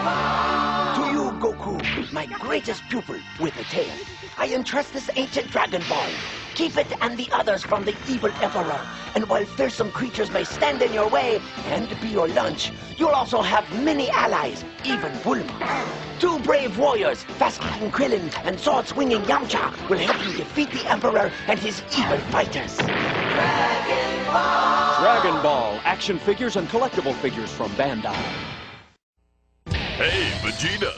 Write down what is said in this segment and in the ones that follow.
To you, Goku, my greatest pupil with a tail, I entrust this ancient Dragon Ball. Keep it and the others from the evil Emperor. And while fearsome creatures may stand in your way and be your lunch, you'll also have many allies, even Bulma. 2 brave warriors, fast-kicking Krillin and sword-swinging Yamcha, will help you defeat the Emperor and his evil fighters. Dragon Ball! Dragon Ball, action figures and collectible figures from Bandai. Hey, Vegeta!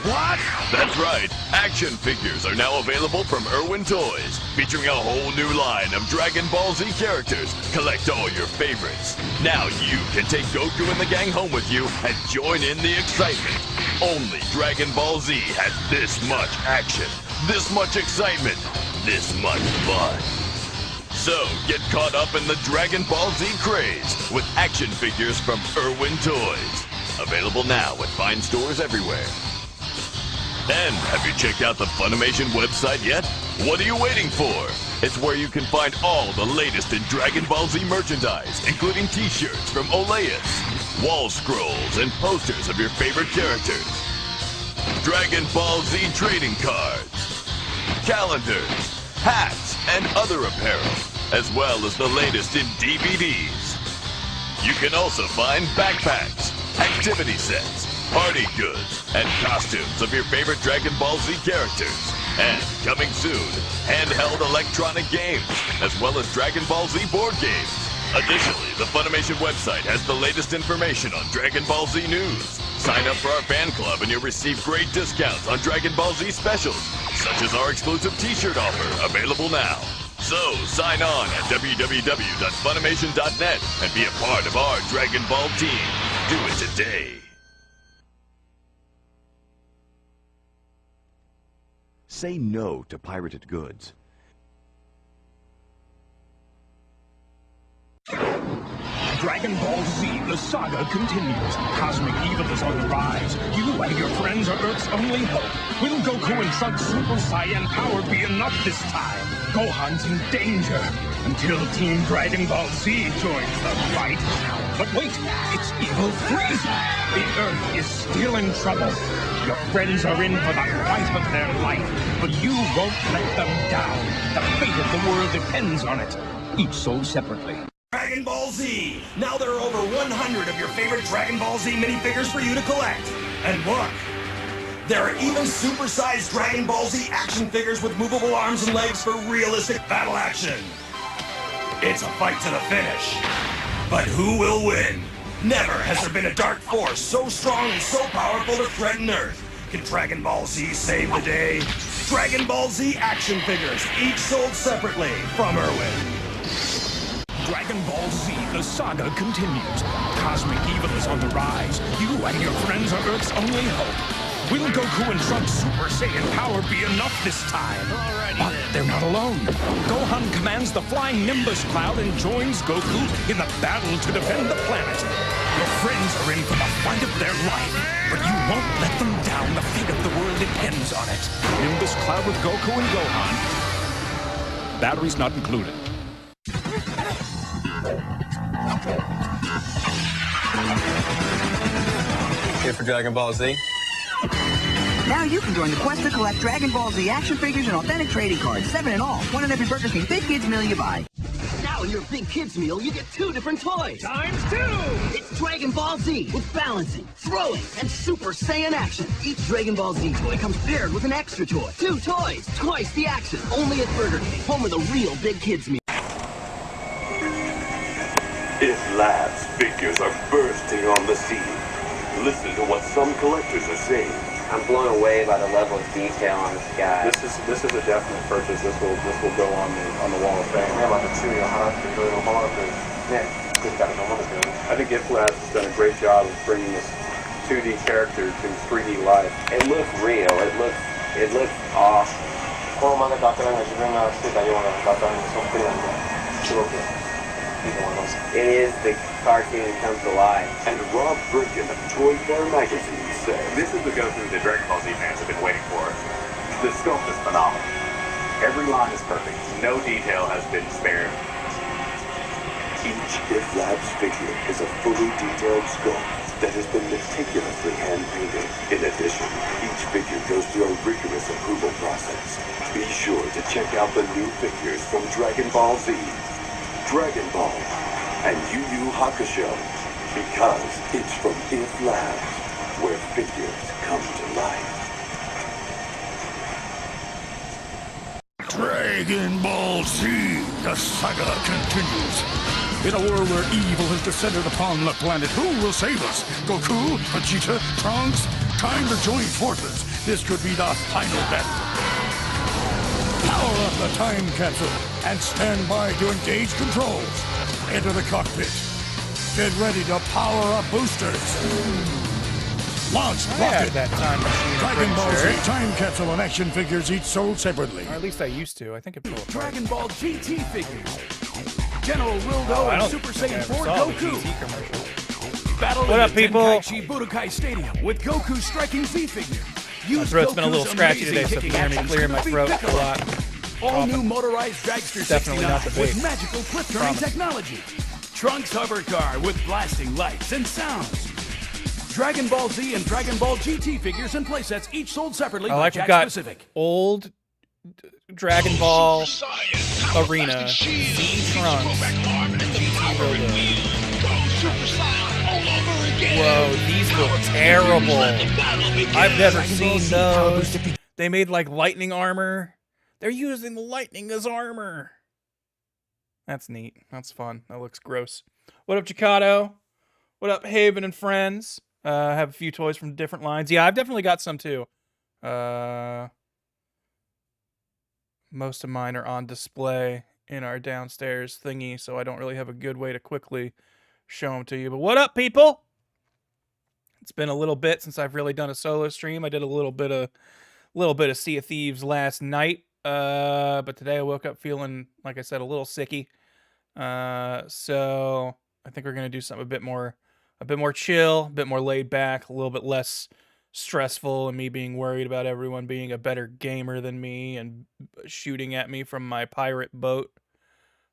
What? That's right, action figures are now available from Irwin Toys, featuring a whole new line of Dragon Ball Z characters. Collect all your favorites. Now you can take Goku and the gang home with you and join in the excitement. Only Dragon Ball Z has this much action, this much excitement, this much fun. So get caught up in the Dragon Ball Z craze with action figures from Irwin Toys. Available now at fine stores everywhere. And have you checked out the Funimation website yet? What are you waiting for? It's where you can find all the latest in Dragon Ball Z merchandise, including t-shirts from Oleus, wall scrolls, and posters of your favorite characters, Dragon Ball Z trading cards, calendars, hats, and other apparel, as well as the latest in DVDs. You can also find backpacks, activity sets, party goods, and costumes of your favorite Dragon Ball Z characters. And coming soon, handheld electronic games, as well as Dragon Ball Z board games. Additionally, the Funimation website has the latest information on Dragon Ball Z news. Sign up for our fan club and you'll receive great discounts on Dragon Ball Z specials, such as our exclusive t-shirt offer, available now. So, sign on at www.funimation.net and be a part of our Dragon Ball team. Do it today. Say no to pirated goods. Dragon Ball Z, the saga continues. Cosmic evil is on the rise. You and your friends are Earth's only hope. Will Goku and Trunks' Super Saiyan power be enough this time? Gohan's in danger until Team Dragon Ball Z joins the fight. But wait, it's evil Frieza. The Earth is still in trouble. Your friends are in for the fight of their life, but you won't let them down. The fate of the world depends on it. Each sold separately. Dragon Ball Z! Now there are over 100 of your favorite Dragon Ball Z minifigures for you to collect. And look, there are even super-sized Dragon Ball Z action figures with movable arms and legs for realistic battle action. It's a fight to the finish. But who will win? Never has there been a dark force so strong and so powerful to threaten Earth. Can Dragon Ball Z save the day? Dragon Ball Z action figures, each sold separately from Irwin. Dragon Ball Z, the saga continues. Cosmic evil is on the rise. You and your friends are Earth's only hope. Will Goku and Trunks' Super Saiyan power be enough this time? But they're not alone. Gohan commands the Flying Nimbus Cloud and joins Goku in the battle to defend the planet. Your friends are in for the fight of their life, but you won't let them down. The fate of the world depends on it. Nimbus Cloud with Goku and Gohan. Batteries not included. Here for Dragon Ball Z? Now you can join the quest to collect Dragon Ball Z action figures and authentic trading cards, 7 in all. One in every Burger King Big Kids meal you buy. Now in your Big Kids meal, you get 2 different toys. ×2! It's Dragon Ball Z with balancing, throwing, and Super Saiyan action. Each Dragon Ball Z toy comes paired with an extra toy. 2 toys, twice the action. Only at Burger King, home of the real Big Kids meal. If Labs figures are bursting on the scene, listen to what some collectors are saying. I'm blown away by the level of detail on this guy. This is a definite purchase. This will go on the wall of fame. I think If Labs has done a great job of bringing this 2D character to 3D life. It looks real. It looks awesome. It is the cartoon come to life. And Rob Birkin of Toy Fair magazine said, this is the Goku that Dragon Ball Z fans have been waiting for. The sculpt is phenomenal. Every line is perfect. No detail has been spared. Each If Labs figure is a fully detailed sculpt that has been meticulously hand-painted. In addition, each figure goes through a rigorous approval process. Be sure to check out the new figures from Dragon Ball Z, Dragon Ball, and Yu Yu Hakusho, because it's from If Labs where figures come to life. Dragon Ball Z, the saga continues. In a world where evil has descended upon the planet, who will save us? Goku? Vegeta? Trunks? Time to join forces. This could be the final battle. Power up the time capsule and stand by to engage controls. Enter the cockpit. Get ready to power up boosters. Launch rocket. That time machine. Dragon Ball Z time capsule and action figures each sold separately. Or at least I used to. I think it fell apart. Dragon Ball GT figures. General Wildo and Super Saiyan 4 Goku. Battle what up, people? Tenkaichi Budokai Stadium with Goku striking Z figure. My throat's been a little scratchy today, so if you hear me clearing my throat a lot. All new motorized Dragster 69 with magical clip-turning technology. Trunks hover car with blasting lights and sounds. Dragon Ball Z and Dragon Ball GT figures and playsets each sold separately by Jack Specific. Old Dragon Ball Arena, Z Trunks, GT Robo. Whoa, these look terrible. I've never seen those. They made like lightning armor. They're using the lightning as armor. That's neat. That's fun. That looks gross. What up, Chikato? What up, Haven and friends? I have a few toys from different lines. Yeah, I've definitely got some too. Most of mine are on display in our downstairs thingy, so I don't really have a good way to quickly show them to you. But what up, people? It's been a little bit since I've really done a solo stream. I did a little bit of Sea of Thieves last night, but today I woke up feeling, like I said, a little sicky. So I think we're gonna do something a bit more chill, a bit more laid back, a little bit less stressful, and me being worried about everyone being a better gamer than me and shooting at me from my pirate boat.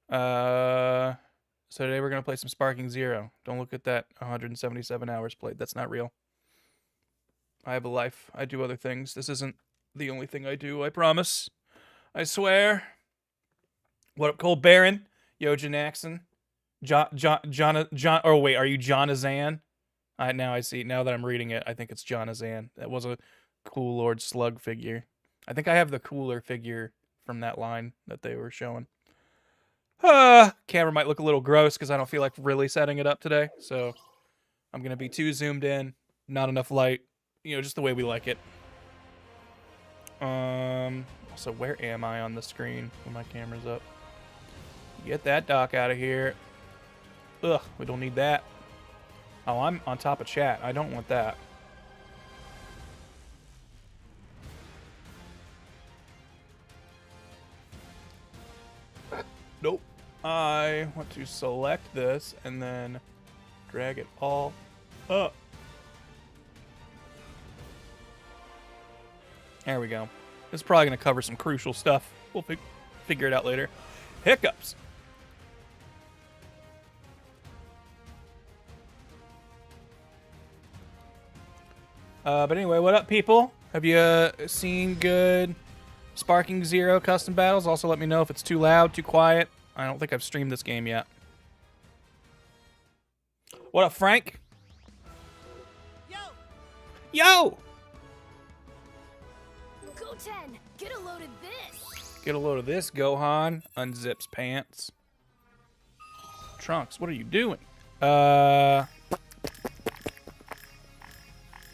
So today we're going to play some Sparking Zero. Don't look at that 177 hours played. That's not real. I have a life. I do other things. This isn't the only thing I do, I promise. I swear. What up, Cole Baron? Yo, Janaxon. John, oh wait, are you Jonazan? Now I see, now that I'm reading it, I think it's Jonazan. That was a Cool Lord Slug figure. I think I have the cooler figure from that line that they were showing. Camera might look a little gross because I don't feel like really setting it up today. So I'm going to be too zoomed in, not enough light, you know, just the way we like it. So where am I on the screen when my camera's up? Get that dock out of here. Ugh, we don't need that. Oh, I'm on top of chat. I don't want that. Nope. I want to select this and then drag it all up. There we go. This is probably going to cover some crucial stuff. We'll figure it out later. Hiccups. But anyway, what up, people? Have you seen good Sparking Zero custom battles? Also, let me know if it's too loud, too quiet. I don't think I've streamed this game yet. What up, Frank? Yo! Yo! Goten, get a load of this. Get a load of this, Gohan. Unzips pants. Trunks, what are you doing?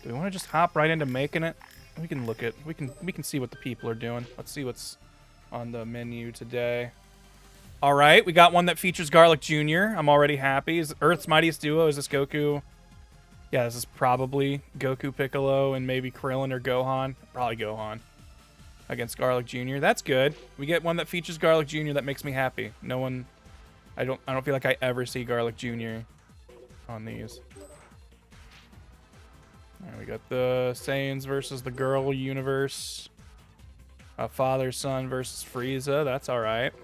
Do we want to just hop right into making it? We can look at, we can see what the people are doing. Let's see what's on the menu today. All right, we got one that features Garlic Jr. I'm already happy. Is Earth's Mightiest Duo? Is this Goku? Yeah, this is probably Goku, Piccolo, and maybe Krillin or Gohan. Probably Gohan against Garlic Jr. That's good. We get one that features Garlic Jr. That makes me happy. No one, I don't feel like I ever see Garlic Jr. on these. All right, we got the Saiyans versus the Girl Universe. Father Son versus Frieza. That's all right.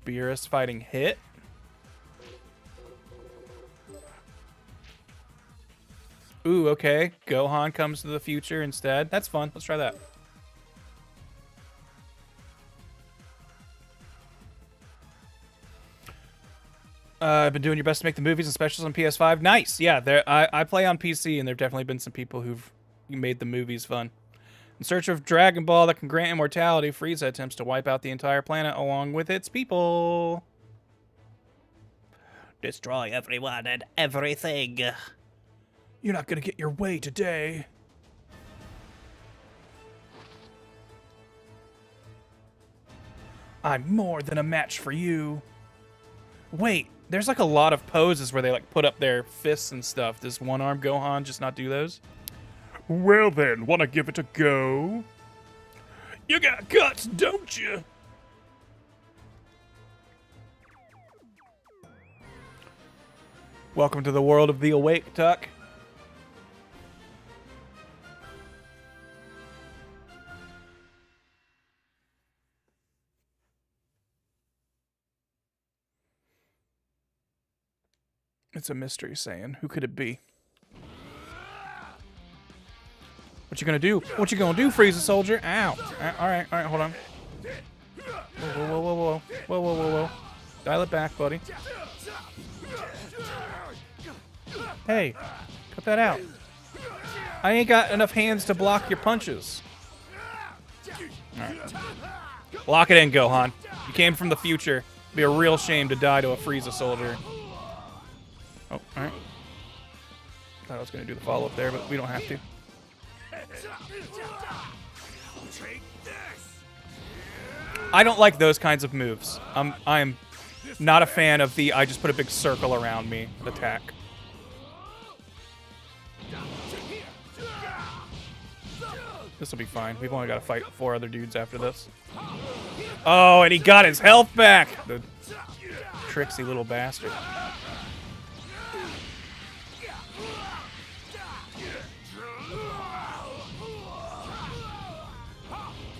Beerus fighting Hit. Ooh, okay. Gohan comes to the future instead. That's fun. Let's try that. I've been doing your best to make the movies and specials on PS5. Nice. Yeah, I play on PC, and there have definitely been some people who've made the movies fun. In search of Dragon Ball that can grant immortality, Frieza attempts to wipe out the entire planet along with its people. Destroy everyone and everything. You're not gonna get your way today. I'm more than a match for you. Wait, there's like a lot of poses where they like put up their fists and stuff. Does one-arm Gohan just not do those? Well then, wanna give it a go? You got guts, don't you? Welcome to the world of the awake, Tuck. It's a mystery, Saiyan. Who could it be? What you gonna do? What you gonna do, Frieza soldier? Ow. Alright, hold on. Whoa. Dial it back, buddy. Hey, cut that out. I ain't got enough hands to block your punches. Alright. Lock it in, Gohan. You came from the future. It'd be a real shame to die to a Frieza soldier. Oh, alright. Thought I was going to do the follow-up there, but we don't have to. I don't like those kinds of moves. I am not a fan of the I just put a big circle around me attack. This will be fine. We've only got to fight 4 other dudes after this. Oh, and he got his health back! The tricksy little bastard.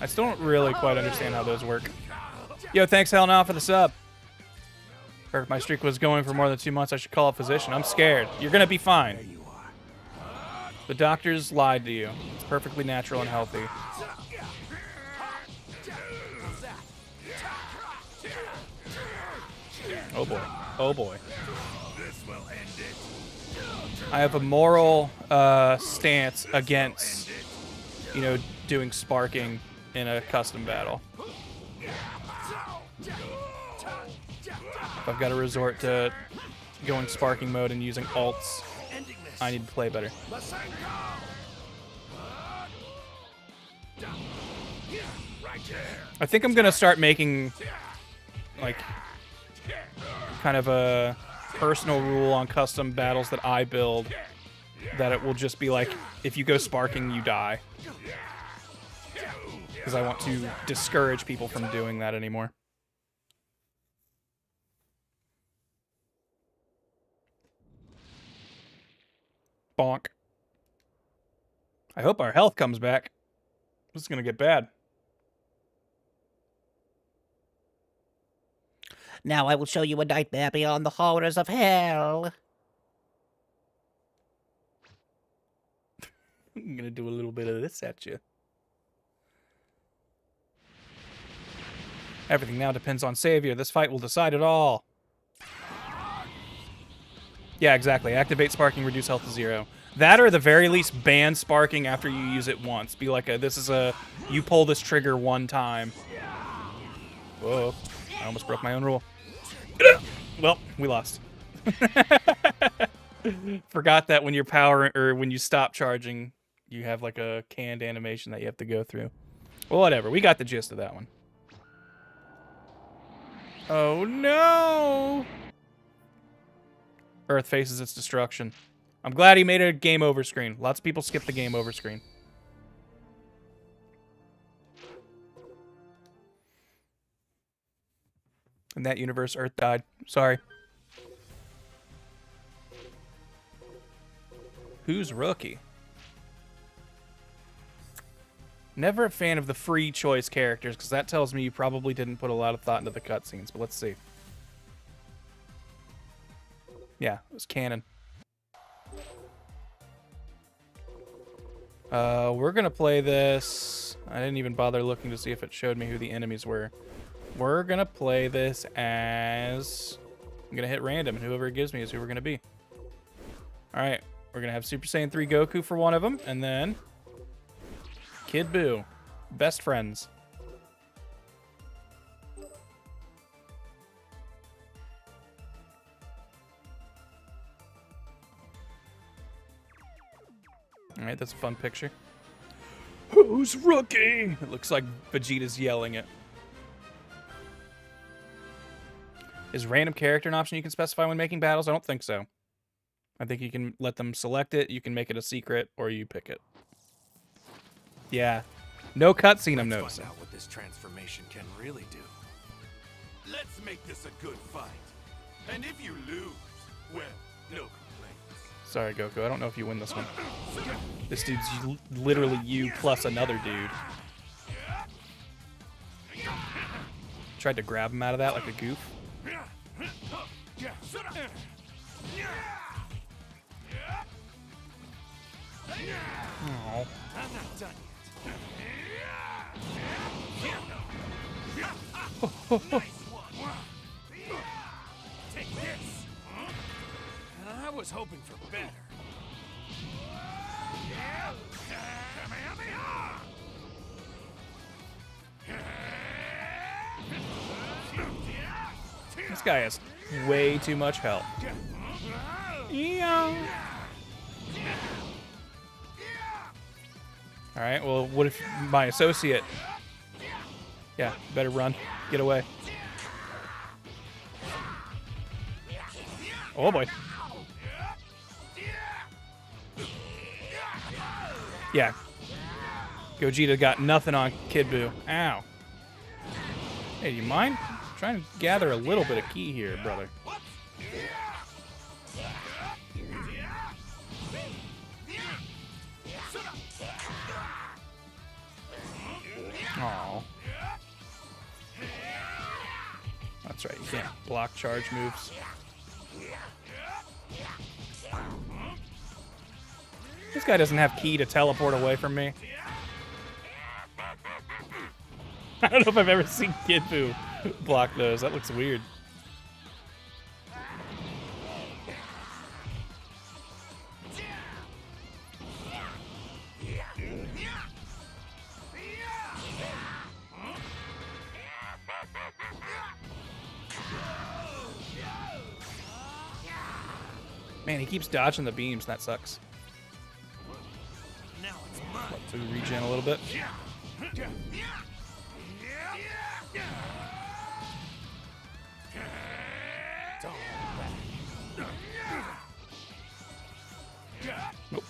I still don't really quite understand how those work. Yo, thanks Hell Now for the sub. Heard if my streak was going for more than 2 months, I should call a physician. I'm scared. You're gonna be fine. The doctors lied to you. It's perfectly natural and healthy. Oh boy. Oh boy. I have a moral stance against, you know, doing sparking in a custom battle. If I've got to resort to going sparking mode and using ults, I need to play better. I think I'm gonna start making like kind of a personal rule on custom battles that I build, that it will just be like, if you go sparking, you die. Because I want to discourage people from doing that anymore. Bonk. I hope our health comes back. This is gonna get bad. Now I will show you a nightmare beyond the horrors of hell. I'm gonna do a little bit of this at you. Everything now depends on Savior. This fight will decide it all. Yeah, exactly. Activate sparking, reduce health to 0. That, or at the very least, ban sparking after you use it once. Be like, this is a, you pull this trigger one time. Whoa. I almost broke my own rule. Well, we lost. Forgot that when your power, or when you stop charging, you have like a canned animation that you have to go through. Well, whatever. We got the gist of that one. Oh no! Earth faces its destruction. I'm glad he made a game over screen. Lots of people skip the game over screen. In that universe, Earth died. Sorry. Who's rookie? Never a fan of the free choice characters, because that tells me you probably didn't put a lot of thought into the cutscenes, but let's see. Yeah, it was canon. We're gonna play this. I didn't even bother looking to see if it showed me who the enemies were. We're gonna play this as... I'm gonna hit random, and whoever it gives me is who we're gonna be. Alright, we're gonna have Super Saiyan 3 Goku for one of them, and then... Kid Buu. Best friends. Alright, that's a fun picture. Who's rookie? It looks like Vegeta's yelling it. Is random character an option you can specify when making battles? I don't think so. I think you can let them select it, you can make it a secret, or you pick it. Yeah. No cutscene, I'm noticing. Find out what this transformation can really do. Let's make this a good fight. And if you lose, well, no complaints. Sorry, Goku. I don't know if you win this one. This dude's literally you plus another dude. Tried to grab him out of that like a goof. Oh. I'm not done Nice one. Take this. I was hoping for better. This guy has way too much health. Yeah. Alright, well, what if my associate... Yeah, better run. Get away. Oh boy. Yeah. Gogeta got nothing on Kid Buu. Ow. Hey, do you mind? I'm trying to gather a little bit of ki here, brother. Aww. That's right, you can't block charge moves. This guy doesn't have ki to teleport away from me. I don't know if I've ever seen Kid Buu block those. That looks weird. Man, he keeps dodging the beams. That sucks. Let to regen a little bit. Nope.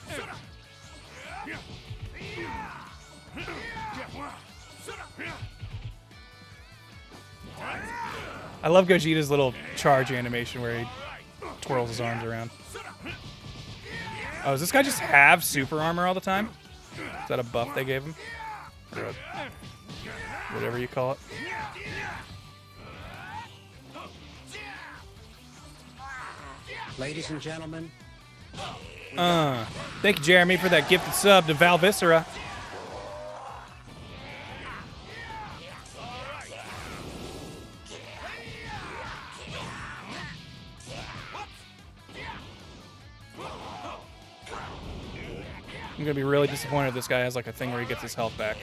I love Gogeta's little charge animation where he twirls his arms around. Oh, does this guy just have super armor all the time? Is that a buff they gave him? Or whatever you call it? Ladies and gentlemen. Thank you, Jeremy, for that gifted sub to Val Viscera. I'm gonna be really disappointed if this guy has like a thing where he gets his health back.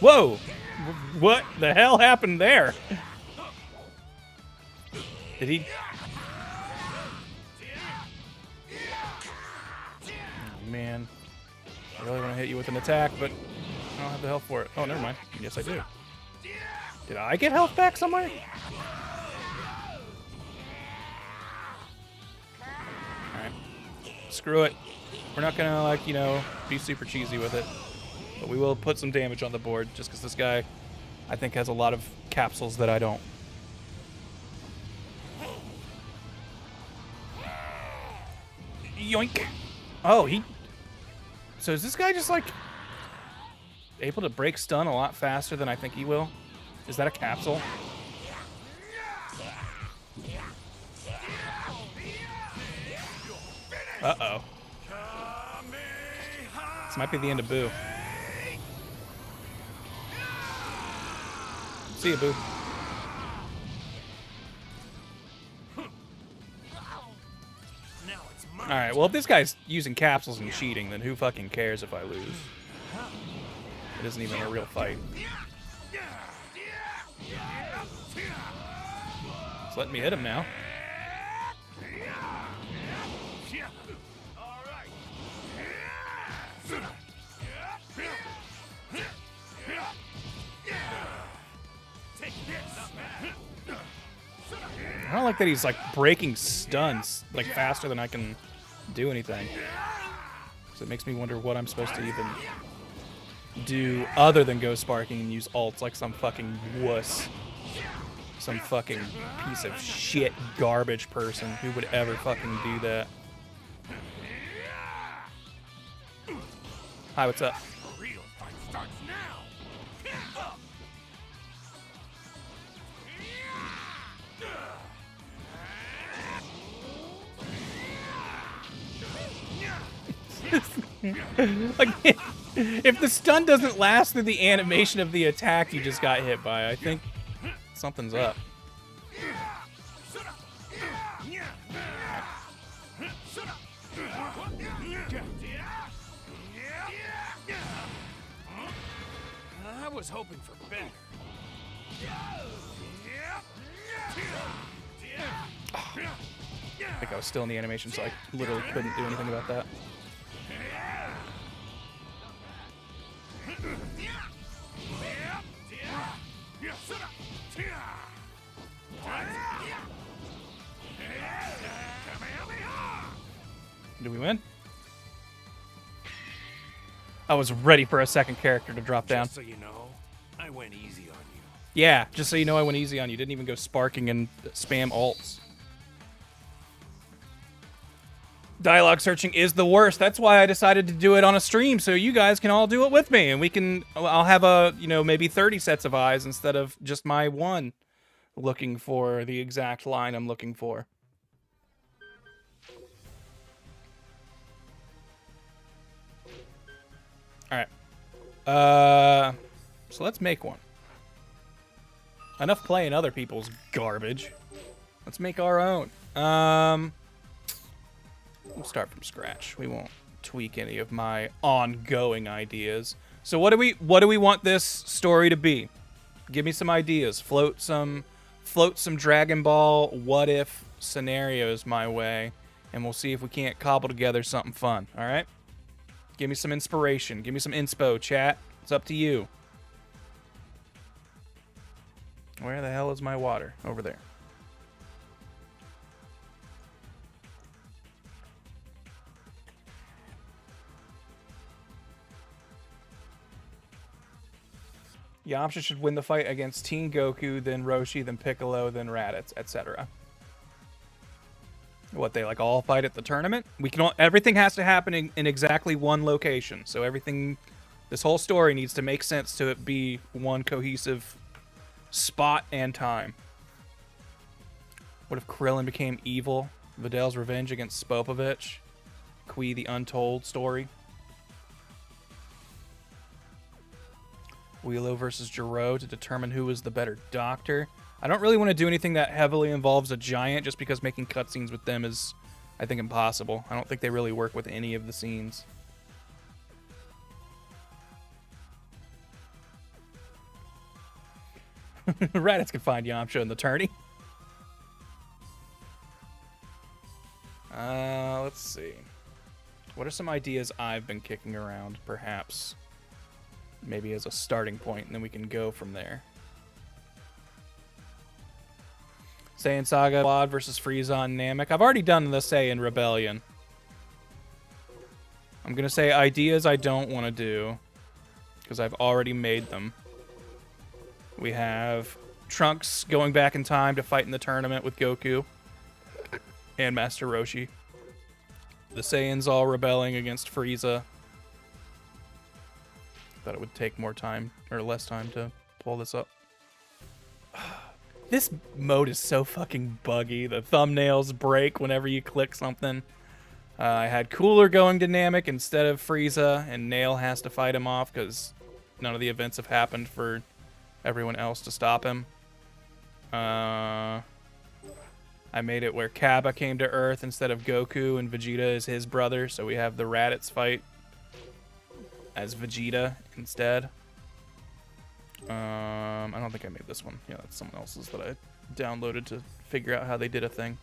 Whoa! What the hell happened there? Did he? Oh, man. I really want to hit you with an attack, but I don't have the health for it. Oh, never mind. Yes, I do. Did I get health back somewhere? Alright. Screw it. We're not gonna, like, you know, be super cheesy with it. But we will put some damage on the board, just because this guy, I think, has a lot of capsules that I don't. Yoink. Oh, he... So is this guy just, like, able to break stun a lot faster than I think he will? Is that a capsule? Uh-oh. This might be the end of Boo. See ya, Boo. Alright, well, if this guy's using capsules and cheating, then who fucking cares if I lose? It isn't even a real fight. It's letting me hit him now. I don't like that he's, like, breaking stuns, like, faster than I can do anything. So it makes me wonder what I'm supposed to even do other than go sparking and use ults like some fucking wuss. Some fucking piece of shit garbage person who would ever fucking do that. Hi, what's up? Like, if the stun doesn't last through the animation of the attack you just got hit by, I think something's up. I was hoping for better. I think I was still in the animation, so I literally couldn't do anything about that. Do we win? I was ready for a second character to drop down. Just so you know, I went easy on you. Yeah, just so you know, I went easy on you. Didn't even go sparking and spam ults. Dialogue searching is the worst. That's why I decided to do it on a stream, so you guys can all do it with me, and we can. I'll have a, you know, maybe 30 sets of eyes instead of just my one, looking for the exact line I'm looking for. All right. So let's make one. Enough playing other people's garbage. Let's make our own. We'll start from scratch. We won't tweak any of my ongoing ideas. So what do we want this story to be? Give me some ideas. Float some Dragon Ball what if scenarios my way, and we'll see if we can't cobble together something fun. All right? Give me some inspiration. Give me some inspo, chat. It's up to you. Where the hell is my water? Over there. Yamcha should win the fight against Teen Goku, then Roshi, then Piccolo, then Raditz, etc. What, they like all fight at the tournament? We can everything has to happen in exactly one location. So everything, this whole story needs to make sense to it be one cohesive spot and time. What if Krillin became evil? Vidal's revenge against Spopovich? Kui the Untold story? Wheelo versus Gero to determine who is the better doctor. I don't really want to do anything that heavily involves a giant just because making cutscenes with them is, I think, impossible. I don't think they really work with any of the scenes. Raditz can find Yamcha in the tourney. Let's see. What are some ideas I've been kicking around, perhaps? Maybe as a starting point, and then we can go from there. Saiyan Saga Quad versus Frieza and Namek. I've already done the Saiyan Rebellion. I'm going to say ideas I don't want to do. because I've already made them. We have Trunks going back in time to fight in the tournament with Goku and Master Roshi. The Saiyans all rebelling against Frieza. Thought it would take more time, or less time, to pull this up. This mode is so fucking buggy. The thumbnails break whenever you click something. I had Cooler going to Namek instead of Frieza, and Nail has to fight him off because none of the events have happened for everyone else to stop him. I made it where Kaba came to Earth instead of Goku, and Vegeta is his brother, so we have the Raditz fight as Vegeta instead. I don't think I made this one. Yeah, that's someone else's that I downloaded to figure out how they did a thing.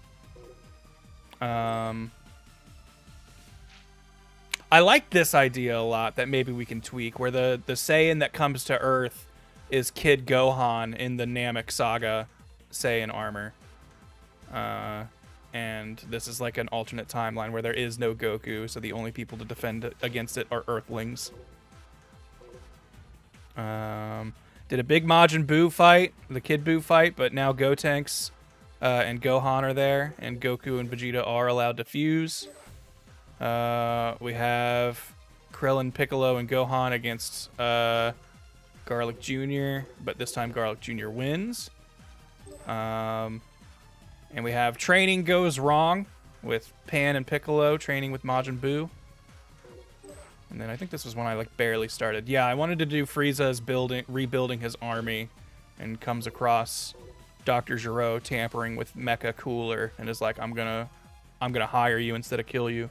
I like this idea a lot that maybe we can tweak, where the Saiyan that comes to Earth is Kid Gohan in the Namek Saga Saiyan armor. And this is like an alternate timeline where there is no Goku, so the only people to defend against it are Earthlings. Did a big Majin Buu fight, the Kid Buu fight, but now Gotenks and Gohan are there, and Goku and Vegeta are allowed to fuse. We have Krillin, Piccolo, and Gohan against Garlic Jr., but this time Garlic Jr. wins. And we have Training Goes Wrong with Pan and Piccolo training with Majin Buu. And then I think this was when I like barely started. Yeah, I wanted to do Frieza's rebuilding his army, and comes across Dr. Gero tampering with Mecha Cooler and is like, I'm gonna hire you instead of kill you.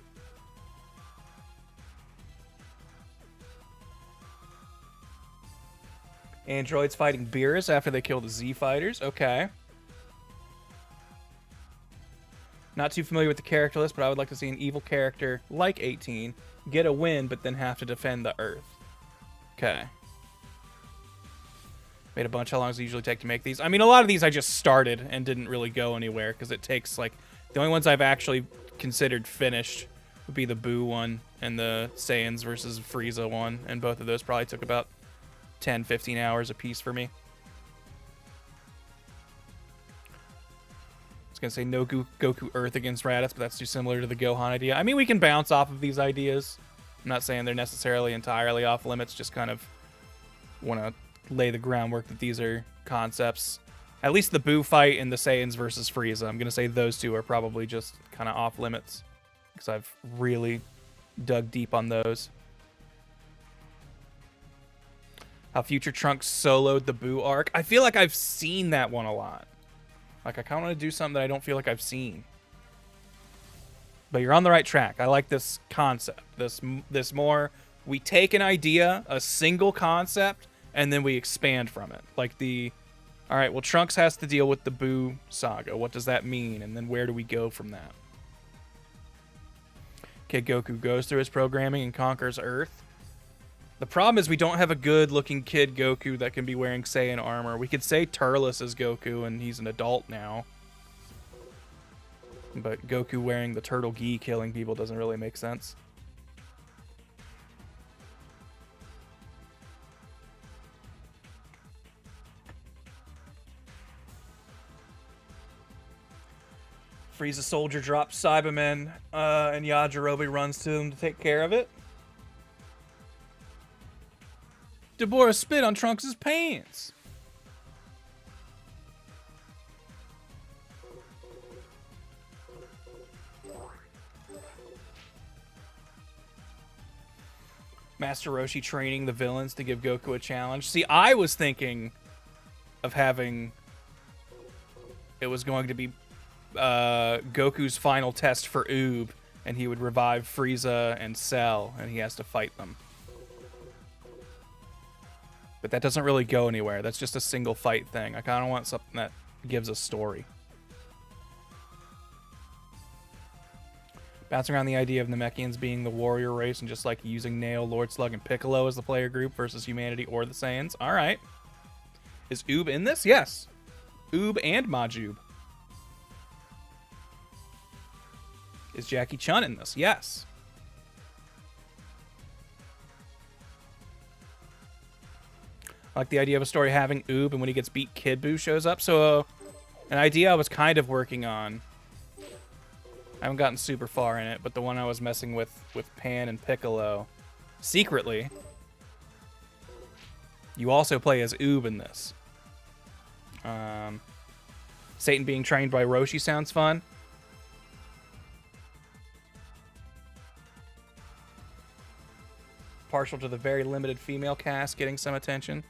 Androids fighting Beerus after they kill the Z Fighters. Okay. Not too familiar with the character list, but I would like to see an evil character like 18 get a win, but then have to defend the Earth. Okay. Made a bunch. How long does it usually take to make these? I mean, a lot of these I just started and didn't really go anywhere because it takes, like, the only ones I've actually considered finished would be the Buu one and the Saiyans versus Frieza one, and both of those probably took about 10, 15 hours a piece for me. I was going to say no Goku Earth against Raditz, but that's too similar to the Gohan idea. I mean, we can bounce off of these ideas. I'm not saying they're necessarily entirely off limits, just kind of want to lay the groundwork that these are concepts. At least the Buu fight and the Saiyans versus Frieza, I'm going to say those two are probably just kind of off limits, because I've really dug deep on those. How Future Trunks soloed the Buu arc. I feel like I've seen that one a lot. Like, I kind of want to do something that I don't feel like I've seen. But you're on the right track. I like this concept. This more, we take an idea, a single concept, and then we expand from it. Like all right, well, Trunks has to deal with the Buu saga. What does that mean? And then where do we go from that? Kid Goku goes through his programming and conquers Earth. The problem is we don't have a good-looking Kid Goku that can be wearing Saiyan armor. We could say Turles is Goku, and he's an adult now. But Goku wearing the turtle gi killing people doesn't really make sense. Frieza soldier drops Cybermen, and Yajirobe runs to him to take care of it. Deborah spit on Trunks' pants. Master Roshi training the villains to give Goku a challenge. See, I was thinking of having... It was going to be Goku's final test for Oob, and he would revive Frieza and Cell, and he has to fight them. But that doesn't really go anywhere. That's just a single fight thing. I kind of want something that gives a story. Bouncing around the idea of Namekians being the warrior race and just like using Nail, Lord Slug, and Piccolo as the player group versus humanity or the Saiyans. All right. Is Oob in this? Yes. Oob and Majub. Is Jackie Chun in this? Yes. I like the idea of a story having Oob, and when he gets beat, Kid Buu shows up. So, an idea I was kind of working on. I haven't gotten super far in it, but the one I was messing with Pan and Piccolo, secretly, you also play as Oob in this. Satan being trained by Roshi sounds fun. Partial to the very limited female cast getting some attention.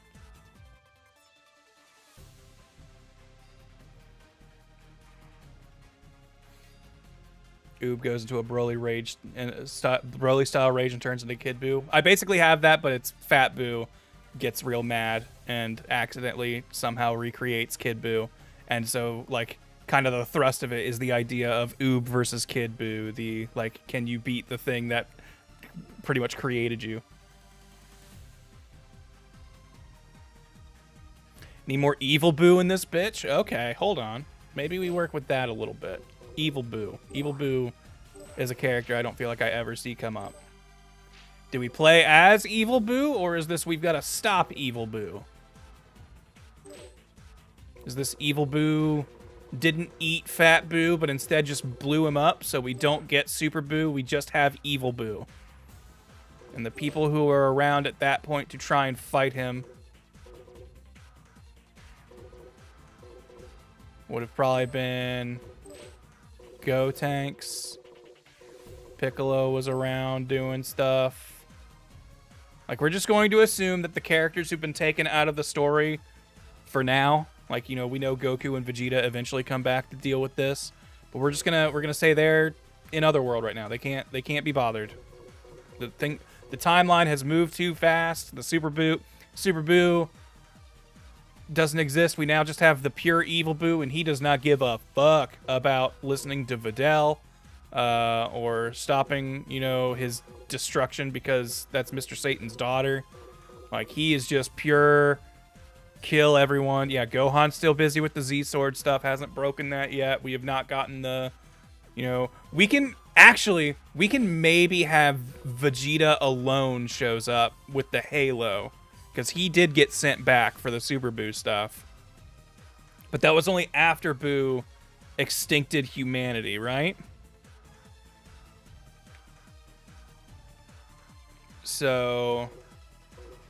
Oob goes into a Broly rage and Broly style rage and turns into Kid Buu. I basically have that, but it's Fat Buu gets real mad and accidentally somehow recreates Kid Buu. And so, like, kind of the thrust of it is the idea of Oob versus Kid Buu. The, like, can you beat the thing that pretty much created you? Need more Evil Buu in this bitch? Okay, hold on. Maybe we work with that a little bit. Evil Buu. Evil Buu is a character I don't feel like I ever see come up. Do we play as Evil Buu, or is this we've got to stop Evil Buu? Is this Evil Buu didn't eat Fat Buu, but instead just blew him up, so we don't get Super Buu, we just have Evil Buu? And the people who are around at that point to try and fight him would have probably been Gotenks. Piccolo was around doing stuff. Like, we're just going to assume that the characters who've been taken out of the story for now, like, you know, we know Goku and Vegeta eventually come back to deal with this, but we're gonna say they're in Otherworld right now. They can't be bothered. The timeline has moved too fast. The Super Buu doesn't exist. We now just have the pure Evil Buu, and he does not give a fuck about listening to Videl or stopping, you know, his destruction because that's Mr. Satan's daughter. Like, he is just pure kill everyone. Yeah, Gohan's still busy with the Z-Sword stuff, hasn't broken that yet. We have not gotten the, you know, we can maybe have Vegeta alone shows up with the Halo, because he did get sent back for the Super Buu stuff. But that was only after Buu extincted humanity, right? So,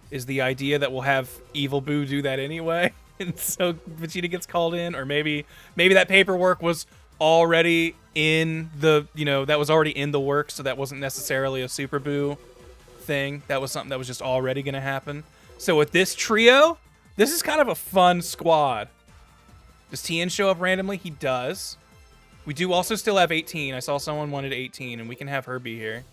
is the idea that we'll have Evil Buu do that anyway? And so Vegeta gets called in? Or maybe that paperwork was already in the, you know, that was already in the works, so that wasn't necessarily a Super Buu thing. That was something that was just already going to happen. So with this trio, this is kind of a fun squad. Does Tien show up randomly? He does. We do also still have 18. I saw someone wanted 18, and we can have her be here.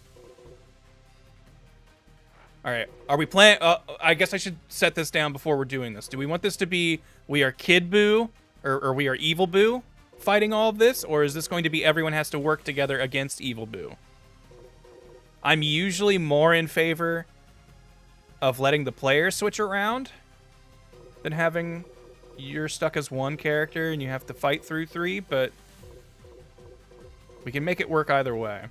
All right. Are we playing? I guess I should set this down before we're doing this. Do we want this to be we are Kid Buu or we are Evil Buu fighting all of this? Or is this going to be everyone has to work together against Evil Buu? I'm usually more in favor of letting the players switch around than having you're stuck as one character and you have to fight through three, but we can make it work either way.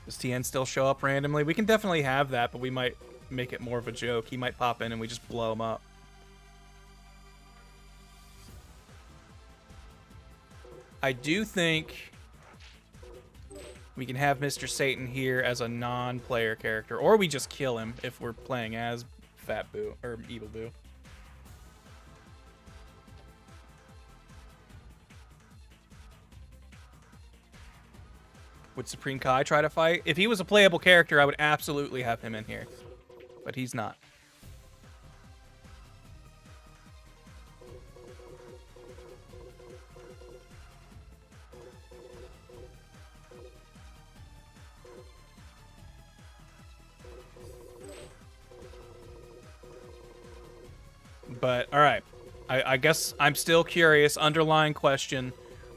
Does Tien still show up randomly? We can definitely have that, but we might make it more of a joke. He might pop in and we just blow him up. I do think we can have Mr. Satan here as a non-player character, or we just kill him if we're playing as Fat Buu or Evil Buu. Would Supreme Kai try to fight? If he was a playable character, I would absolutely have him in here, but he's not. But, all right. I guess I'm still curious. Underlying question.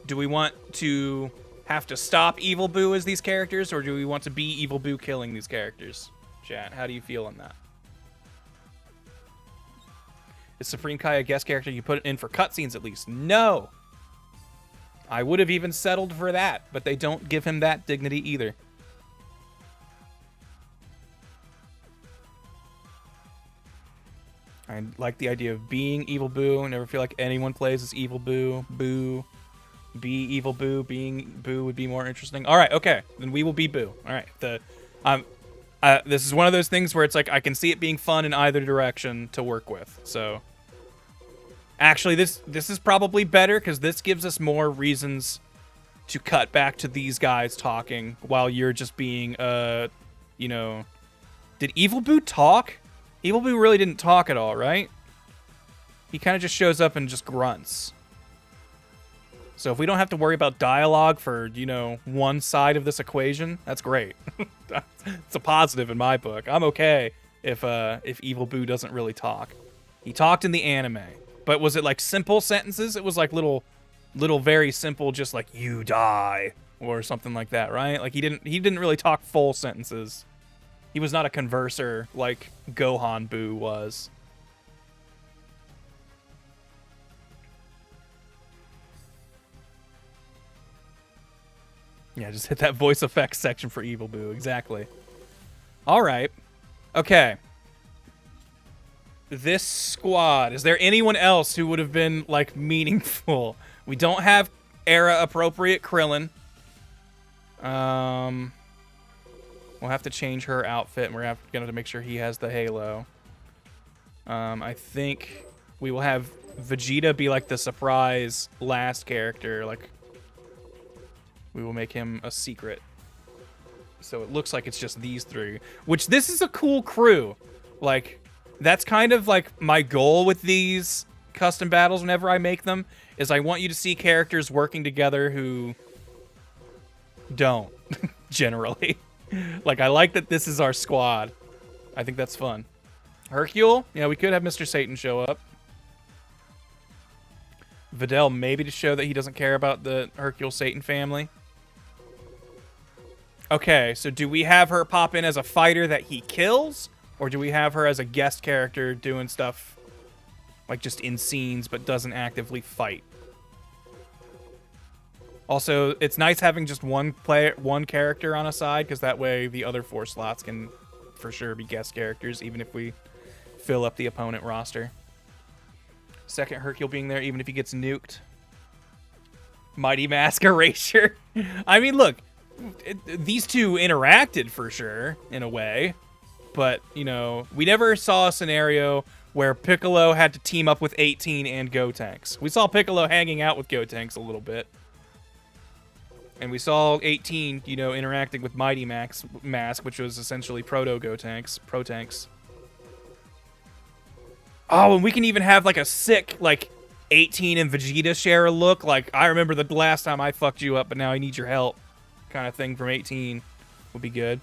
Do we want to have to stop Evil Buu as these characters, or do we want to be Evil Buu killing these characters? Chat, how do you feel on that? Is Supreme Kai a guest character you put in for cutscenes at least? No! I would have even settled for that, but they don't give him that dignity either. I like the idea of being Evil Boo. I never feel like anyone plays as Evil Boo. Boo. Be Evil Boo. Being Boo would be more interesting. All right, okay. Then we will be Boo. All right. This is one of those things where it's like I can see it being fun in either direction to work with. So, actually, this is probably better because this gives us more reasons to cut back to these guys talking while you're just being, you know... Did Evil Boo talk? Evil Boo really didn't talk at all, right? He kind of just shows up and just grunts. So if we don't have to worry about dialogue for, you know, one side of this equation, that's great. It's a positive in my book. I'm okay if Evil Boo doesn't really talk. He talked in the anime, but was it like simple sentences? It was like little very simple, just like "you die" or something like that, right? Like he didn't really talk full sentences. He was not a converser like Gohan Boo was. Yeah, just hit that voice effects section for Evil Boo. Exactly. All right. Okay. This squad. Is there anyone else who would have been, like, meaningful? We don't have era-appropriate Krillin. We'll have to change her outfit, and we're going to have to make sure he has the halo. I think we will have Vegeta be, like, the surprise last character. Like, we will make him a secret. So it looks like it's just these three. Which, this is a cool crew. Like, that's kind of, like, my goal with these custom battles whenever I make them, is I want you to see characters working together who don't, generally. Like, I like that this is our squad. I think that's fun. Hercule? Yeah, we could have Mr. Satan show up. Videl, maybe to show that he doesn't care about the Hercule Satan family. Okay, so do we have her pop in as a fighter that he kills? Or do we have her as a guest character doing stuff, like, just in scenes, but doesn't actively fight? Also, it's nice having just one character on a side, because that way the other 4 slots can for sure be guest characters, even if we fill up the opponent roster. Second Hercule being there, even if he gets nuked. Mighty Mask Erasure. I mean, look, these two interacted for sure, in a way. But, you know, we never saw a scenario where Piccolo had to team up with 18 and Gotenks. We saw Piccolo hanging out with Gotenks a little bit. And we saw 18, you know, interacting with Mighty Mask, which was essentially Proto-Gotenks, Pro-Tanks. Oh, and we can even have, like, a sick, like, 18 and Vegeta share a look. Like, I remember the last time I fucked you up, but now I need your help kind of thing from 18 would be good.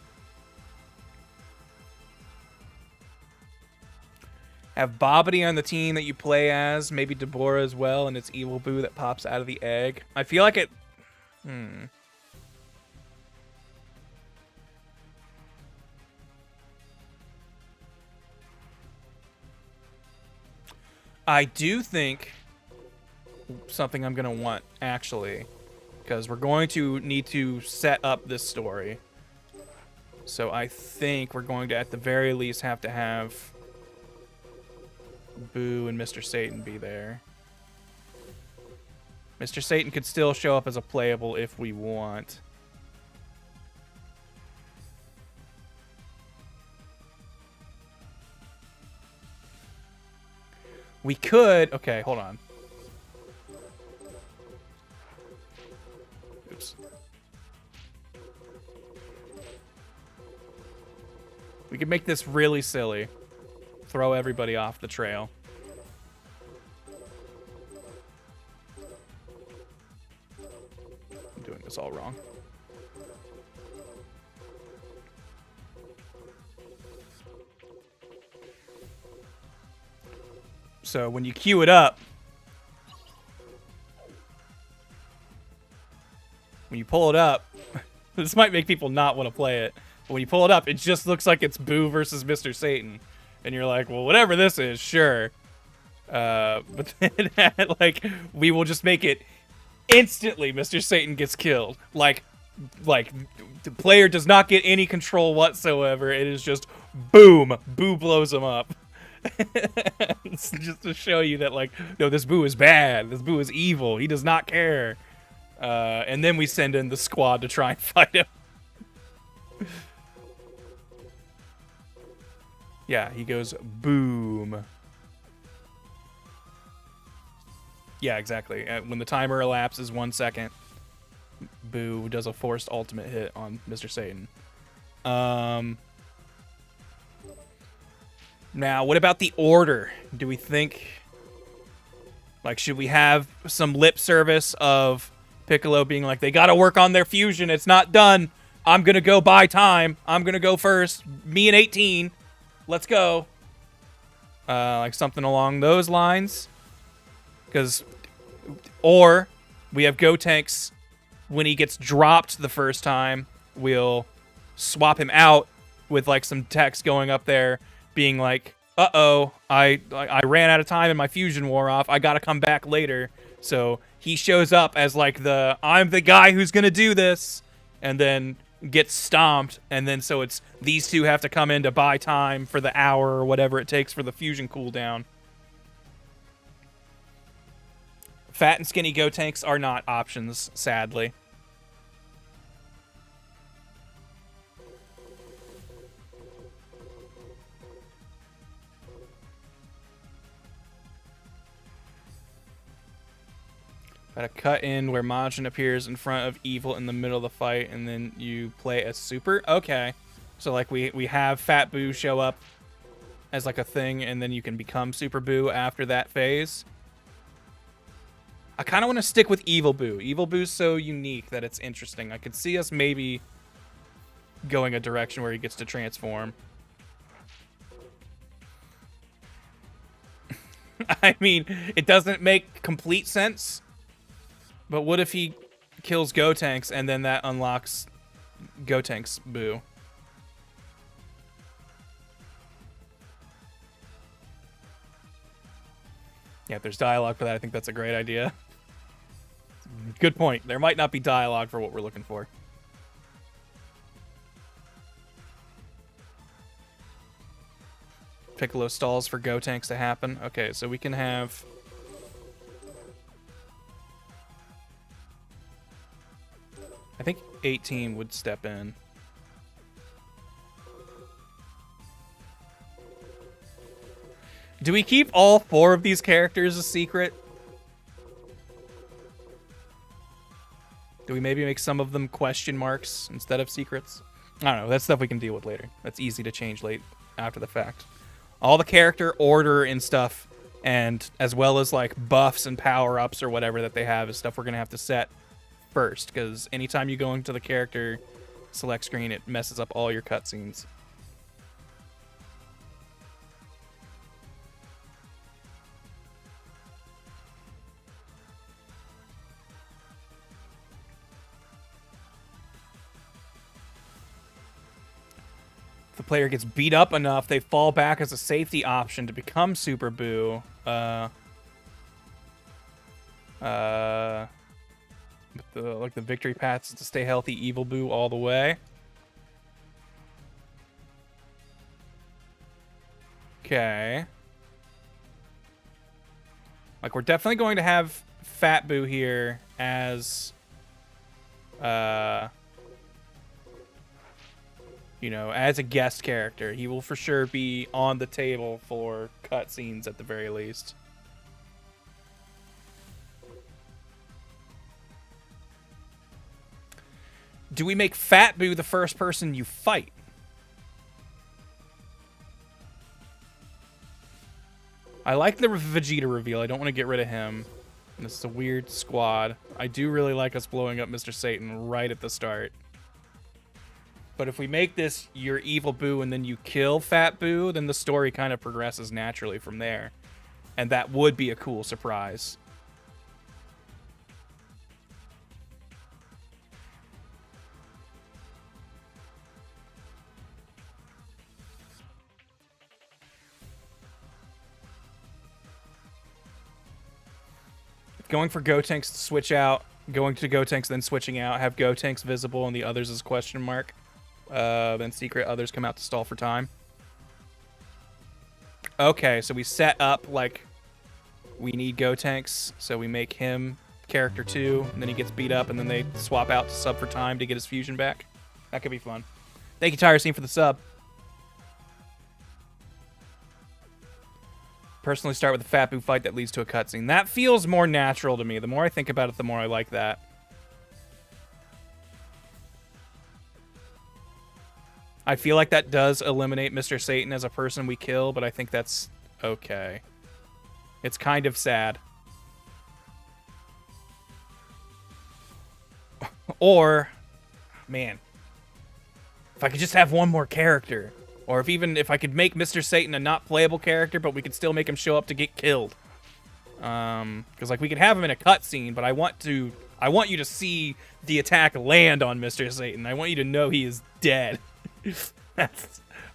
Have Bobbity on the team that you play as, maybe Deborah as well, and it's Evil Boo that pops out of the egg. I feel like it... I do think something I'm going to want, actually, because we're going to need to set up this story. So I think we're going to, at the very least, have to have Boo and Mr. Satan be there. Mr. Satan could still show up as a playable if we want. We could... Okay, hold on. Oops. We could make this really silly. Throw everybody off the trail. I'm doing this all wrong. So when you queue it up, when you pull it up, this might make people not want to play it, but when you pull it up, it just looks like it's Boo versus Mr. Satan. And you're like, well, whatever this is, sure. But then, like, we will just make it instantly Mr. Satan gets killed. Like, the player does not get any control whatsoever. It is just boom. Boo blows him up. It's just to show you that, like, no, this Boo is bad. This Boo is evil. He does not care. And then we send in the squad to try and fight him. Yeah, he goes boom. Yeah, exactly. When the timer elapses 1 second, Boo does a forced ultimate hit on Mr. Satan. Now, what about the order? Do we think, like, should we have some lip service of Piccolo being like, they gotta work on their fusion, it's not done, I'm gonna go buy time, I'm gonna go first, me and 18, let's go. Like something along those lines. Or we have Gotenks, when he gets dropped the first time, we'll swap him out with like some text going up there being like, uh-oh, I ran out of time and my fusion wore off, I gotta come back later. So he shows up as like I'm the guy who's gonna do this, and then gets stomped, and then so it's these two have to come in to buy time for the hour or whatever it takes for the fusion cooldown. Fat and skinny Gotenks are not options, sadly. Gotta cut in where Majin appears in front of Evil in the middle of the fight, and then you play as Super? Okay. So, like, we have Fat Boo show up as, like, a thing, and then you can become Super Boo after that phase. I kind of want to stick with Evil Boo. Evil Boo's so unique that it's interesting. I could see us maybe going a direction where he gets to transform. I mean, it doesn't make complete sense. But what if he kills Gotenks and then that unlocks Gotenks Boo? Yeah, if there's dialogue for that, I think that's a great idea. Good point. There might not be dialogue for what we're looking for. Piccolo stalls for Gotenks to happen. Okay, so we can have... I think 18 would step in. Do we keep all 4 of these characters a secret? Do we maybe make some of them question marks instead of secrets? I don't know. That's stuff we can deal with later. That's easy to change late after the fact. All the character order and stuff, and as well as like buffs and power-ups or whatever that they have, is stuff we're going to have to set first, because anytime you go into the character select screen, it messes up all your cutscenes. If the player gets beat up enough, they fall back as a safety option to become Super Boo. Like the victory path is to stay healthy, Evil Boo all the way. Okay. Like, we're definitely going to have Fat Boo here as, you know, as a guest character. He will for sure be on the table for cutscenes at the very least. Do we make Fat Boo the first person you fight? I like the Vegeta reveal. I don't want to get rid of him. This is a weird squad. I do really like us blowing up Mr. Satan right at the start. But if we make this your Evil Boo and then you kill Fat Boo, then the story kind of progresses naturally from there. And that would be a cool surprise. Going for Gotenks to switch out, going to Gotenks, then switching out, have Gotenks visible and the others as question mark. Then secret, others come out to stall for time. Okay, so we set up, like, we need Gotenks, so we make him character 2, and then he gets beat up, and then they swap out to sub for time to get his fusion back. That could be fun. Thank you, Tyrosine, for the sub. Personally start with a Fat Boo fight that leads to a cutscene. That feels more natural to me. The more I think about it, the more I like that. I feel like that does eliminate Mr. Satan as a person we kill, but I think that's okay. It's kind of sad. Or, man, if I could just have one more character. Or if I could make Mr. Satan a not playable character, but we could still make him show up to get killed. Because like we could have him in a cutscene, but I want you to see the attack land on Mr. Satan. I want you to know he is dead. I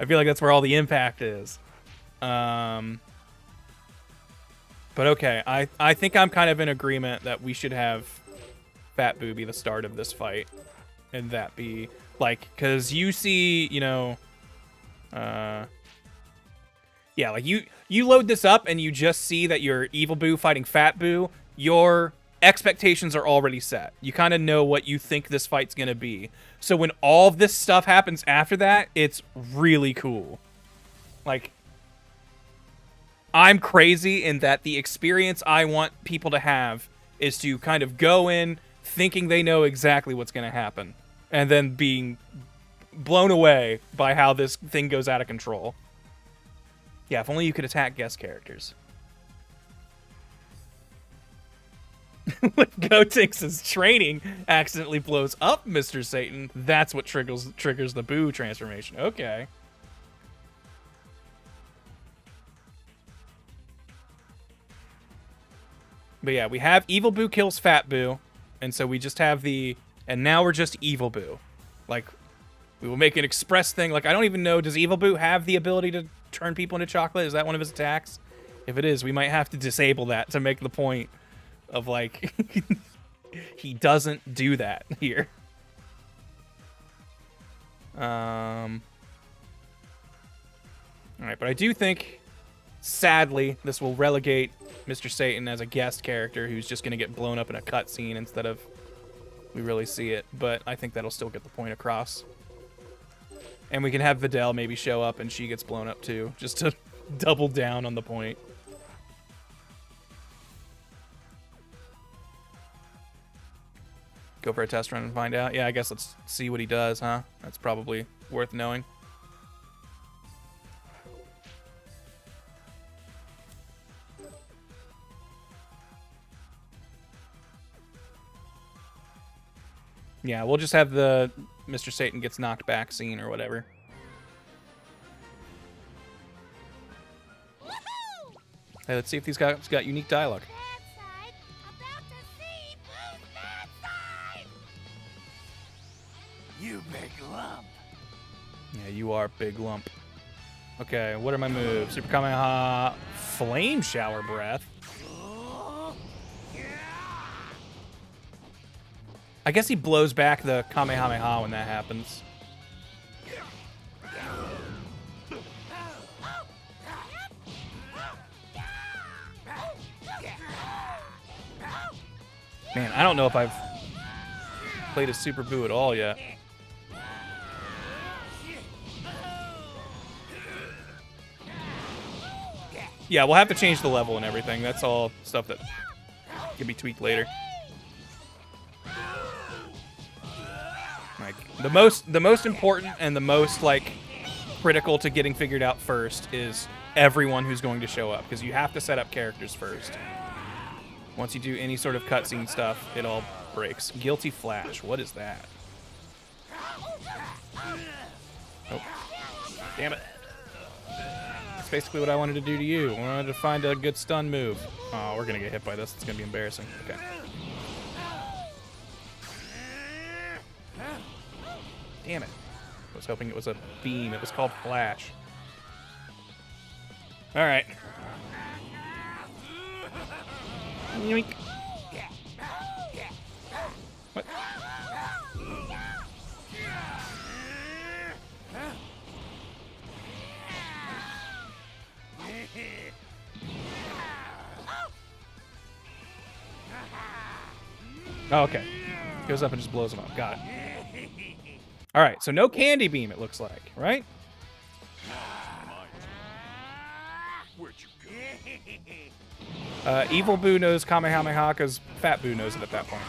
feel like that's where all the impact is. But okay, I think I'm kind of in agreement that we should have Fat Boo be the start of this fight, and that be like, because you see, you know, yeah, like you load this up and you just see that you're Evil Boo fighting Fat Boo. Your expectations are already set. You kind of know what you think this fight's gonna be. So when all of this stuff happens after that, it's really cool. Like, I'm crazy in that the experience I want people to have is to kind of go in thinking they know exactly what's gonna happen, and then being blown away by how this thing goes out of control. Yeah, if only you could attack guest characters. When Gotenks' training accidentally blows up Mr. Satan, that's what triggers the Boo transformation. Okay. But yeah, we have Evil Boo kills Fat Boo, and so we just have and now we're just Evil Boo. Like, we will make an express thing. Like, I don't even know, does Evil Boo have the ability to turn people into chocolate? Is that one of his attacks? If it is, we might have to disable that to make the point of, like, he doesn't do that here. Alright, but I do think, sadly, this will relegate Mr. Satan as a guest character who's just going to get blown up in a cutscene instead of we really see it. But I think that'll still get the point across. And we can have Videl maybe show up and she gets blown up too, just to double down on the point. Go for a test run and find out. Yeah, I guess let's see what he does, huh? That's probably worth knowing. Yeah, we'll just have the Mr. Satan gets knocked back scene or whatever. Hey, let's see if these guys got unique dialogue. You big lump. Yeah, you are big lump. Okay, what are my moves? Super Kamehameha, Flame Shower Breath. I guess he blows back the Kamehameha when that happens. Man, I don't know if I've played a Super Boo at all yet. Yeah, we'll have to change the level and everything. That's all stuff that can be tweaked later. Like, the most important and the most, like, critical to getting figured out first is everyone who's going to show up, because you have to set up characters first. Once you do any sort of cutscene stuff, it all breaks. Guilty Flash, what is that? Oh, damn it. That's basically what I wanted to do to you. I wanted to find a good stun move. Oh, we're gonna get hit by this. It's gonna be embarrassing. Okay. Damn it. I was hoping it was a beam. It was called Flash. Alright. Yoink. What? Oh, okay. Goes up and just blows him up. Got it. All right, so no candy beam, it looks like, right? Evil Boo knows Kamehameha because Fat Boo knows it at that point.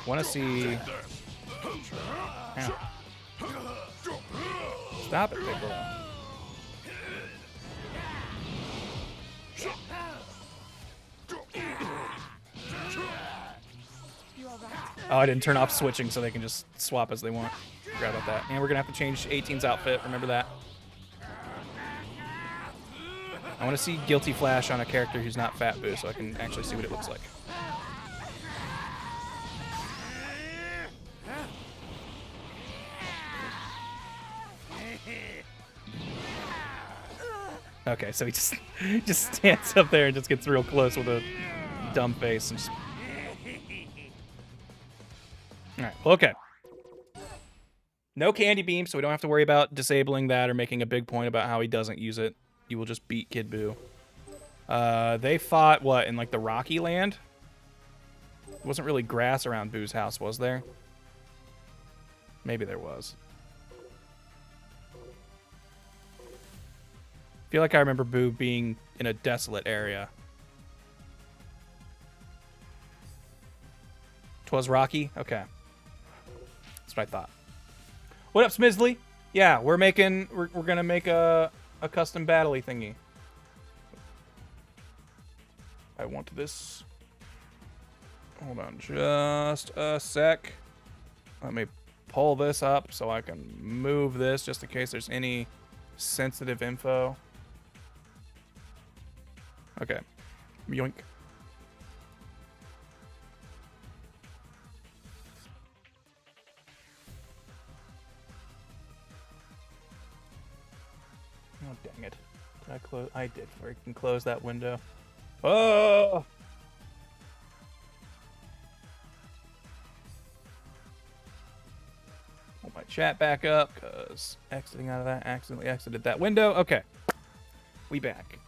Want to see... Ow. Stop it, Piccolo. Oh, I didn't turn off switching so they can just swap as they want. Forgot about that. And we're going to have to change 18's outfit. Remember that. I want to see Guilty Flash on a character who's not Fat Boo so I can actually see what it looks like. Okay, so he just stands up there and just gets real close with a dumb face and just... Alright, well, okay. No candy beam, so we don't have to worry about disabling that or making a big point about how he doesn't use it. You will just beat Kid Boo. They fought, what, in like the Rocky Land? There wasn't really grass around Boo's house, was there? Maybe there was. I feel like I remember Boo being in a desolate area. 'Twas Rocky? Okay. That's what I thought. What up, Smizley? Yeah, we're gonna make a custom battle-y thingy. I want this. Hold on just a sec. Let me pull this up so I can move this just in case there's any sensitive info. Okay. Yoink. Oh, dang it. Did I close? I did freaking close that window. Oh! Pull my chat back up, because exiting out of that, accidentally exited that window. Okay. We back.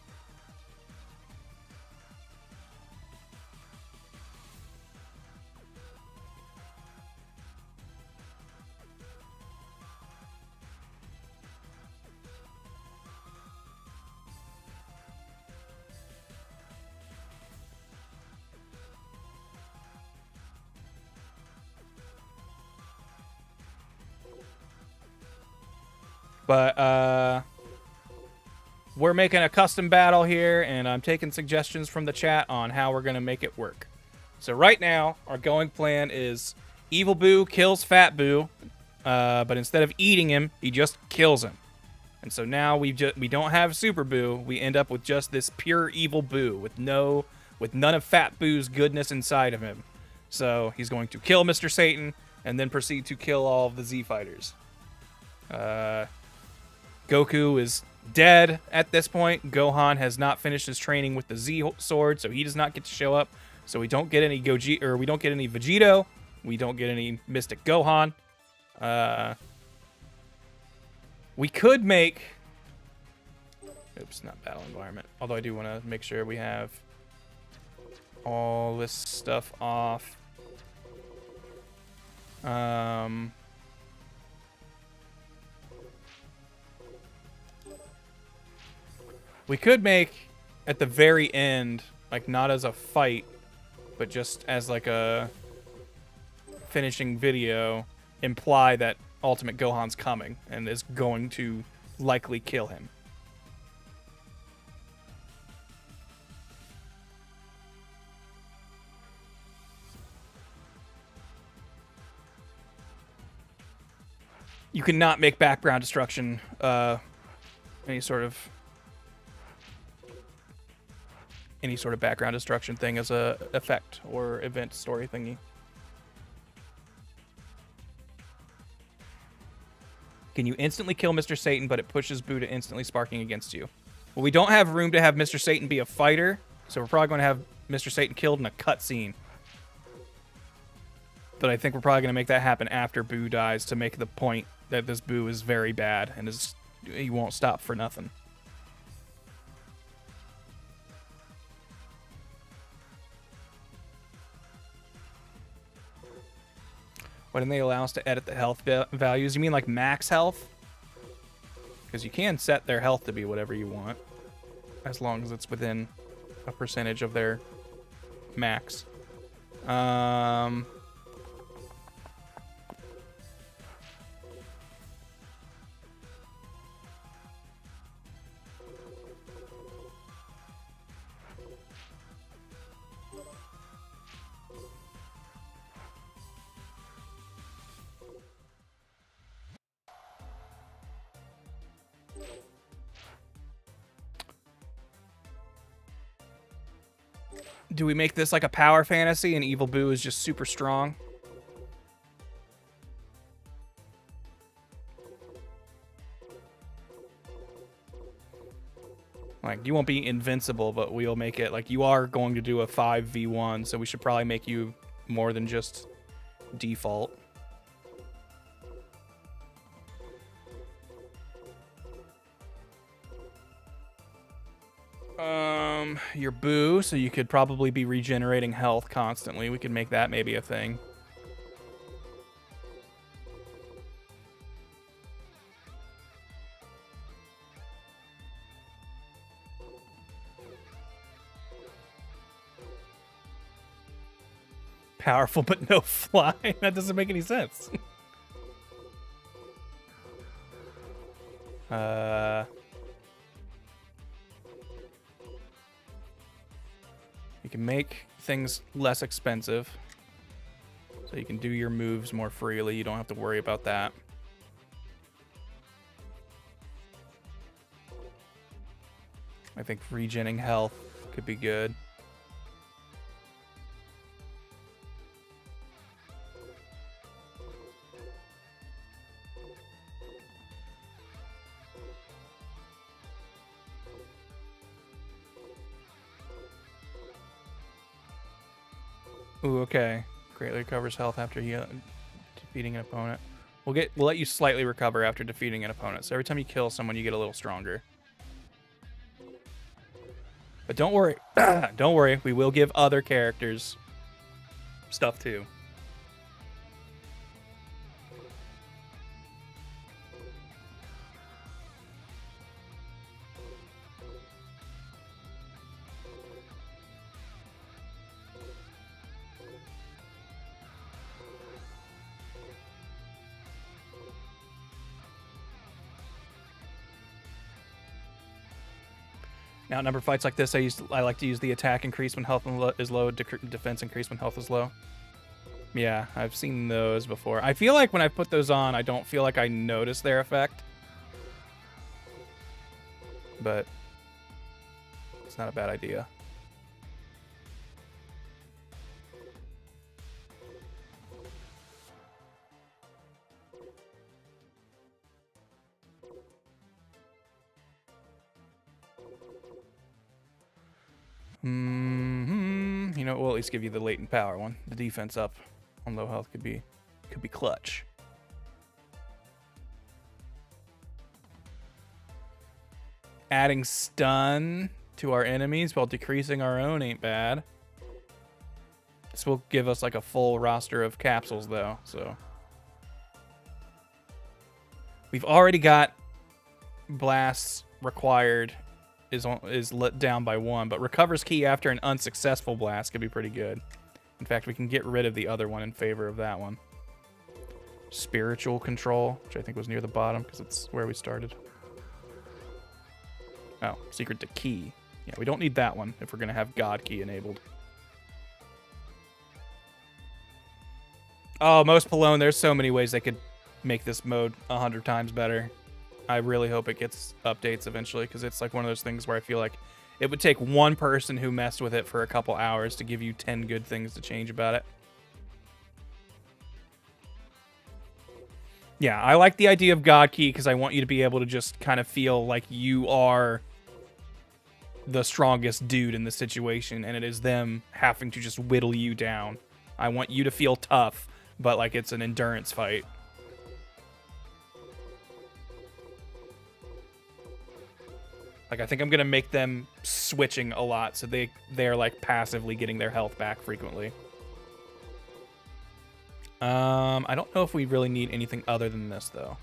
But, we're making a custom battle here, and I'm taking suggestions from the chat on how we're going to make it work. So right now, our going plan is Evil Boo kills Fat Boo, but instead of eating him, he just kills him. And so now we don't have Super Boo. We end up with just this pure Evil Boo with none of Fat Boo's goodness inside of him. So he's going to kill Mr. Satan and then proceed to kill all of the Z Fighters. Goku is dead at this point. Gohan has not finished his training with the Z sword, so he does not get to show up. So we don't get any we don't get any Vegito. We don't get any Mystic Gohan. We could make... Oops, not battle environment. Although I do want to make sure we have all this stuff off. We could make, at the very end, like not as a fight, but just as like a finishing video, imply that Ultimate Gohan's coming and is going to likely kill him. You cannot make background destruction any sort of background destruction thing as a effect or event story thingy. Can you instantly kill Mr. Satan, but it pushes Boo to instantly sparking against you? Well, we don't have room to have Mr. Satan be a fighter, So we're probably going to have Mr. Satan killed in a cutscene. But I think we're probably going to make that happen after Boo dies to make the point that this Boo is very bad and he won't stop for nothing. Why didn't they allow us to edit the health values? You mean like max health? Because you can set their health to be whatever you want, as long as it's within a percentage of their max. Do we make this like a power fantasy and Evil Boo is just super strong? Like, you won't be invincible, but we'll make it like you are going to do a 5v1, so we should probably make you more than just default. Your Boo, so you could probably be regenerating health constantly. We could make that maybe a thing. Powerful but no fly? That doesn't make any sense. You can make things less expensive, so you can do your moves more freely. You don't have to worry about that. I think regenerating health could be good. Ooh, okay. Greatly recovers health after defeating an opponent. We'll let you slightly recover after defeating an opponent. So every time you kill someone, you get a little stronger. But don't worry. Don't worry. We will give other characters stuff too. Now, number fights like this, I like to use the attack increase when health is low, defense increase when health is low. Yeah, I've seen those before. I feel like when I put those on, I don't feel like I notice their effect. But it's not a bad idea. You know, we'll at least give you the latent power one. The defense up on low health could be clutch. Adding stun to our enemies while decreasing our own ain't bad. This will give us like a full roster of capsules though, so. We've already got blasts required is let down by 1, but recovers key after an unsuccessful blast could be pretty good. In fact, we can get rid of the other one in favor of that one. Spiritual control, which I think was near the bottom because it's where we started. Oh, secret to key. Yeah, we don't need that one if we're going to have God key enabled. Oh, Most Palone, there's so many ways they could make this mode 100 times better. I really hope it gets updates eventually, because it's like one of those things where I feel like it would take one person who messed with it for a couple hours to give you 10 good things to change about it. Yeah, I like the idea of God Key because I want you to be able to just kind of feel like you are the strongest dude in the situation, and it is them having to just whittle you down. I want you to feel tough, but like it's an endurance fight. Like, I think I'm gonna make them switching a lot, so they're like passively getting their health back frequently. I don't know if we really need anything other than this, though.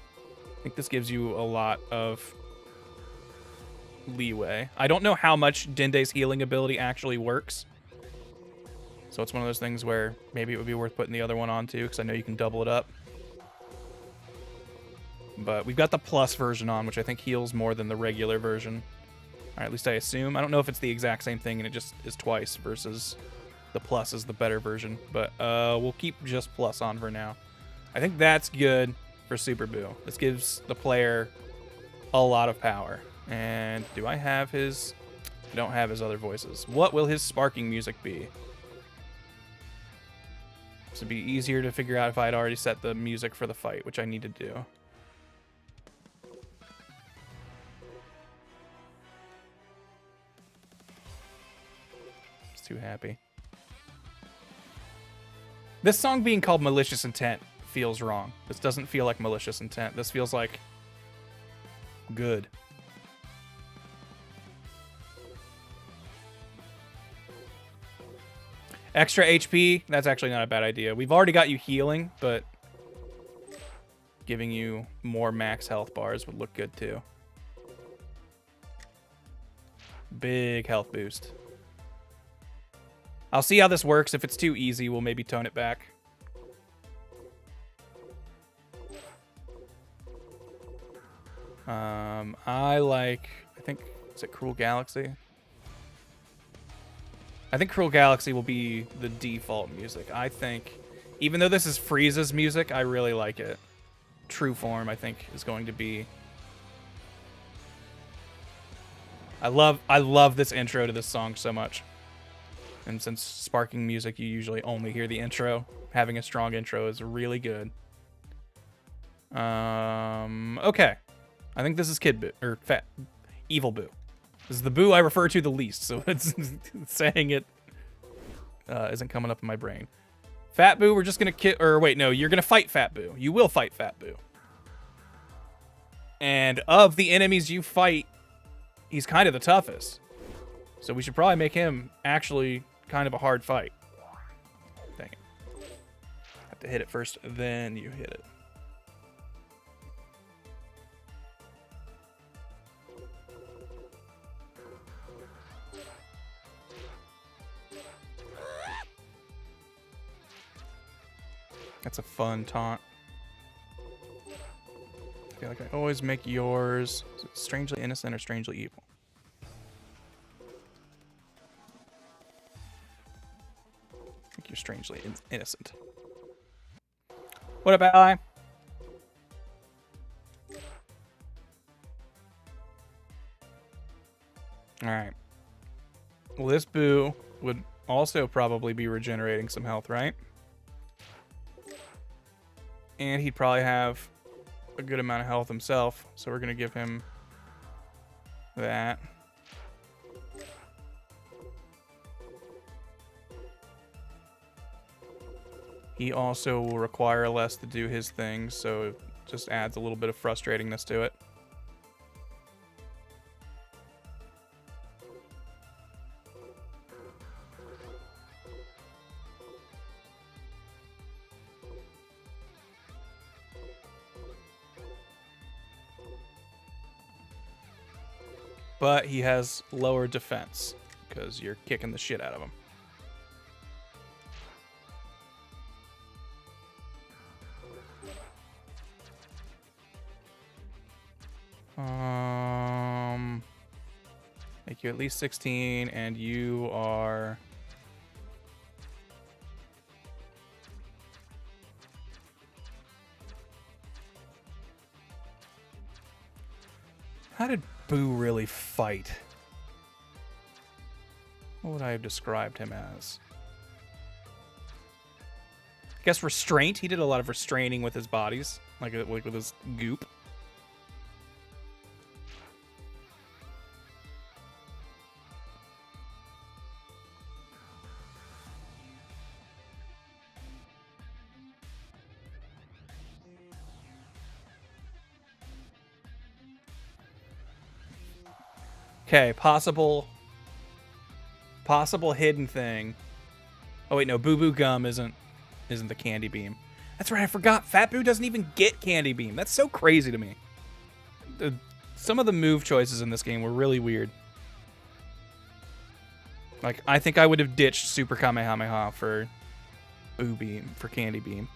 I think this gives you a lot of leeway. I don't know how much Dende's healing ability actually works. So it's one of those things where maybe it would be worth putting the other one on too, because I know you can double it up. But we've got the plus version on, which I think heals more than the regular version. Or at least I assume. I don't know if it's the exact same thing and it just is twice versus the plus is the better version. But we'll keep just plus on for now. I think that's good for Super Boo. This gives the player a lot of power. And do I have his... I don't have his other voices. What will his sparking music be? This would be easier to figure out if I had already set the music for the fight, which I need to do. Just too happy. This song being called Malicious Intent feels wrong. This doesn't feel like Malicious Intent. This feels like good. Extra HP, that's actually not a bad idea. We've already got you healing, but giving you more max health bars would look good too. Big health boost. I'll see how this works. If it's too easy, we'll maybe tone it back. I think, is it Cruel Galaxy? I think Cruel Galaxy will be the default music. I think, even though this is Frieza's music, I really like it. True Form, I think, is going to be... I love this intro to this song so much. And since sparking music, you usually only hear the intro. Having a strong intro is really good. Okay. I think this is Kid Boo, or Evil Boo. This is the Boo I refer to the least, so it's saying it isn't coming up in my brain. Fat Boo, we're just gonna or wait, no, you're gonna fight Fat Boo. You will fight Fat Boo. And of the enemies you fight, he's kind of the toughest. So we should probably make him actually kind of a hard fight. Dang it. Have to hit it first, then you hit it. That's a fun taunt. I feel like I always make yours strangely innocent or strangely evil. I think you're strangely innocent. What up, Ally? Alright. Well, this Boo would also probably be regenerating some health, right? And he'd probably have a good amount of health himself, so we're going to give him that. He also will require less to do his things, so it just adds a little bit of frustratingness to it. But he has lower defense because you're kicking the shit out of him. Make you at least 16, and you are... How did Boo really fight? What would I have described him as? I guess restraint. He did a lot of restraining with his bodies, like with his goop. Okay, possible hidden thing. Oh wait, no, Boo Boo Gum isn't the Candy Beam. That's right, I forgot. Fat Boo doesn't even get Candy Beam. That's so crazy to me. Some of the move choices in this game were really weird. Like, I think I would have ditched Super Kamehameha for Boo Beam, for Candy Beam.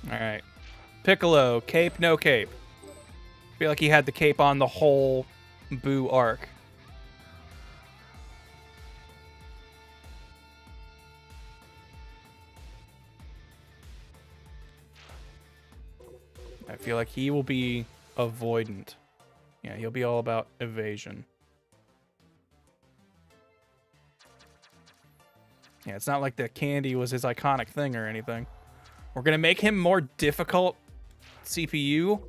Alright. Piccolo, cape, no cape. I feel like he had the cape on the whole Boo arc. I feel like he will be avoidant. Yeah, he'll be all about evasion. Yeah, it's not like the candy was his iconic thing or anything. We're going to make him more difficult CPU,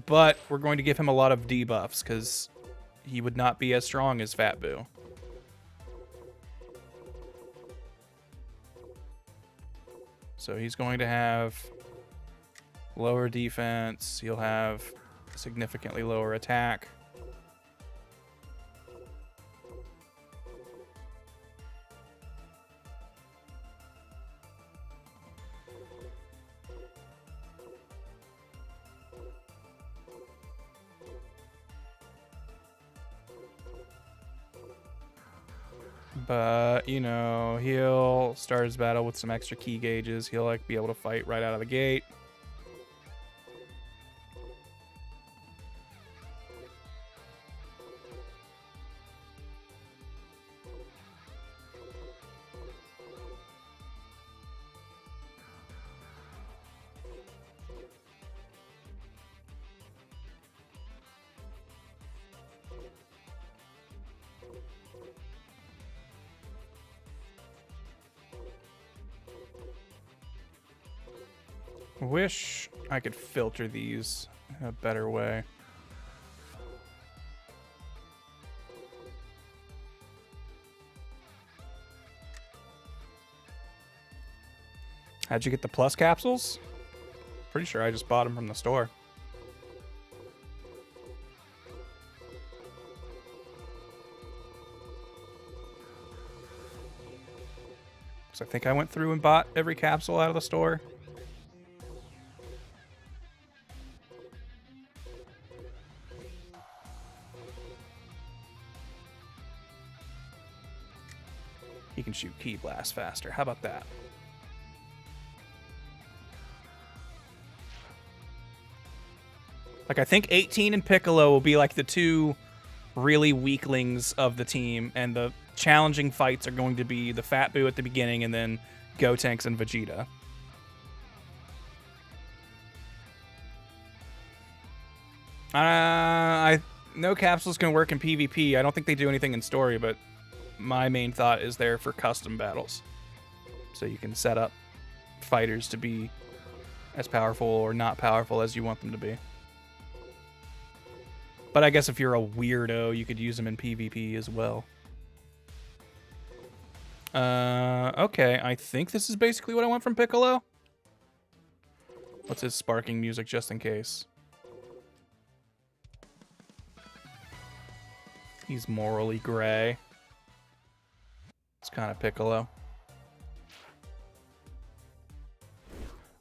but we're going to give him a lot of debuffs because he would not be as strong as Fat Boo. So he's going to have lower defense. He'll have significantly lower attack. But, you know, he'll start his battle with some extra key gauges. He'll, like, be able to fight right out of the gate. Wish I could filter these in a better way. How'd you get the plus capsules? Pretty sure I just bought them from the store. So I think I went through and bought every capsule out of the store. He can shoot Ki Blast faster. How about that? Like, I think 18 and Piccolo will be like the two really weaklings of the team, and the challenging fights are going to be the Fat Boo at the beginning and then Gotenks and Vegeta. I know capsules can work in PvP. I don't think they do anything in story, but my main thought is there for custom battles. So you can set up fighters to be as powerful or not powerful as you want them to be. But I guess if you're a weirdo, you could use them in PvP as well. Okay, I think this is basically what I want from Piccolo. What's his sparking music just in case? He's morally gray. It's kind of Piccolo.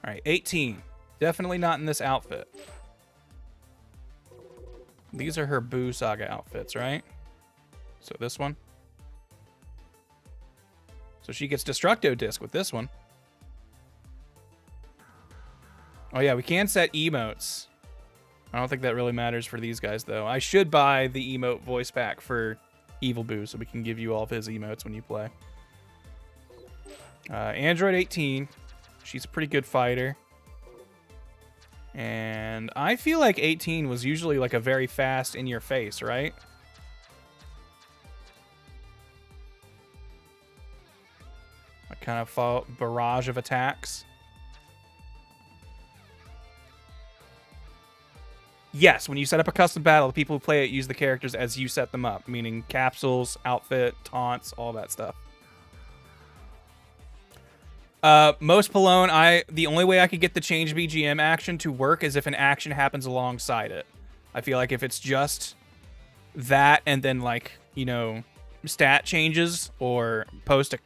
Alright, 18. Definitely not in this outfit. These are her Boo Saga outfits, right? So this one. So she gets Destructo Disc with this one. Oh yeah, we can set emotes. I don't think that really matters for these guys, though. I should buy the emote voice pack for Evil Boo so we can give you all of his emotes when you play. Android 18. She's a pretty good fighter. And I feel like 18 was usually like a very fast in-your-face, right? A kind of barrage of attacks. Yes, when you set up a custom battle, the people who play it use the characters as you set them up, meaning capsules, outfit, taunts, all that stuff. Most Pallone, the only way I could get the change BGM action to work is if an action happens alongside it. I feel like if it's just that and then, like, you know, stat changes or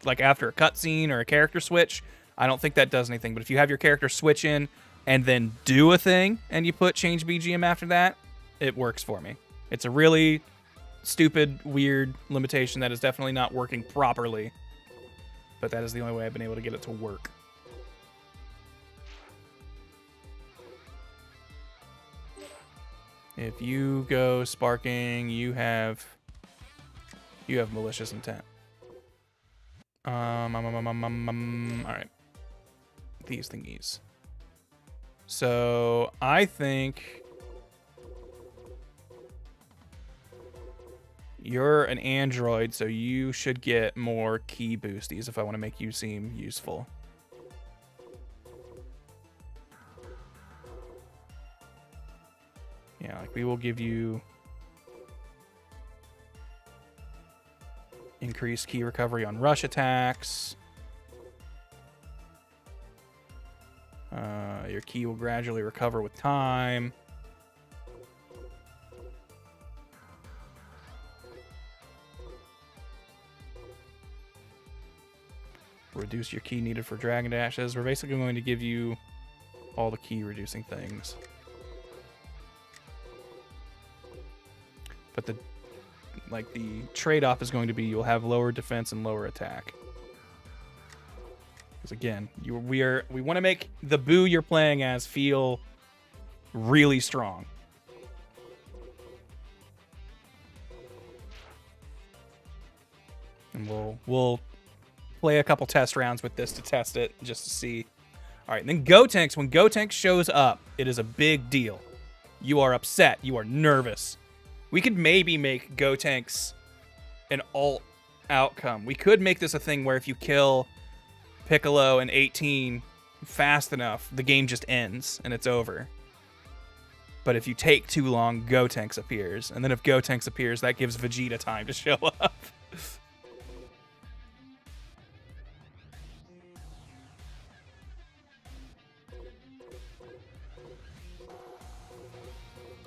like after a cutscene or a character switch, I don't think that does anything. But if you have your character switch in and then do a thing and you put change BGM after that, it works for me. It's a really stupid, weird limitation that is definitely not working properly. But that is the only way I've been able to get it to work. If you go sparking, you have malicious intent. All right. These thingies. So I think you're an android, so you should get more key boosties if I want to make you seem useful. Yeah, like we will give you increased key recovery on rush attacks. Your key will gradually recover with time. Reduce your key needed for dragon dashes. We're basically going to give you all the key reducing things. But the trade-off is going to be you'll have lower defense and lower attack. Because again, we want to make the Boo you're playing as feel really strong. And we'll play a couple test rounds with this to test it, just to see. All right, and then Gotenks. When Gotenks shows up, it is a big deal. You are upset. You are nervous. We could maybe make Gotenks an alt outcome. We could make this a thing where if you kill Piccolo and 18 fast enough, the game just ends and it's over. But if you take too long, Gotenks appears. And then if Gotenks appears, that gives Vegeta time to show up.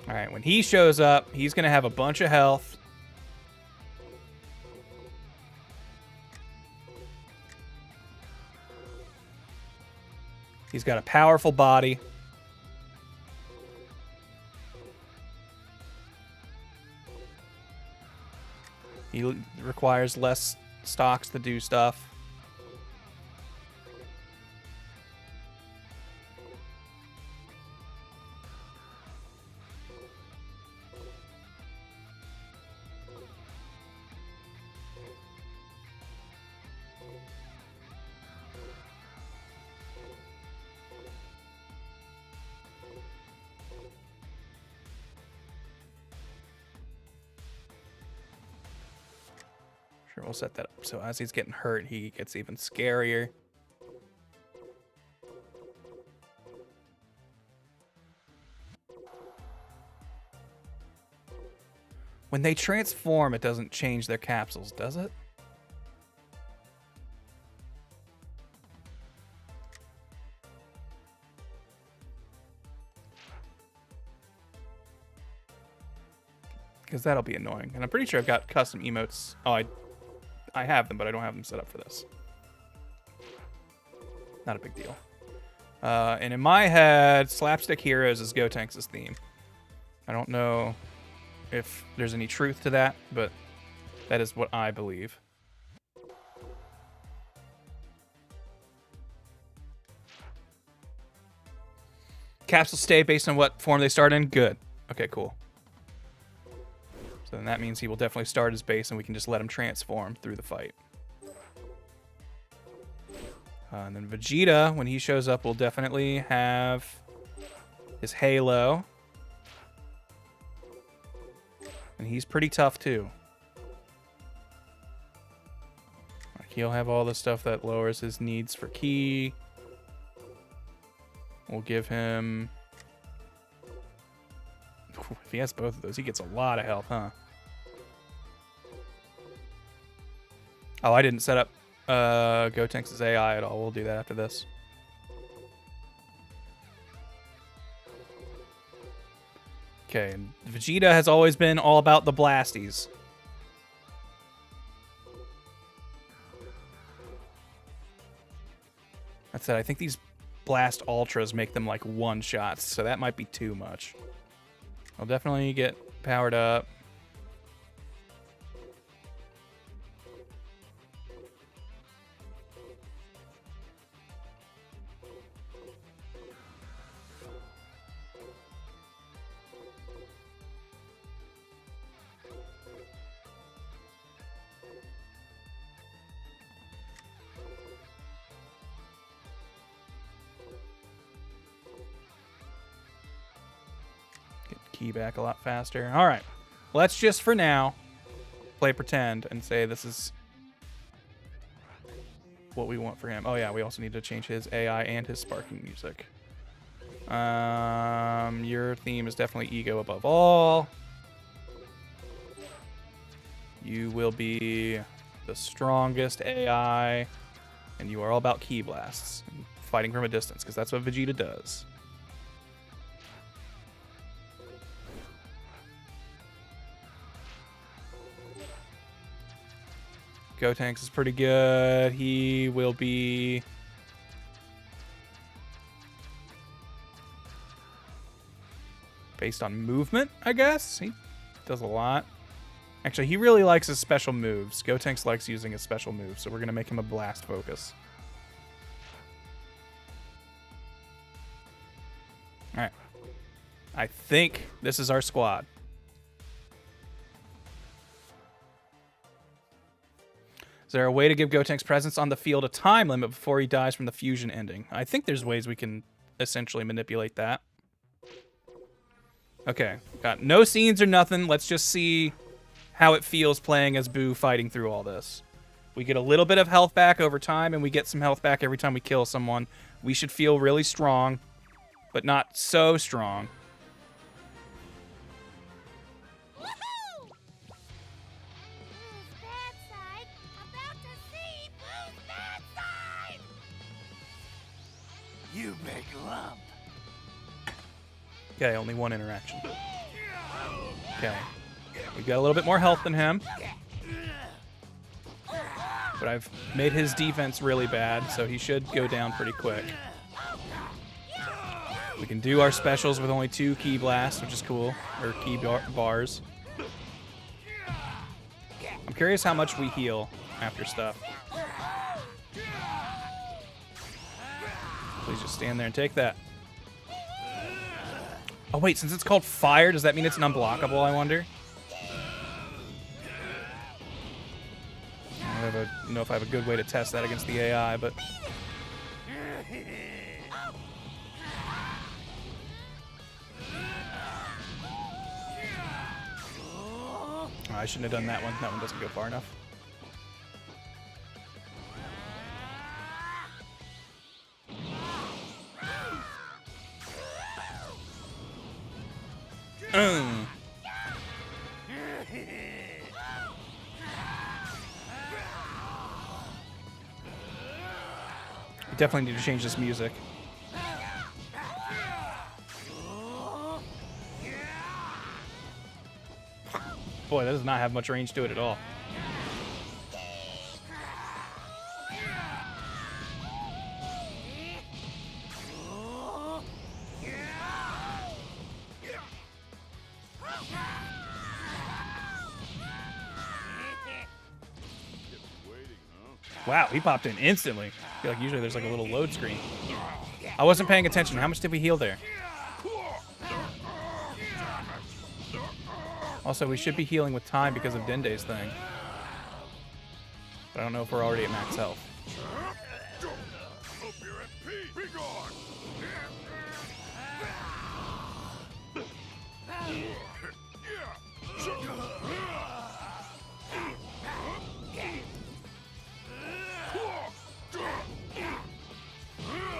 All right, when he shows up, he's going to have a bunch of health. He's got a powerful body. He requires less stocks to do stuff. Sure, we'll set that up so as he's getting hurt, he gets even scarier. When they transform, it doesn't change their capsules, does it? Because that'll be annoying. And I'm pretty sure I've got custom emotes. Oh, I have them, but I don't have them set up for this. Not a big deal. And in my head, Slapstick Heroes is Gotenks' theme. I don't know if there's any truth to that, but that is what I believe. Capsules stay based on what form they start in? Good. Okay, cool. So then that means he will definitely start his base and we can just let him transform through the fight. And then Vegeta, when he shows up, will definitely have his Halo. And he's pretty tough too. Like, he'll have all the stuff that lowers his needs for ki. We'll give him... If he has both of those, he gets a lot of health, huh? Oh, I didn't set up Gotenks' AI at all. We'll do that after this. Okay, and Vegeta has always been all about the blasties. That said, I think these blast ultras make them like one shots, so that might be too much. I'll definitely get powered up. Key back a lot faster. All right, let's just for now play pretend and say this is what we want for him. Oh yeah, we also need to change his AI and his sparking music. Your theme is definitely ego above all. You will be the strongest AI, and you are all about key blasts, and fighting from a distance, because that's what Vegeta does. Gotenks is pretty good. He will be... based on movement, I guess? He does a lot. Actually, he really likes his special moves. Gotenks likes using his special moves, so we're going to make him a blast focus. Alright. I think this is our squad. Is there a way to give Gotenks presence on the field a time limit before he dies from the fusion ending? I think there's ways we can essentially manipulate that. Okay, got no scenes or nothing. Let's just see how it feels playing as Boo fighting through all this. We get a little bit of health back over time, and we get some health back every time we kill someone. We should feel really strong, but not so strong. You big lump. Okay, only one interaction. Okay. We've got a little bit more health than him. But I've made his defense really bad, so he should go down pretty quick. We can do our specials with only 2 key blasts, which is cool. Or key bars. I'm curious how much we heal after stuff. Please just stand there and take that. Oh wait, since it's called fire, does that mean it's unblockable, I wonder? I don't know if I have a good way to test that against the AI, but... Oh, I shouldn't have done that one. That one doesn't go far enough. We definitely need to change this music. Boy, that does not have much range to it at all. Wow, he popped in instantly. I feel like usually there's like a little load screen. I wasn't paying attention. How much did we heal there? Also, we should be healing with time because of Dende's thing. But I don't know if we're already at max health.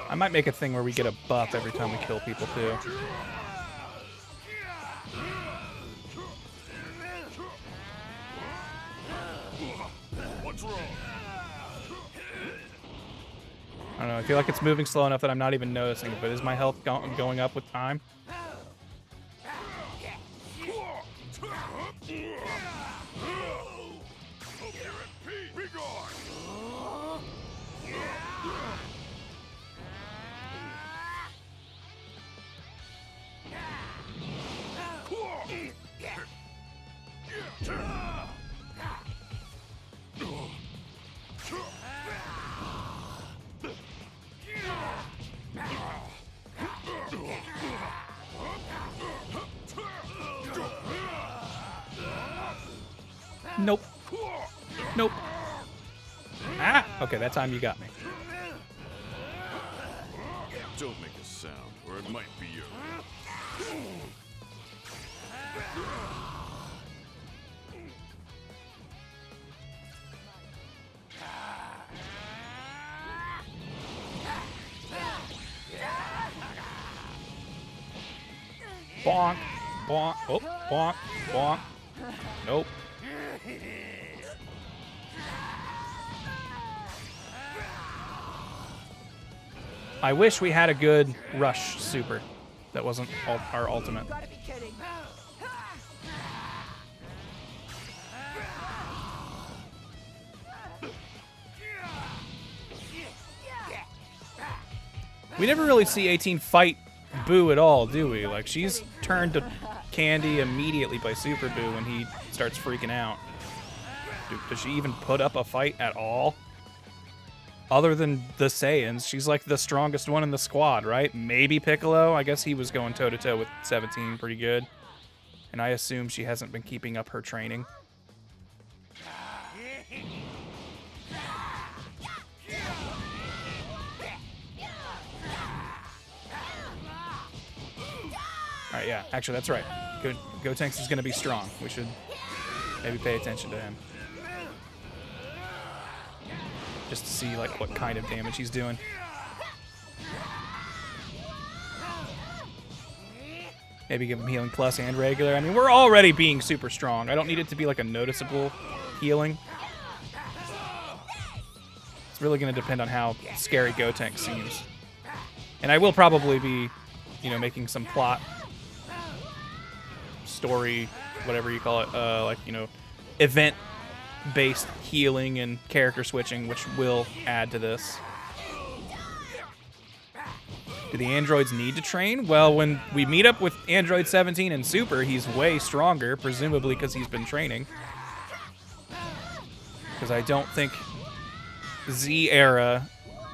I might make a thing where we get a buff every time we kill people, too. What's wrong? don't know. I feel like it's moving slow enough that I'm not even noticing it, but is my health going up with time? Nope. Nope. Ah! Okay, that time you got me. Don't make a sound, or it might be your... Bonk. Bonk. Oh, bonk. Bonk. Nope. I wish we had a good rush super that wasn't our ultimate. We never really see 18 fight Boo at all, do we? Like, she's turned to candy immediately by Super Boo when he starts freaking out. Does she even put up a fight at all? Other than the Saiyans, she's like the strongest one in the squad, right? Maybe Piccolo. I guess he was going toe-to-toe with 17 pretty good. And I assume she hasn't been keeping up her training. Alright, yeah. Actually, that's right. Gotenks is going to be strong. We should maybe pay attention to him. Just to see like what kind of damage he's doing. Maybe give him healing plus and regular. I mean, we're already being super strong. I don't need it to be like a noticeable healing. It's really going to depend on how scary Gotenks seems. And I will probably be, you know, making some plot, story, whatever you call it, like, you know, event-based healing and character switching, which will add to this. Do the androids need to train? Well, when we meet up with Android 17 and Super, he's way stronger, presumably because he's been training. Because I don't think Z-era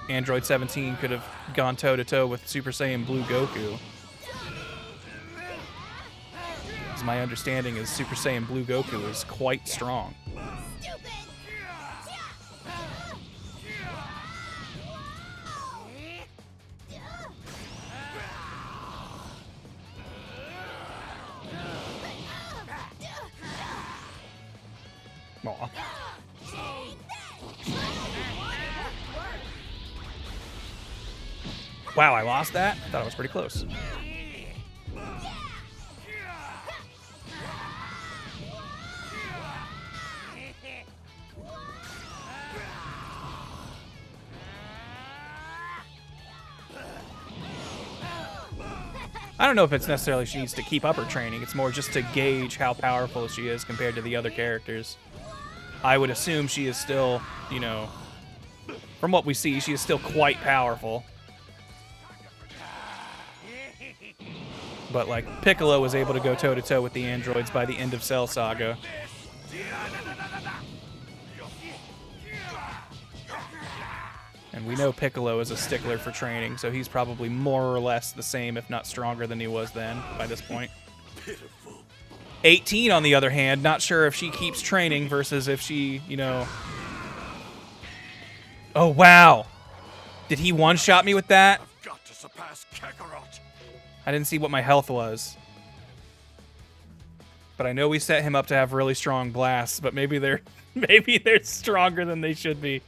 Android 17 could have gone toe-to-toe with Super Saiyan Blue Goku. As my understanding is Super Saiyan Blue Goku is quite strong. Aw. Wow, I lost that? I thought I was pretty close. I don't know if it's necessarily she needs to keep up her training. It's more just to gauge how powerful she is compared to the other characters. I would assume she is still, you know, from what we see, she is still quite powerful. But, like, Piccolo was able to go toe-to-toe with the androids by the end of Cell Saga. And we know Piccolo is a stickler for training, so he's probably more or less the same, if not stronger than he was then, by this point. 18, on the other hand, not sure if she keeps training versus if she, you know... Oh, wow! Did he one-shot me with that? I've got to surpass Kakarot. I didn't see what my health was. But I know we set him up to have really strong blasts, but maybe they're stronger than they should be.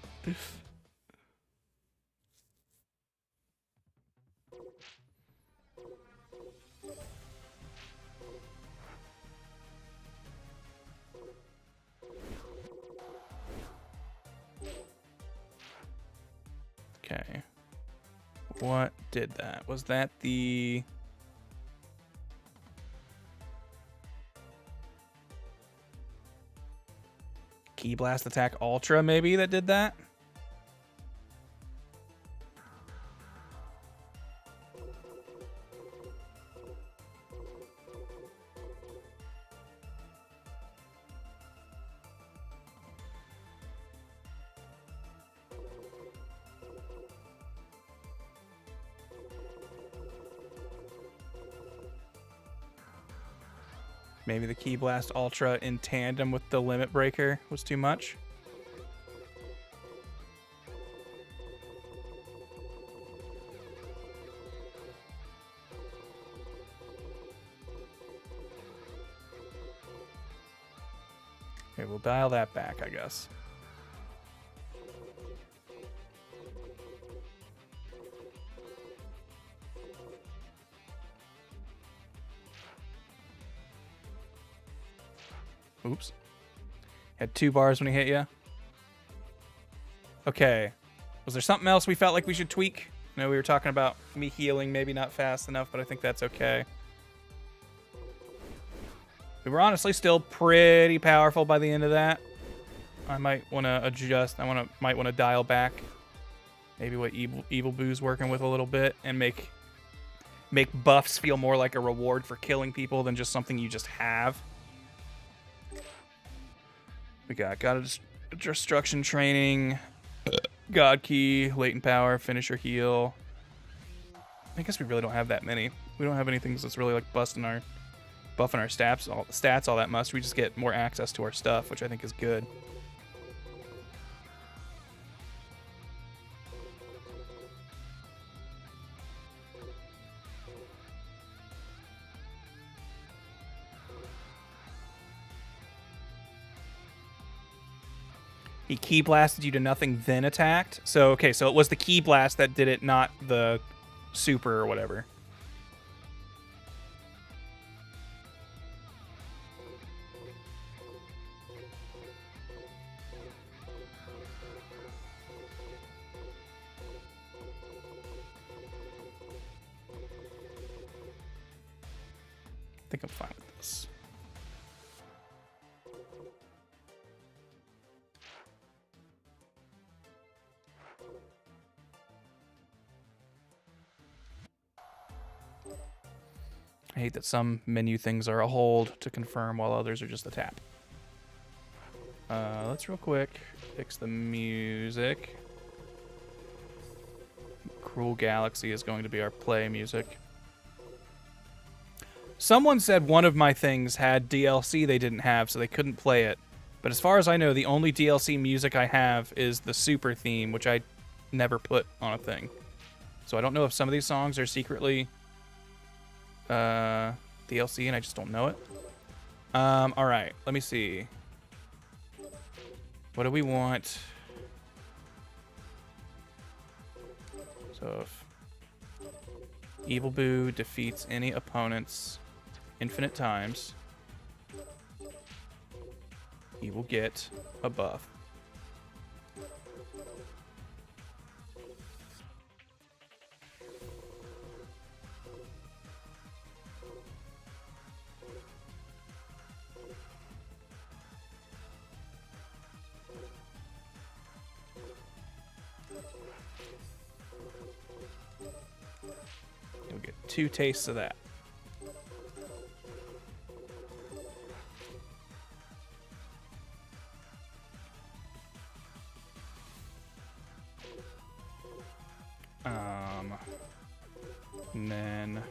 Okay. What did that? Was that the... Ki Blast Attack Ultra, maybe, that did that? Maybe the Ki Blast Ultra in tandem with the Limit Breaker was too much. Okay, we'll dial that back, I guess. Oops. Had 2 bars when he hit you. Okay. Was there something else we felt like we should tweak? No, we were talking about me healing, maybe not fast enough, but I think that's okay. We were honestly still pretty powerful by the end of that. I might want to adjust. Might want to dial back maybe what Evil Boo's working with a little bit and make buffs feel more like a reward for killing people than just something you just have. We got Destruction Training, God Key, Latent Power, Finisher Heal. I guess we really don't have that many. We don't have anything that's really like buffing our stats all that much. We just get more access to our stuff, which I think is good. He Ki Blasted you to nothing, then attacked. So, okay, so it was the Ki Blast that did it, not the super or whatever. I think I'm fine with this. I hate that some menu things are a hold to confirm while others are just a tap. Let's real quick fix the music. Cruel Galaxy is going to be our play music. Someone said one of my things had DLC they didn't have, so they couldn't play it. But as far as I know, the only DLC music I have is the super theme, which I never put on a thing. So I don't know if some of these songs are secretly DLC and I just don't know it. All right, let me see. What do we want? So if Evil Boo defeats any opponents infinite times, he will get a buff. You'll get 2 tastes of that. And then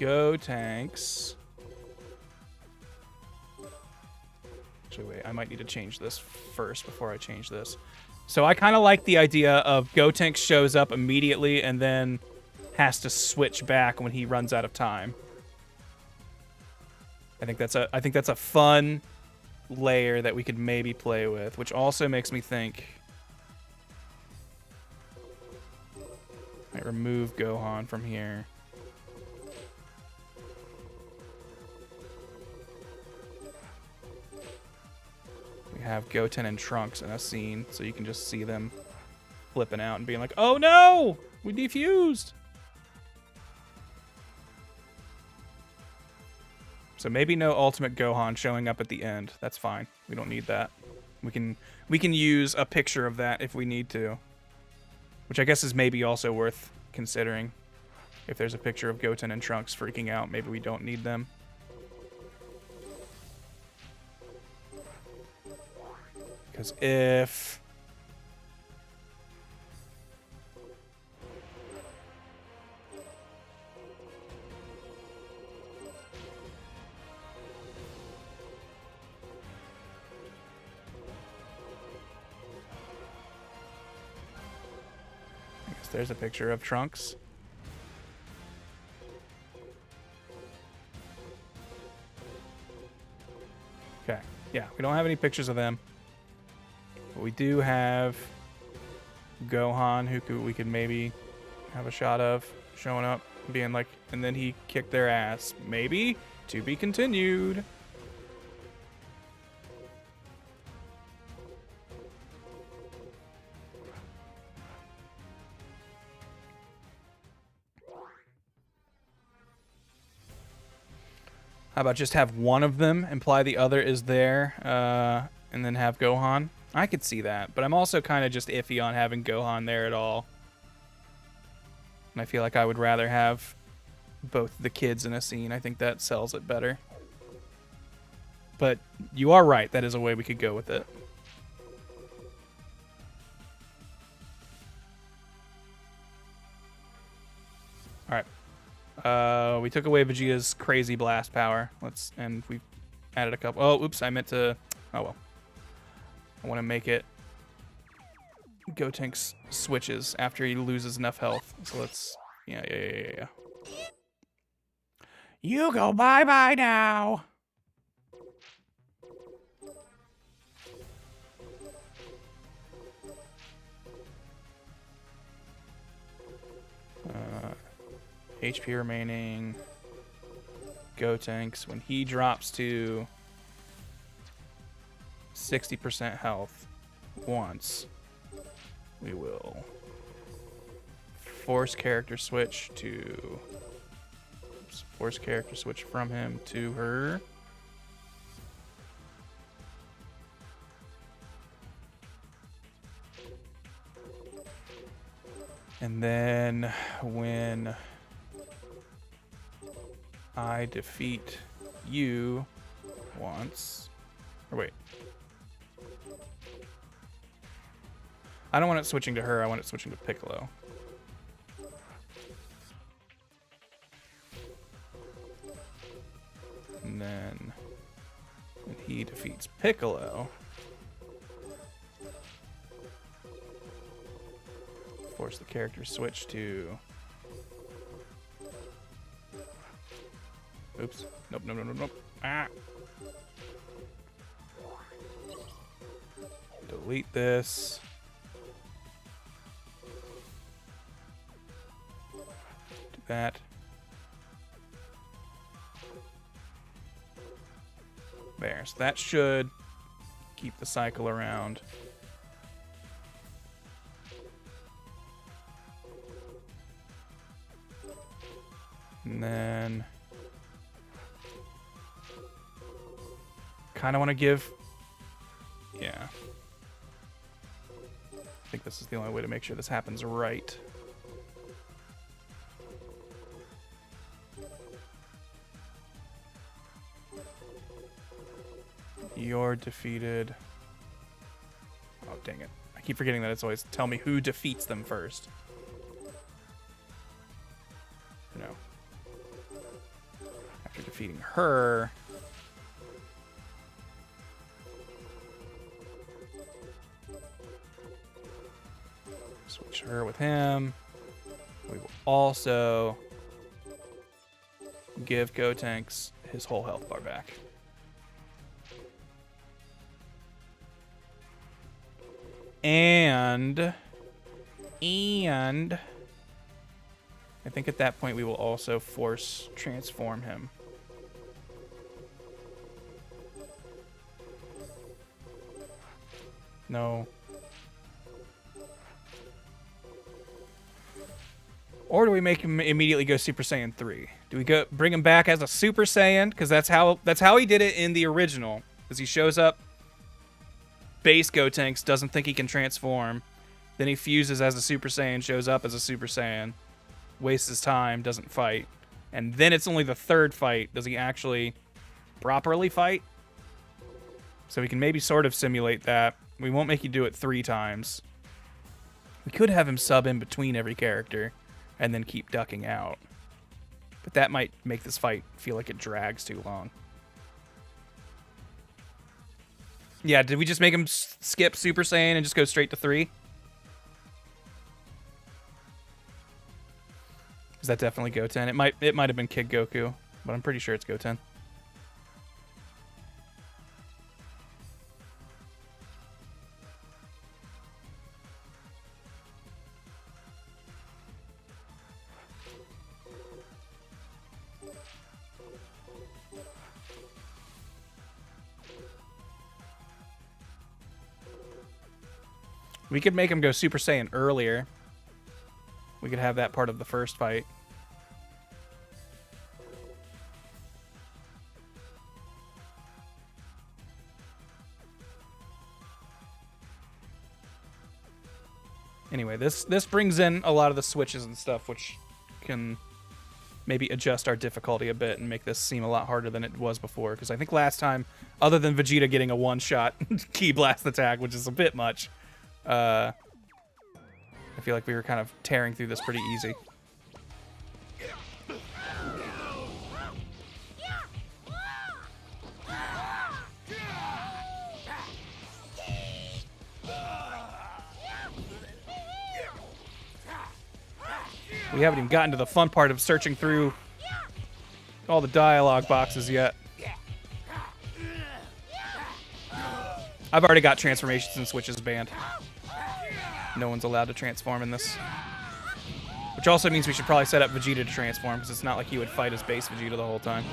Go Tanks. Actually, wait, I might need to change this first before I change this. So I kind of like the idea of Gotenks shows up immediately and then has to switch back when he runs out of time. I think that's a fun layer that we could maybe play with, which also makes me think I might remove Gohan from here. have Goten and Trunks in a scene so you can just see them flipping out and being like, oh no, we defused. So maybe no Ultimate Gohan showing up at the end. That's fine. We don't need that. We can use a picture of that if we need to. Which I guess is maybe also worth considering. If there's a picture of Goten and Trunks freaking out, maybe we don't need them. Because if... I guess there's a picture of Trunks. Okay, yeah, we don't have any pictures of them. But we do have Gohan, who we could maybe have a shot of showing up, being like, and then he kicked their ass. Maybe to be continued. How about just have one of them, imply the other is there, and then have Gohan? I could see that, but I'm also kind of just iffy on having Gohan there at all. And I feel like I would rather have both the kids in a scene. I think that sells it better. But you are right. That is a way we could go with it. All right. We took away Vegeta's crazy blast power. And we added a couple. Oh, oops! I meant to. Oh well. I want to make it Gotenks switches after he loses enough health. So let's. Yeah. You go bye now. HP remaining. Gotenks, when he drops to 60% health once, we will force character switch to... Force character switch from him to her. And then when I defeat you once... Or wait. I don't want it switching to her, I want it switching to Piccolo. And then when he defeats Piccolo, force the character switch to... Oops. Nope. Ah. Delete this. Do that. There. So that should keep the cycle around. And then kind of want to give... Yeah. I think this is the only way to make sure this happens right. You're defeated. Oh, dang it. I keep forgetting that it's always tell me who defeats them first. No. After defeating her... Switch her with him. We will also give Gotenks his whole health bar back. And I think at that point we will also force transform him. No. Or do we make him immediately go Super Saiyan 3? Do we bring him back as a Super Saiyan? Because that's how he did it in the original. Because he shows up, base Gotenks, doesn't think he can transform. Then he fuses as a Super Saiyan, shows up as a Super Saiyan, wastes his time, doesn't fight. And then it's only the third fight. Does he actually properly fight? So we can maybe sort of simulate that. We won't make you do it 3 times. We could have him sub in between every character and then keep ducking out. But that might make this fight feel like it drags too long. Yeah, did we just make him skip Super Saiyan and just go straight to 3? Is that definitely Goten? It might have been Kid Goku, but I'm pretty sure it's Goten. We could make him go Super Saiyan earlier. We could have that part of the first fight. Anyway, this brings in a lot of the switches and stuff, which can maybe adjust our difficulty a bit and make this seem a lot harder than it was before. Because I think last time, other than Vegeta getting a one-shot Ki Blast attack, which is a bit much, I feel like we were kind of tearing through this pretty easy. We haven't even gotten to the fun part of searching through all the dialogue boxes yet. I've already got transformations and switches banned. No one's allowed to transform in this. Which also means we should probably set up Vegeta to transform, because it's not like he would fight as base Vegeta the whole time.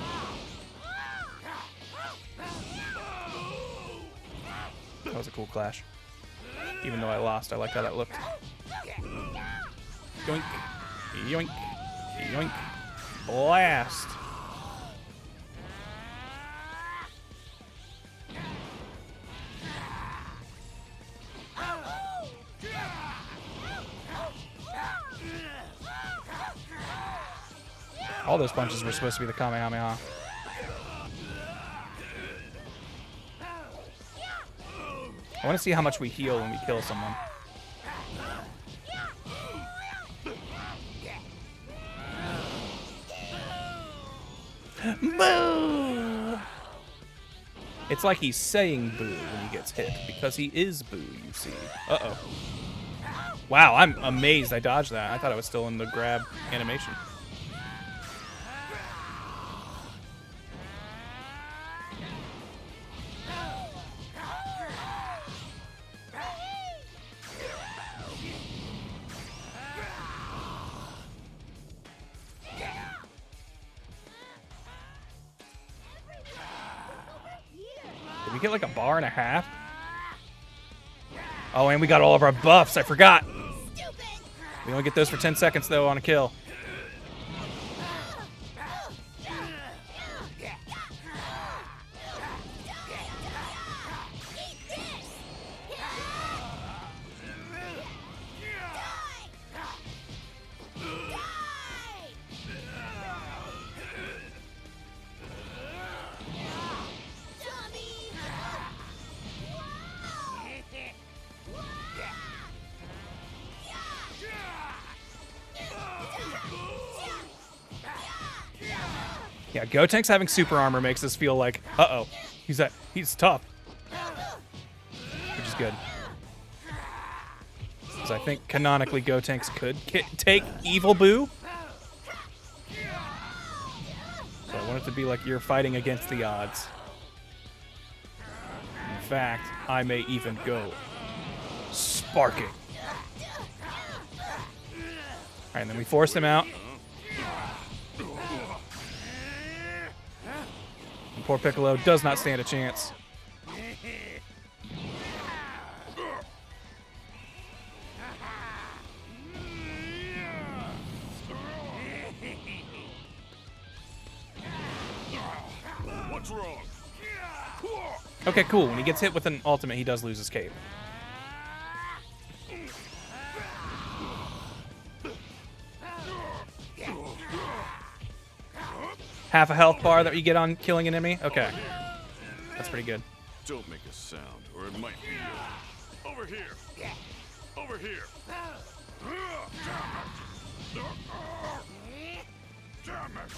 That was a cool clash. Even though I lost, I liked how that looked. Yoink. Yoink. Yoink. Blast. All those punches were supposed to be the Kamehameha. I want to see how much we heal when we kill someone. Boo! It's like he's saying boo when he gets hit, because he is boo, you see. Uh-oh. Wow, I'm amazed I dodged that. I thought I was still in the grab animation. Did we get like a bar and a half? Oh, and we got all of our buffs. I forgot. We only get those for 10 seconds, though, on a kill. Yeah, Gotenks having super armor makes us feel like, uh-oh, he's tough. Which is good. Because I think canonically Gotenks could take Evil Boo. So I want it to be like you're fighting against the odds. In fact, I may even go sparking. Alright, and then we force him out. And poor Piccolo does not stand a chance. Okay, cool. When he gets hit with an ultimate, he does lose his cape. Half a health bar that you get on killing an enemy? Okay. That's pretty good. Don't make a sound, or it might be over here. Over here. Damn it.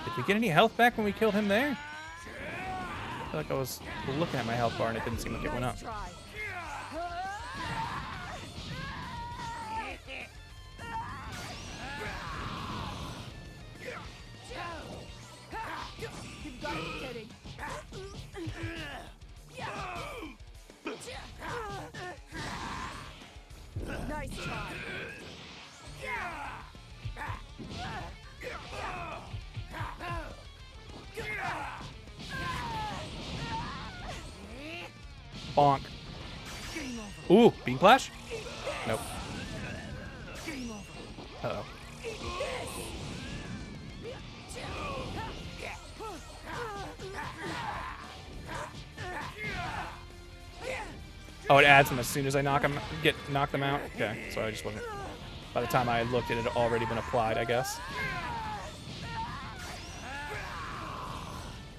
Did we get any health back when we killed him there? I feel like I was looking at my health bar and it didn't seem like it went up. Nice try. Bonk. Ooh, beam flash? Nope. Uh-oh. Oh, it adds them as soon as I knock them out? Okay, so I just wasn't... By the time I had looked, it had already been applied, I guess.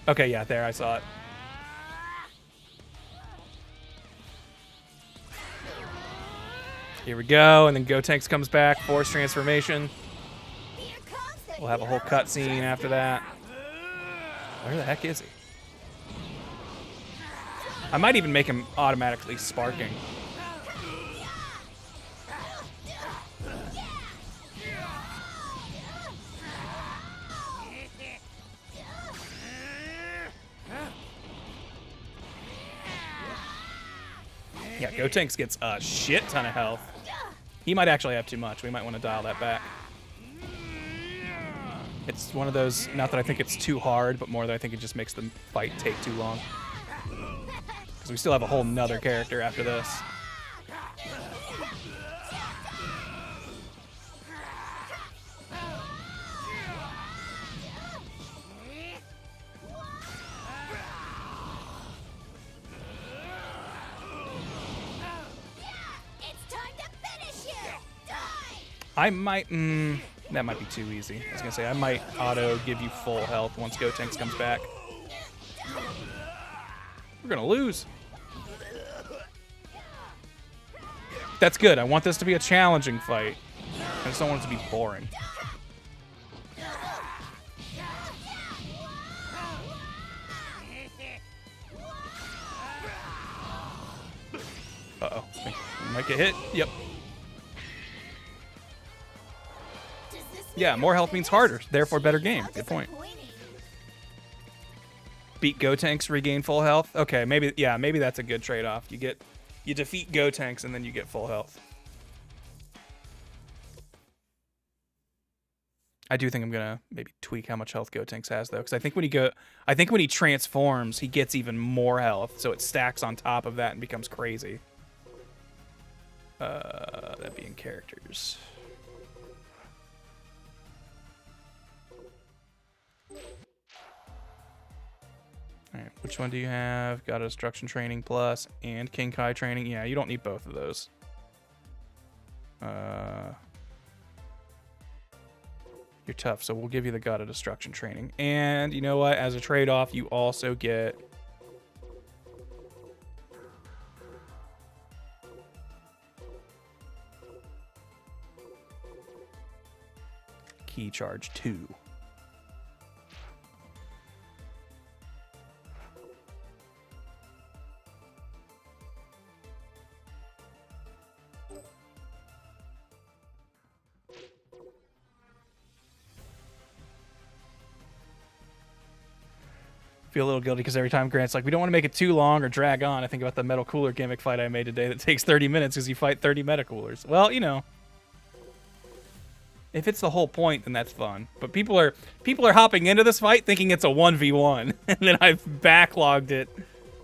Okay, yeah, there, I saw it. Here we go, and then Gotenks comes back, Force Transformation. We'll have a whole cutscene after that. Where the heck is he? I might even make him automatically sparking. Yeah, Gotenks gets a shit ton of health. He might actually have too much. We might want to dial that back. It's one of those, not that I think it's too hard, but more that I think it just makes the fight take too long. Because we still have a whole nother character after this. I might, that might be too easy. I was gonna say, I might auto give you full health once Gotenks comes back. We're gonna lose. That's good. I want this to be a challenging fight. I just don't want it to be boring. Uh-oh. Might get hit. Yep. Yeah, more health means harder, therefore better game. Good point. Beat Gotenks, regain full health. Okay, maybe that's a good trade-off. You defeat Gotenks and then you get full health. I do think I'm gonna maybe tweak how much health Gotenks has though, because I think when he transforms, he gets even more health, so it stacks on top of that and becomes crazy. That being characters. Alright, which one do you have? Got a Destruction Training Plus and King Kai Training. Yeah, you don't need both of those. You're tough, so we'll give you the God of Destruction Training. And you know what? As a trade-off, you also get... Key Charge 2. Feel a little guilty because every time Grant's like, we don't want to make it too long or drag on, I think about the Metal Cooler gimmick fight I made today that takes 30 minutes because you fight 30 Meta Coolers. Well, you know, if it's the whole point, then that's fun. But people are hopping into this fight thinking it's a 1v1, and then I've backlogged it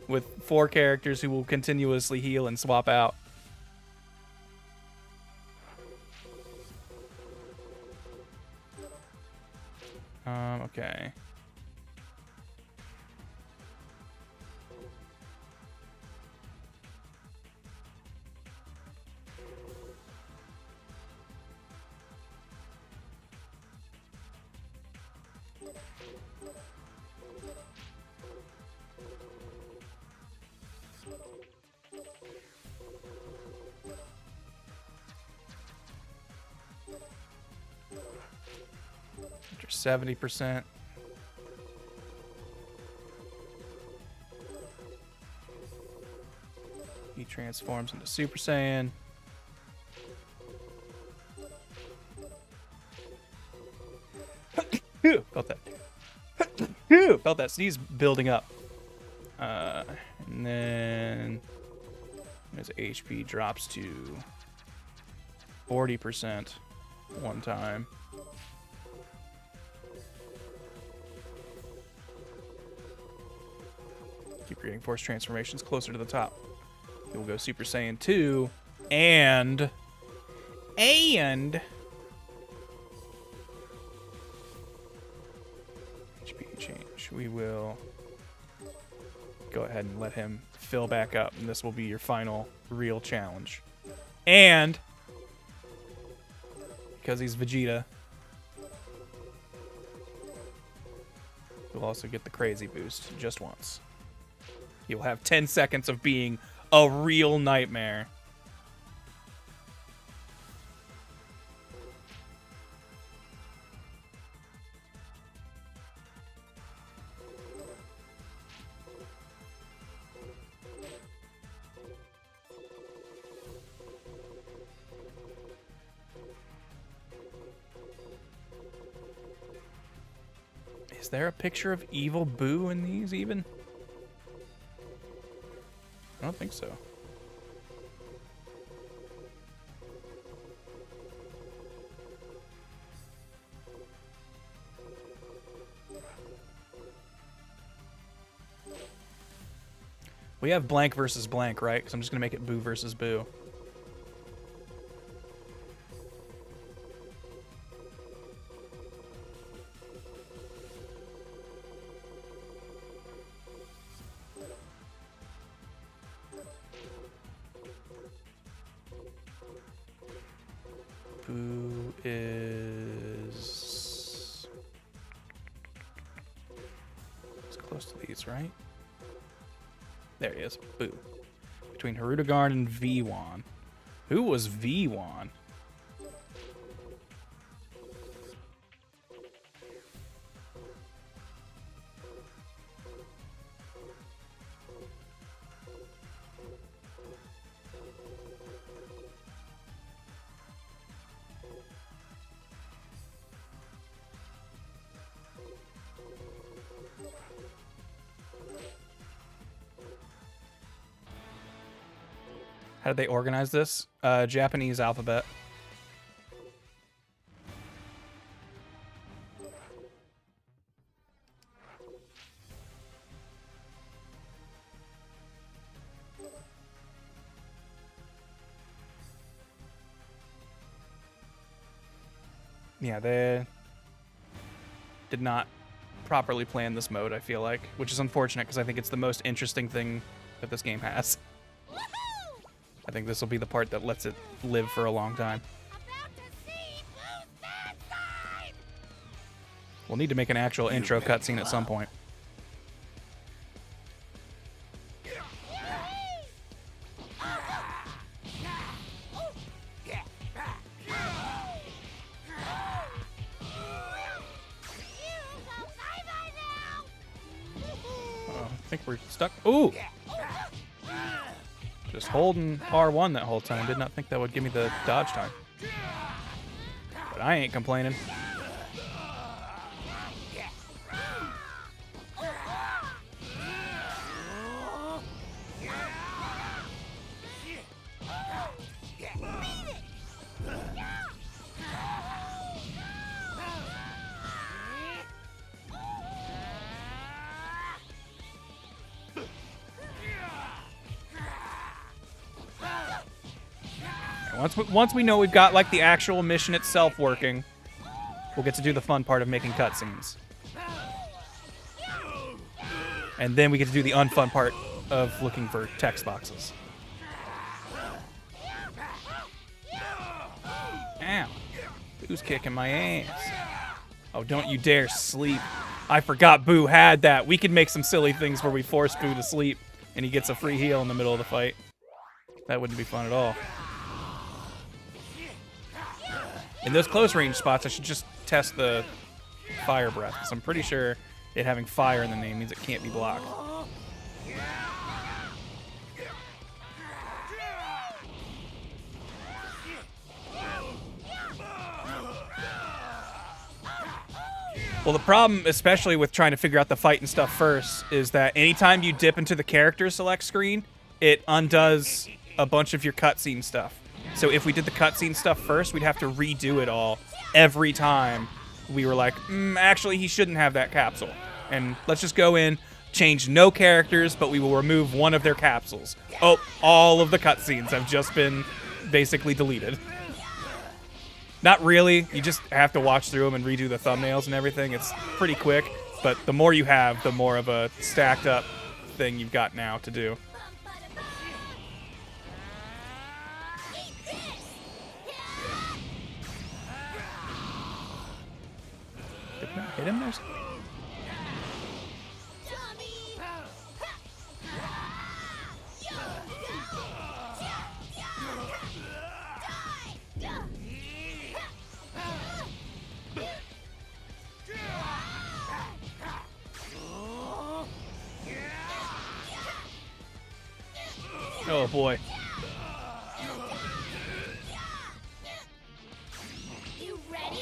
with 4 characters who will continuously heal and swap out. Okay. After 70%. He transforms into Super Saiyan. Felt that. Felt that sneeze building up. And then his HP drops to 40% one time. Keep creating force transformations closer to the top. He will go Super Saiyan 2 and HP change. We will go ahead and let him fill back up, and this will be your final real challenge. And because he's Vegeta, you'll also get the crazy boost just once. You'll have 10 seconds of being a real nightmare. Is there a picture of Evil Boo in these even? I don't think so. We have blank versus blank, right? Because I'm just going to make it Boo versus Boo. Boo is... It's close to these, right? There he is. Boo. Between Hirudegarn and V1. Who was V1? How did they organize this? Japanese alphabet. Yeah, they did not properly plan this mode, I feel like, which is unfortunate because I think it's the most interesting thing that this game has. I think this will be the part that lets it live for a long time. We'll need to make an actual intro cutscene at some point. I think we're stuck. Ooh! Just holding R1 that whole time. Did not think that would give me the dodge time. But I ain't complaining. Once we know we've got like the actual mission itself working, we'll get to do the fun part of making cutscenes. And then we get to do the unfun part of looking for text boxes. Ow. Boo's kicking my ass. Oh, don't you dare sleep. I forgot Boo had that. We could make some silly things where we force Boo to sleep and he gets a free heal in the middle of the fight. That wouldn't be fun at all. In those close range spots, I should just test the fire breath, because I'm pretty sure it having fire in the name means it can't be blocked. Well, the problem, especially with trying to figure out the fight and stuff first, is that anytime you dip into the character select screen, it undoes a bunch of your cutscene stuff. So if we did the cutscene stuff first, we'd have to redo it all every time we were like, actually, he shouldn't have that capsule. And let's just go in, change no characters, but we will remove one of their capsules. Oh, all of the cutscenes have just been basically deleted. Not really. You just have to watch through them and redo the thumbnails and everything. It's pretty quick, but the more you have, the more of a stacked up thing you've got now to do. Did not hit him there? Oh boy. You ready?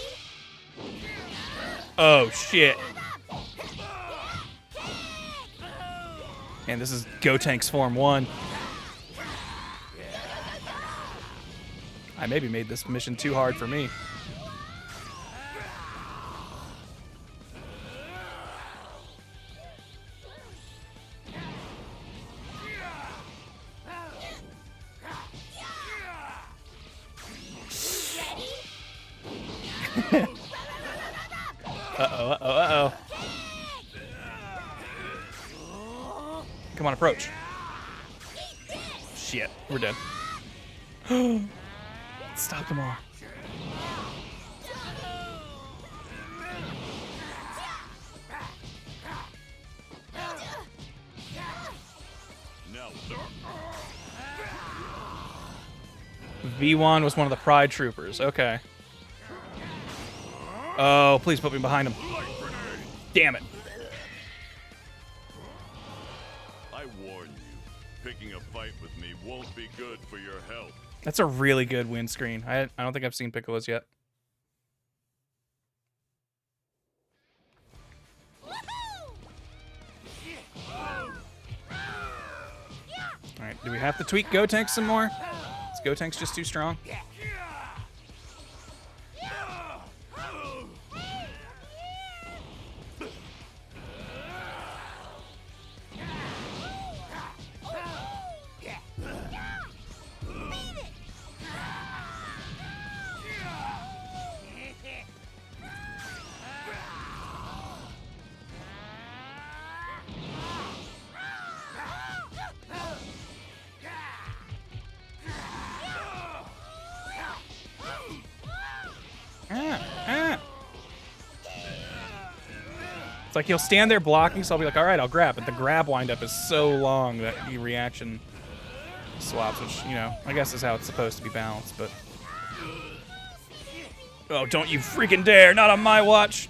Oh shit. And this is Gotenks Form 1. I maybe made this mission too hard for me. Uh-oh. Come on, approach. Shit, we're dead. Stop them all. V1 was one of the Pride Troopers. Okay. Oh, please put me behind him. Damn it. I warn you, picking a fight with me won't be good for your health. That's a really good windscreen. I don't think I've seen Piccolo's yet. Alright, do we have to tweak Gotenks some more? Is Gotenks just too strong? It's like he'll stand there blocking, so I'll be like, all right, I'll grab. But the grab windup is so long that the reaction swaps, which, you know, I guess is how it's supposed to be balanced, but... Oh, don't you freaking dare! Not on my watch!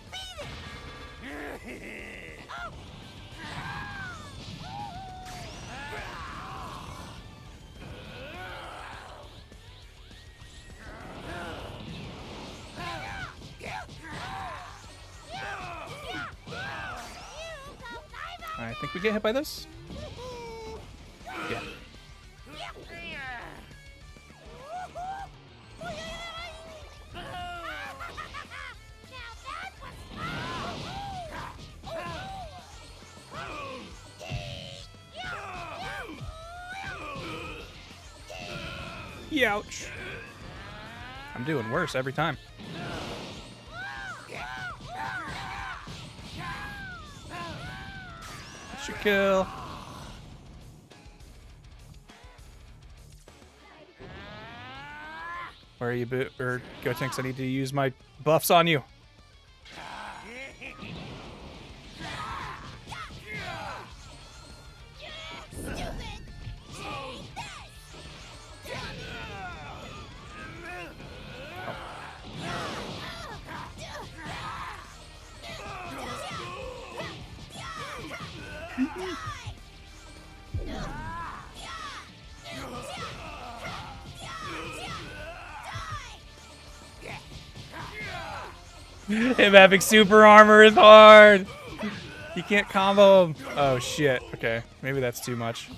I think we get hit by this? Yeah. Youch. I'm doing worse every time. Should kill. Where are you, or Gotenks? I need to use my buffs on you. Him having super armor is hard. You can't combo him. Oh shit. Okay, maybe that's too much.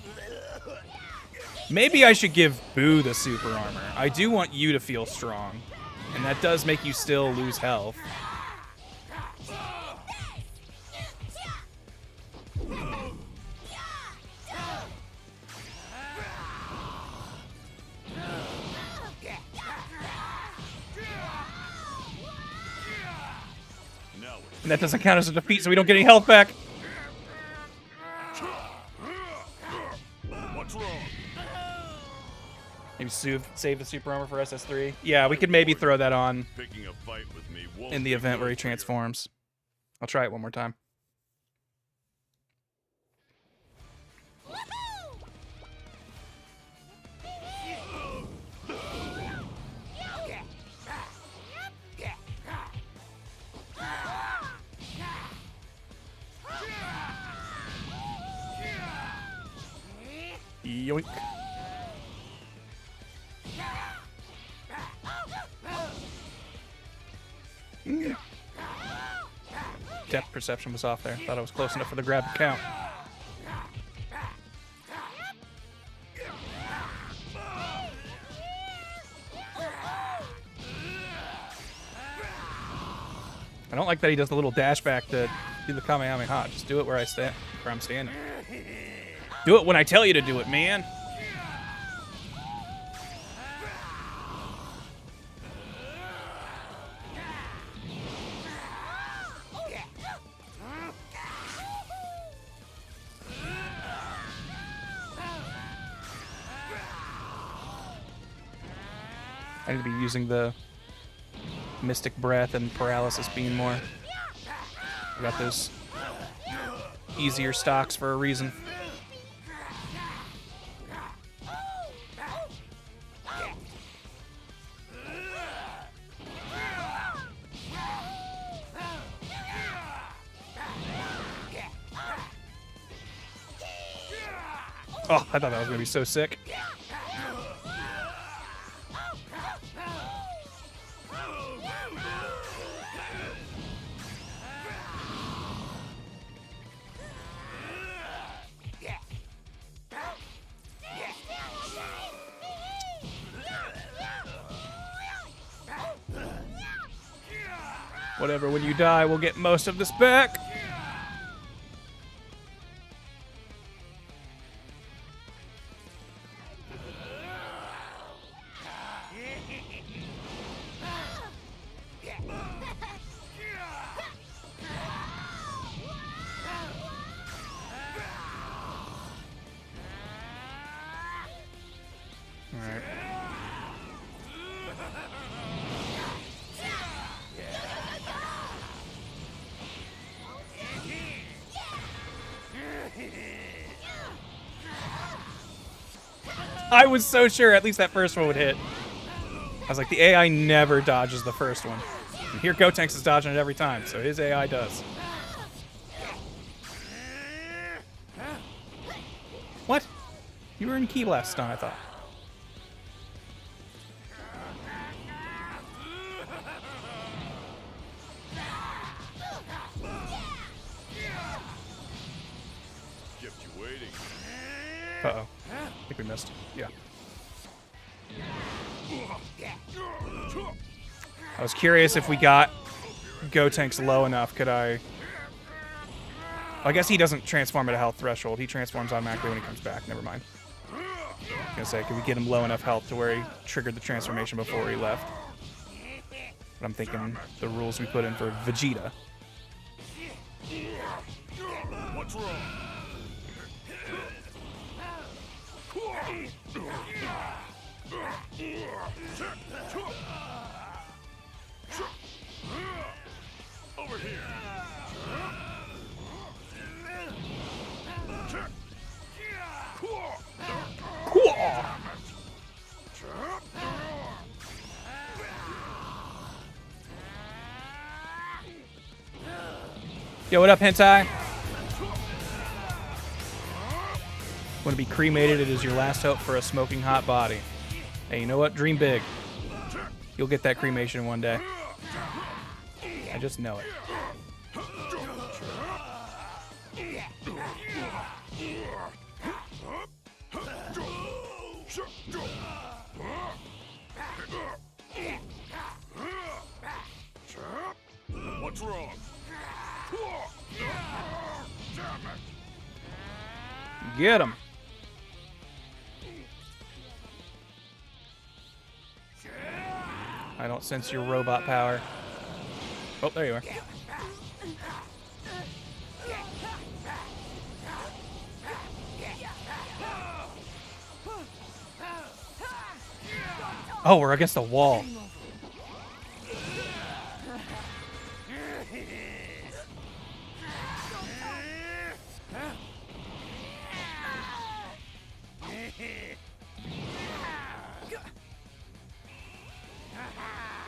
Maybe I should give Boo the super armor. I do want you to feel strong, and that does make you still lose health. And that doesn't count as a defeat, so we don't get any health back. What's wrong? Maybe save the super armor for SS3. Yeah, we could maybe throw that on Picking a fight with me won't in the event where he transforms. I'll try it one more time. Yoink. Depth perception was off there. Thought I was close enough for the grab to count. I don't like that he does the little dash back to do the Kamehameha. Just do it where I'm standing. Do it when I tell you to do it, man. I need to be using the Mystic Breath and Paralysis Beam more. I got those easier stocks for a reason. Oh, I thought that was going to be so sick. Whatever, when you die, we'll get most of this back. Alright. I was so sure at least that first one would hit. I was like, the AI never dodges the first one. And here Gotenks is dodging it every time, so his AI does. What? You were in Ki Blast stun, I thought. Kept you waiting. Uh-oh. I think we missed. Yeah. I was curious if we got Gotenks low enough, could I... I guess he doesn't transform at a health threshold. He transforms automatically when he comes back. Never mind. I was gonna say, could we get him low enough health to where he triggered the transformation before he left? But I'm thinking the rules we put in for Vegeta. What's wrong? Over here. Yo, what up, hentai? Want to be cremated? It is your last hope for a smoking hot body. Hey, you know what? Dream big. You'll get that cremation one day. I just know it. What's wrong? Get him. I don't sense your robot power. Oh, there you are. Oh, we're against the wall.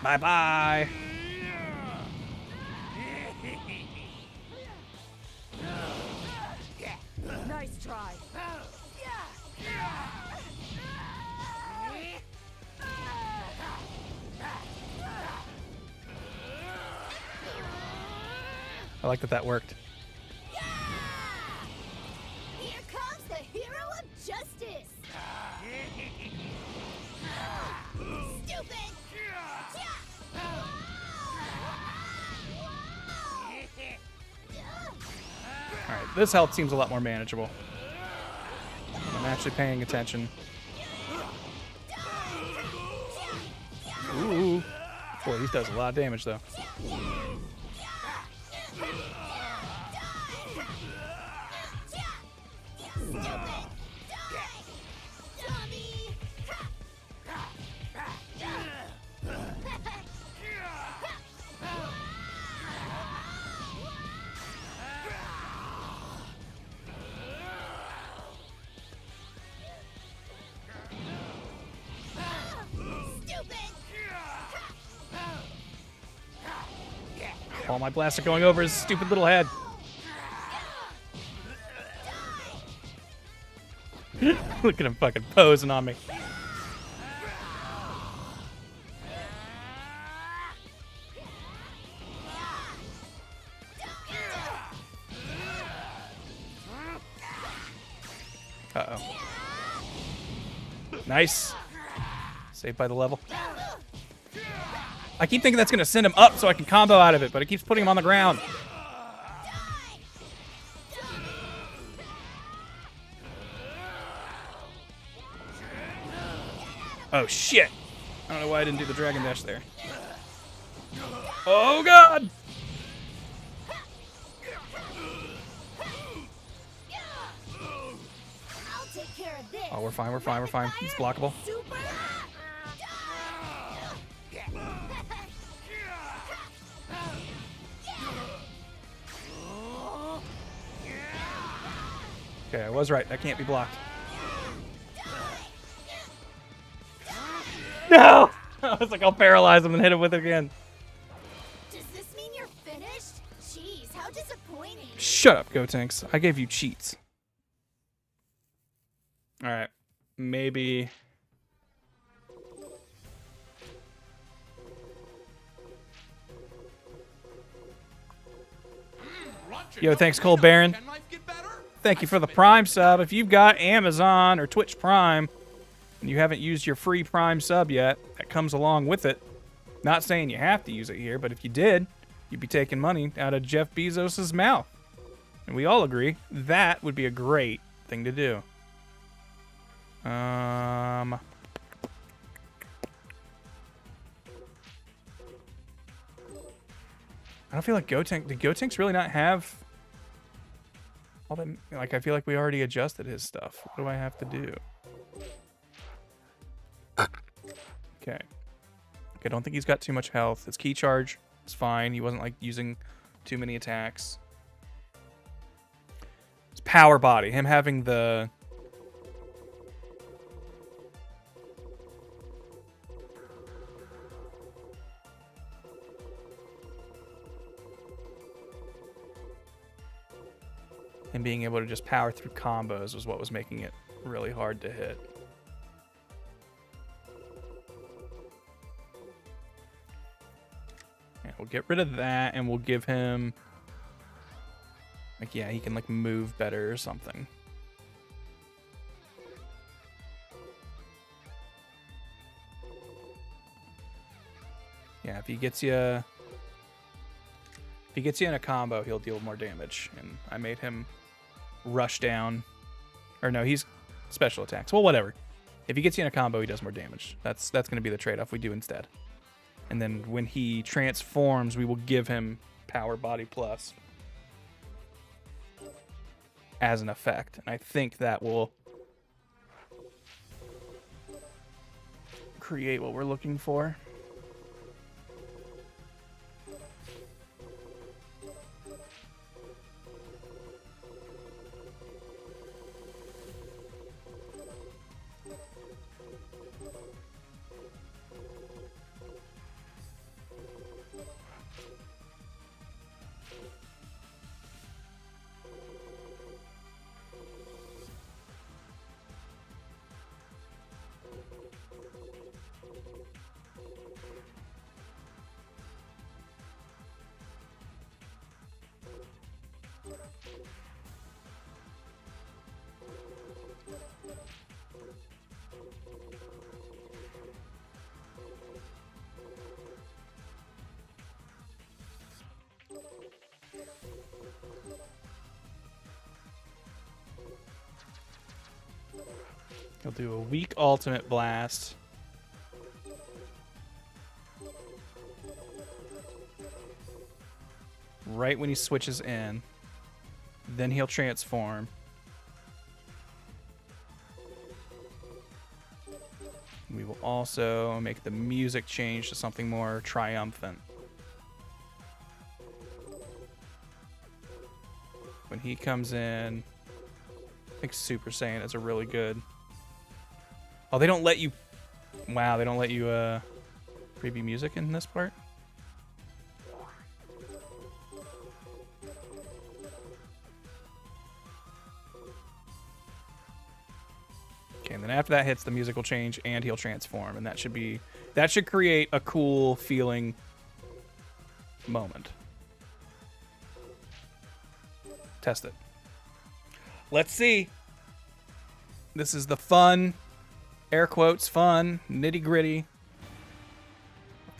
Bye-bye. Nice try. I like that that worked. Here comes the hero of justice. Stupid. Alright, this health seems a lot more manageable. I'm actually paying attention. Ooh. Boy, he does a lot of damage, though. All my blasts are going over his stupid little head. Look at him fucking posing on me. Uh-oh. Nice. Saved by the level. I keep thinking that's going to send him up so I can combo out of it, but it keeps putting him on the ground. Oh, shit. I don't know why I didn't do the Dragon Dash there. Oh, God! Oh, we're fine, we're fine, we're fine. It's blockable. Okay, I was right. That can't be blocked. No! I was like, I'll paralyze him and hit him with it again. Does this mean you're finished? Jeez, how disappointing. Shut up, Gotenks. I gave you cheats. Alright. Maybe... Yo, thanks, Cole Baron. Thank you for the Prime sub. If you've got Amazon or Twitch Prime and you haven't used your free Prime sub yet, that comes along with it. Not saying you have to use it here, but if you did, you'd be taking money out of Jeff Bezos' mouth. And we all agree that would be a great thing to do. I don't feel like Gotenks... Did Gotenks really not have... all that... Like, I feel like we already adjusted his stuff. What do I have to do? Okay. I don't think he's got too much health. His key charge is fine. He wasn't, like, using too many attacks. His power body. Him having the... and being able to just power through combos was what was making it really hard to hit. Yeah, we'll get rid of that and we'll give him... like, yeah, he can, like, move better or something. Yeah, if he gets you... if he gets you in a combo, he'll deal more damage. And I made him rush down. Or no, he's special attacks. Well, whatever. If he gets you in a combo, he does more damage. That's going to be the trade-off we do instead. And then when he transforms, we will give him Power Body Plus as an effect. And I think that will create what we're looking for. He'll do a weak ultimate blast. Right when he switches in. Then he'll transform. We will also make the music change to something more triumphant. When he comes in, I think Super Saiyan is a really good... Oh, they don't let you... Wow, they don't let you preview music in this part? Okay, and then after that hits, the music will change and he'll transform, and that should create a cool feeling moment. Test it. Let's see. This is the fun, air quotes, fun, nitty-gritty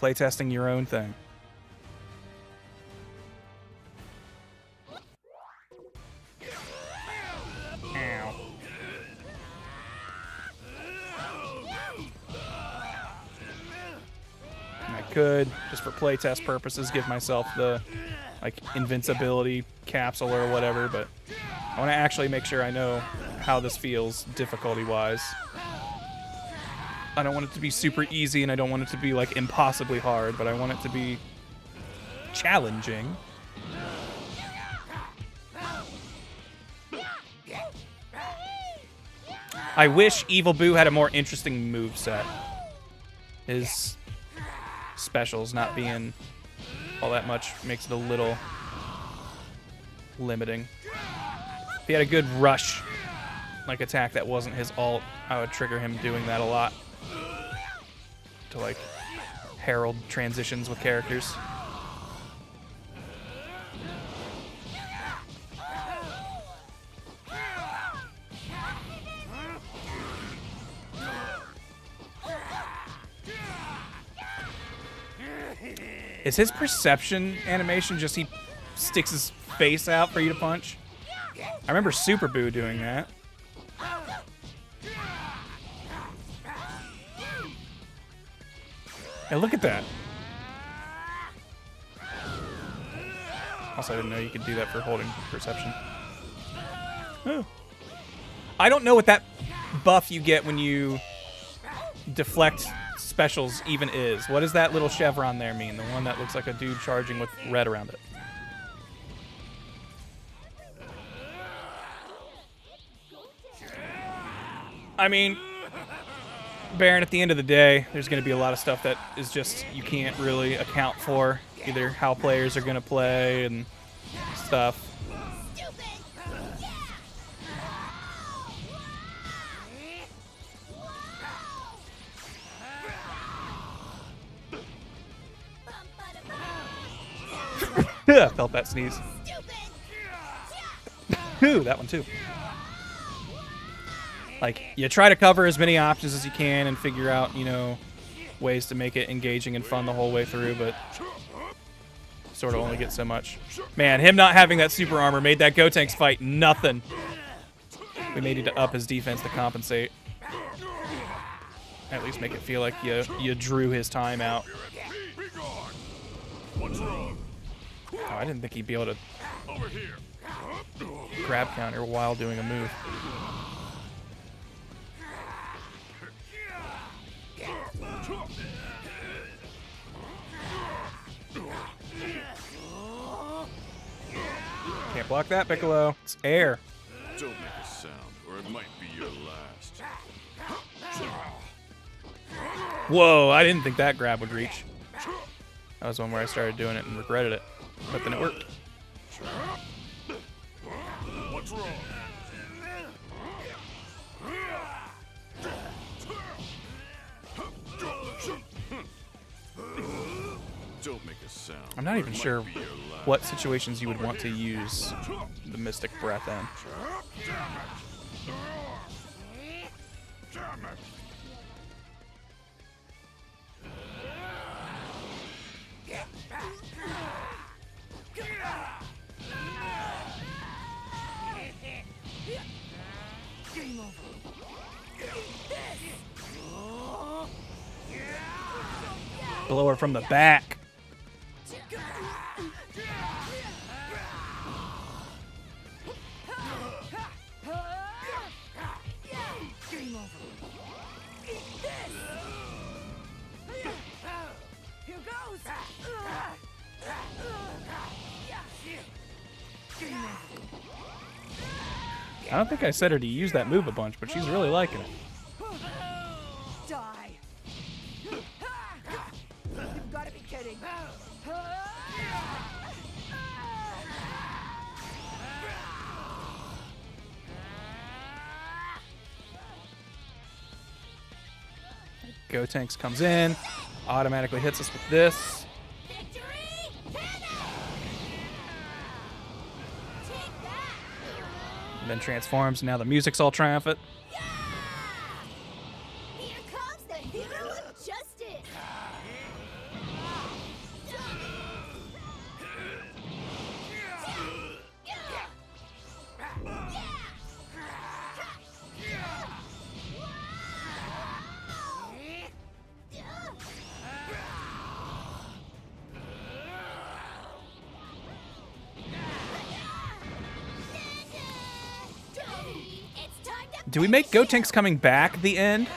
playtesting your own thing. Ow. And I could, just for playtest purposes, give myself the like invincibility capsule or whatever, but I want to actually make sure I know how this feels difficulty-wise. I don't want it to be super easy, and I don't want it to be like impossibly hard, but I want it to be challenging. I wish Evil Boo had a more interesting moveset. His specials not being all that much makes it a little limiting. If he had a good rush like attack that wasn't his ult, I would trigger him doing that a lot to like herald transitions with characters. Is his perception animation just he sticks his face out for you to punch? I remember Super Boo doing that. Hey, look at that. Also, I didn't know you could do that for holding perception. Oh. I don't know what that buff you get when you deflect specials even is. What does that little chevron there mean? The one that looks like a dude charging with red around it. I mean, Baron, at the end of the day, there's going to be a lot of stuff that is just you can't really account for. Either how players are going to play and stuff. Felt that sneeze. Ooh, that one too. Like, you try to cover as many options as you can and figure out, you know, ways to make it engaging and fun the whole way through, but sort of only get so much. Man, him not having that super armor made that Gotenks fight nothing. We may need to up his defense to compensate. At least make it feel like you drew his time out. Oh, I didn't think he'd be able to grab counter while doing a move. Can't block that, Piccolo. It's air. Don't make a sound, or it might be your last. Whoa, I didn't think that grab would reach. That was one where I started doing it and regretted it. But then it worked. What's wrong? Don't make a sound. I'm not even sure what situations you would want to use the Mystic Breath in. Blow her from the back. I don't think I said her to use that move a bunch, but she's really liking it. Die. You've got to be kidding. Gotenks comes in, automatically hits us with this. And then transforms. Now the music's all triumphant. Here comes the hero of justice. Do we make Gotenks coming back the end?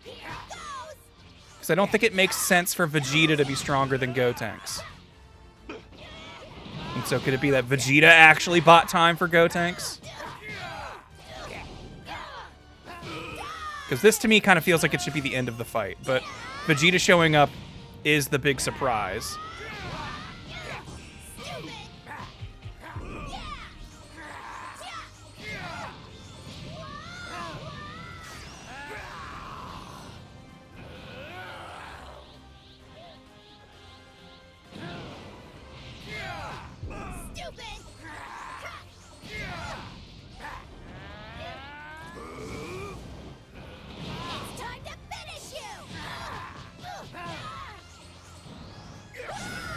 Because I don't think it makes sense for Vegeta to be stronger than Gotenks. And so could it be that Vegeta actually bought time for Gotenks? Because this to me kind of feels like it should be the end of the fight, but Vegeta showing up is the big surprise.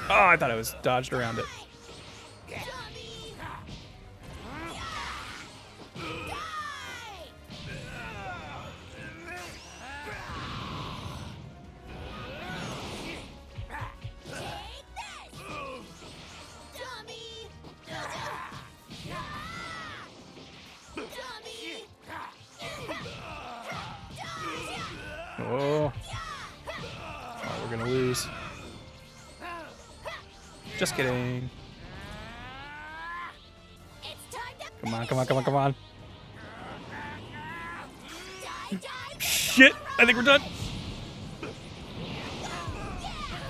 Oh, I thought I was dodged around it. Oh, we're gonna lose. Just kidding. Come on, come on, come on, come on. Shit! I think we're done.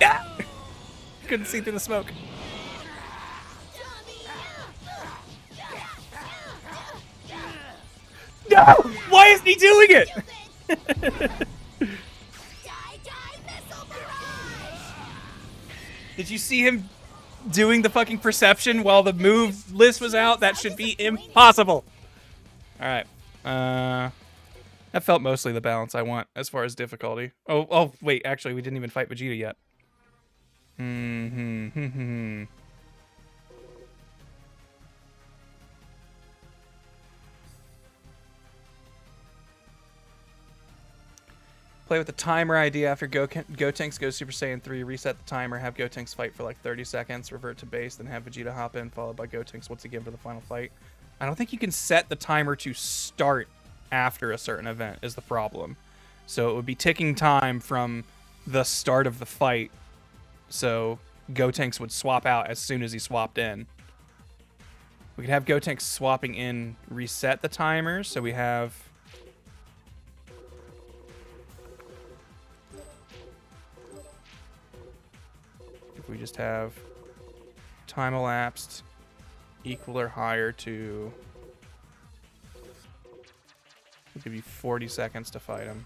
Ah! Couldn't see through the smoke. No! Why isn't he doing it? Did you see him doing the fucking perception while the move list was out? That should be impossible. All right. That felt mostly the balance I want as far as difficulty. Oh, wait. Actually, we didn't even fight Vegeta yet. Play with the timer idea after Gotenks goes Super Saiyan 3. Reset the timer, have Gotenks fight for like 30 seconds, revert to base, then have Vegeta hop in, followed by Gotenks once again for the final fight. I don't think you can set the timer to start after a certain event is the problem. So it would be ticking time from the start of the fight. So Gotenks would swap out as soon as he swapped in. We could have Gotenks swapping in reset the timer. So we have... If we just have time elapsed equal or higher to... We'll give you 40 seconds to fight him.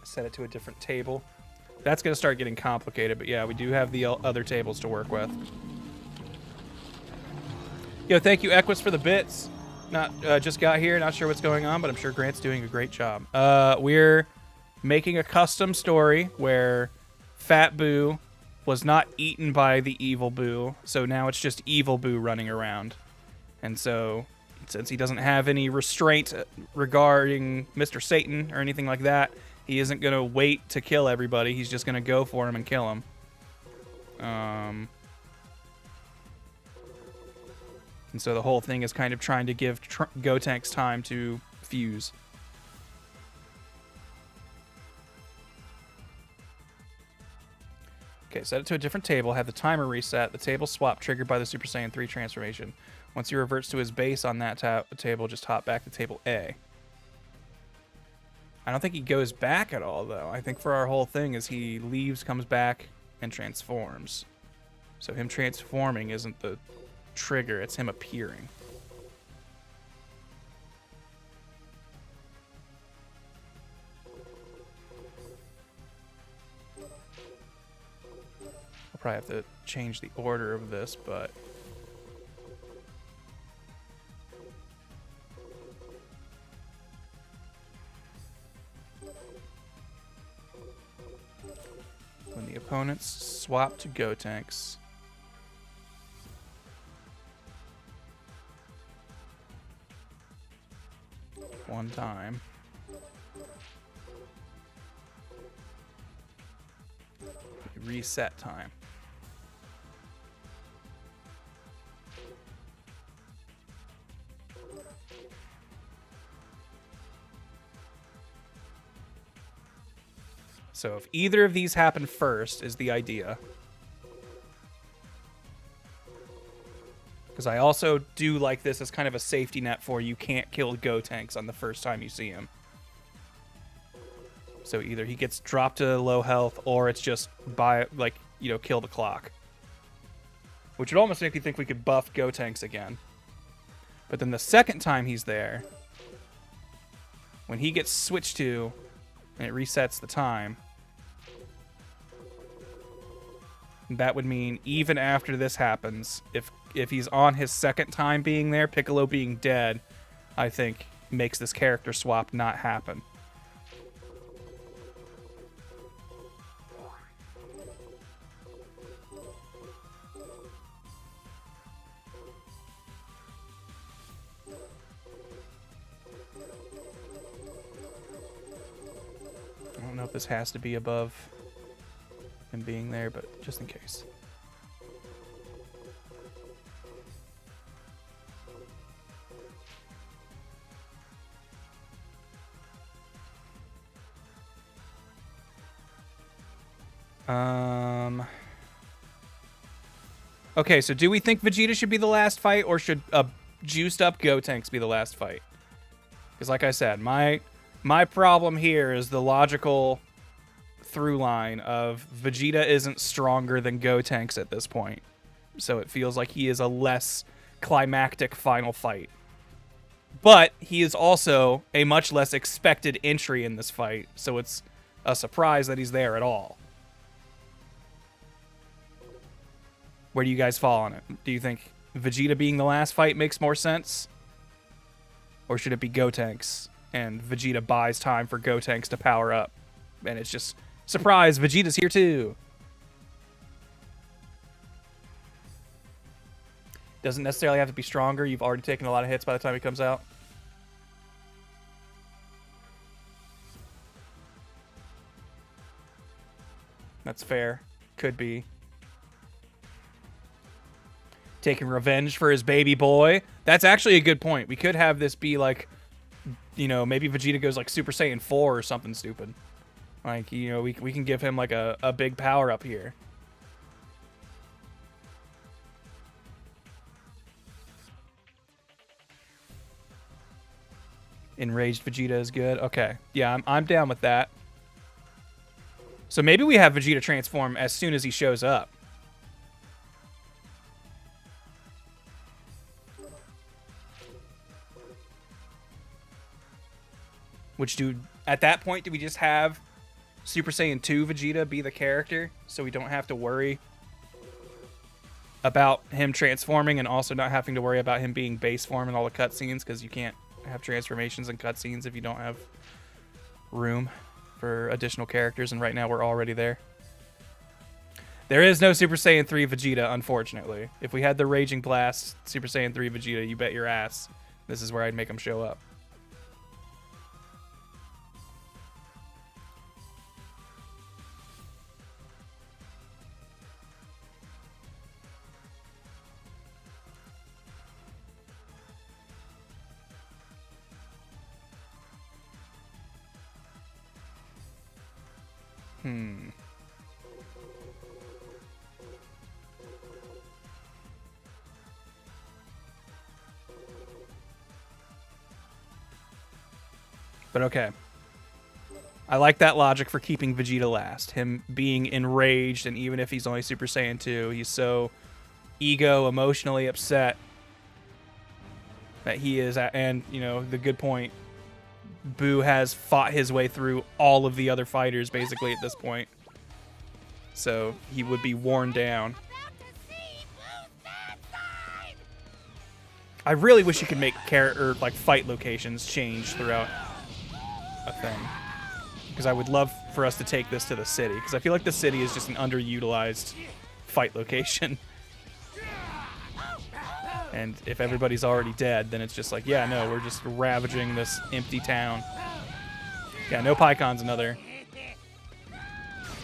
Set it to a different table. That's going to start getting complicated, but yeah, we do have the other tables to work with. Yo, thank you, Equus, for the bits. Just got here, not sure what's going on, but I'm sure Grant's doing a great job. We're making a custom story where Fat Boo was not eaten by the evil Boo, so now it's just evil Boo running around. And so, since he doesn't have any restraint regarding Mr. Satan or anything like that, he isn't going to wait to kill everybody. He's just going to go for him and kill him. And so the whole thing is kind of trying to give Gotenks time to fuse. Okay, set it to a different table. Have the timer reset. The table swap triggered by the Super Saiyan 3 transformation. Once he reverts to his base on that table, just hop back to table A. I don't think he goes back at all, though. I think for our whole thing is he leaves, comes back, and transforms. So him transforming isn't the trigger, it's him appearing. I'll probably have to change the order of this, but... When the opponents swap to Gotenks, one time, reset time. So if either of these happen first is the idea. Because I also do like this as kind of a safety net for you can't kill Gotenks on the first time you see him. So either he gets dropped to low health or it's just kill the clock. Which would almost make me think we could buff Gotenks again. But then the second time he's there, when he gets switched to and it resets the time, that would mean even after this happens, if he's on his second time being there, Piccolo being dead, I think makes this character swap not happen. I don't know if this has to be above him being there, but just in case. Okay, so do we think Vegeta should be the last fight, or should a juiced up Gotenks be the last fight? Because like I said, my problem here is the logical through line of Vegeta isn't stronger than Gotenks at this point. So it feels like he is a less climactic final fight. But he is also a much less expected entry in this fight, so it's a surprise that he's there at all. Where do you guys fall on it? Do you think Vegeta being the last fight makes more sense? Or should it be Gotenks and Vegeta buys time for Gotenks to power up? And it's just, surprise, Vegeta's here too. Doesn't necessarily have to be stronger. You've already taken a lot of hits by the time he comes out. That's fair. Could be. Taking revenge for his baby boy. That's actually a good point. We could have this be like, you know, maybe Vegeta goes like Super Saiyan 4 or something stupid. Like, you know, we can give him like a big power up here. Enraged Vegeta is good. Okay. Yeah, I'm down with that. So maybe we have Vegeta transform as soon as he shows up. Which at that point, do we just have Super Saiyan 2 Vegeta be the character so we don't have to worry about him transforming and also not having to worry about him being base form in all the cutscenes, because you can't have transformations and cutscenes if you don't have room for additional characters, and right now we're already there. There is no Super Saiyan 3 Vegeta, unfortunately. If we had the Raging Blast Super Saiyan 3 Vegeta, you bet your ass this is where I'd make him show up. But okay. I like that logic for keeping Vegeta last. Him being enraged, and even if he's only Super Saiyan 2, he's so emotionally upset that he is, and, you know, the good point, Buu has fought his way through all of the other fighters basically at this point. So he would be worn down. I really wish you could make character, like, fight locations change throughout a thing. Because I would love for us to take this to the city. Because I feel like the city is just an underutilized fight location. And if everybody's already dead, then it's just like, yeah, no, we're just ravaging this empty town. Yeah, no Paikon's another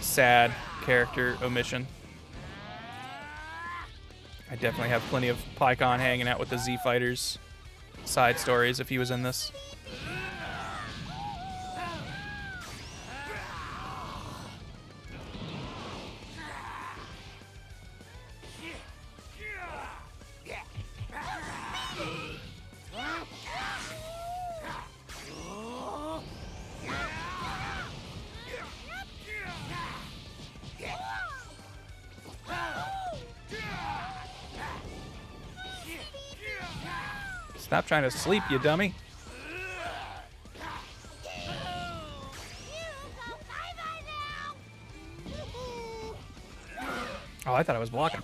sad character omission. I definitely have plenty of Paikon hanging out with the Z Fighters side stories if he was in this. Stop trying to sleep, you dummy. Oh, I thought I was blocking.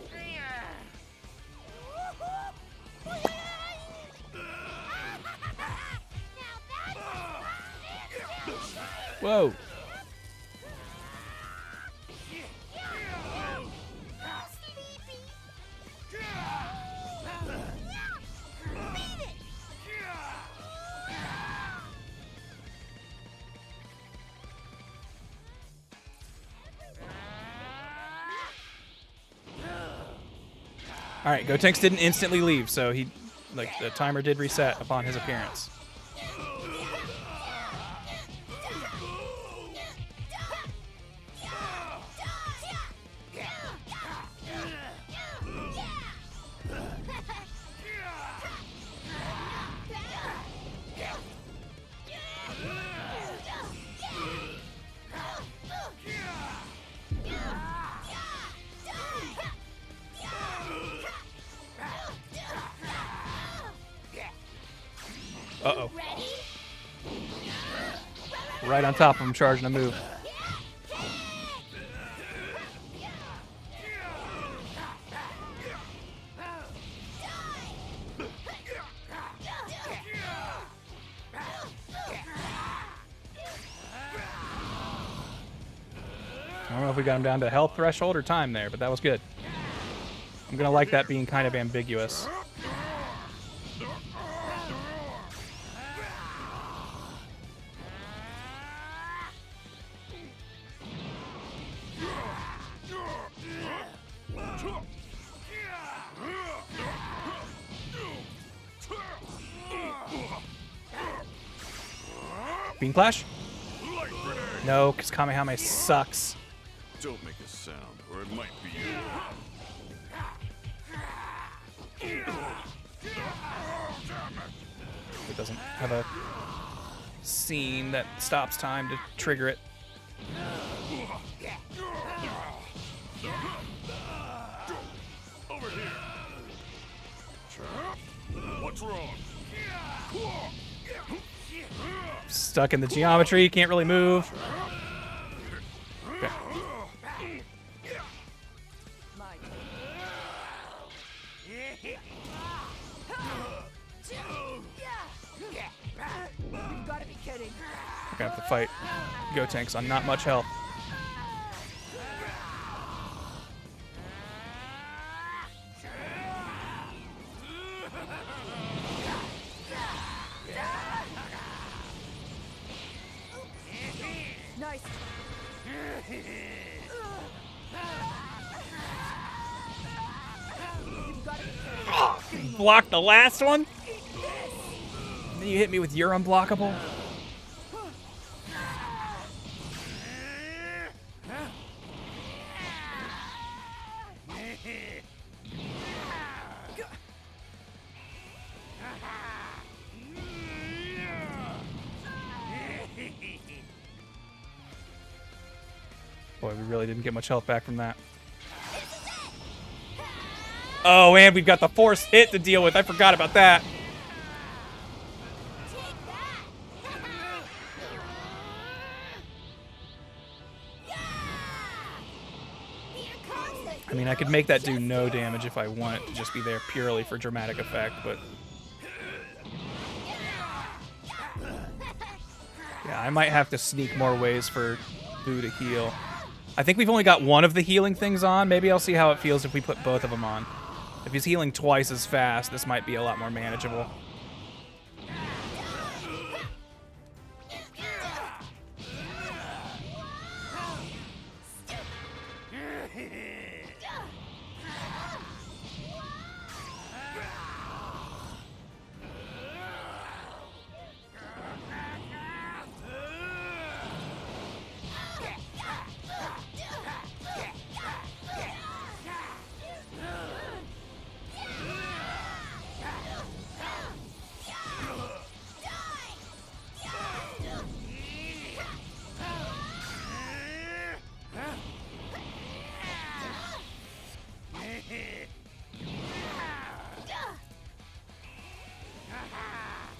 Whoa. All right, Gotenks didn't instantly leave, so he, like, the timer did reset upon his appearance. Uh-oh. Right on top of him, charging a move. I don't know if we got him down to health threshold or time there, but that was good. I'm gonna like that being kind of ambiguous. Beam Clash? No, because Kamehameha sucks. Don't make a sound, or it might be you. It doesn't have a scene that stops time to trigger it. Over here. What's wrong? Stuck in the geometry, can't really move. Okay. You've got to be kidding. We're gonna have to fight Gotenks on not much health. Nice. Block the last one? Then you hit me with your unblockable? Boy, we really didn't get much health back from that. Oh, and we've got the force hit to deal with. I forgot about that. I mean, I could make that do no damage if I want it to just be there purely for dramatic effect, but... yeah, I might have to sneak more ways for Boo to heal. I think we've only got one of the healing things on. Maybe I'll see how it feels if we put both of them on. If he's healing twice as fast, this might be a lot more manageable.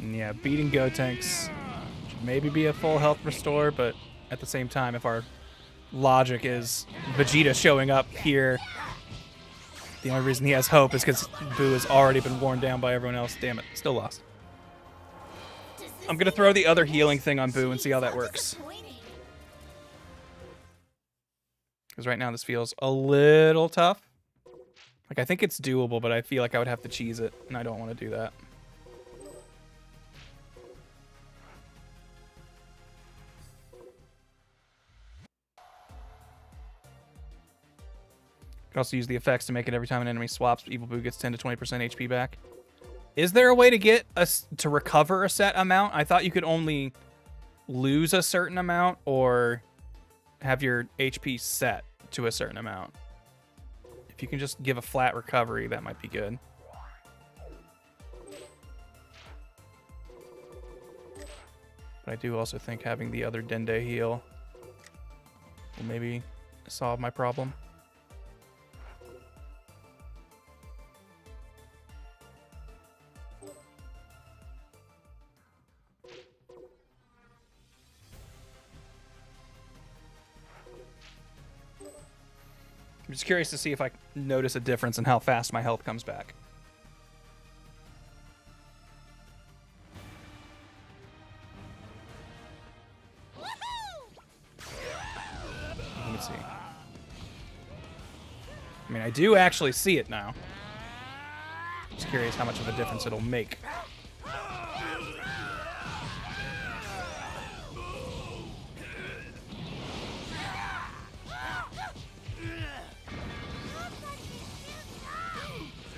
Yeah, beating Gotenks should maybe be a full health restore, but at the same time, if our logic is Vegeta showing up here, the only reason he has hope is because Boo has already been worn down by everyone else. Damn it, still lost. I'm gonna throw the other healing thing on Boo and see how that works. Because right now this feels a little tough. Like, I think it's doable, but I feel like I would have to cheese it, and I don't want to do that. You can also use the effects to make it every time an enemy swaps, Evil Boo gets 10 to 20% HP back. Is there a way to get to recover a set amount? I thought you could only lose a certain amount or have your HP set to a certain amount. If you can just give a flat recovery, that might be good. But I do also think having the other Dende heal will maybe solve my problem. I'm just curious to see if I notice a difference in how fast my health comes back. Let me see. I mean, I do actually see it now. Just curious how much of a difference it'll make.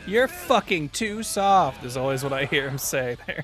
You're fucking too soft, is always what I hear him say there.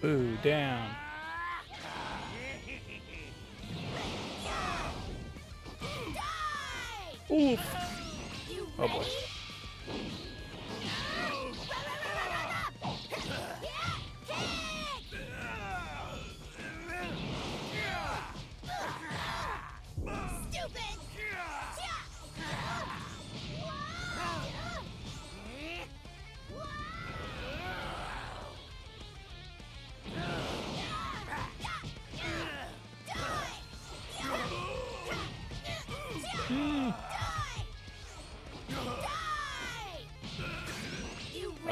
Ooh, down. Oof. Oh boy.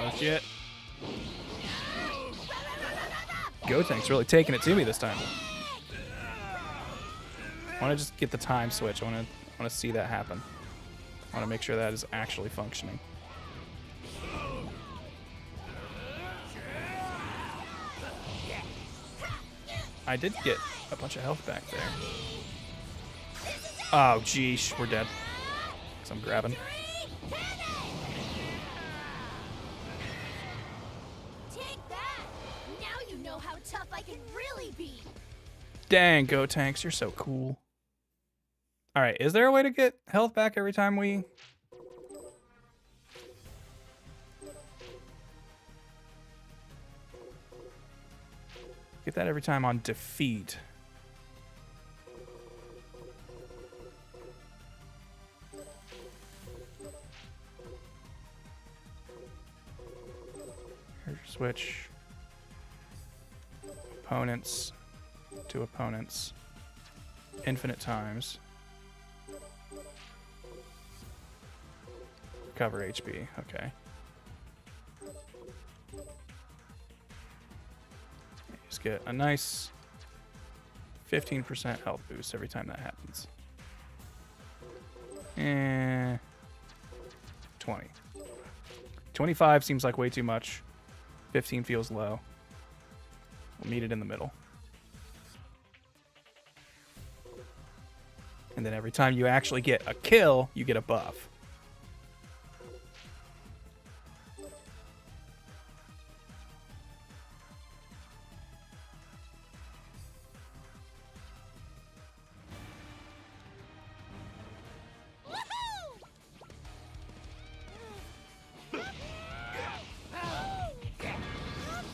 Oh shit. Gotank's really taking it to me this time. I want to just get the time switch. I want to see that happen. I want to make sure that is actually functioning. I did get a bunch of health back there. Oh, geesh, we're dead. 'Cause I'm grabbing. Take that! Now you know how tough I can really be. Dang, Gotanks, you're so cool. All right, is there a way to get health back every time we... Get that every time on defeat. Switch opponents to opponents infinite times. Recover HP, okay. Just get a nice 15% health boost every time that happens. 20. 25 seems like way too much. 15 feels low. We'll meet it in the middle. And then every time you actually get a kill, you get a buff.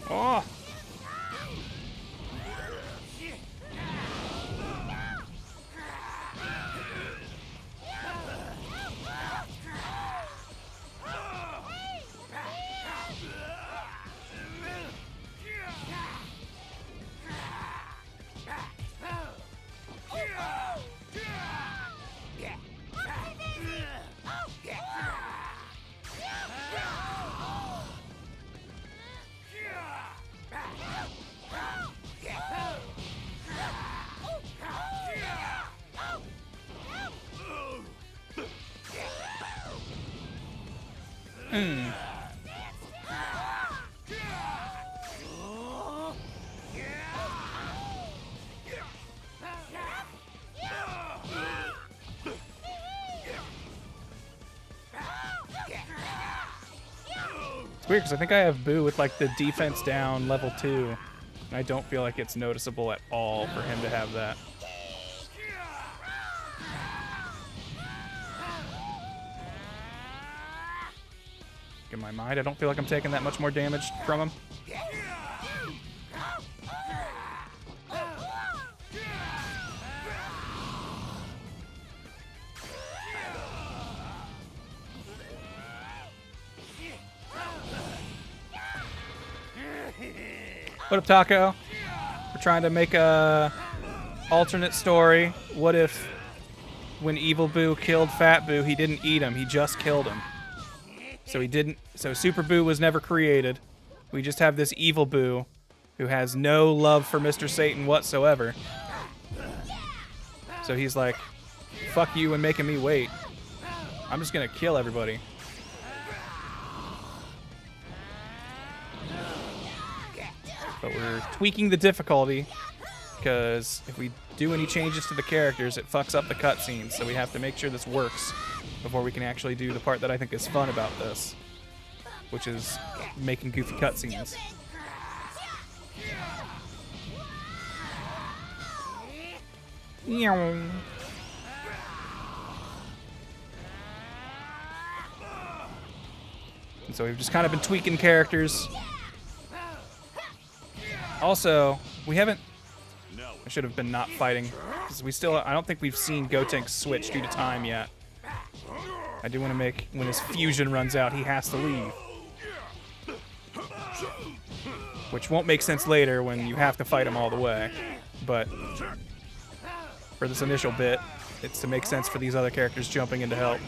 Oh! It's weird because I think I have Boo with like the defense down level 2, and I don't feel like it's noticeable at all for him to have that. In my mind, I don't feel like I'm taking that much more damage from him. What up, Taco? We're trying to make a alternate story. What if when Evil Boo killed Fat Boo, he didn't eat him, he just killed him? So he didn't. So Super Boo was never created. We just have this Evil Boo who has no love for Mr. Satan whatsoever. So he's like, fuck you and making me wait. I'm just gonna kill everybody. But we're tweaking the difficulty because if we do any changes to the characters, it fucks up the cutscenes. So we have to make sure this works before we can actually do the part that I think is fun about this, which is making goofy cutscenes. And so we've just kind of been tweaking characters. Also, we haven't... I should have been not fighting, because we still... I don't think we've seen Gotenks switch due to time yet. I do want to make... When his fusion runs out, he has to leave. Which won't make sense later when you have to fight him all the way. But for this initial bit, it's to make sense for these other characters jumping in to help.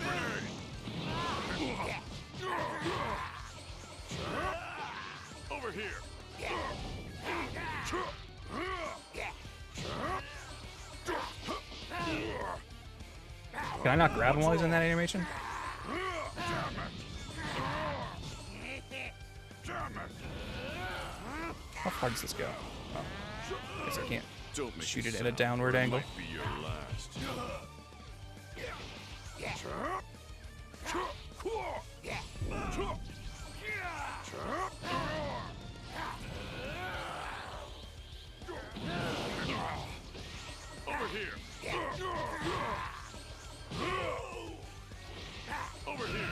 Can I not grab him while he's in that animation? How far does this go? Oh, I guess I can't shoot it at a downward angle. Over here. Over here.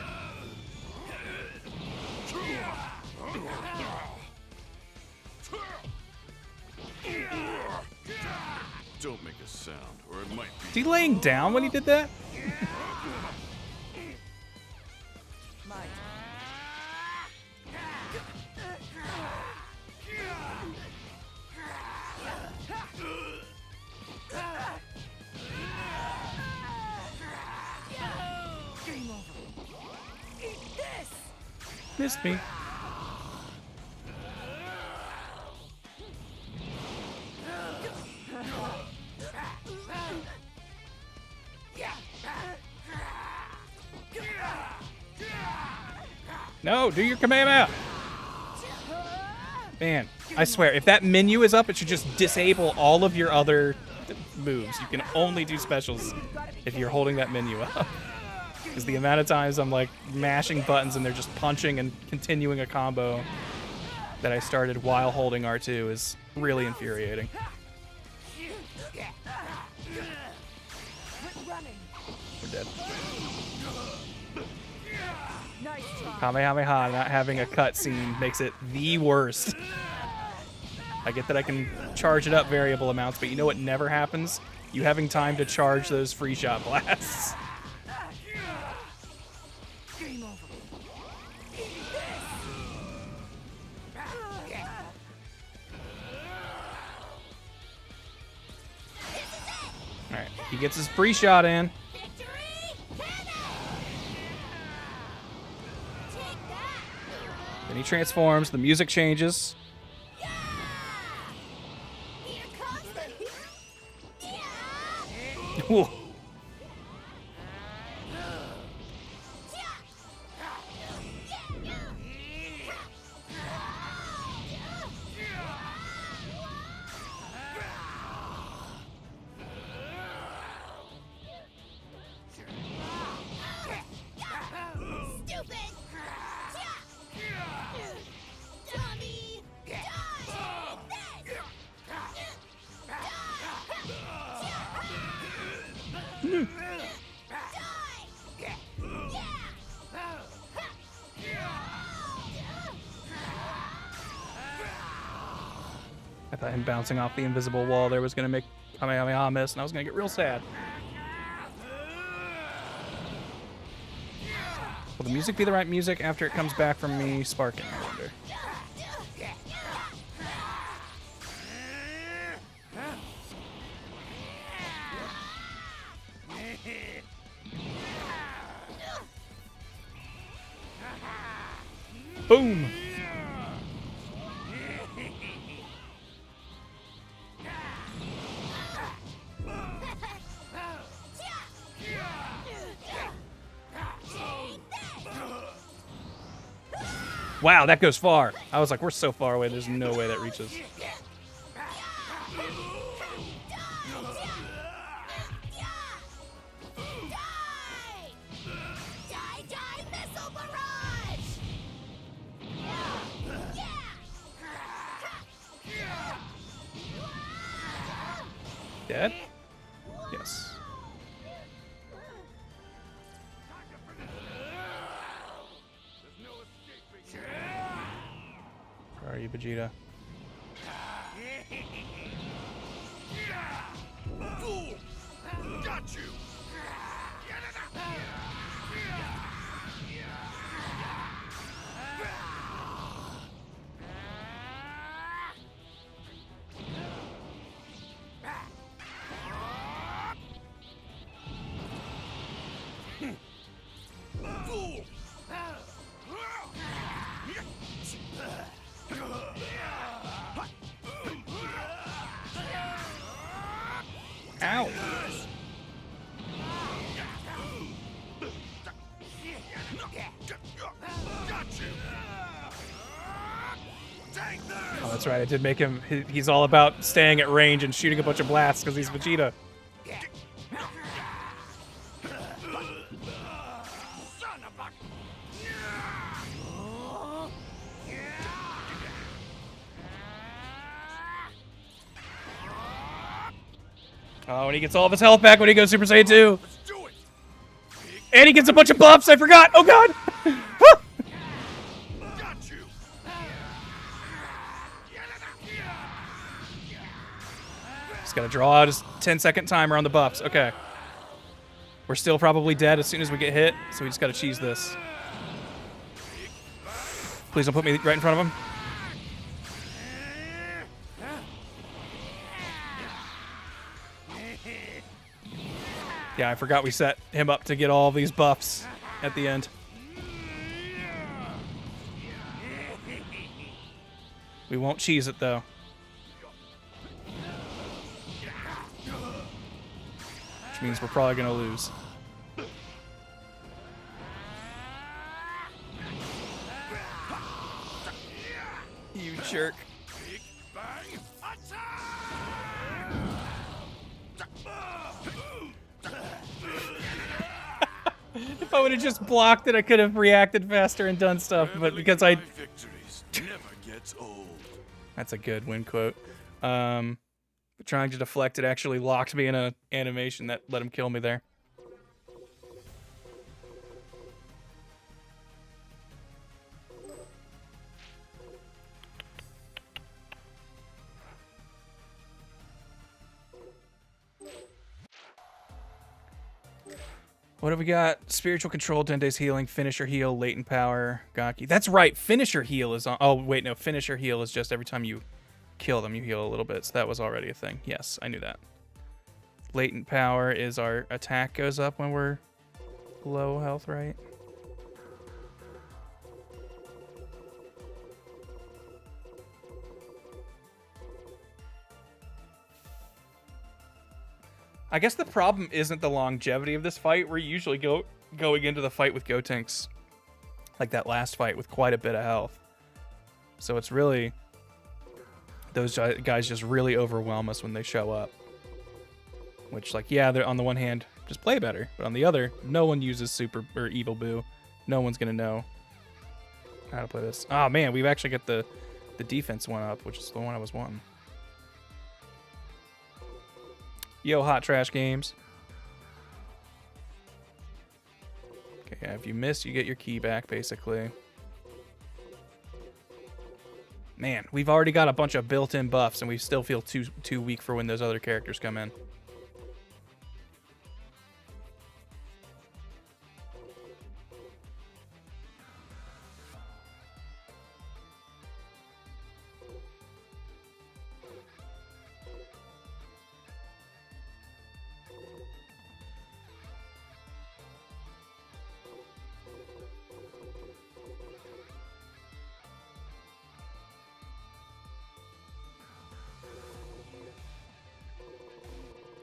Don't make a sound, or it might be. Was he laying down when he did that? Missed me. No, do your Kamehameha! Man, I swear, if that menu is up, it should just disable all of your other moves. You can only do specials if you're holding that menu up. Because the amount of times I'm like mashing buttons and they're just punching and continuing a combo that I started while holding R2 is really infuriating. We're dead. Kamehameha not having a cutscene makes it the worst. I get that I can charge it up variable amounts, but you know what never happens? You having time to charge those free shot blasts. Alright, he gets his free shot in. Then he transforms, the music changes. Ooh. I thought him bouncing off the invisible wall there was going to make Kamehameha miss, and I was going to get real sad. Will the music be the right music after it comes back from me sparking, I wonder? Boom! Wow, that goes far. I was like, we're so far away, there's no way that reaches. Dead? Yes. Where are you, Vegeta? Got you. Ow! Oh, that's right. I did make him. He's all about staying at range and shooting a bunch of blasts because he's Vegeta. Oh, and he gets all of his health back when he goes Super Saiyan 2. And he gets a bunch of buffs. I forgot. Oh, God. Just got to draw out his 10-second timer on the buffs. Okay. We're still probably dead as soon as we get hit, so we just got to cheese this. Please don't put me right in front of him. Yeah, I forgot we set him up to get all these buffs at the end. We won't cheese it, though. Which means we're probably going to lose. You jerk. I would have just blocked it, I could have reacted faster and done stuff, but because I... That's a good win quote. Trying to deflect it actually locked me in an animation that let him kill me there. What have we got? Spiritual control, Dende's healing, finisher heal, latent power, Gaki. That's right, finisher heal is on... Oh, wait, no, finisher heal is just every time you kill them, you heal a little bit. So that was already a thing. Yes, I knew that. Latent power is our attack goes up when we're low health, right? I guess the problem isn't the longevity of this fight. We're usually going into the fight with Gotenks, like that last fight, with quite a bit of health. So it's really... Those guys just really overwhelm us when they show up. Which, like, yeah, they're on the one hand, just play better. But on the other, no one uses Super or Evil Boo. No one's going to know how to play this. Oh, man, we've actually got the defense one up, which is the one I was wanting. Yo, Hot Trash Games. Okay, yeah, if you miss, you get your key back, basically. Man, we've already got a bunch of built-in buffs, and we still feel too weak for when those other characters come in.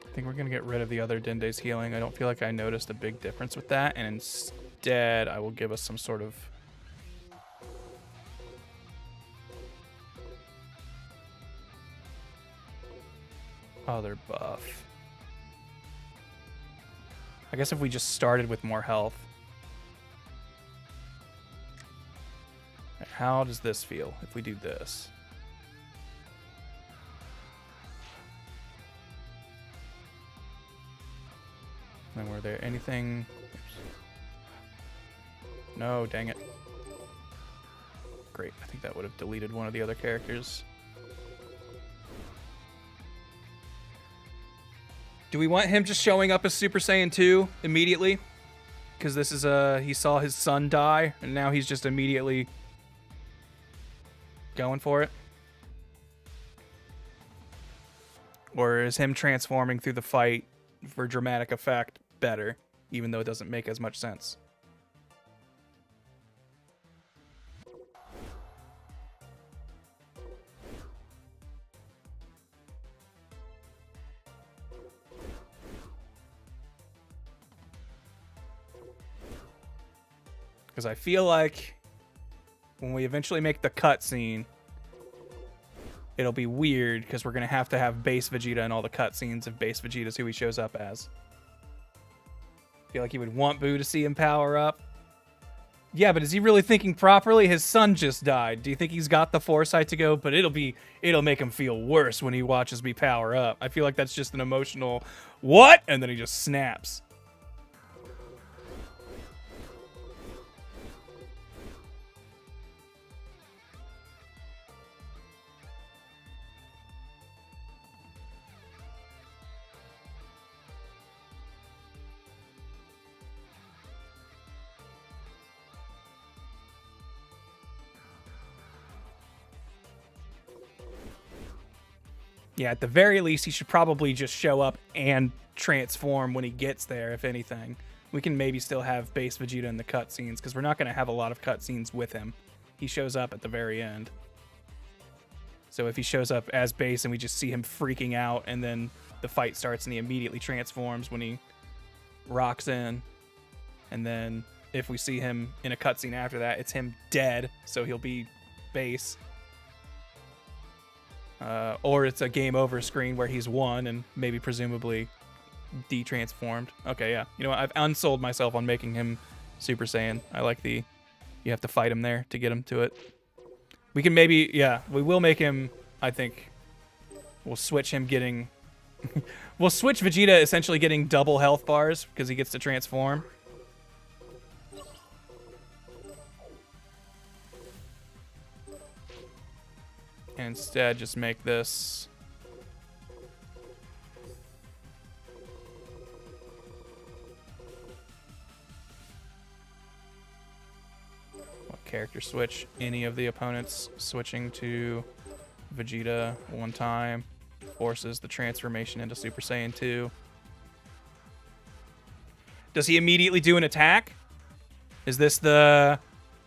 I think we're going to get rid of the other Dende's healing. I don't feel like I noticed a big difference with that. And instead, I will give us some sort of... other buff. I guess if we just started with more health. How does this feel if we do this? And were there anything... Oops. No, dang it. Great, I think that would have deleted one of the other characters. Do we want him just showing up as Super Saiyan 2 immediately? Because this is he saw his son die, and now he's just immediately going for it? Or is him transforming through the fight for dramatic effect better, even though it doesn't make as much sense? Because I feel like when we eventually make the cutscene, it'll be weird because we're going to have base Vegeta in all the cutscenes if base Vegeta's who he shows up as. I feel like he would want Boo to see him power up. Yeah, but is he really thinking properly? His son just died. Do you think he's got the foresight to go? But it'll make him feel worse when he watches me power up. I feel like that's just an emotional, what? And then he just snaps. Yeah, at the very least, he should probably just show up and transform when he gets there, if anything. We can maybe still have base Vegeta in the cutscenes, because we're not going to have a lot of cutscenes with him. He shows up at the very end. So if he shows up as base and we just see him freaking out, and then the fight starts and he immediately transforms when he rocks in. And then if we see him in a cutscene after that, it's him dead, so he'll be base. Or it's a game over screen where he's won and maybe presumably de-transformed. Okay, yeah. You know what? I've unsold myself on making him Super Saiyan. I like the you have to fight him there to get him to it. We can maybe, yeah, we will make him, I think, we'll switch him getting, we'll switch Vegeta essentially getting double health bars because he gets to transform. And instead just make this character switch any of the opponents switching to Vegeta one time forces the transformation into Super Saiyan 2. Does he immediately do an attack? Is this the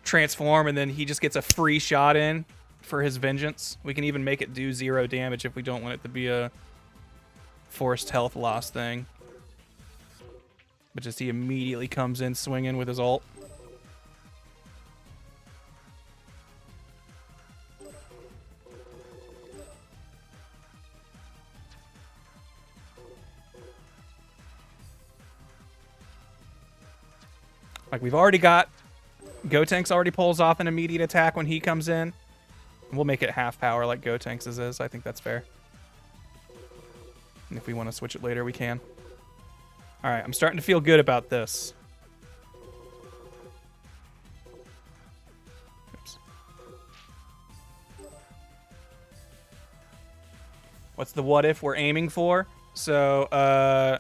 transform and then he just gets a free shot in for his vengeance? We can even make it do 0 damage if we don't want it to be a forced health loss thing. But just he immediately comes in swinging with his ult. Like, we've already got... Gotenks already pulls off an immediate attack when he comes in. We'll make it half power like Gotenks' is. I think that's fair. And if we want to switch it later, we can. Alright, I'm starting to feel good about this. Oops. What's the what if we're aiming for? So,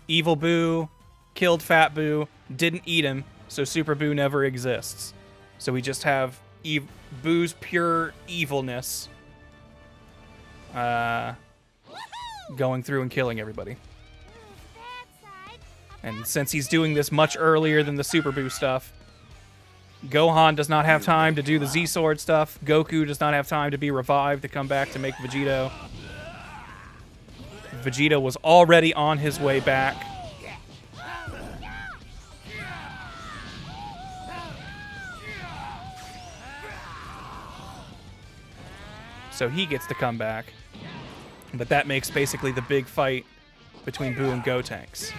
Evil Boo killed Fat Boo, didn't eat him, so Super Boo never exists. So we just have Boo's pure evilness going through and killing everybody. And since he's doing this much earlier than the Super Boo stuff, Gohan does not have time to do the Z-Sword stuff. Goku does not have time to be revived to come back to make Vegito. Vegeta was already on his way back. So he gets to come back. But that makes basically the big fight between Boo and Gotenks.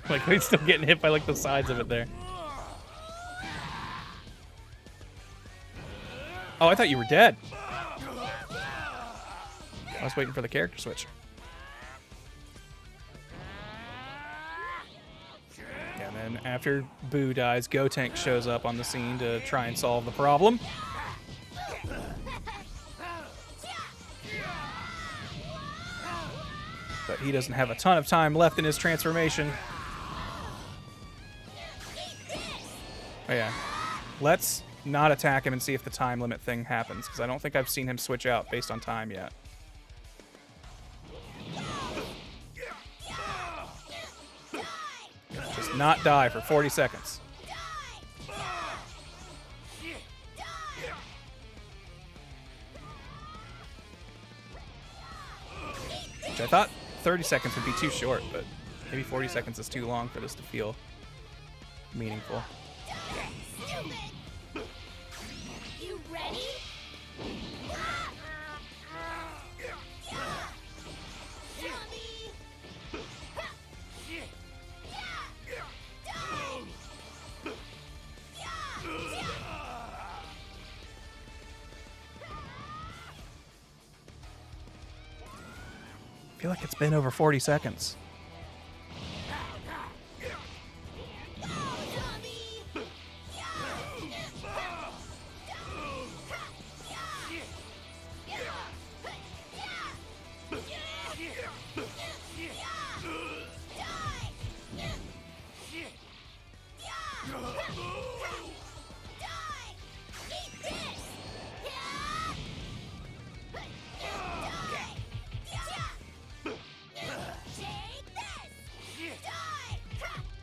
Like, he's still getting hit by, like, the sides of it there. Oh, I thought you were dead. I was waiting for the character switch. Yeah, and then after Boo dies, Gotenks shows up on the scene to try and solve the problem. But he doesn't have a ton of time left in his transformation. Oh yeah, let's not attack him and see if the time limit thing happens, because I don't think I've seen him switch out based on time yet. Just not die for 40 seconds. Which I thought 30 seconds would be too short, but maybe 40 seconds is too long for this to feel meaningful. You ready? I feel like it's been over 40 seconds.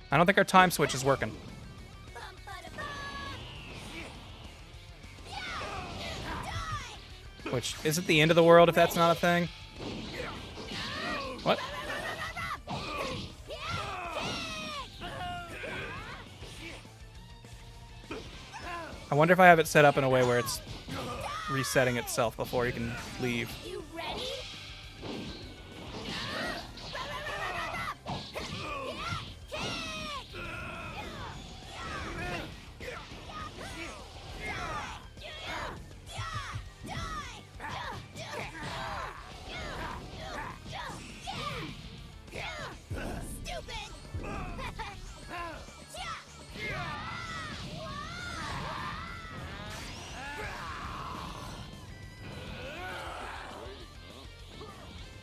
I don't think our time switch is working. Which isn't the end of the world if that's not a thing. What? I wonder if I have it set up in a way where it's resetting itself before you can leave. You ready?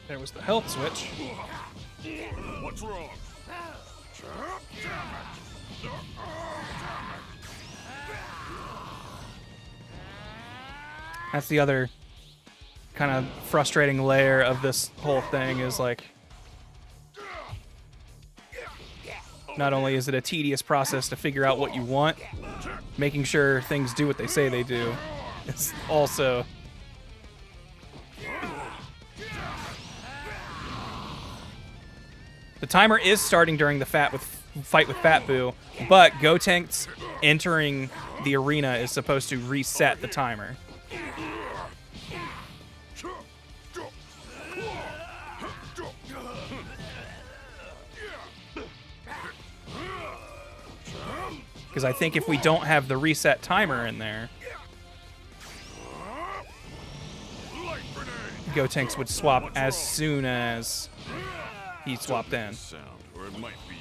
There was the health switch. What's wrong? That's the other kind of frustrating layer of this whole thing is like, not only is it a tedious process to figure out what you want, making sure things do what they say they do, it's also the timer is starting during the fight with Fat Boo, but Gotenks entering the arena is supposed to reset the timer. Because I think if we don't have the reset timer in there, Gotenks would swap as soon as he swapped in. Or it might be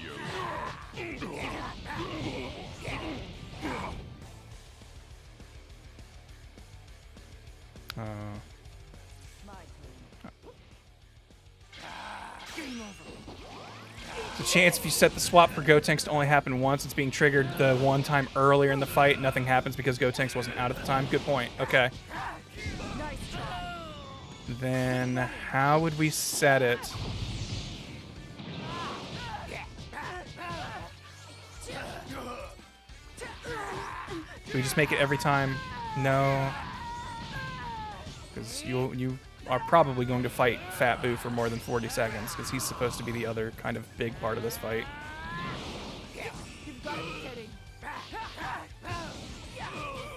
The chance if you set the swap for Gotenks to only happen once, it's being triggered the one time earlier in the fight. Nothing happens because Gotenks wasn't out at the time. Good point. Okay. Then how would we set it? Do we just make it every time? No. Because you are probably going to fight Fat Boo for more than 40 seconds, because he's supposed to be the other kind of big part of this fight.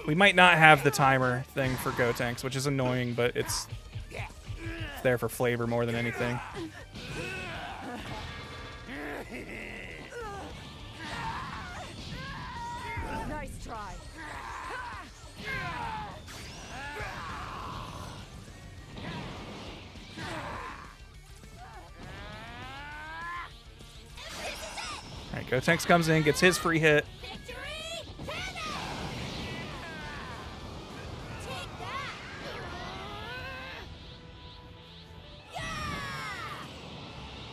We might not have the timer thing for Gotenks, which is annoying, but it's there for flavor more than anything. Nice try. Alright, Gotenks comes in, gets his free hit.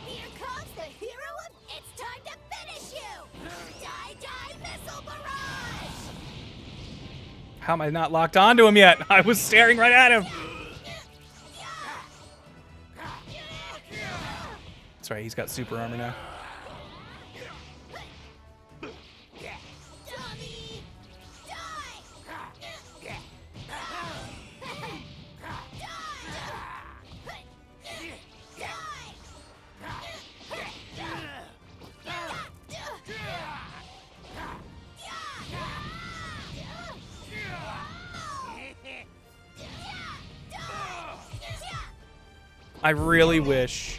Here comes the hero of It's Time to Finish You! Die Missile Barrage! How am I not locked onto him yet? I was staring right at him. That's right, he's got super armor now. I really wish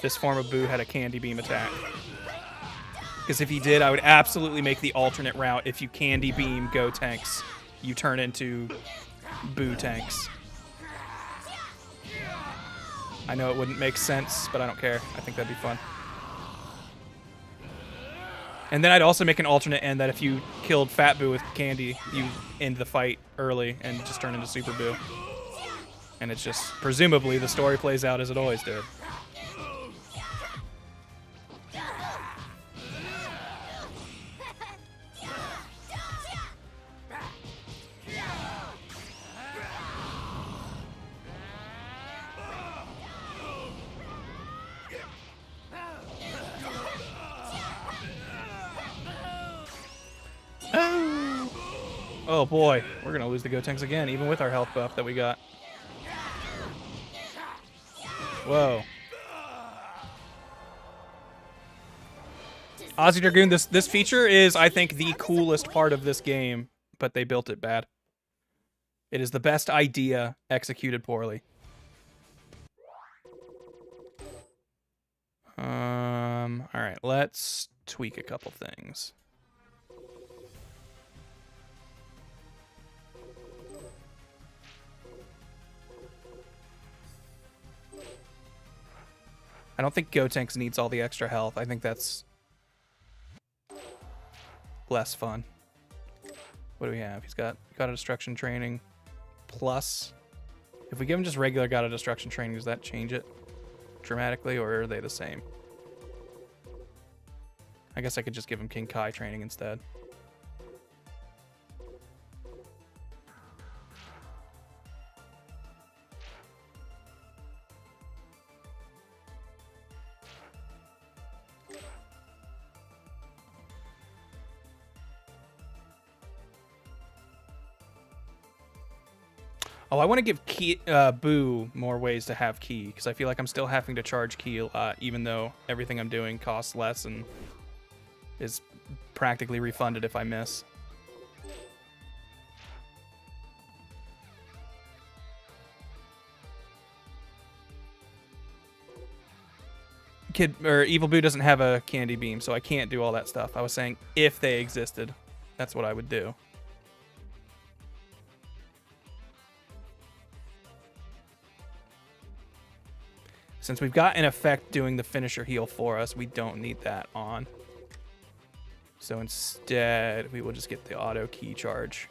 this form of Boo had a Candy Beam attack. Because if he did, I would absolutely make the alternate route. If you Candy Beam Gotenks, you turn into Boo Tanks. I know it wouldn't make sense, but I don't care. I think that'd be fun. And then I'd also make an alternate end that if you killed Fat Boo with Candy, you end the fight early and just turn into Super Boo. And it's just, presumably, the story plays out as it always did. Oh boy, we're gonna lose the Gotenks again, even with our health buff that we got. Whoa. Ozzy Dragoon, this feature is, I think, the coolest part of this game, but they built it bad. It is the best idea executed poorly. Alright, let's tweak a couple things. I don't think Gotenks needs all the extra health. I think that's less fun. What do we have? He's got God of Destruction training plus. If we give him just regular God of Destruction training, does that change it dramatically, or are they the same? I guess I could just give him King Kai training instead. Oh, I want to give Boo more ways to have Ki, because I feel like I'm still having to charge Ki a lot, even though everything I'm doing costs less and is practically refunded if I miss. Evil Boo doesn't have a candy beam, so I can't do all that stuff. I was saying if they existed, that's what I would do. Since we've got an effect doing the finisher heal for us, we don't need that on. So instead, we will just get the auto Ki charge.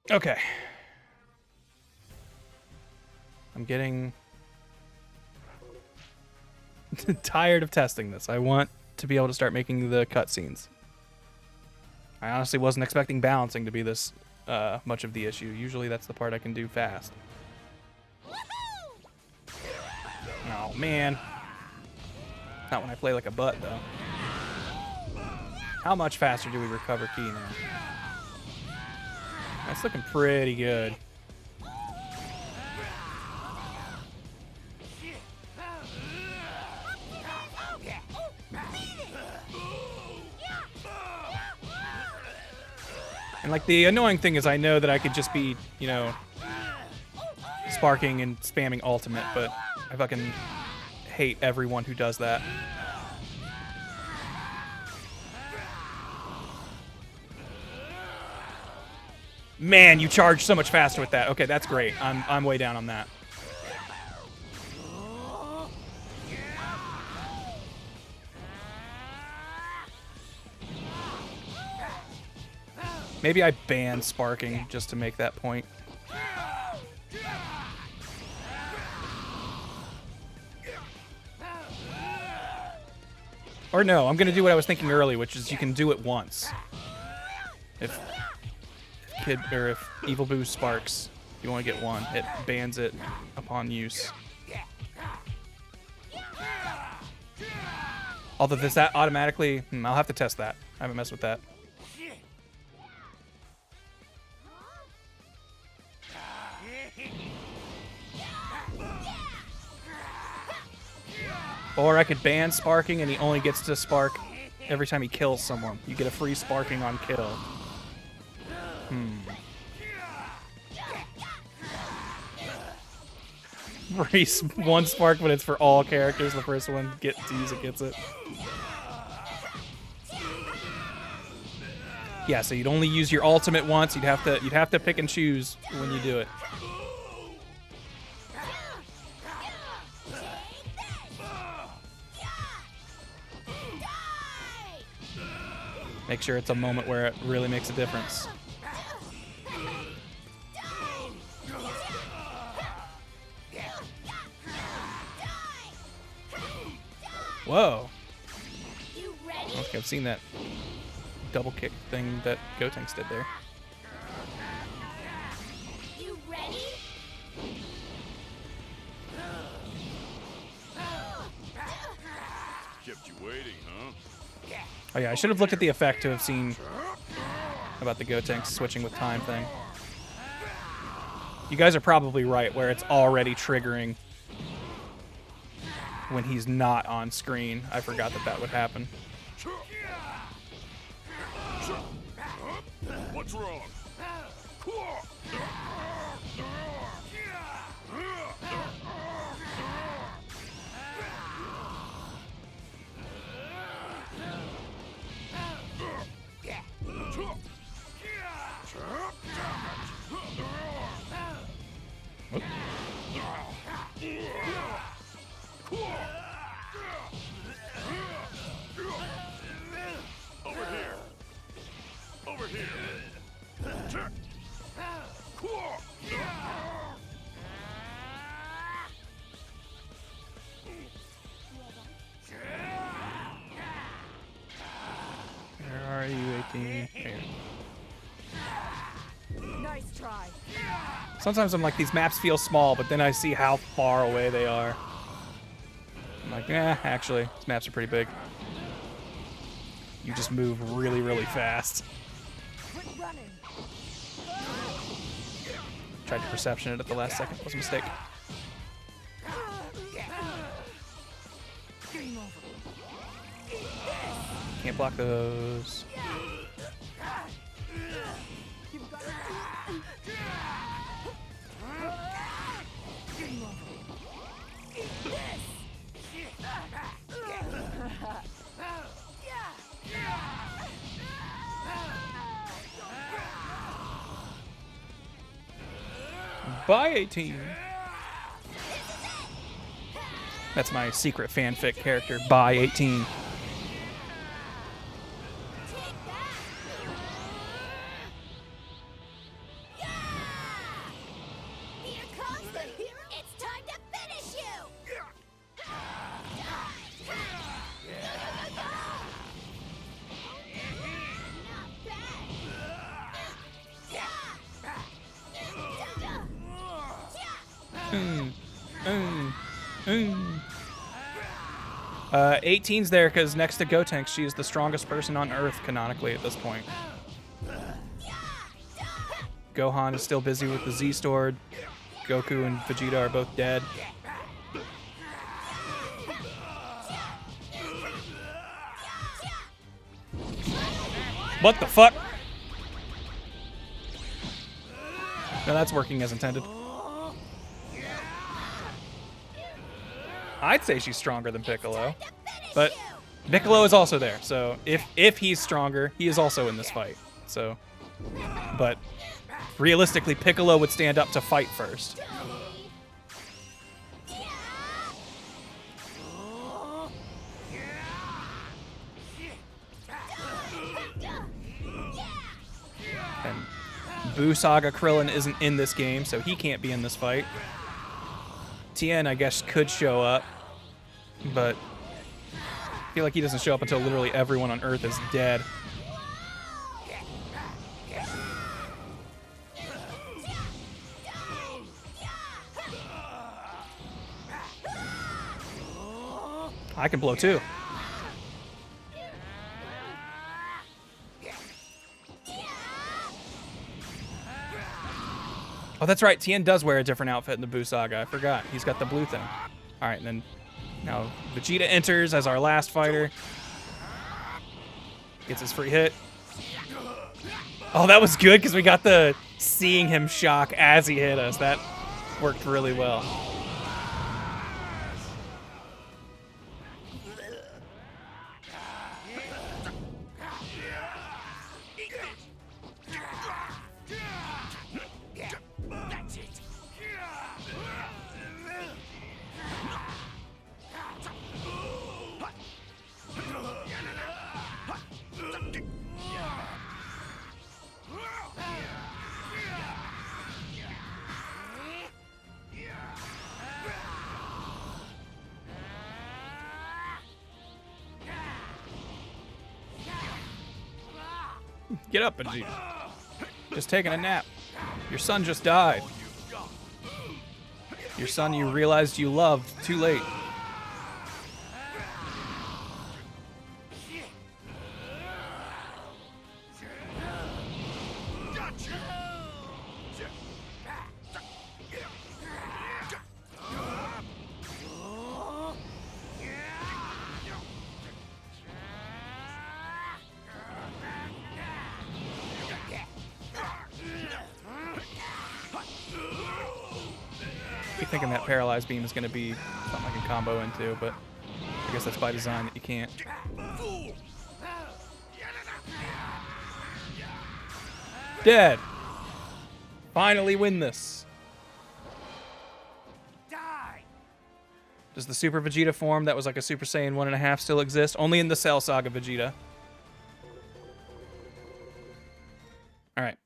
Okay. I'm getting tired of testing this. I want to be able to start making the cutscenes. I honestly wasn't expecting balancing to be this much of the issue. Usually that's the part I can do fast. Oh, man. Not when I play like a butt, though. How much faster do we recover Ki now? That's looking pretty good. And like the annoying thing is I know that I could just be, you know, sparking and spamming ultimate, but I fucking hate everyone who does that. Man, you charge so much faster with that. Okay, that's great. I'm way down on that. Maybe I ban sparking just to make that point. Or no, I'm gonna do what I was thinking earlier, which is you can do it once. If Evil Boo sparks, you only get one. It bans it upon use. Although does that automatically... I'll have to test that. I haven't messed with that. Or I could ban sparking and he only gets to spark every time he kills someone. You get a free sparking on kill. Free one spark when it's for all characters. The first one to use it gets it. Yeah, so you'd only use your ultimate once. You'd have to pick and choose when you do it. Make sure it's a moment where it really makes a difference. Whoa. You ready? Okay, I've seen that double kick thing that Gotenks did there. You ready? Kept you waiting, huh? Oh yeah, I should have looked at the effect to have seen about the Gotenks switching with time thing. You guys are probably right, where it's already triggering when he's not on screen. I forgot that that would happen. What's wrong? Over here. Where are you, 18? Here. Nice try. Sometimes I'm like, these maps feel small, but then I see how far away they are. I'm like, actually, these maps are pretty big. You just move really, really fast. Quit running. Tried to perception it at the last second. Was a mistake. Game over. Can't block those. You've got Game over. Eat this. Bye, 18. That's my secret fanfic character, Bye, 18. Here comes the hero. It's time to finish you. Not bad. 18's there because next to Gotenks, she is the strongest person on Earth canonically at this point. Gohan is still busy with the Z-Sword. Goku and Vegeta are both dead. What the fuck? No, that's working as intended. I'd say she's stronger than Piccolo, but Piccolo is also there. So if he's stronger, he is also in this fight. So, but realistically, Piccolo would stand up to fight first. And Buu Saga Krillin isn't in this game, so he can't be in this fight. Tien, I guess, could show up, but I feel like he doesn't show up until literally everyone on Earth is dead. I can blow too. Oh, that's right. Tien does wear a different outfit in the Buu Saga. I forgot. He's got the blue thing. All right, and then now Vegeta enters as our last fighter. Gets his free hit. Oh, that was good because we got the seeing him shock as he hit us. That worked really well. Get up, Vegeta. Just taking a nap. Your son just died. Your son you realized you loved too late. Thinking that paralyzed beam is going to be something I can combo into, but I guess that's by design that you can't. Dead. Finally win this. Does the Super Vegeta form that was like a Super Saiyan 1.5 still exist? Only in the Cell Saga Vegeta. Alright.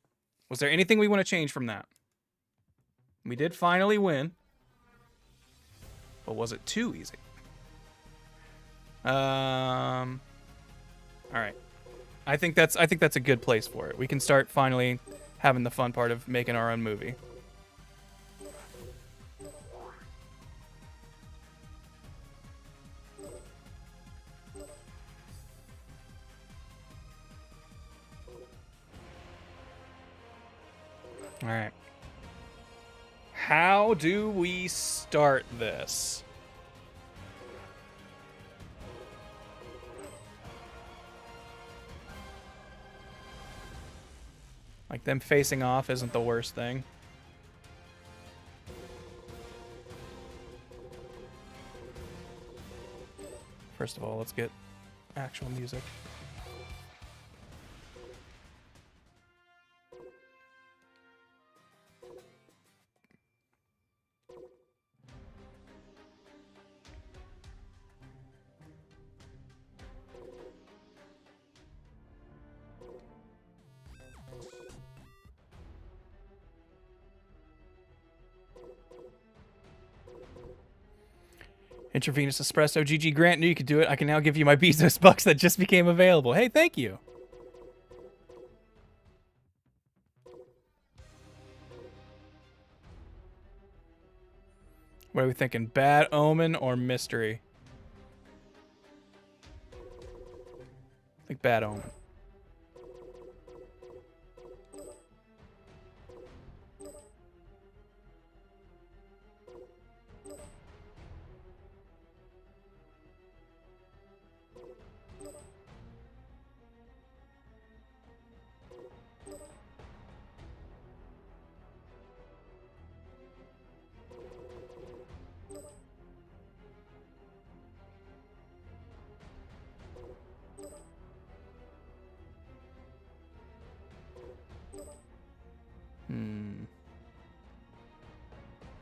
Was there anything we want to change from that? We did finally win. But was it too easy? All right. I think that's a good place for it. We can start finally having the fun part of making our own movie. All right. How do we start this? Like, them facing off isn't the worst thing. First of all, let's get actual music. Intravenous espresso. GG Grant knew you could do it. I can now give you my Bezos bucks that just became available. Hey, thank you. What are we thinking? Bad Omen or Mystery? I think Bad Omen.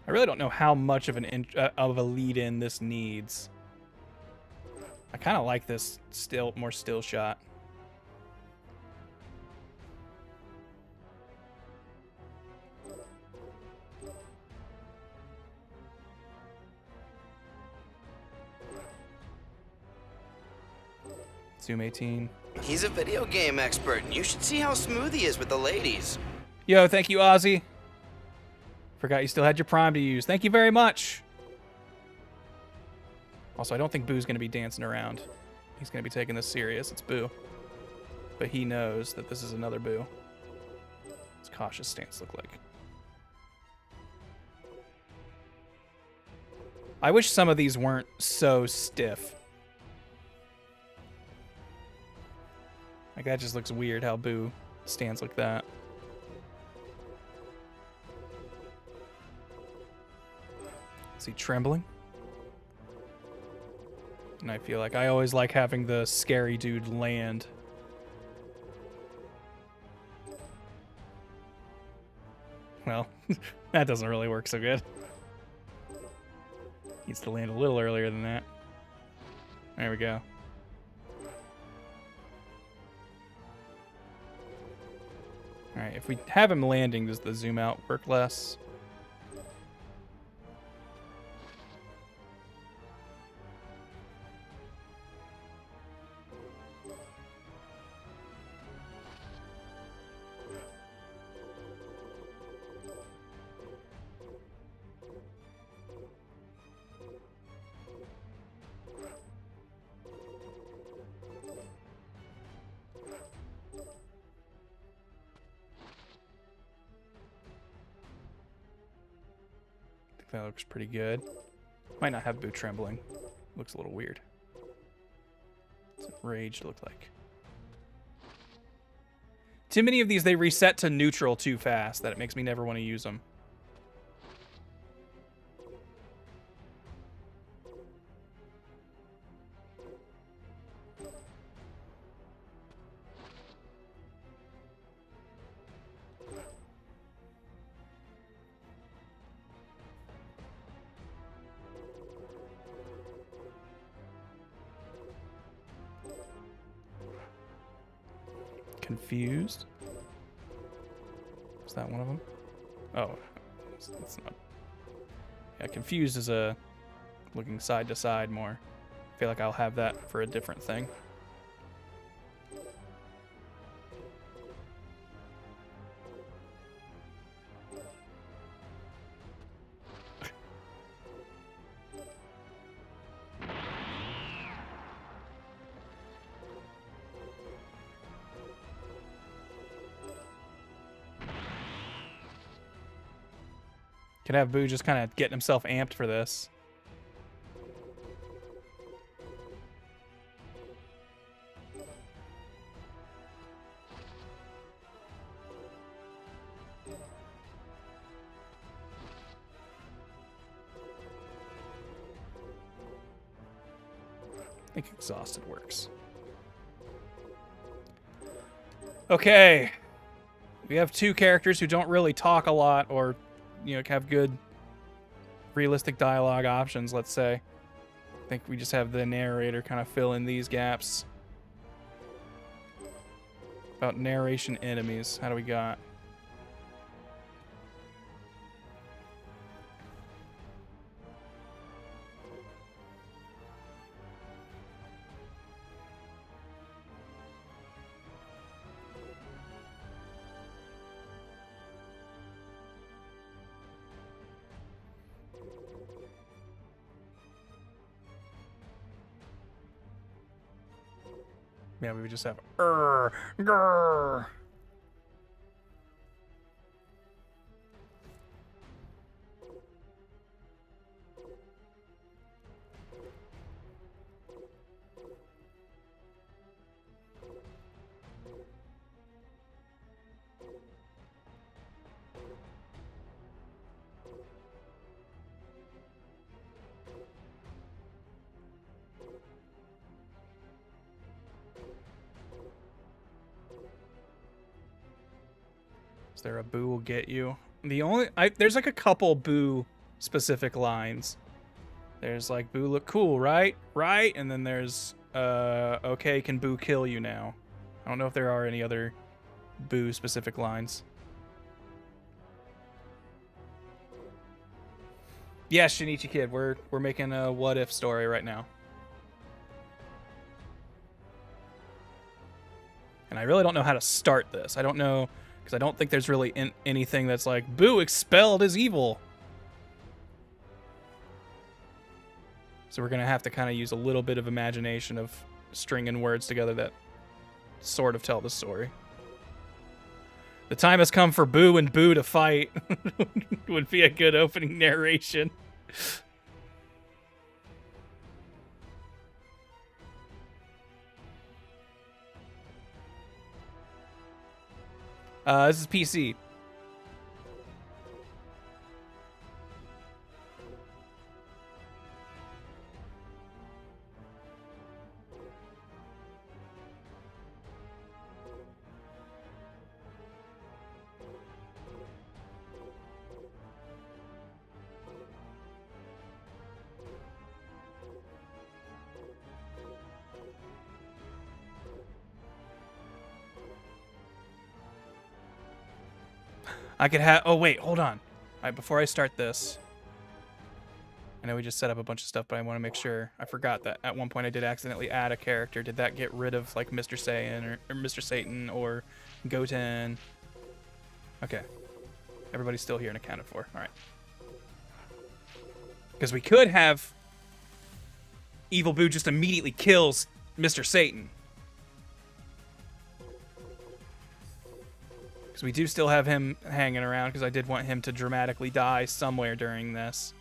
I really don't know how much of a lead-in this needs. I kind of like this more still shot. Zoom 18. He's a video game expert, and you should see how smooth he is with the ladies. Yo, thank you, Ozzy. Forgot you still had your Prime to use. Thank you very much. Also, I don't think Boo's going to be dancing around. He's going to be taking this serious. It's Boo. But he knows that this is another Boo. What's cautious stance look like? I wish some of these weren't so stiff. Like, that just looks weird how Boo stands like that. Is he trembling? And I feel like I always like having the scary dude land. Well, that doesn't really work so good. Needs to land a little earlier than that. There we go. Alright, if we have him landing, does the zoom out work less? That looks pretty good. Might not have Boo trembling. Looks a little weird. What's Rage look like? Too many of these, they reset to neutral too fast that it makes me never want to use them. Confused. Is that one of them? Oh, it's not. Yeah, Confused is a looking side to side more. I feel like I'll have that for a different thing. Could have Boo just kind of getting himself amped for this. I think Exhausted works. Okay. We have two characters who don't really talk a lot or, you know, have good realistic dialogue options, let's say. I think we just have the narrator kind of fill in these gaps. About narration enemies, how do we got? Yeah, we would just have grr. Is there a Boo will get you? There's like a couple Boo specific lines. There's like, Boo look cool, right? Right? And then there's, okay, can Boo kill you now? I don't know if there are any other Boo specific lines. Yeah, Shinichi Kid, we're making a what if story right now. And I really don't know how to start this. I don't know, because I don't think there's really anything that's like, Boo expelled as evil. So we're going to have to kind of use a little bit of imagination of stringing words together that sort of tell the story. The time has come for Boo and Boo to fight. Would be a good opening narration. This is PC. I could have... Oh, wait, hold on. All right, before I start this... I know we just set up a bunch of stuff, but I want to make sure. I forgot that at one point I did accidentally add a character. Did that get rid of, like, Mr. Saiyan or Mr. Satan or Goten? Okay. Everybody's still here and accounted for. All right. Because we could have... Evil Boo just immediately kills Mr. Satan. Because we do still have him hanging around, because I did want him to dramatically die somewhere during this.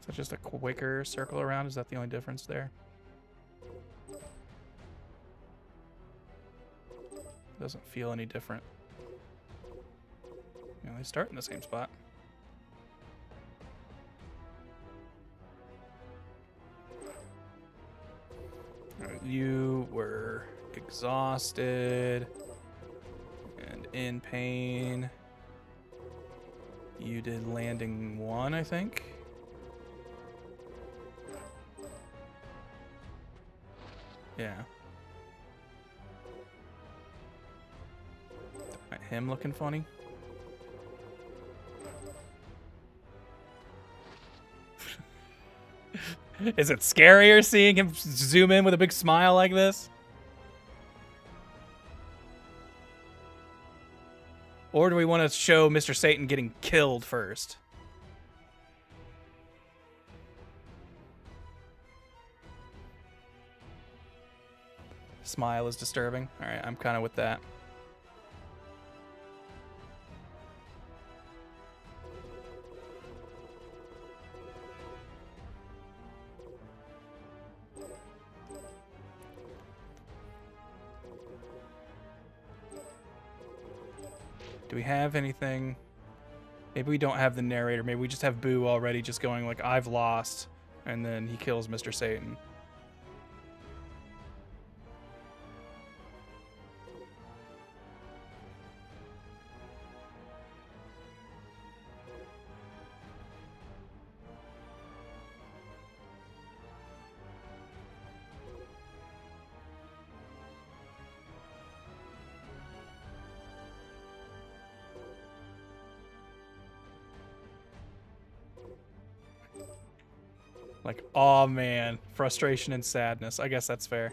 So just a quicker circle around? Is that the only difference there? Doesn't feel any different. You know, they start in the same spot. You were exhausted and in pain. You did landing 1, I think. Yeah. Him looking funny. Is it scarier seeing him zoom in with a big smile like this? Or do we want to show Mr. Satan getting killed first? Smile is disturbing. All right, I'm kind of with that. Do we have anything? Maybe we don't have the narrator. Maybe we just have Boo already just going like, I've lost. And then he kills Mr. Satan. Like, oh man, frustration and sadness. I guess that's fair.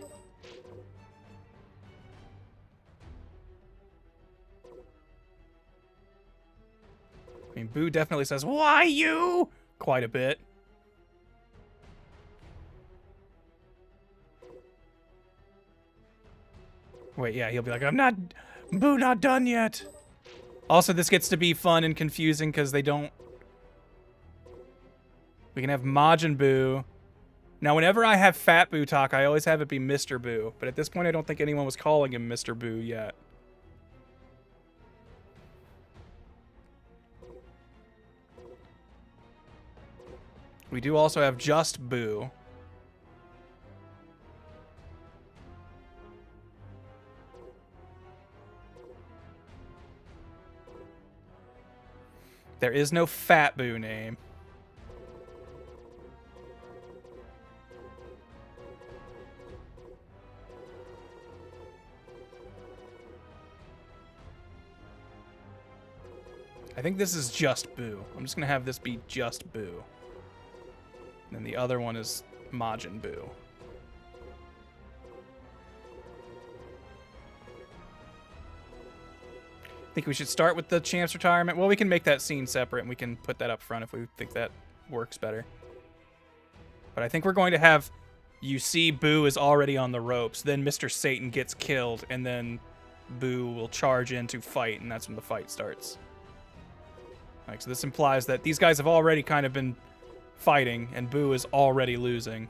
I mean, Boo definitely says, "Why you?" quite a bit. Wait, yeah, he'll be like, Boo not done yet. Also, this gets to be fun and confusing because they don't... We can have Majin Buu. Now, whenever I have Fat Buu talk, I always have it be Mr. Buu. But at this point, I don't think anyone was calling him Mr. Buu yet. We do also have just Buu. There is no Fat Buu name. I think this is just Buu. I'm just gonna have this be just Buu. And then the other one is Majin Buu. I think we should start with the champ's retirement. Well, we can make that scene separate and we can put that up front if we think that works better. But I think we're going to have, you see Buu is already on the ropes, then Mr. Satan gets killed, and then Buu will charge in to fight, and that's when the fight starts. Like, so this implies that these guys have already kind of been fighting, and Buu is already losing.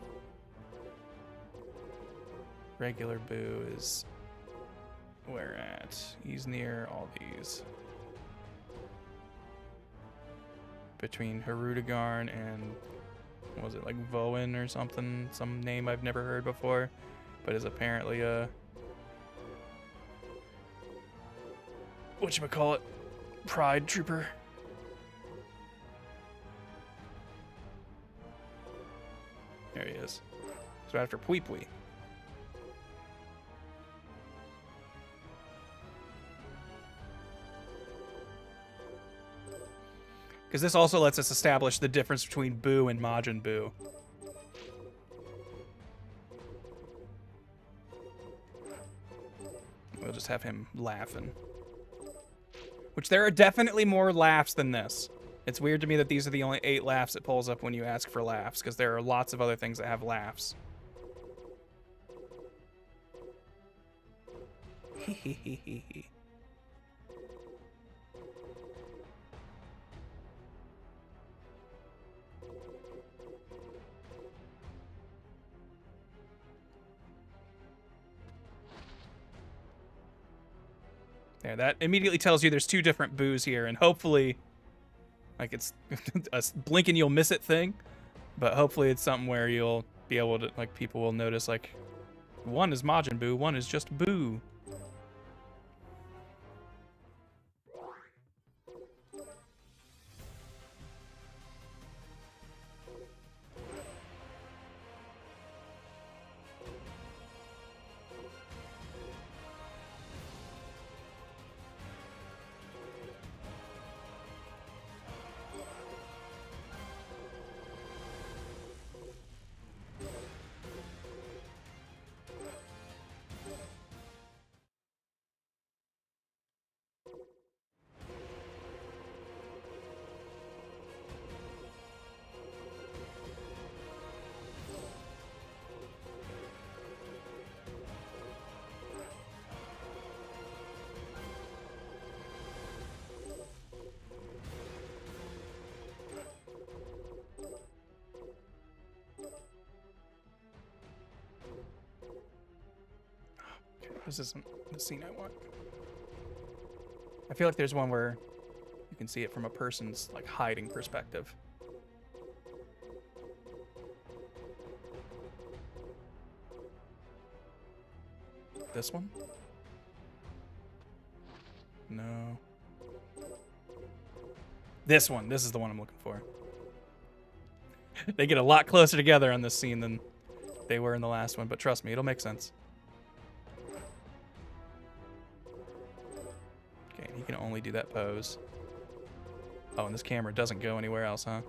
Regular Buu is where at? He's near all these. Between Hirudegarn and, what was it, like Voin or something? Some name I've never heard before, but is apparently a... whatchamacallit? Pride Trooper. There he is. So after Pui Pui. Because this also lets us establish the difference between Buu and Majin Buu. We'll just have him laughing. Which there are definitely more laughs than this. It's weird to me that these are the only 8 laughs it pulls up when you ask for laughs, because there are lots of other things that have laughs. Hehehehe. There, that immediately tells you there's two different Boos here, and hopefully, like, it's a blink and you'll miss it thing, but hopefully it's something where you'll be able to, like, people will notice, like, one is Majin Buu, one is just Boo. This isn't the scene I want. I feel like there's one where you can see it from a person's, like, hiding perspective. This one? No. This one. This is the one I'm looking for. They get a lot closer together on this scene than they were in the last one, but trust me, it'll make sense. Okay, he can only do that pose. Oh, and this camera doesn't go anywhere else, huh?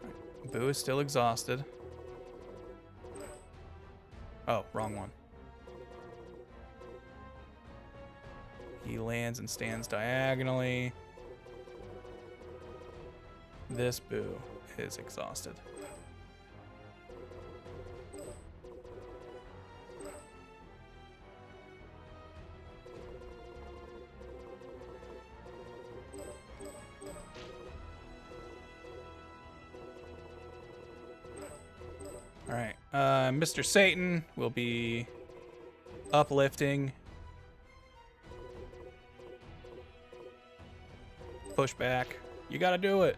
Right. Boo is still exhausted. Oh, wrong one. He lands and stands diagonally. This Boo is exhausted. All right, Mr. Satan will be uplifting. Push back. You gotta do it.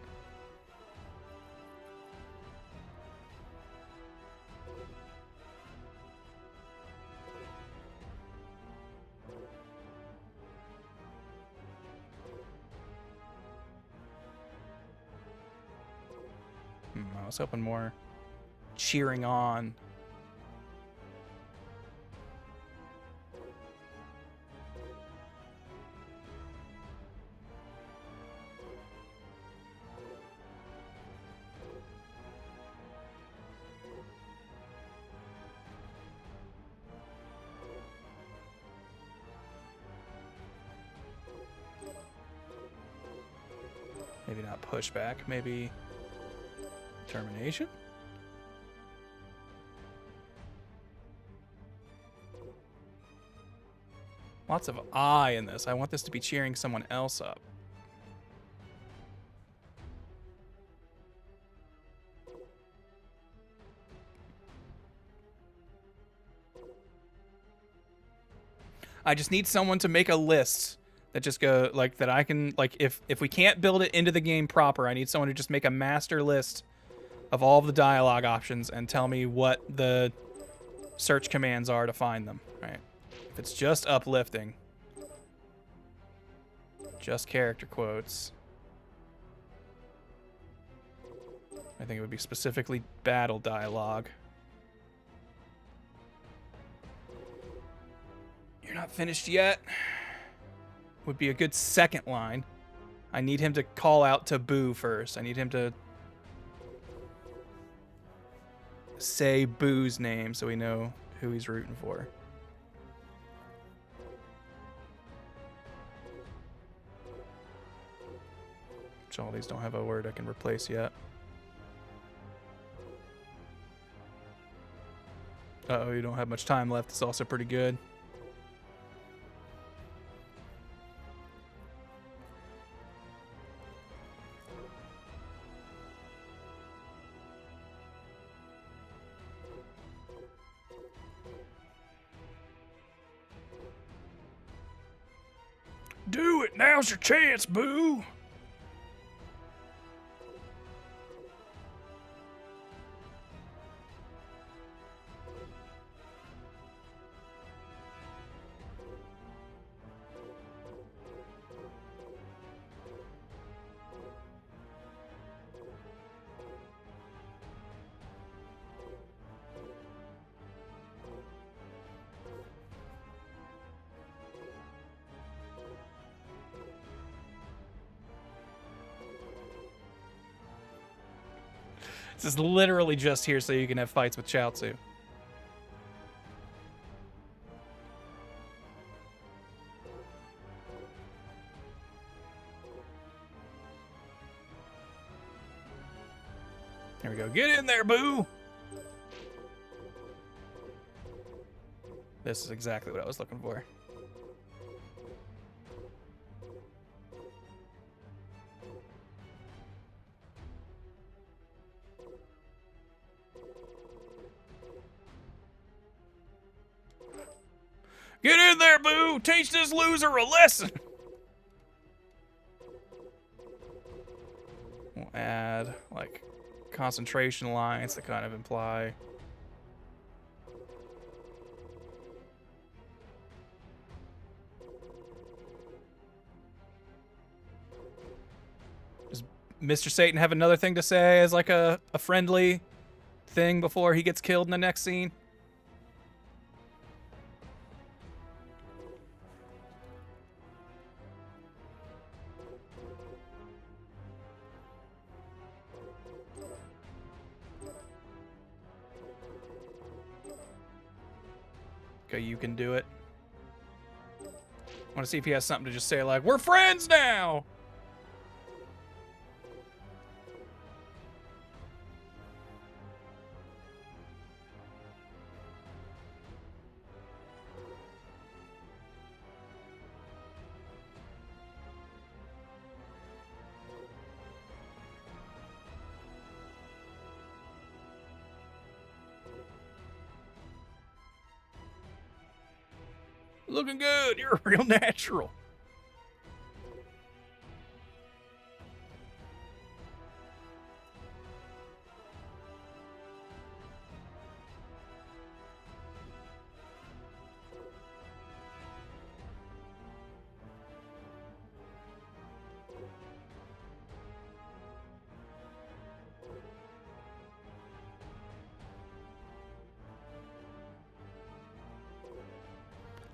I was hoping more cheering on. Maybe not pushback, maybe determination? Lots of I in this. I want this to be cheering someone else up. I just need someone to make a list that just go like that I can like if we can't build it into the game proper, I need someone to just make a master list of all of the dialogue options and tell me what the search commands are to find them, right? If it's just uplifting, just character quotes, I think it would be specifically battle dialogue. You're not finished yet. Would be a good second line. I need him to call out to Boo first. I need him to say Boo's name so we know who he's rooting for. Which all these don't have a word I can replace yet. Uh-oh, you don't have much time left. It's also pretty good. Do it! Now's your chance, Boo! This is literally just here so you can have fights with Chaozu. There we go. Get in there, Boo! This is exactly what I was looking for. Get in there, Boo! Teach this loser a lesson! We'll add, like, concentration lines that kind of imply... Does Mr. Satan have another thing to say as, like, a friendly thing before he gets killed in the next scene? You can do it. I want to see if he has something to just say like, we're friends now! Looking good. You're a real natural.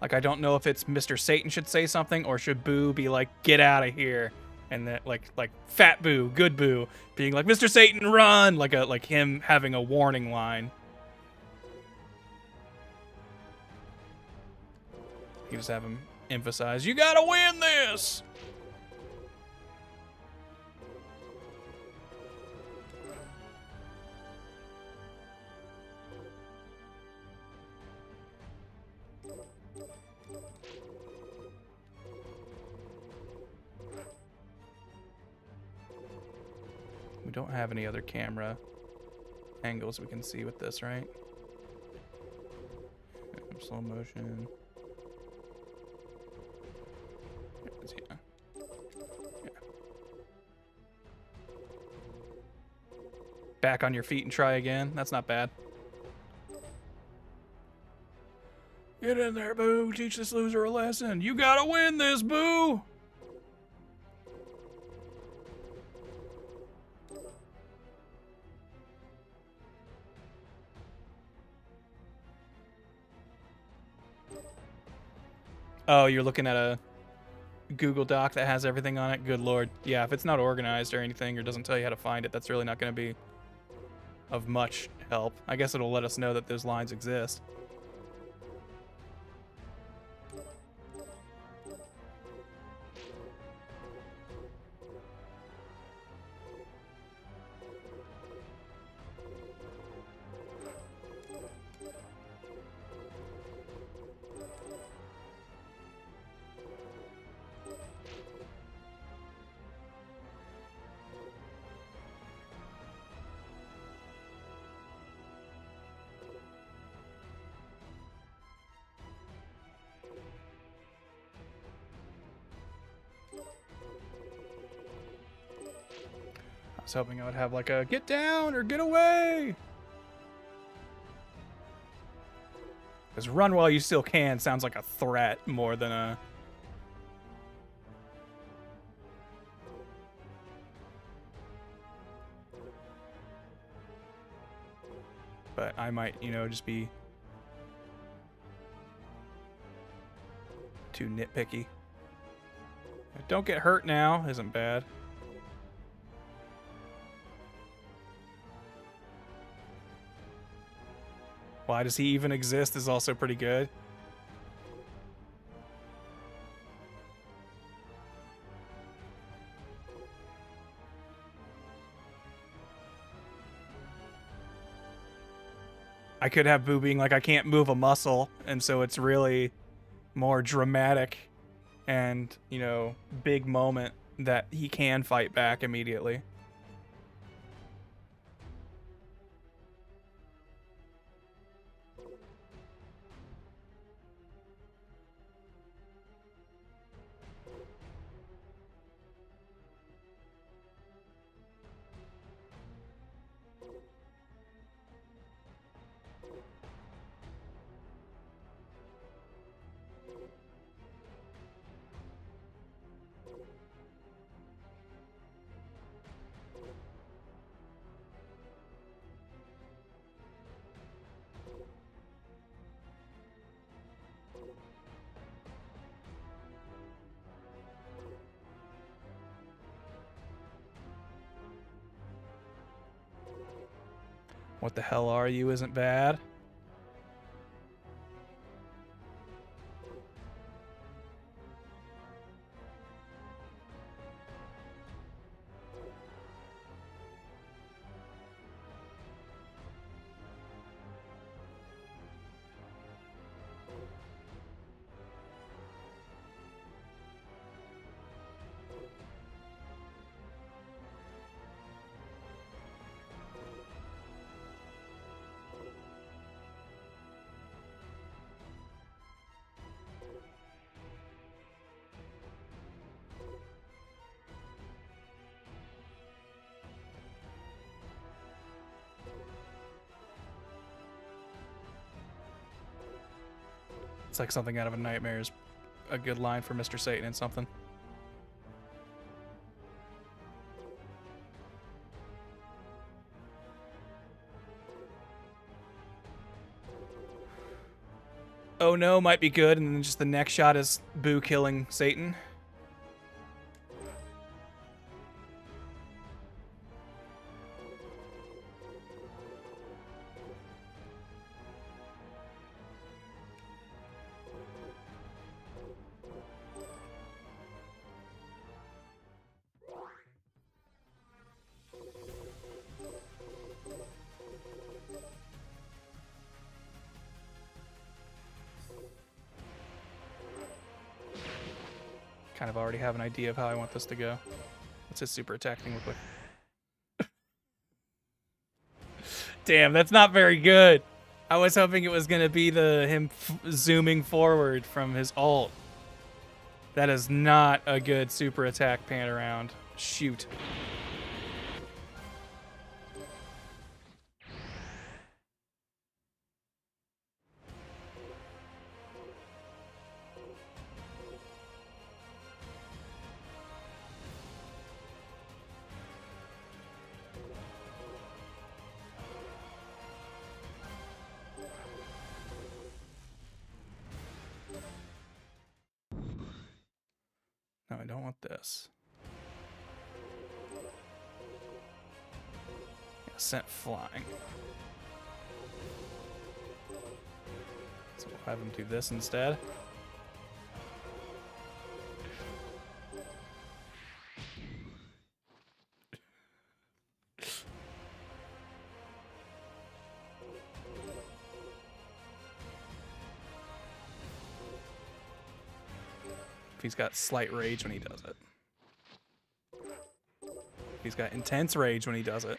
Like, I don't know if it's Mr. Satan should say something or should Boo be like, get out of here. And that like fat Boo, good Boo, being like, Mr. Satan, run! Like him having a warning line. You just have him emphasize, you gotta win this! We don't have any other camera angles we can see with this, right? Slow motion. Yeah. Back on your feet and try again. That's not bad. Get in there, Boo. Teach this loser a lesson. You gotta win this, Boo. Oh, you're looking at a Google Doc that has everything on it? Good lord. Yeah, if it's not organized or anything or doesn't tell you how to find it, that's really not going to be of much help. I guess it'll let us know that those lines exist. was hoping I would have like a get down or get away. Because run while you still can sounds like a threat more than a... But I might, you know, just be too nitpicky. Don't get hurt now isn't bad. Why does he even exist is also pretty good. I could have Boo being like, I can't move a muscle, and so it's really more dramatic and, you know, big moment that he can fight back immediately. What the hell are you isn't bad. It's like something out of a nightmare is a good line for Mr. Satan and something. Oh no might be good, and then just the next shot is Boo killing Satan. Kind of already have an idea of how I want this to go. What's his super attack thing look like? Damn, that's not very good. I was hoping it was gonna be him zooming forward from his ult. That is not a good super attack pan around. Shoot. No, I don't want this. Sent flying. So we'll have him do this instead. He's got slight rage when he does it. He's got intense rage when he does it.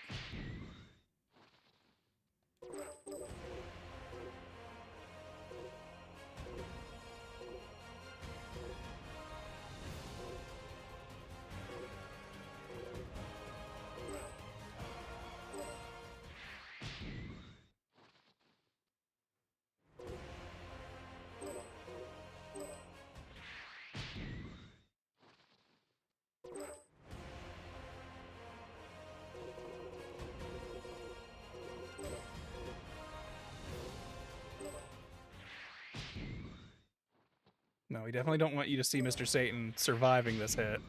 No, we definitely don't want you to see Mr. Satan surviving this hit.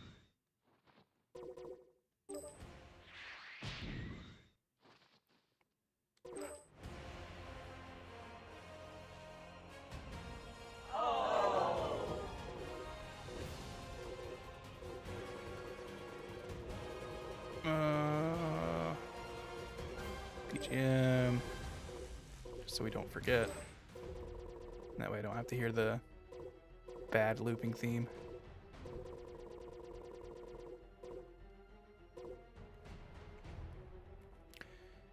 BGM. Just so we don't forget. That way I don't have to hear the bad looping theme.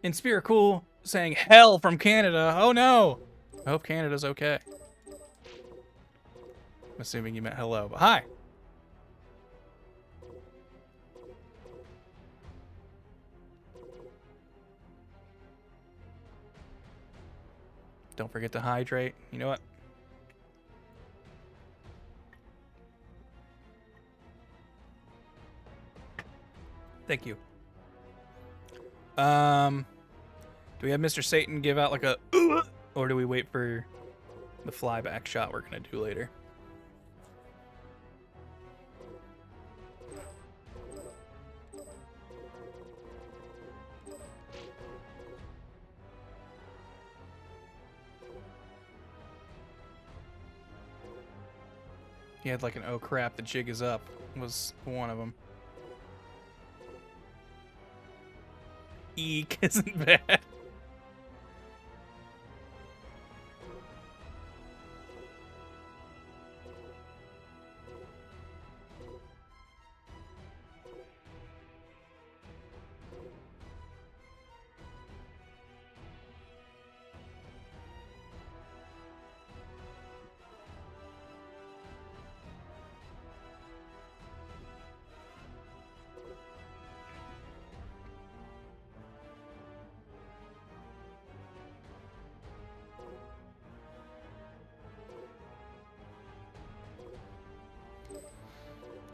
Inspiracool saying hell from Canada. Oh no! I hope Canada's okay. I'm assuming you meant hello, but hi! Don't forget to hydrate. You know what? Thank you. Do we have Mr. Satan give out like a or do we wait for the flyback shot we're gonna do later? He had like an oh crap, the jig is up was one of them. Eek isn't bad.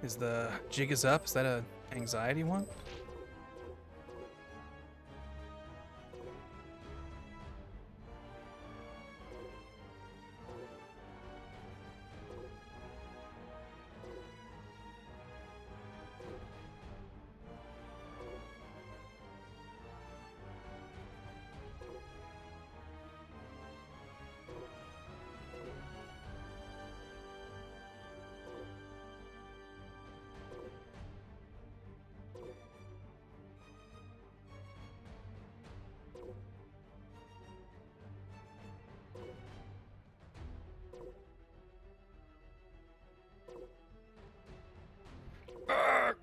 Is the jig is up? Is that a anxiety one?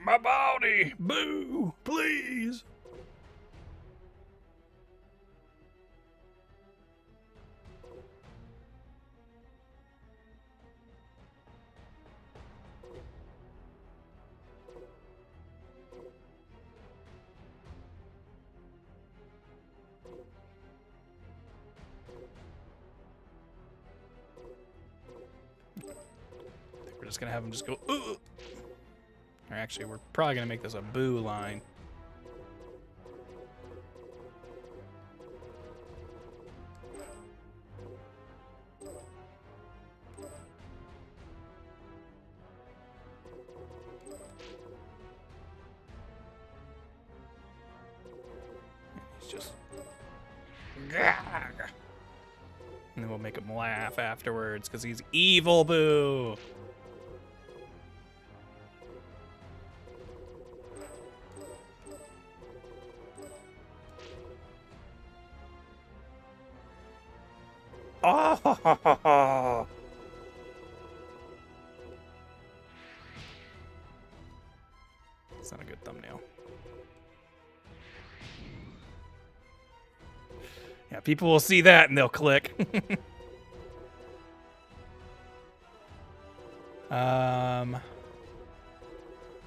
My body! Boo! Please! I think we're just gonna have him just go, ugh. Or actually, we're probably going to make this a boo line. He's just... And then we'll make him laugh afterwards, because he's evil boo! Oh! That's not a good thumbnail. Yeah, people will see that and they'll click.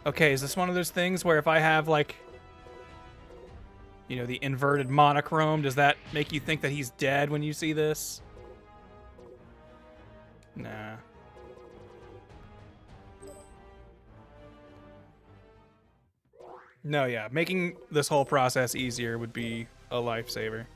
Okay, is this one of those things where if I have like, you know, the inverted monochrome, does that make you think that he's dead when you see this? Nah. No, yeah. Making this whole process easier would be a lifesaver.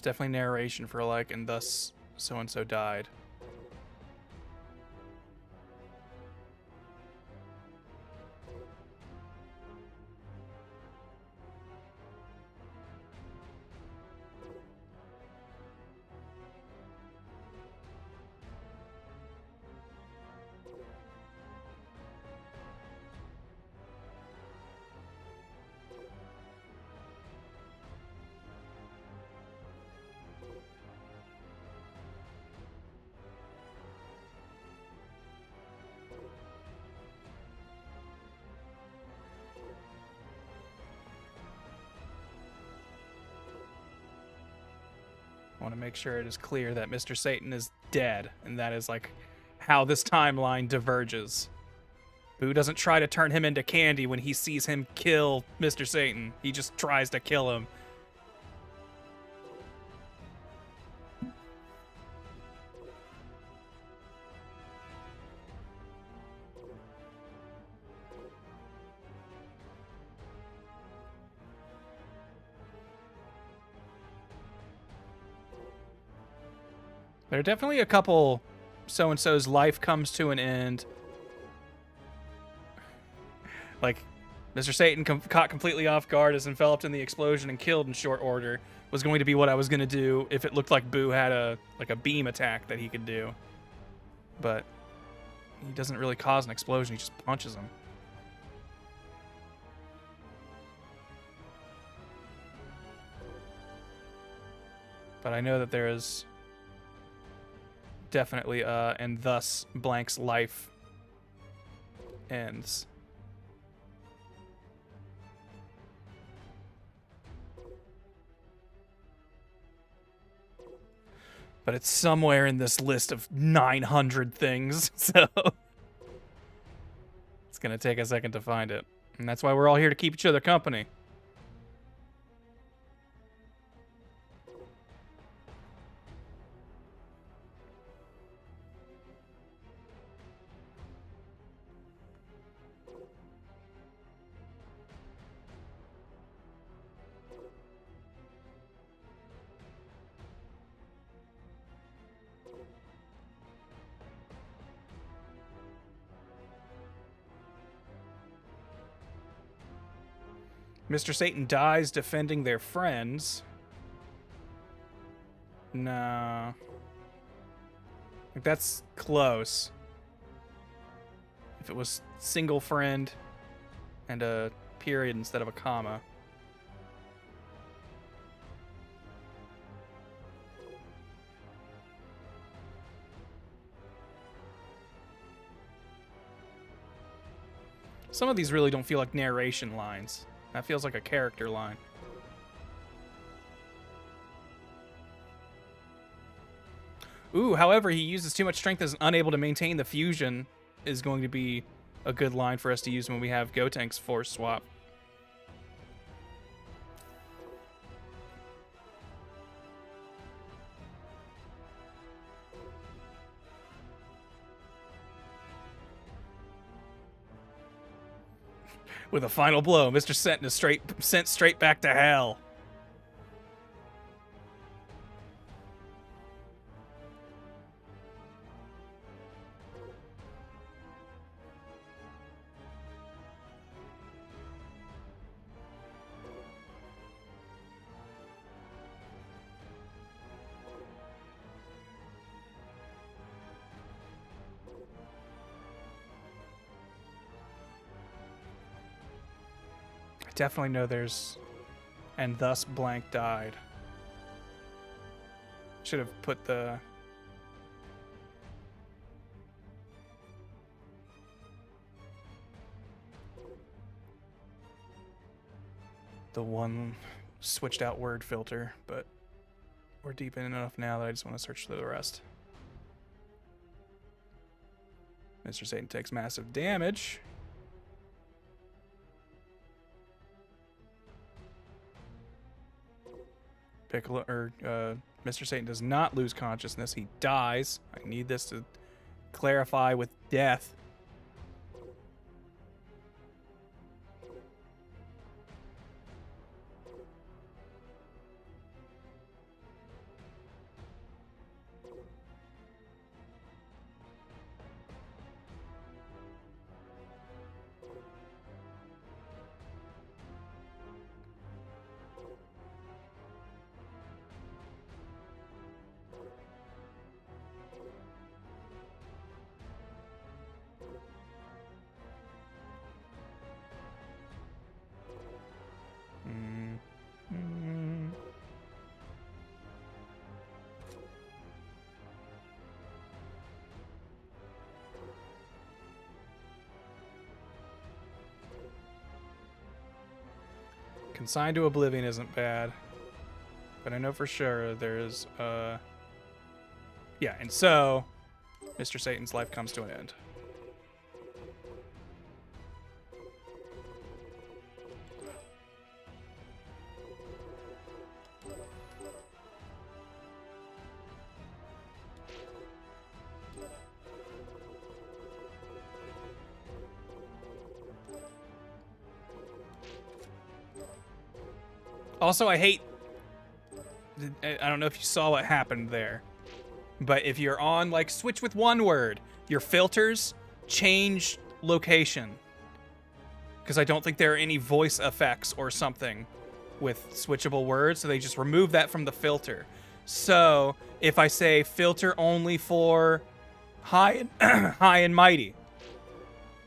There's definitely narration for like, and thus so-and-so died. I want to make sure it is clear that Mr. Satan is dead, and that is like how this timeline diverges. Boo doesn't try to turn him into candy when he sees him kill Mr. Satan. He just tries to kill him. There are definitely a couple so-and-so's life comes to an end. Like, Mr. Satan caught completely off guard, is enveloped in the explosion and killed in short order, was going to be what I was going to do if it looked like Boo had a beam attack that he could do. But he doesn't really cause an explosion, he just punches him. But I know that there is definitely and thus Blank's life ends. But it's somewhere in this list of 900 things, so it's gonna take a second to find it. And that's why we're all here to keep each other company. Mr. Satan dies defending their friends. No. Like, that's close. If it was single friend and a period instead of a comma. Some of these really don't feel like narration lines. That feels like a character line. Ooh, however, he uses too much strength as unable to maintain the fusion is going to be a good line for us to use when we have Gotank's force swap. With a final blow, Mr. Satan is sent straight back to hell. Definitely know there's and thus Blank died. Should have put the one switched out word filter, but we're deep in enough now that I just want to search through the rest. Mr. Satan takes massive damage. Piccolo, or Mr. Satan does not lose consciousness. He dies. I need this to clarify with death. Consigned to Oblivion isn't bad. But I know for sure there's, yeah, and so Mr. Satan's life comes to an end. Also, I hate... I don't know if you saw what happened there. But if you're on, like, switch with one word, your filters change location. Because I don't think there are any voice effects or something with switchable words, so they just remove that from the filter. So, if I say filter only for high and, high and mighty,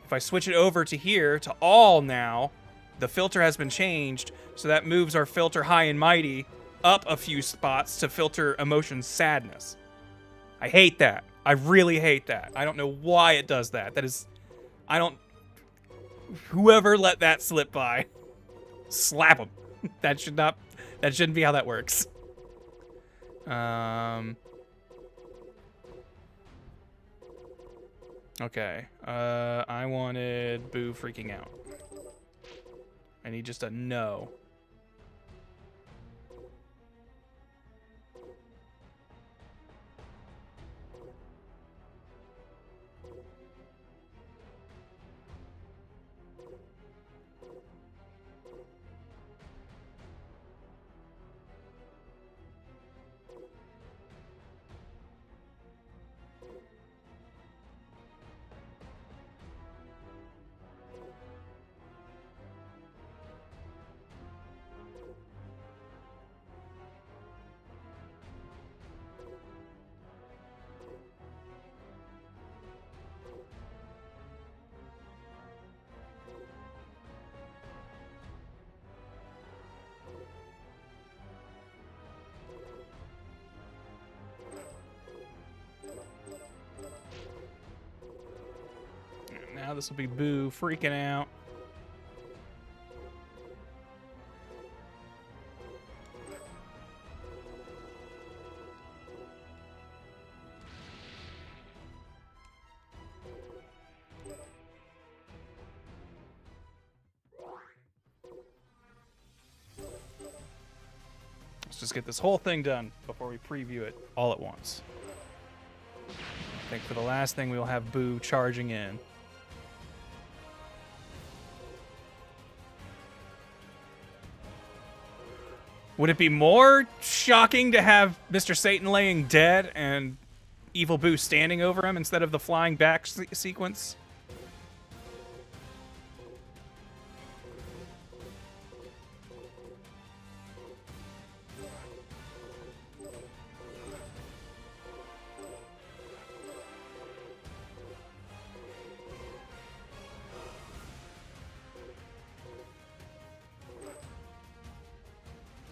if I switch it over to here, to all now, the filter has been changed, so that moves our filter high and mighty up a few spots to filter emotion sadness. I hate that. I really hate that. I don't know why it does that. That is... I don't... Whoever let that slip by, slap them. That should not... That shouldn't be how that works. Okay. I wanted Boo freaking out. I need just a no. Now this will be Boo freaking out. Let's just get this whole thing done before we preview it all at once. I think for the last thing we'll have Boo charging in. Would it be more shocking to have Mr. Satan laying dead and Evil Boo standing over him instead of the flying back sequence?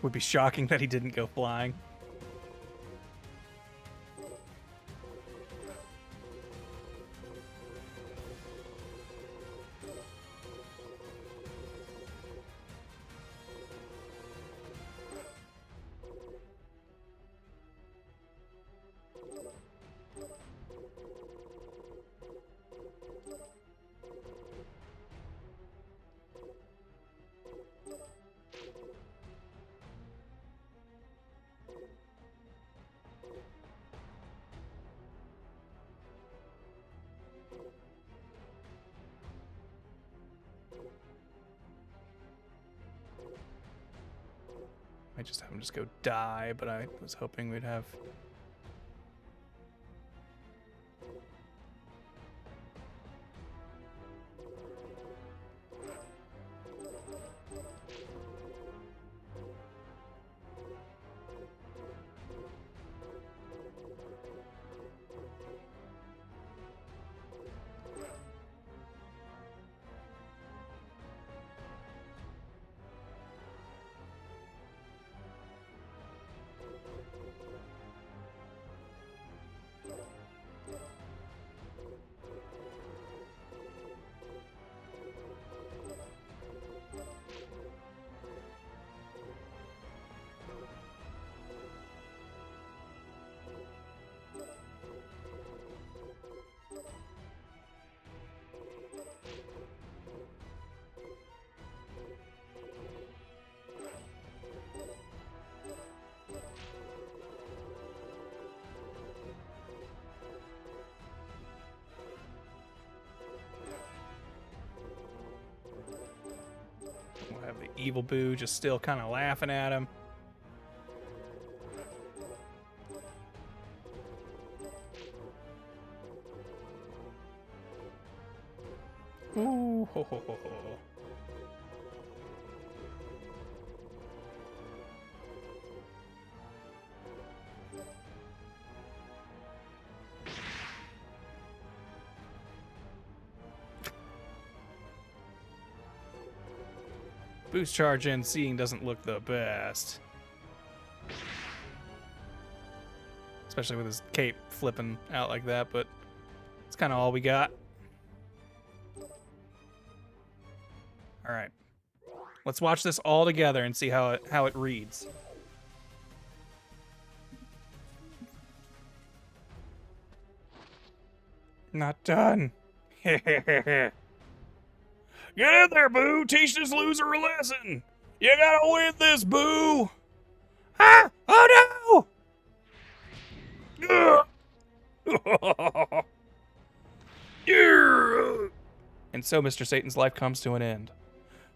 Would be shocking that he didn't go flying. I just have him just go die, but I was hoping we'd have... Evil Boo just still kind of laughing at him. Ooh, ho, ho, ho, ho. Boost charge in, seeing doesn't look the best. Especially with his cape flipping out like that, but it's kind of all we got. All right. Let's watch this all together and see how it reads. Not done. Get in there, Boo! Teach this loser a lesson! You gotta win this, Boo! Ah! Oh no! And so Mr. Satan's life comes to an end.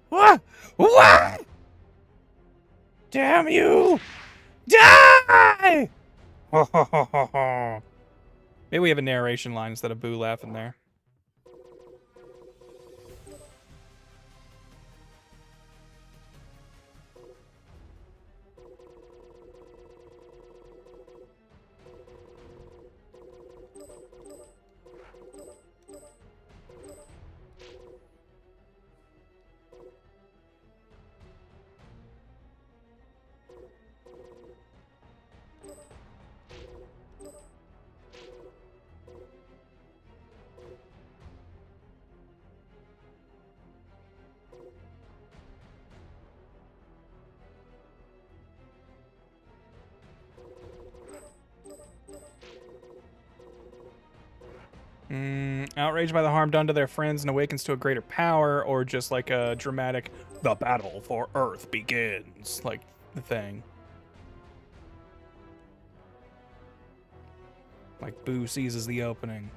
What? What? Damn you! Die! Maybe we have a narration line instead of Boo laughing there. Outraged by the harm done to their friends and awakens to a greater power, or just like a dramatic, the battle for Earth begins, like the thing. Like Boo seizes the opening.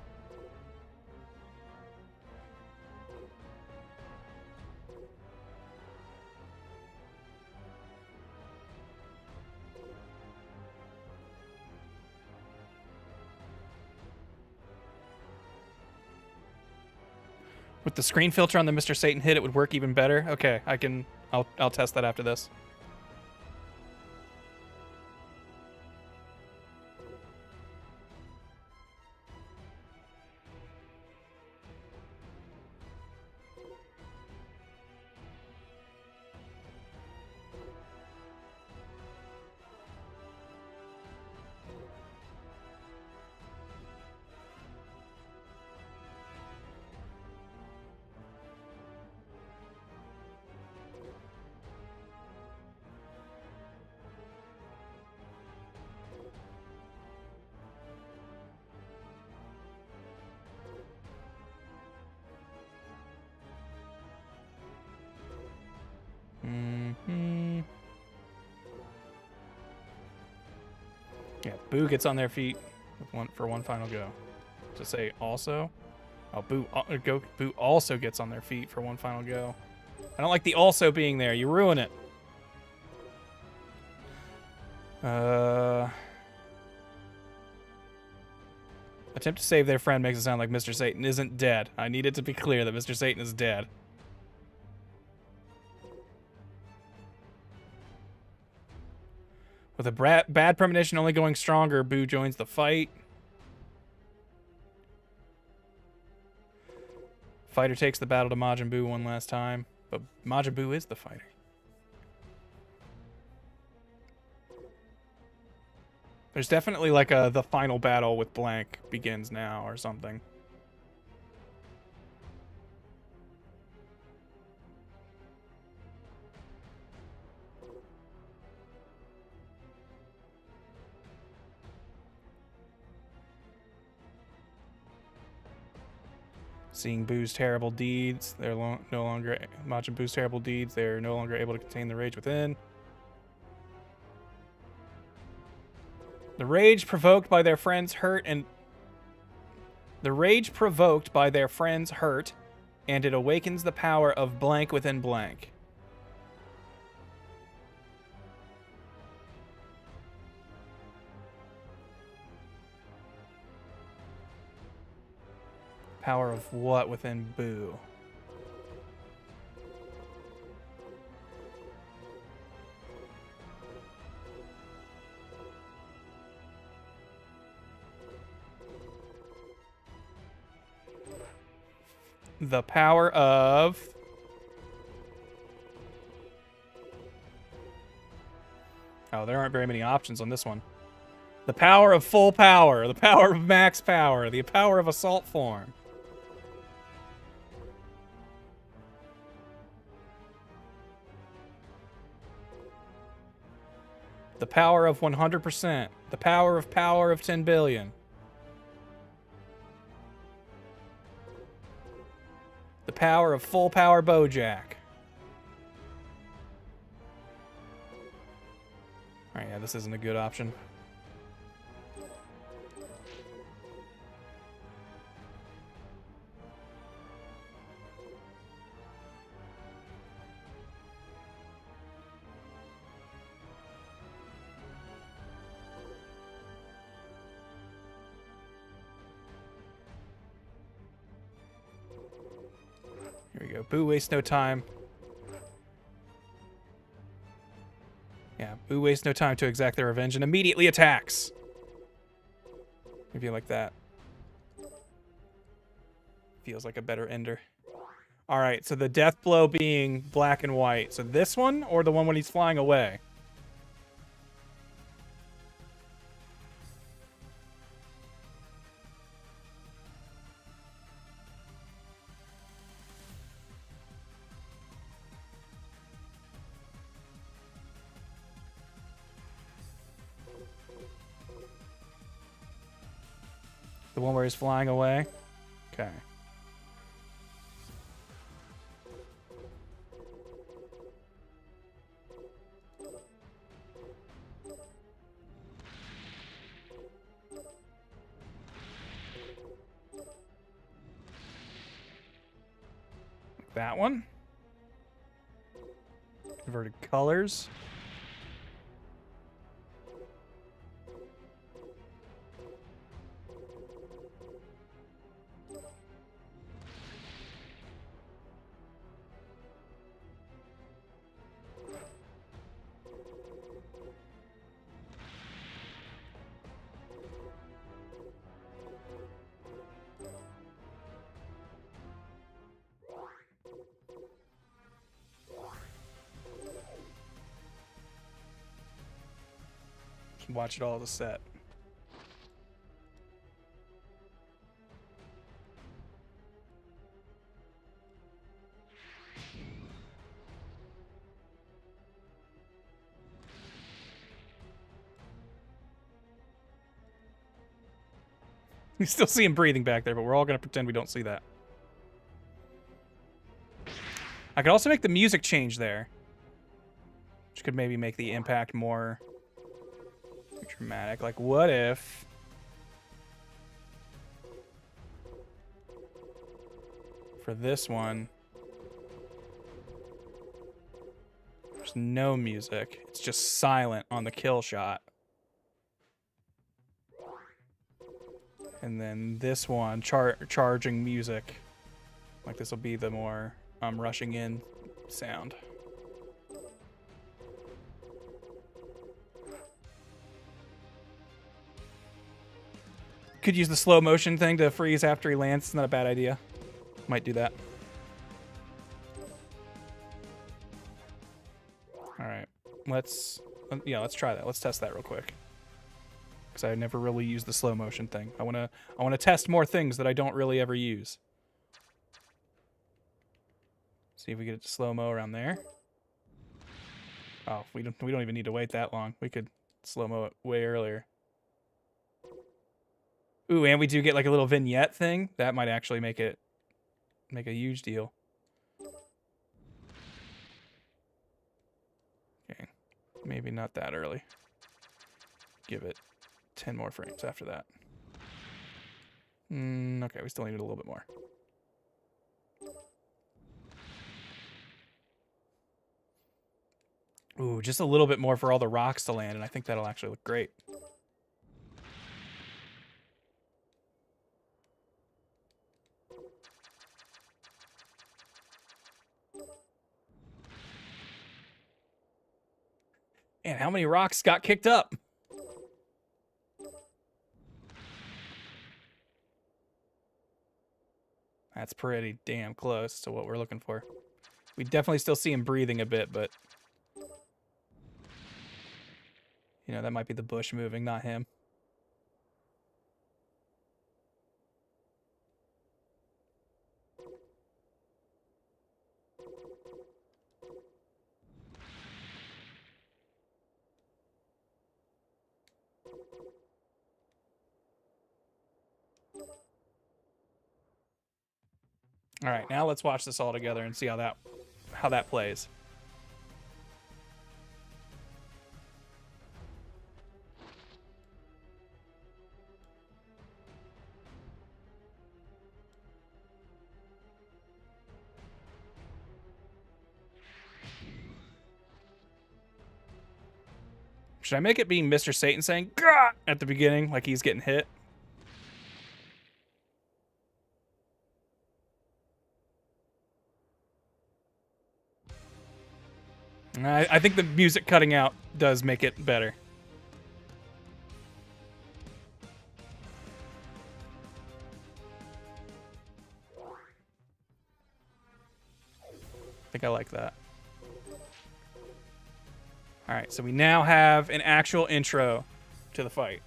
With the screen filter on the Mr. Satan hit, it would work even better. Okay, I'll test that after this. Yeah, Boo gets on their feet for one final go. To say also, oh, Boo also gets on their feet for one final go. I don't like the also being there. You ruin it. Attempt to save their friend makes it sound like Mr. Satan isn't dead. I need it to be clear that Mr. Satan is dead. With a bad premonition only going stronger, Boo joins the fight. Fighter takes the battle to Majin Buu one last time, but Majin Buu is the fighter. There's definitely like the final battle with Blank begins now or something. Seeing Boo's terrible deeds, they're no longer Majin Boo's terrible deeds. They're no longer able to contain the rage within. The rage provoked by their friends hurt, and it awakens the power of Blank within Blank. Power of what within Boo? The power of... Oh, there aren't very many options on this one. The power of full power, the power of max power, the power of assault form. The power of 100%. The power of 10 billion. The power of full power Bojack. Alright, yeah, this isn't a good option. Here we go. Boo wastes no time. Yeah, Boo wastes no time to exact their revenge and immediately attacks. Maybe like that. Feels like a better ender. Alright, so the death blow being black and white. So this one or the one when he's flying away? The one where he's flying away? Okay. That one. Converted colors. Watch it all the set. You still see him breathing back there, but we're all going to pretend we don't see that. I could also make the music change there, which could maybe make the impact more dramatic. Like, what if for this one there's no music, it's just silent on the kill shot, and then this one charging music, like this will be the more rushing in sound. Could use the slow motion thing to freeze after he lands. It's not a bad idea. Might do that. All right, let's try that. Let's test that real quick, because I never really used the slow motion thing. I wanna test more things that I don't really ever use. See if we get it to slow mo around there. Oh, we don't even need to wait that long. We could slow mo it way earlier. Ooh, and we do get like a little vignette thing. That might actually make a huge deal. Okay, maybe not that early. Give it 10 more frames after that. Okay, we still need a little bit more. Ooh, just a little bit more for all the rocks to land, and I think that'll actually look great. Man, how many rocks got kicked up? That's pretty damn close to what we're looking for. We definitely still see him breathing a bit, but... You know, that might be the bush moving, not him. All right, now let's watch this all together and see how that plays. Should I make it be Mr. Satan saying "Gah!" at the beginning, like he's getting hit? I think the music cutting out does make it better. I think I like that. All right, so we now have an actual intro to the fight.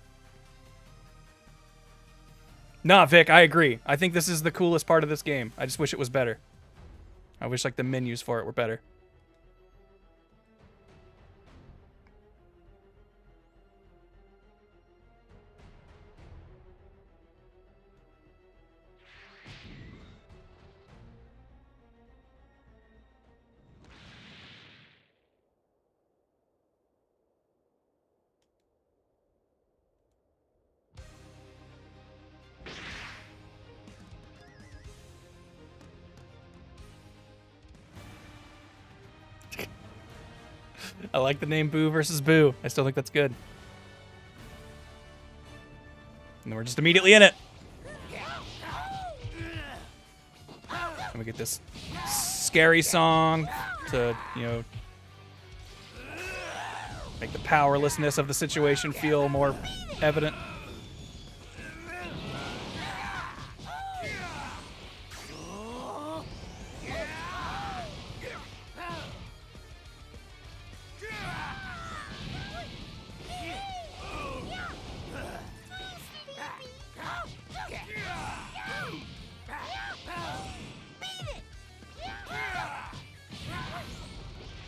Nah, Vic, I agree. I think this is the coolest part of this game. I just wish it was better. I wish like the menus for it were better. I like the name Boo versus Boo. I still think that's good. And then we're just immediately in it. And we get this scary song to, you know, make the powerlessness of the situation feel more evident.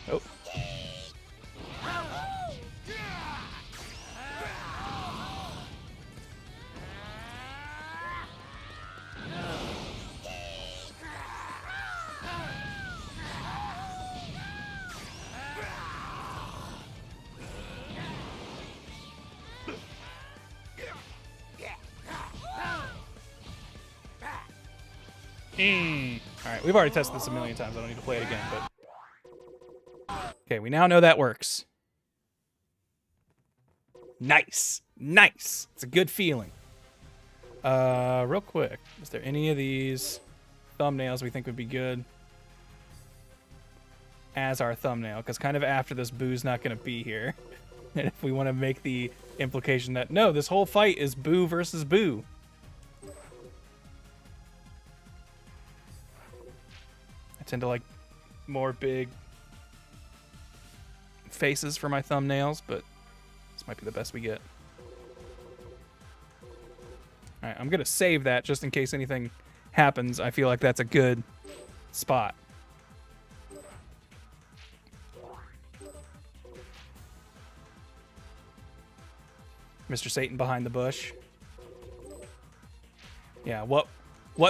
Oh. Alright, we've already tested this a million times. I don't need to play it again, but... Okay, we now know that works. Nice. Nice. It's a good feeling. Real quick. Is there any of these thumbnails we think would be good as our thumbnail? Because kind of after this, Boo's not going to be here. And if we want to make the implication that, no, this whole fight is Boo versus Boo. I tend to like more big faces for my thumbnails, but this might be the best we get. Alright, I'm gonna save that just in case anything happens. I feel like that's a good spot. Mr. Satan behind the bush. Yeah, what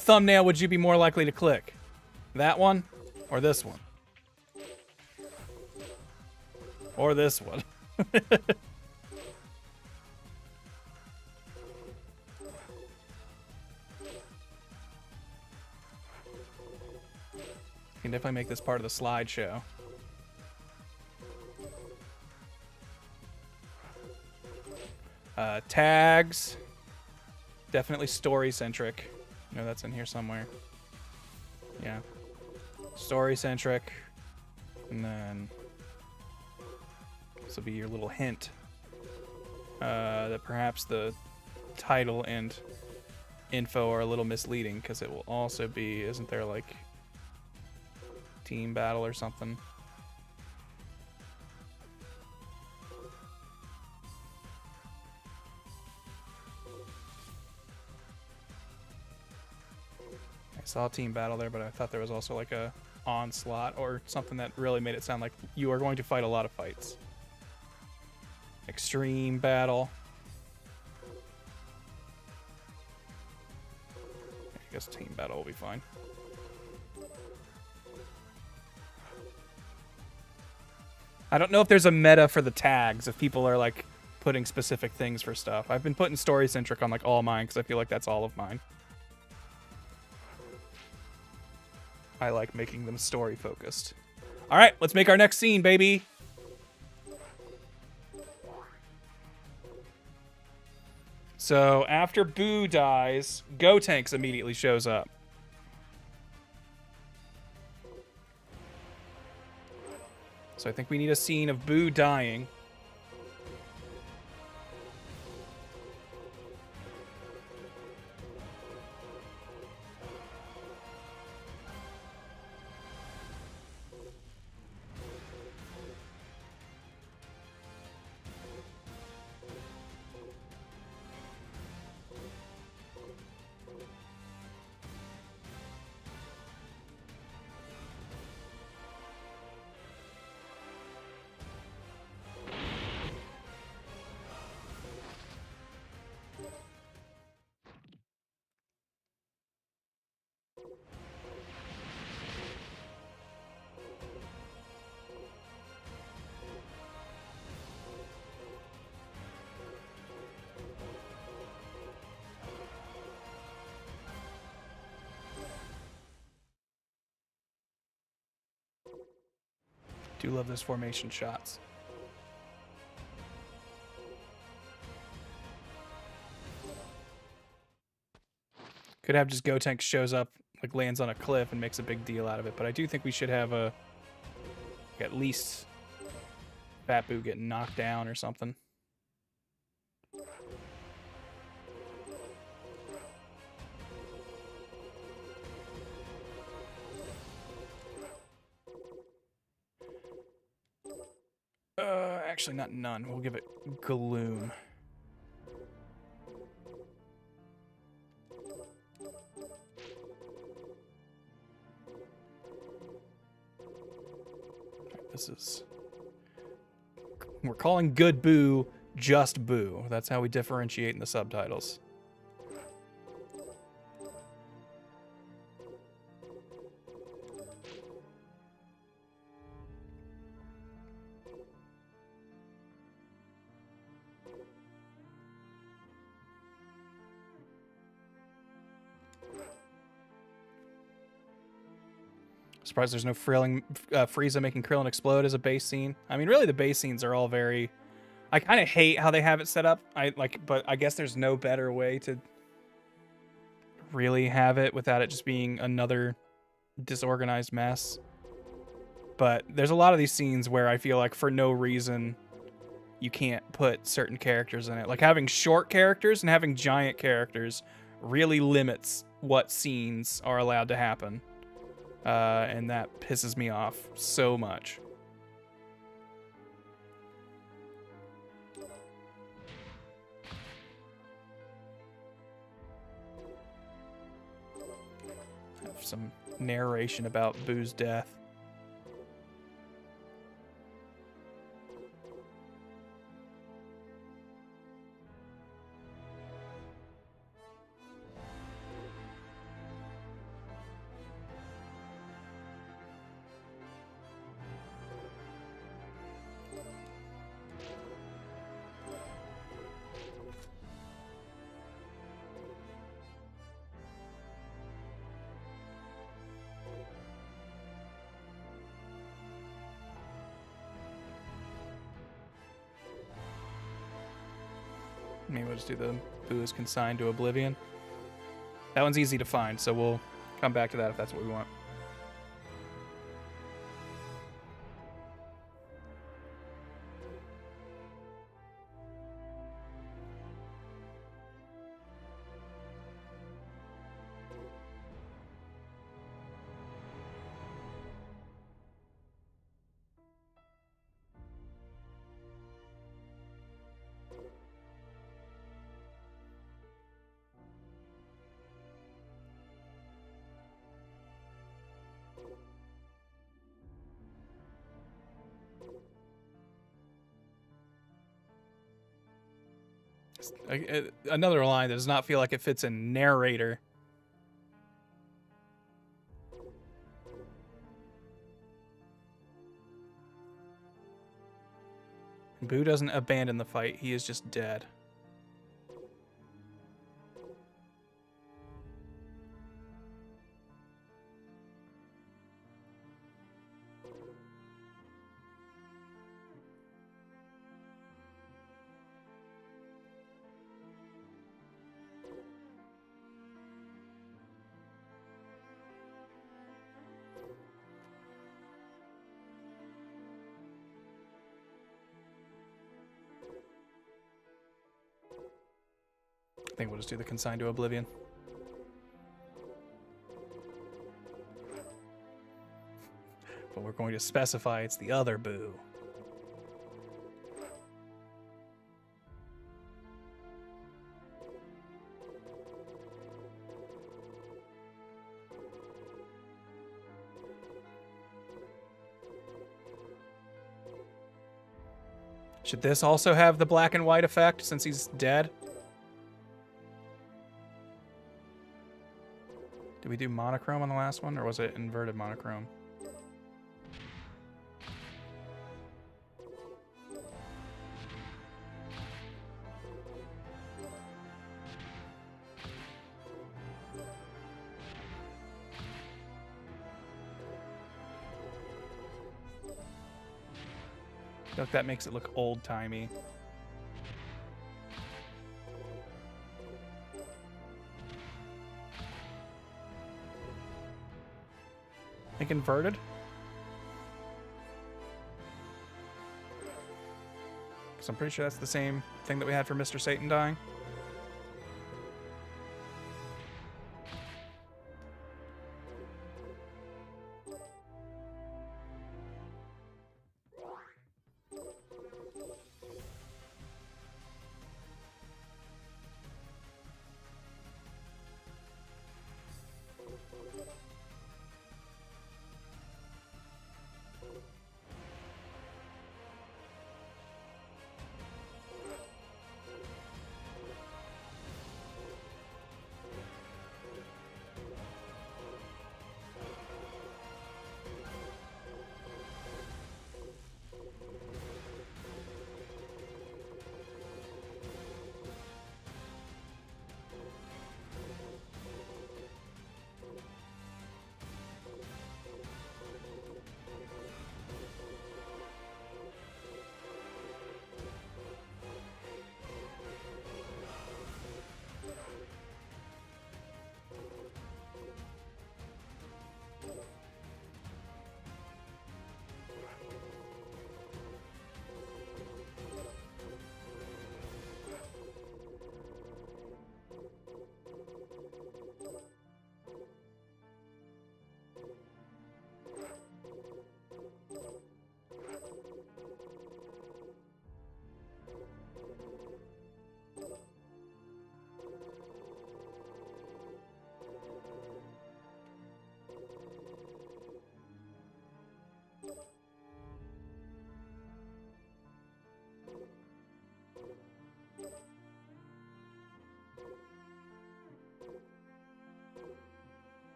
thumbnail would you be more likely to click? That one or this one? Or this one? You can definitely make this part of the slideshow. Tags. Definitely story-centric. No, that's in here somewhere. Yeah. Story-centric. And then This will be your little hint that perhaps the title and info are a little misleading, because it will also be, isn't there like team battle or something? I saw team battle there, but I thought there was also like a onslaught or something that really made it sound like you are going to fight a lot of fights. Extreme battle. I guess team battle will be fine. I don't know if there's a meta for the tags, if people are like putting specific things for stuff. I've been putting story centric on like all mine because I feel like that's all of mine. I like making them story focused. All right, let's make our next scene, baby. So after Boo dies, Gotenks immediately shows up. So I think we need a scene of Boo dying. Do love those formation shots. Could have just Gotenks shows up, like lands on a cliff and makes a big deal out of it, but I do think we should have a at least Fat Boo getting knocked down or something. Actually, not none. We'll give it Gloom. This is... We're calling good Boo just Boo. That's how we differentiate in the subtitles. Surprised there's no Frieza making Krillin explode as a base scene. I mean, really, the base scenes are all very... I kind of hate how they have it set up. But I guess there's no better way to really have it without it just being another disorganized mess. But there's a lot of these scenes where I feel like for no reason you can't put certain characters in it. Like having short characters and having giant characters really limits what scenes are allowed to happen. And that pisses me off so much. Have some narration about Boo's death. Maybe we'll just do the Boo is consigned to oblivion. That one's easy to find, so we'll come back to that if that's what we want. Another line that does not feel like it fits in narrator. Boo doesn't abandon the fight, he is just dead. I think we'll just do the Consign to Oblivion. But we're going to specify it's the other Boo. Should this also have the black and white effect since he's dead? Did we do monochrome on the last one, or was it inverted monochrome? I feel like that makes it look old-timey. Think inverted? Because I'm pretty sure that's the same thing that we had for Mr. Satan dying.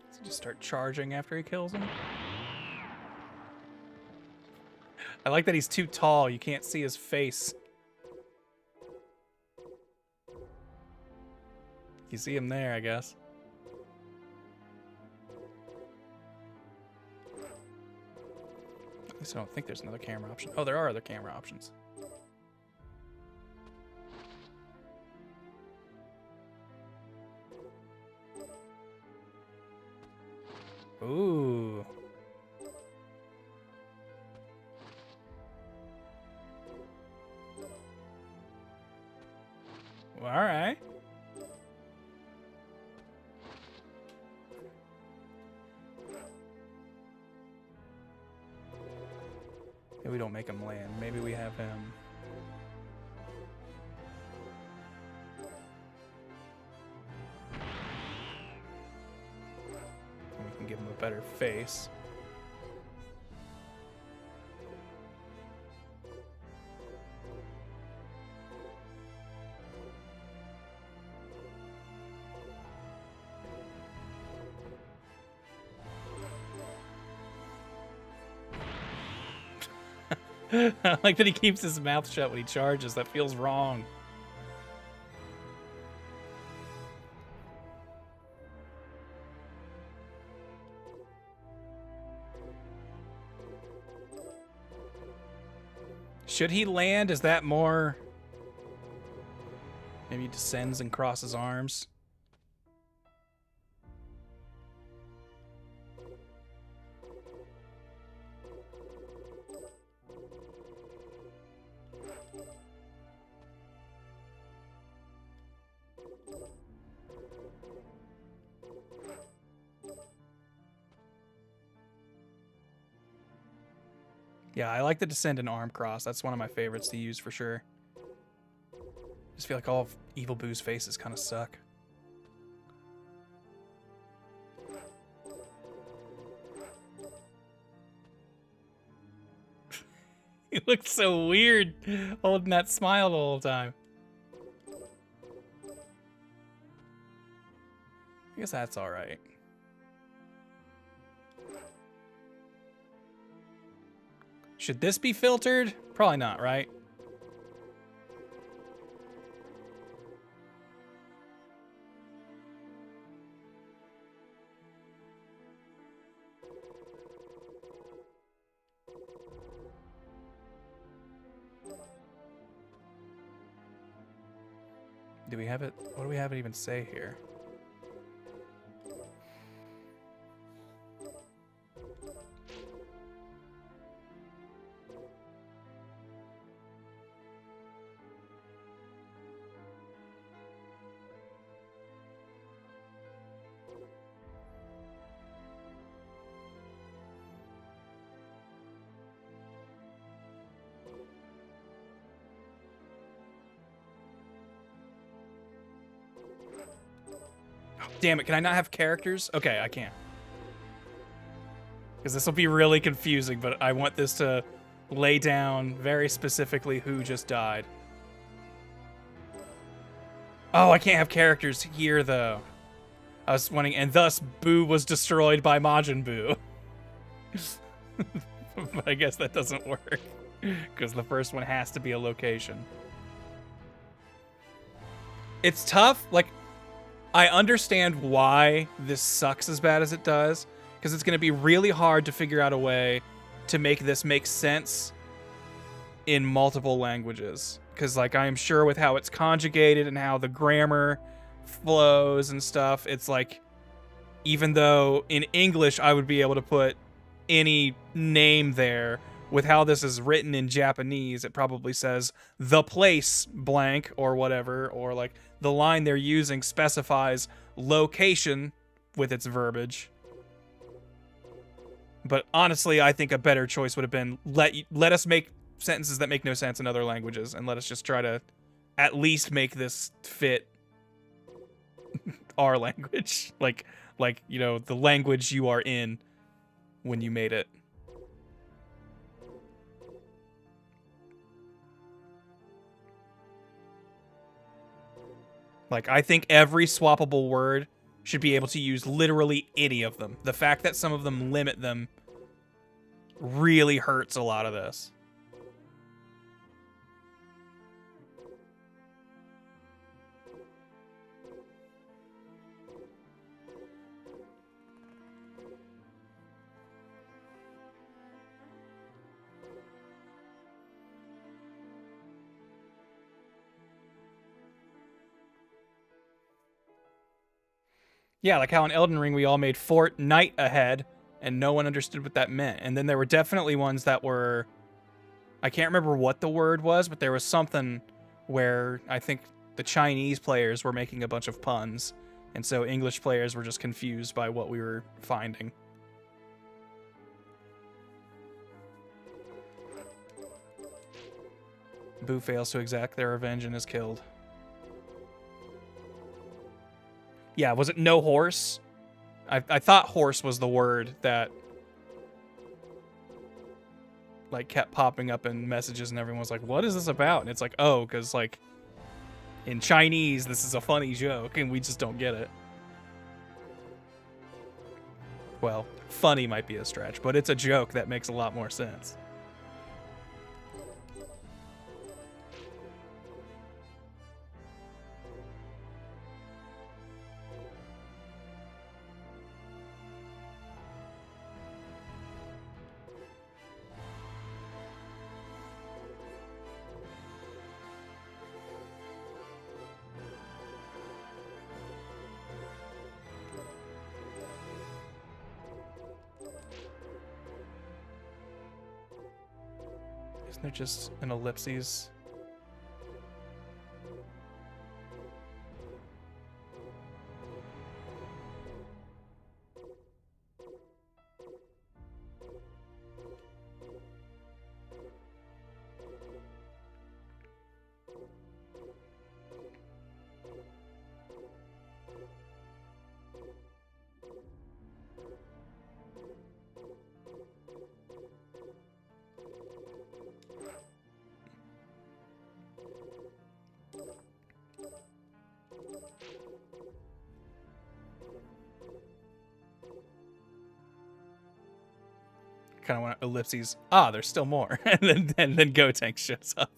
So just start charging after he kills him. I like that he's too tall. You can't see his face. You see him there, I guess. At least I don't think there's another camera option. Oh, there are other camera options. Ooh. Well, all right. Maybe we don't make him land. Maybe we have him. We can give him a better face. I like that he keeps his mouth shut when he charges. That feels wrong. Should he land? Is that more... Maybe he descends and crosses arms. Yeah, I like the descend and arm cross. That's one of my favorites to use for sure. Just feel like all of Evil Boo's faces kind of suck. He looks so weird holding that smile the whole time. I guess that's all right. Should this be filtered? Probably not, right? Do we have it? What do we have it even say here? Damn it, can I not have characters? Okay, I can. Because this will be really confusing, but I want this to lay down very specifically who just died. Oh, I can't have characters here, though. I was wanting, and thus Boo was destroyed by Majin Buu. But I guess that doesn't work. Because the first one has to be a location. It's tough, like... I understand why this sucks as bad as it does, because it's going to be really hard to figure out a way to make this make sense in multiple languages. Because, like, I am sure with how it's conjugated and how the grammar flows and stuff, it's like, even though in English I would be able to put any name there, with how this is written in Japanese, it probably says the place blank or whatever, or like the line they're using specifies location with its verbiage. But honestly, I think a better choice would have been let us make sentences that make no sense in other languages, and let us just try to at least make this fit our language, like you know, the language you are in when you made it. Like, I think every swappable word should be able to use literally any of them. The fact that some of them limit them really hurts a lot of this. Yeah, like how in Elden Ring we all made Fort Night ahead, and no one understood what that meant. And then there were definitely ones that were... I can't remember what the word was, but there was something where I think the Chinese players were making a bunch of puns, and so English players were just confused by what we were finding. Boo fails to exact their revenge and is killed. Yeah, was it no horse? I thought horse was the word that like kept popping up in messages, and everyone was like, what is this about? And it's like, oh, because like in Chinese this is a funny joke and we just don't get it. Well, funny might be a stretch, but it's a joke that makes a lot more sense. Isn't there just an ellipses? Kind of want ellipses. Ah, there's still more. and then Gotenks shows up.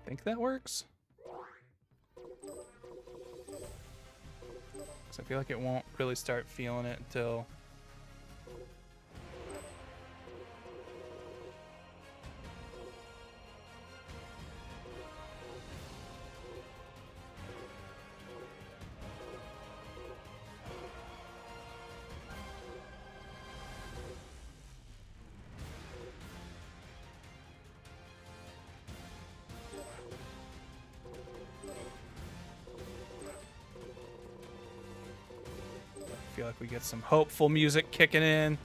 Think that works? 'Cause I feel like it won't really start feeling it until... feel like we get some hopeful music kicking in.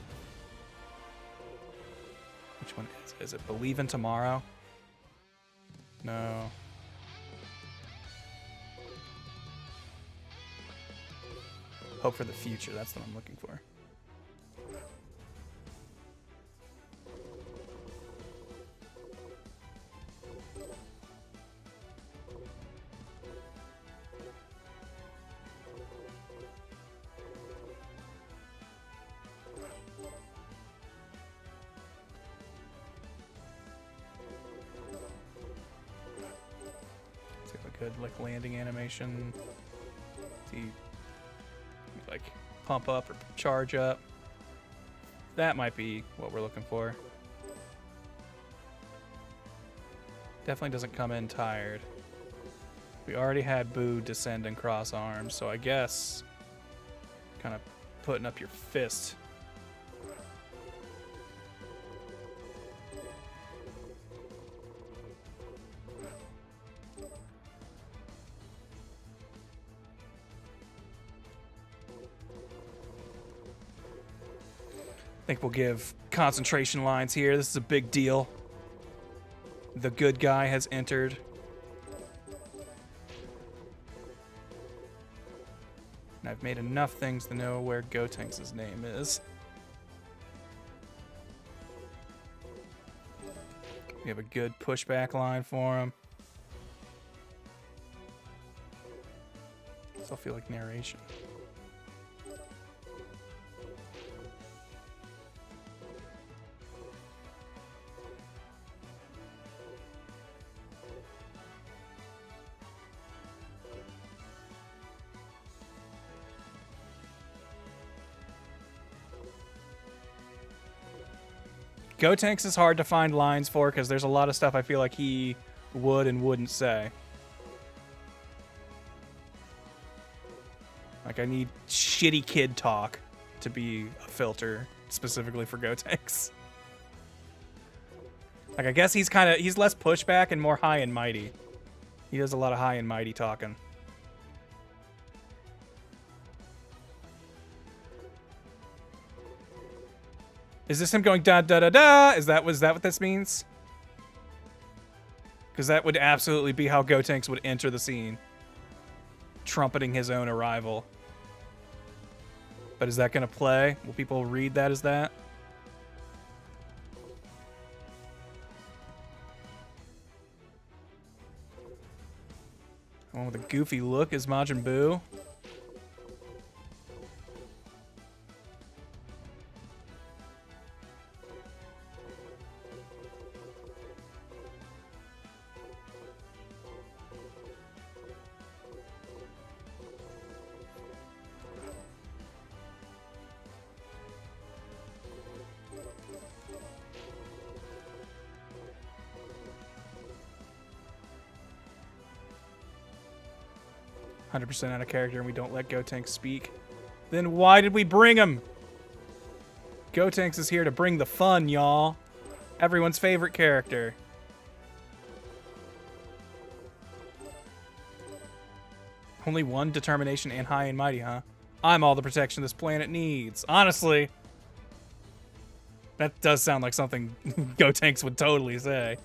Which one is it? Is it Believe in Tomorrow? No. Hope for the Future, that's what I'm looking for. Good like landing animation. See, like pump up or charge up. That might be what we're looking for. Definitely doesn't come in tired. We already had Boo descend and cross arms, so I guess kind of putting up your fist. I think we'll give concentration lines here. This is a big deal. The good guy has entered. And I've made enough things to know where Gotenks' name is. We have a good pushback line for him. Still feel like narration. Gotenks is hard to find lines for because there's a lot of stuff I feel like he would and wouldn't say. Like, I need shitty kid talk to be a filter specifically for Gotenks. Like, I guess he's less pushback and more high and mighty. He does a lot of high and mighty talking. Is this him going da da da da? Was that what this means? Because that would absolutely be how Gotenks would enter the scene. Trumpeting his own arrival. But is that going to play? Will people read that as that? The one with a goofy look is Majin Buu. %, out of character and we don't let Gotenks speak. Then why did we bring him? Gotenks is here to bring the fun, y'all. Everyone's favorite character. Only one determination and high and mighty, huh? I'm all the protection this planet needs. Honestly, that does sound like something Gotenks would totally say.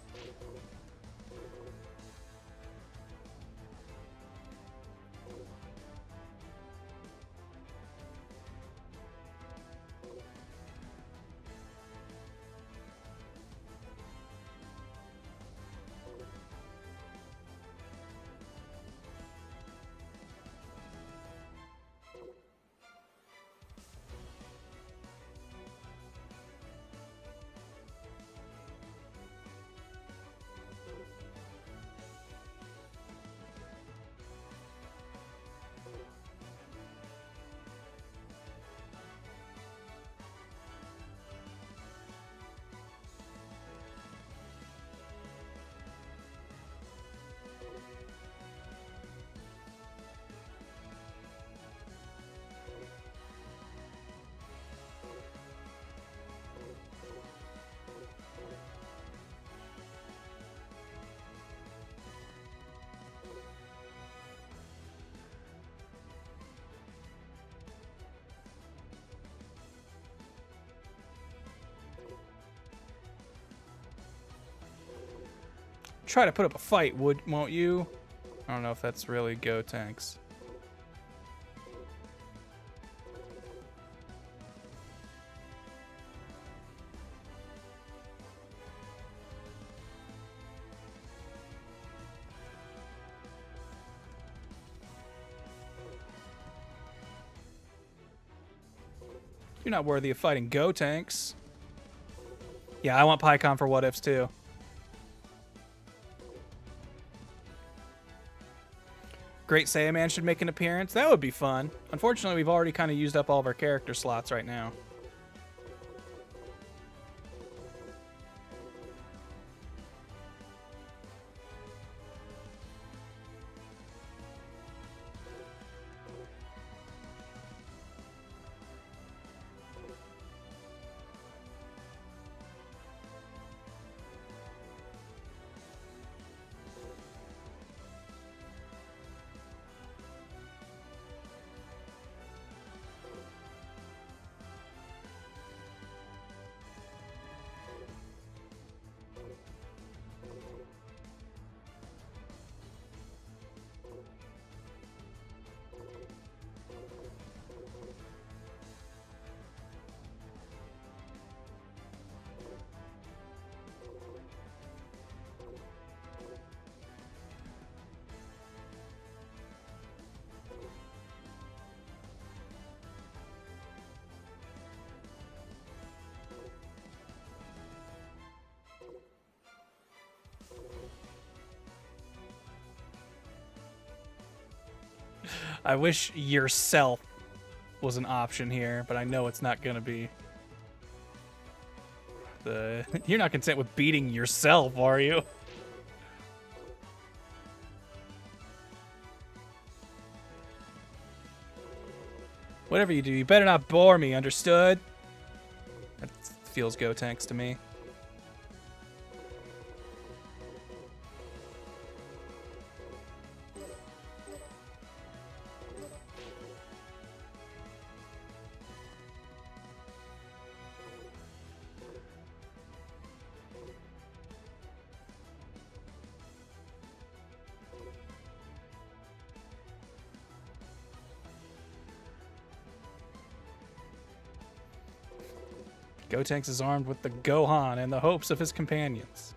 Try to put up a fight, won't you? I don't know if that's really Gotenks. You're not worthy of fighting Gotenks. Yeah, I want PyCon for what ifs too. Great Saiyaman should make an appearance. That would be fun. Unfortunately, we've already kind of used up all of our character slots right now. I wish yourself was an option here, but I know it's not gonna be. You're not content with beating yourself, are you? Whatever you do, you better not bore me, understood? That feels Gotenks to me. Gotenks is armed with the Gohan and the hopes of his companions.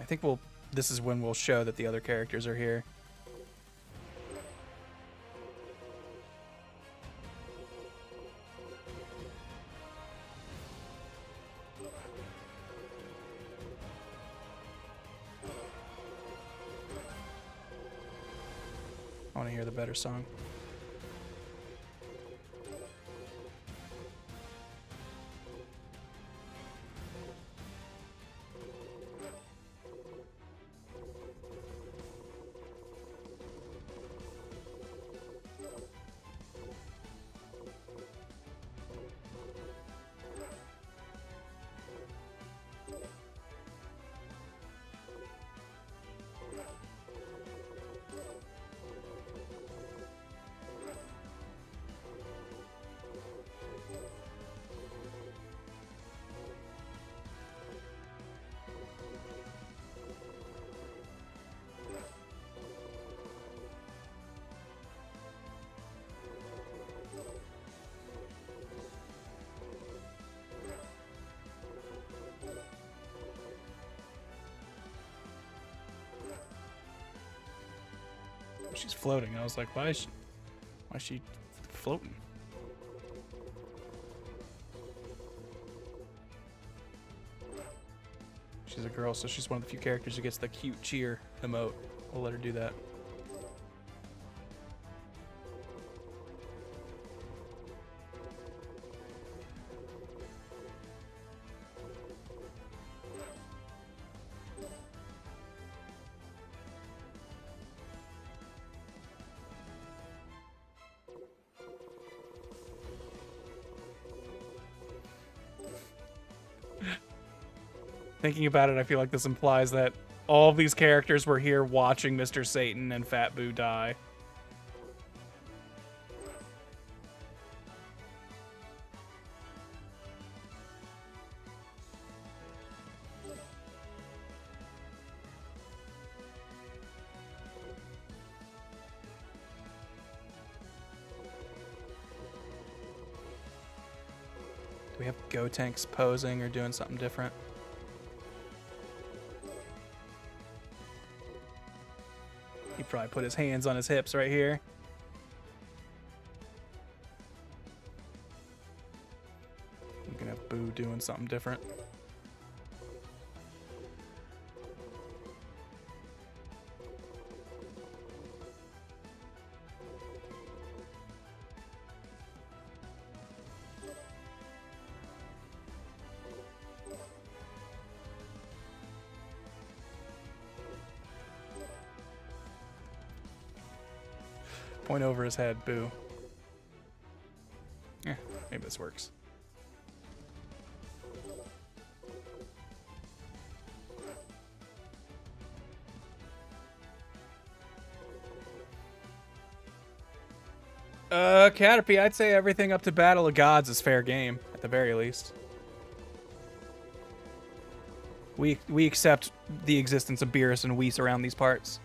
I think this is when we'll show that the other characters are here. I want to hear the better song. She's floating. I was like, why is she floating? She's a girl, so she's one of the few characters who gets the cute cheer emote. We'll let her do that. Thinking about it, I feel like this implies that all of these characters were here watching Mr. Satan and Fat Boo die. Do we have Gotenks posing or doing something different? He probably put his hands on his hips right here. I'm gonna have Boo doing something different. Point over his head, Boo. Yeah, maybe this works. Caterpie, I'd say everything up to Battle of Gods is fair game, at the very least. We accept the existence of Beerus and Whis around these parts.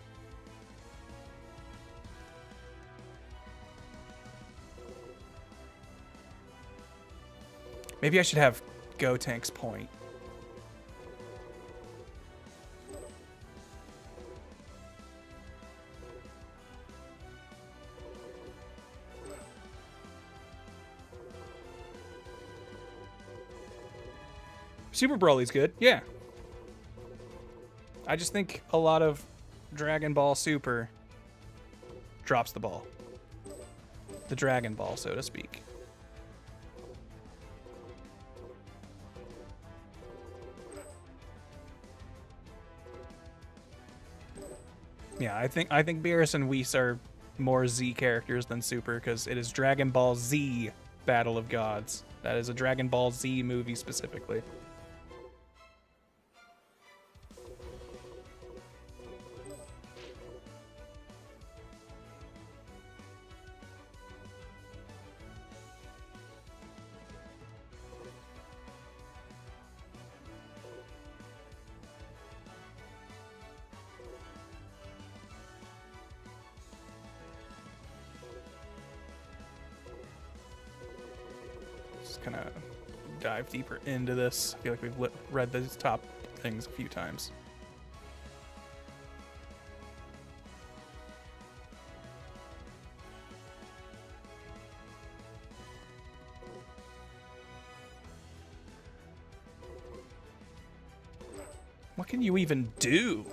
Maybe I should have Gotank's point. Super Broly's good, yeah. I just think a lot of Dragon Ball Super drops the ball. The Dragon Ball, so to speak. Yeah, I think Beerus and Whis are more Z characters than Super because it is Dragon Ball Z Battle of Gods. That is a Dragon Ball Z movie specifically. Kind of dive deeper into this. I feel like we've read these top things a few times. What can you even do?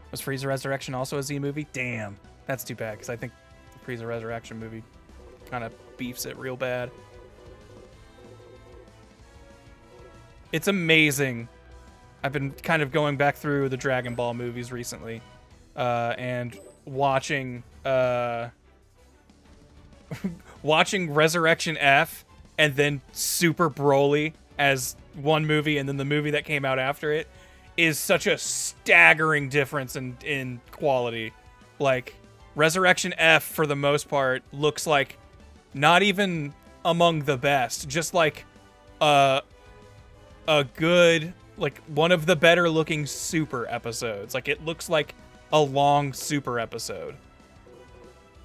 Was Frieza Resurrection also a Z movie? Damn, that's too bad, because I think the Frieza Resurrection movie kind of beefs it real bad. It's amazing. I've been kind of going back through the Dragon Ball movies recently, and watching watching Resurrection F and then Super Broly as one movie, and then the movie that came out after it, is such a staggering difference in quality. Like, Resurrection F, for the most part, looks like not even among the best, just like a good, like, one of the better looking Super episodes. Like, it looks like a long Super episode.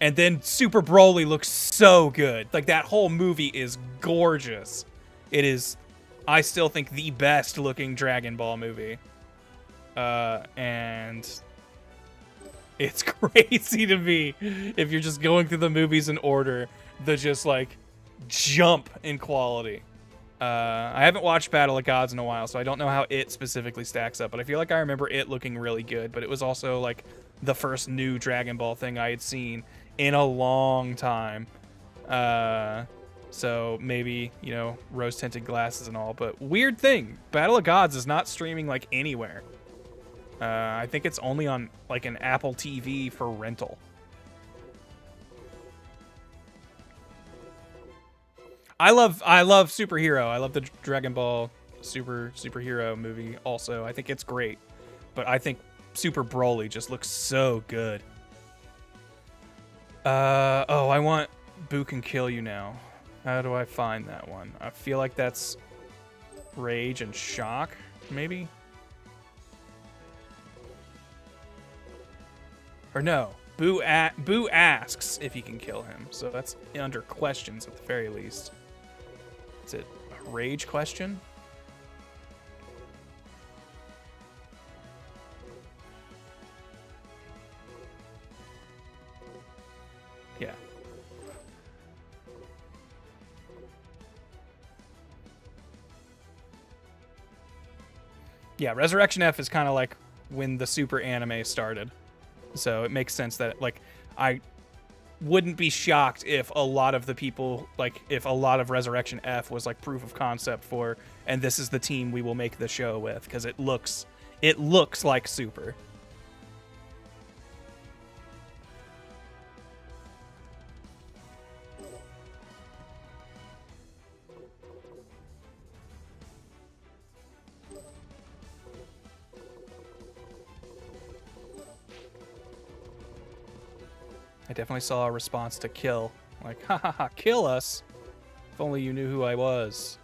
And then Super Broly looks so good. Like, that whole movie is gorgeous. It is, I still think, the best looking Dragon Ball movie. And it's crazy to me if you're just going through the movies in order, the just like jump in quality. I haven't watched Battle of Gods in a while, so I don't know how it specifically stacks up, but I feel like I remember it looking really good, but it was also like the first new Dragon Ball thing I had seen in a long time. So maybe, you know, rose-tinted glasses and all, but weird thing, Battle of Gods is not streaming like anywhere. I think it's only on like an Apple TV for rental. I love Superhero. I love the Dragon Ball Superhero movie also. I think it's great. But I think Super Broly just looks so good. Oh, I want Boo Can Kill You Now. How do I find that one? I feel like that's Rage and Shock, maybe? Or no, Boo asks if he can kill him, so that's under questions at the very least. Is it a Rage question? Yeah. Yeah, Resurrection F is kind of like when the Super anime started. So it makes sense that, like, I wouldn't be shocked if a lot of the people, like, if a lot of Resurrection F was, like, proof of concept for, and this is the team we will make the show with, because it looks like Super. I definitely saw a response to kill. Like, ha ha ha, kill us? If only you knew who I was.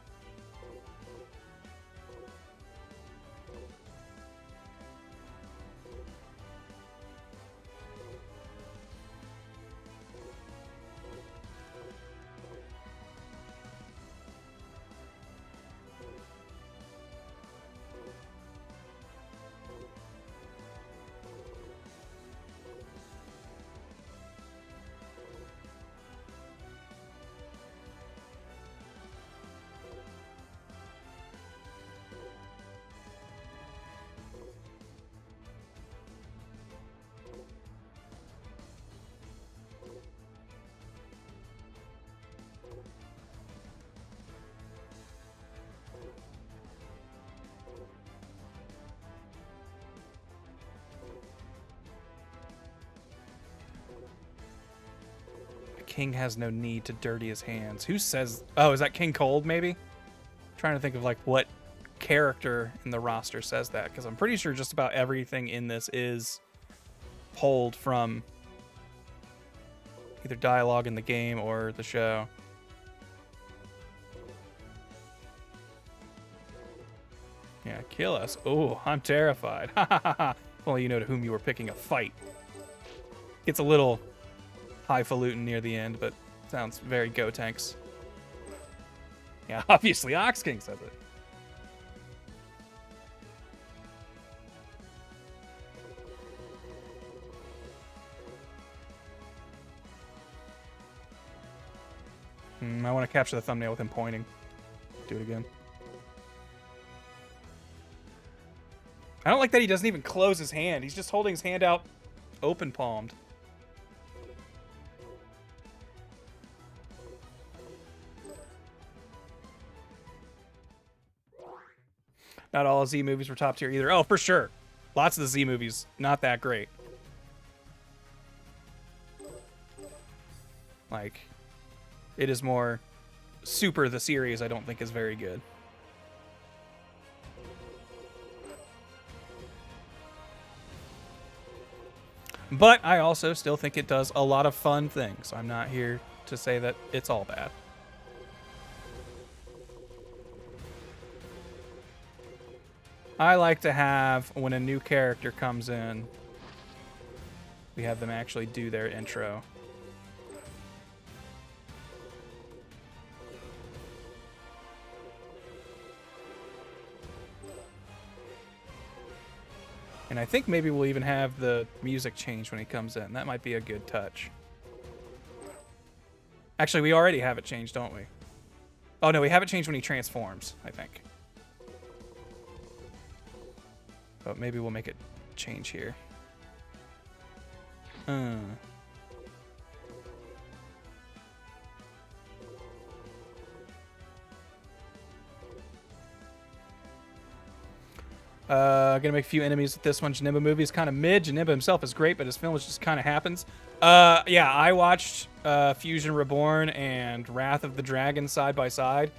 King has no need to dirty his hands. Who says... Oh, is that King Cold, maybe? I'm trying to think of, like, what character in the roster says that, because I'm pretty sure just about everything in this is pulled from either dialogue in the game or the show. Yeah, kill us. Oh, I'm terrified. Ha ha ha ha. If only you know to whom you were picking a fight. Gets a little highfalutin near the end, but sounds very Gotenks. Yeah, obviously Ox King says it. I want to capture the thumbnail with him pointing. Do it again. I don't like that he doesn't even close his hand. He's just holding his hand out open palmed. Not all Z movies were top tier either. Oh, for sure. Lots of the Z movies, not that great. Like, it is more... Super, the series, I don't think is very good. But I also still think it does a lot of fun things. I'm not here to say that it's all bad. I like to have, when a new character comes in, we have them actually do their intro. And I think maybe we'll even have the music change when he comes in. That might be a good touch. Actually, we already have it changed, don't we? Oh, no, we have it changed when he transforms, I think. But maybe we'll make it change here. Gonna make a few enemies with this one. Janemba movie is kind of mid. Janemba himself is great, but his film just kind of happens. Yeah, I watched Fusion Reborn and Wrath of the Dragon side by side,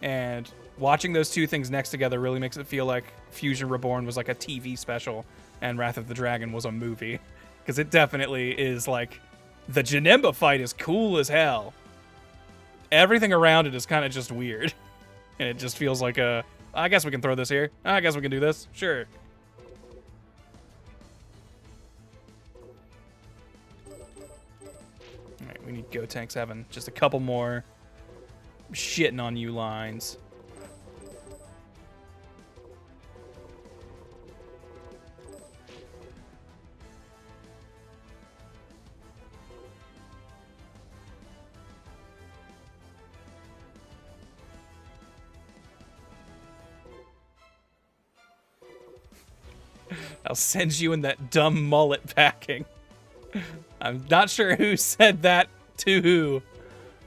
and watching those two things next together really makes it feel like Fusion Reborn was like a TV special and Wrath of the Dragon was a movie, because it definitely is like, the Janemba fight is cool as hell. Everything around it is kind of just weird, and it just feels like a, I guess we can throw this here. I guess we can do this. Sure. Alright, we need Gotenks having just a couple more shitting on you lines. I'll send you in that dumb mullet packing. I'm not sure who said that to who,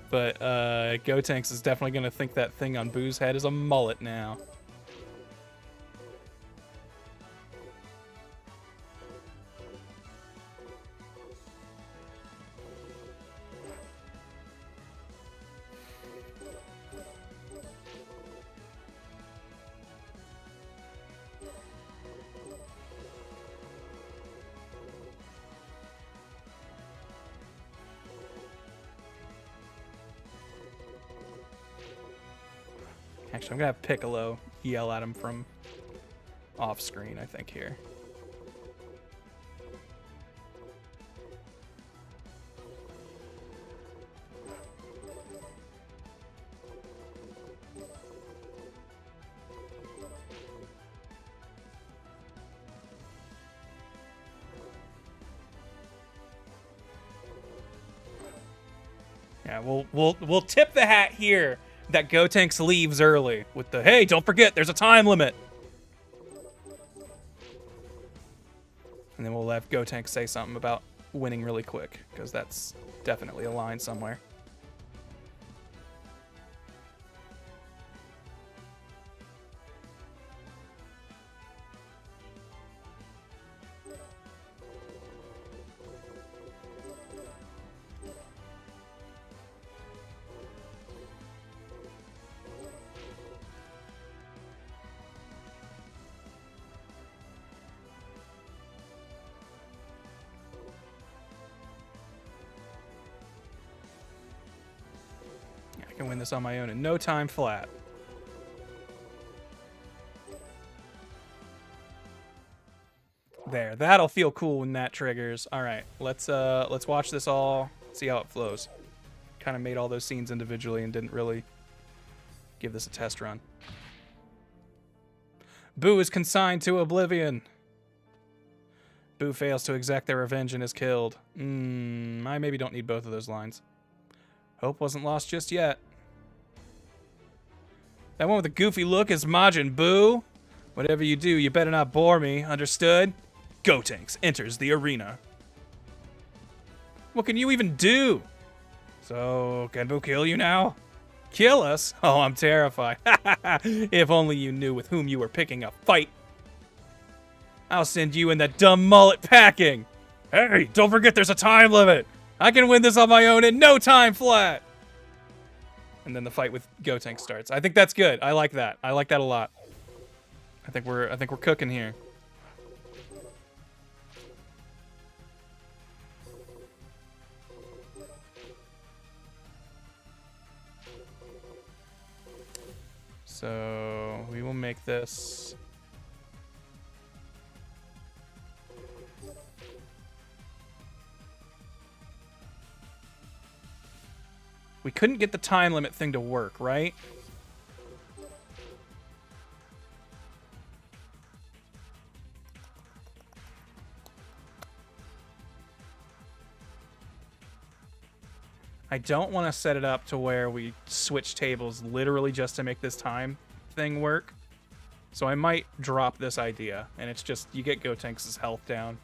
but Gotenks is definitely going to think that thing on Boo's head is a mullet now. Actually, I'm gonna have Piccolo yell at him from off screen, I think, here. Yeah, we'll tip the hat here that Gotenks leaves early with the, hey, don't forget, there's a time limit. And then we'll have Gotenks say something about winning really quick, because that's definitely a line somewhere. Can win this on my own in no time flat. There, that'll feel cool when that triggers. All right, let's watch this all, see how it flows. Kind of made all those scenes individually and didn't really give this a test run. Boo is consigned to oblivion. Boo fails to exact their revenge and is killed. I maybe don't need both of those lines. Hope wasn't lost just yet. That one with the goofy look is Majin Buu. Whatever you do, you better not bore me. Understood? Gotenks enters the arena. What can you even do? So, can Buu kill you now? Kill us? Oh, I'm terrified. If only you knew with whom you were picking a fight. I'll send you and that dumb mullet packing. Hey, don't forget there's a time limit. I can win this on my own in no time flat. And then the fight with Gotenks starts. I think that's good. I like that. I like that a lot. I think we're cooking here. So we will make this. We couldn't get the time limit thing to work, right? I don't want to set it up to where we switch tables literally just to make this time thing work. So I might drop this idea, and it's just you get Gotenks' health down.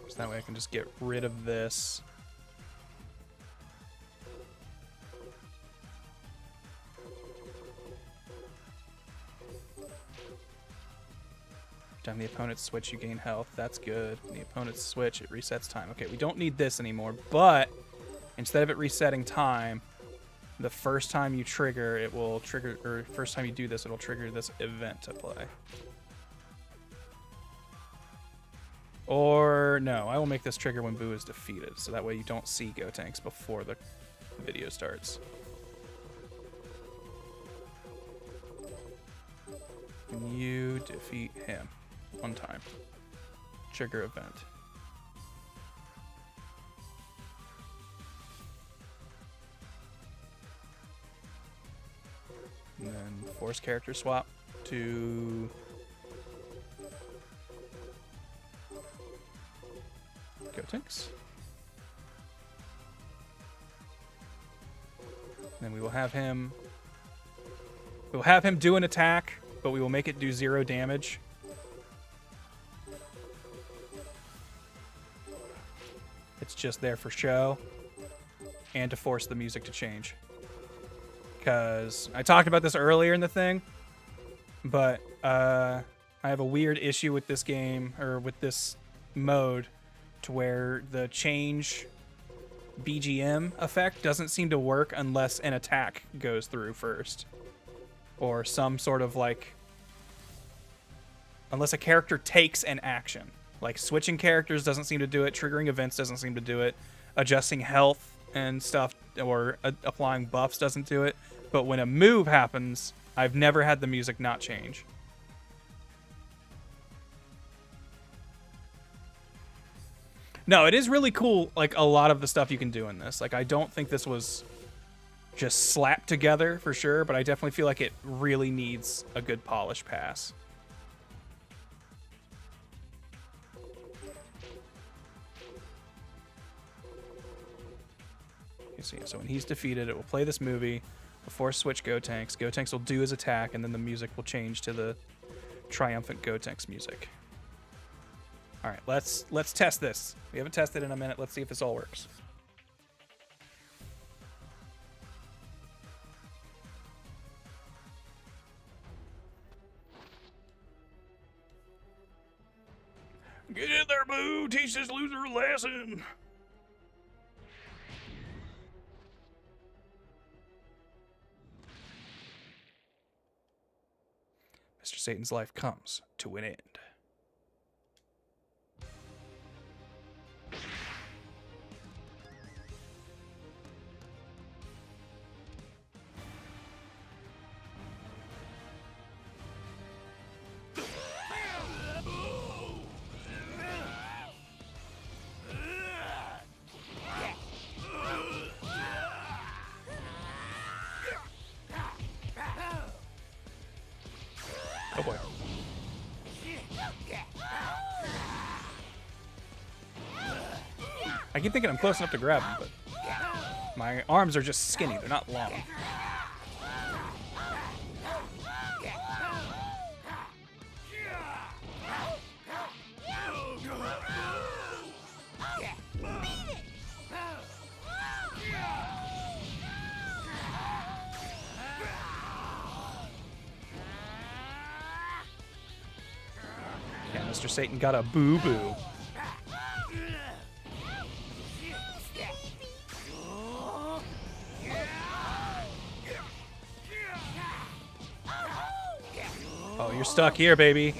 So that way I can just get rid of this. Time the opponent's switch, you gain health. That's good. The opponent's switch, it resets time. Okay, we don't need this anymore, but instead of it resetting time, the first time you trigger, it will trigger, or first time you do this, it'll trigger this event to play. Or, no, I will make this trigger when Boo is defeated, so that way you don't see Gotenks before the video starts. And you defeat him. One time. Trigger event. And then force character swap to Gotenks. Then we will have him do an attack, but we will make it do 0 damage. It's just there for show and to force the music to change. Because I talked about this earlier in the thing, but I have a weird issue with this game, or with this mode, to where the change BGM effect doesn't seem to work unless an attack goes through first. Or some sort of like, unless a character takes an action. Like, switching characters doesn't seem to do it. Triggering events doesn't seem to do it. Adjusting health and stuff or applying buffs doesn't do it. But when a move happens, I've never had the music not change. No, it is really cool, like, a lot of the stuff you can do in this. Like, I don't think this was just slapped together for sure, but I definitely feel like it really needs a good polish pass. You see, so when he's defeated, it will play this movie before switch Gotenks. Gotenks will do his attack, and then the music will change to the triumphant Gotenks music. All right, let's test this. We haven't tested in a minute. Let's see if this all works. Get in there, Boo! Teach this loser a lesson! Mr. Satan's life comes to an end. Oh boy. I keep thinking I'm close enough to grab him, but my arms are just skinny. They're not long. Yeah, Mr. Satan got a boo-boo. Oh, you're stuck here, baby.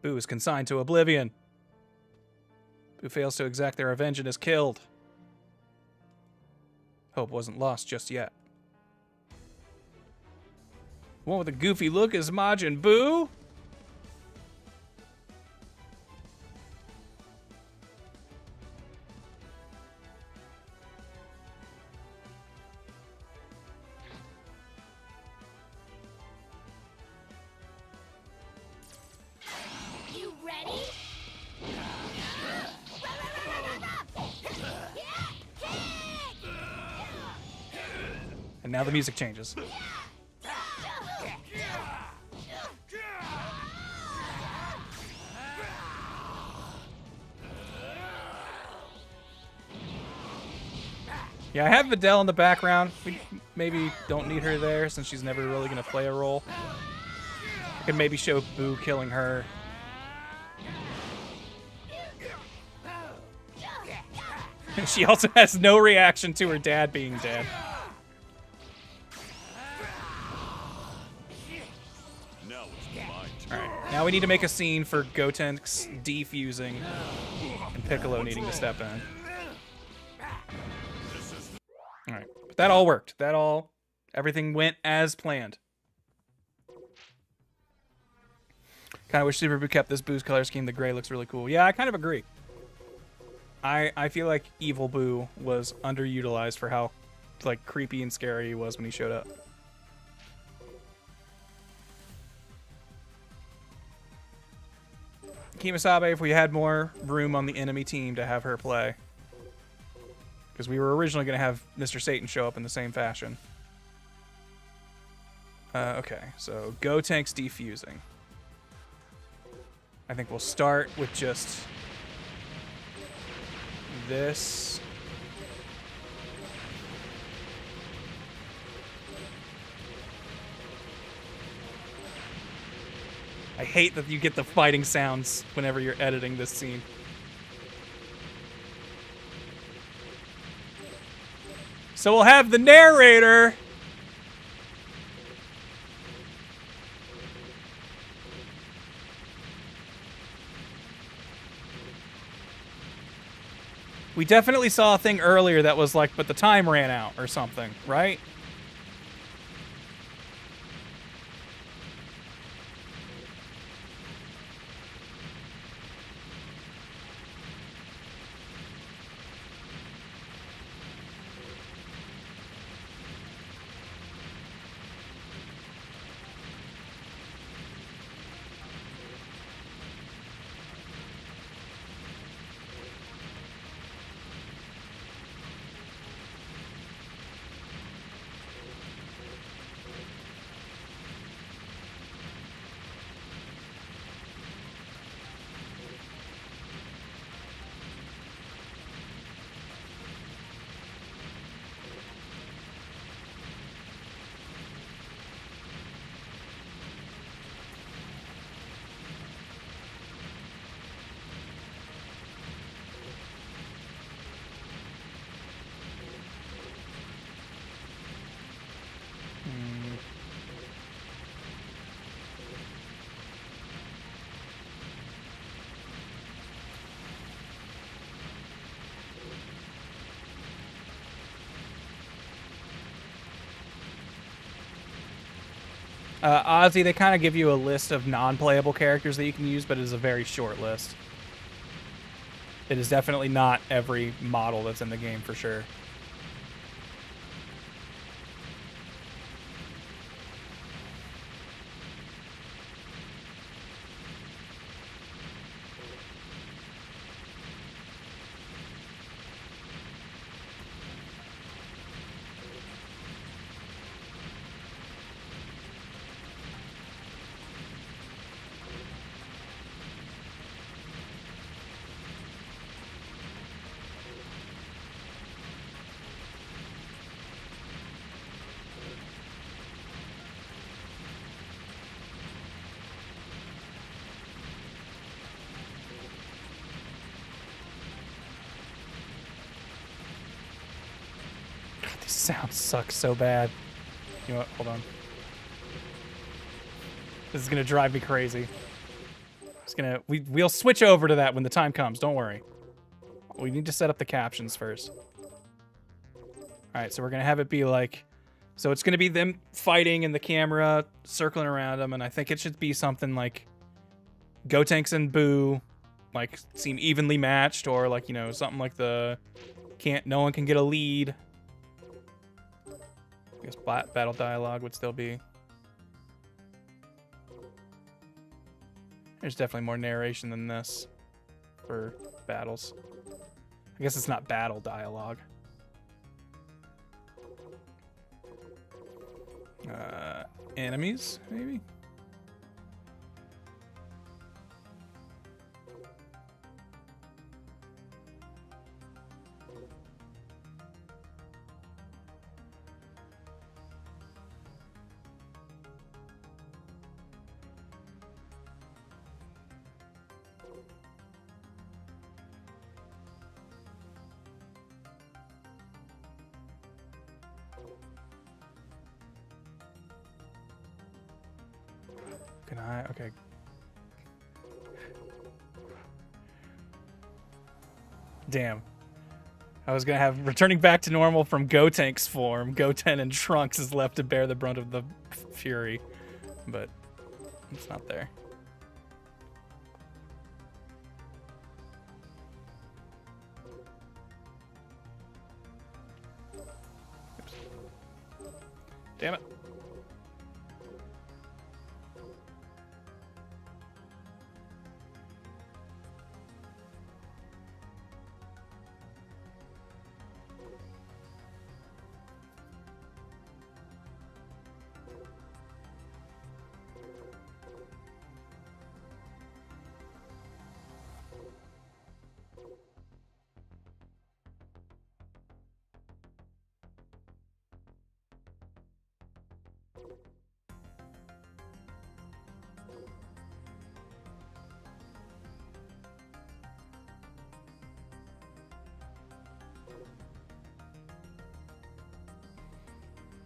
Boo is consigned to oblivion. Boo fails to exact their revenge and is killed. Hope wasn't lost just yet. One with a goofy look is Majin Buu. You ready? And now the music changes. Yeah, I have Videl in the background. We maybe don't need her there since she's never really going to play a role. I could maybe show Boo killing her. She also has no reaction to her dad being dead. Alright, now we need to make a scene for Gotenks defusing and Piccolo needing to step in. Alright, but that all worked. Everything went as planned. Kind of wish Super Boo kept this Boo's color scheme. The gray looks really cool. Yeah, I kind of agree. I feel like Evil Boo was underutilized for how like creepy and scary he was when he showed up. Kimasabe, if we had more room on the enemy team to have her play. Because we were originally going to have Mr. Satan show up in the same fashion. Okay, so Gotenks defusing. I think we'll start with just this. I hate that you get the fighting sounds whenever you're editing this scene. So we'll have the narrator. We definitely saw a thing earlier that was like, but the time ran out or something, right? Ozzy, they kind of give you a list of non-playable characters that you can use, but it is a very short list. It is definitely not every model that's in the game for sure. This sound sucks so bad. You know what? Hold on. This is gonna drive me crazy. We'll switch over to that when the time comes. Don't worry. We need to set up the captions first. All right, so we're gonna have it be like, so it's gonna be them fighting and the camera circling around them, and I think it should be something like Gotenks and Boo, like seem evenly matched, or like, you know, something like the no one can get a lead. I guess battle dialogue would still be. There's definitely more narration than this for battles. I guess it's not battle dialogue. Enemies, maybe? Can I? Okay. Damn. I was gonna have returning back to normal from Gotenks form. Goten and Trunks is left to bear the brunt of the fury, but it's not there. Oops. Damn it.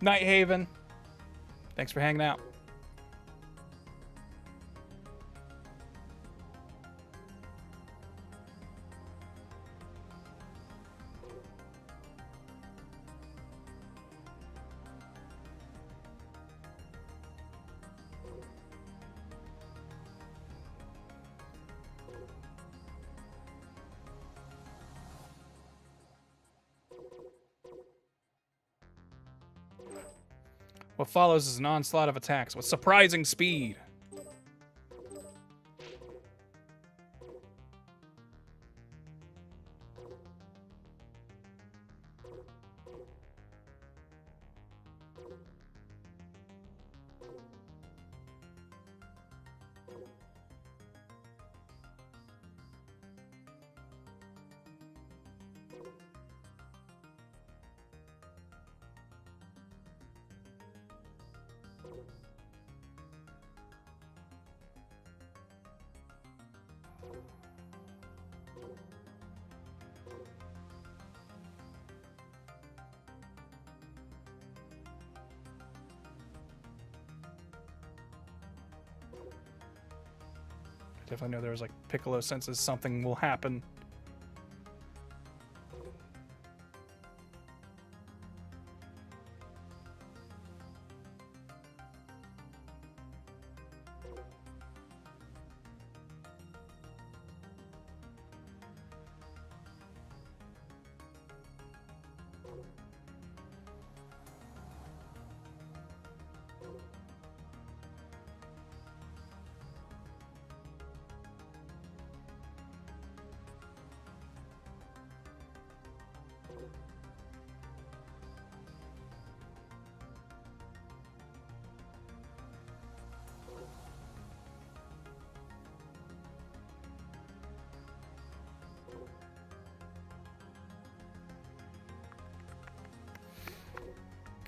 Night Haven. Thanks for hanging out. What follows is an onslaught of attacks with surprising speed. Definitely know there was like Piccolo senses something will happen.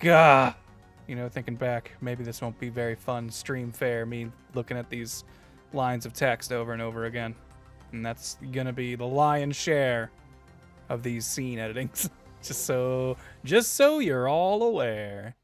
Gah. You know, thinking back, maybe this won't be very fun stream fare, me looking at these lines of text over and over again. And that's gonna be the lion's share of these scene editings. just so you're all aware.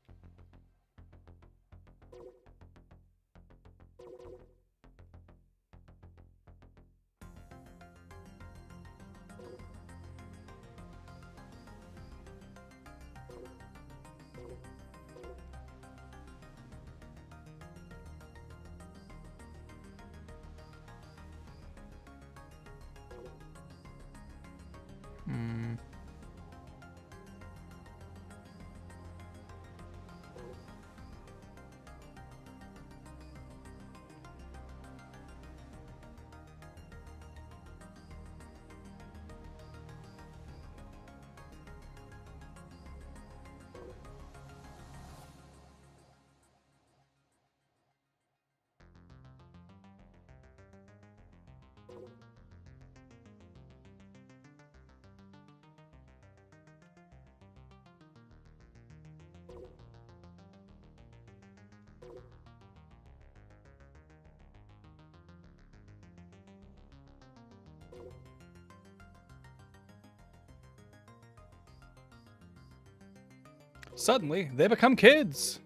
Suddenly, they become kids.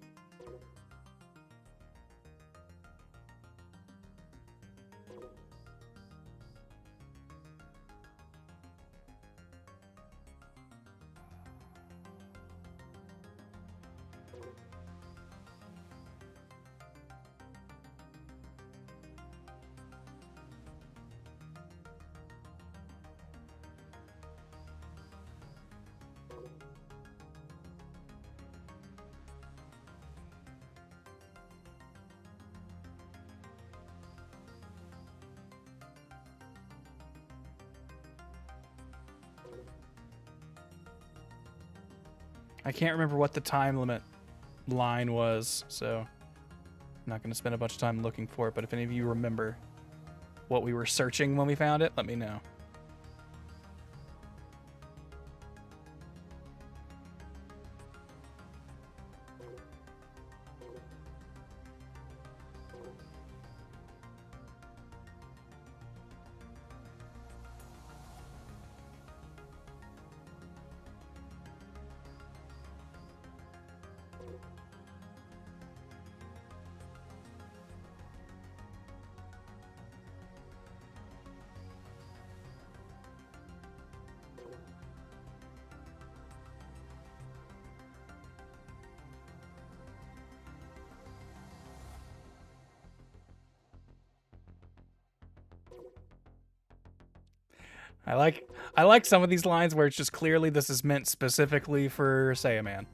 I can't remember what the time limit line was, so I'm not going to spend a bunch of time looking for it, but if any of you remember what we were searching when we found it, let me know. I like some of these lines where it's just clearly this is meant specifically for Saiyaman.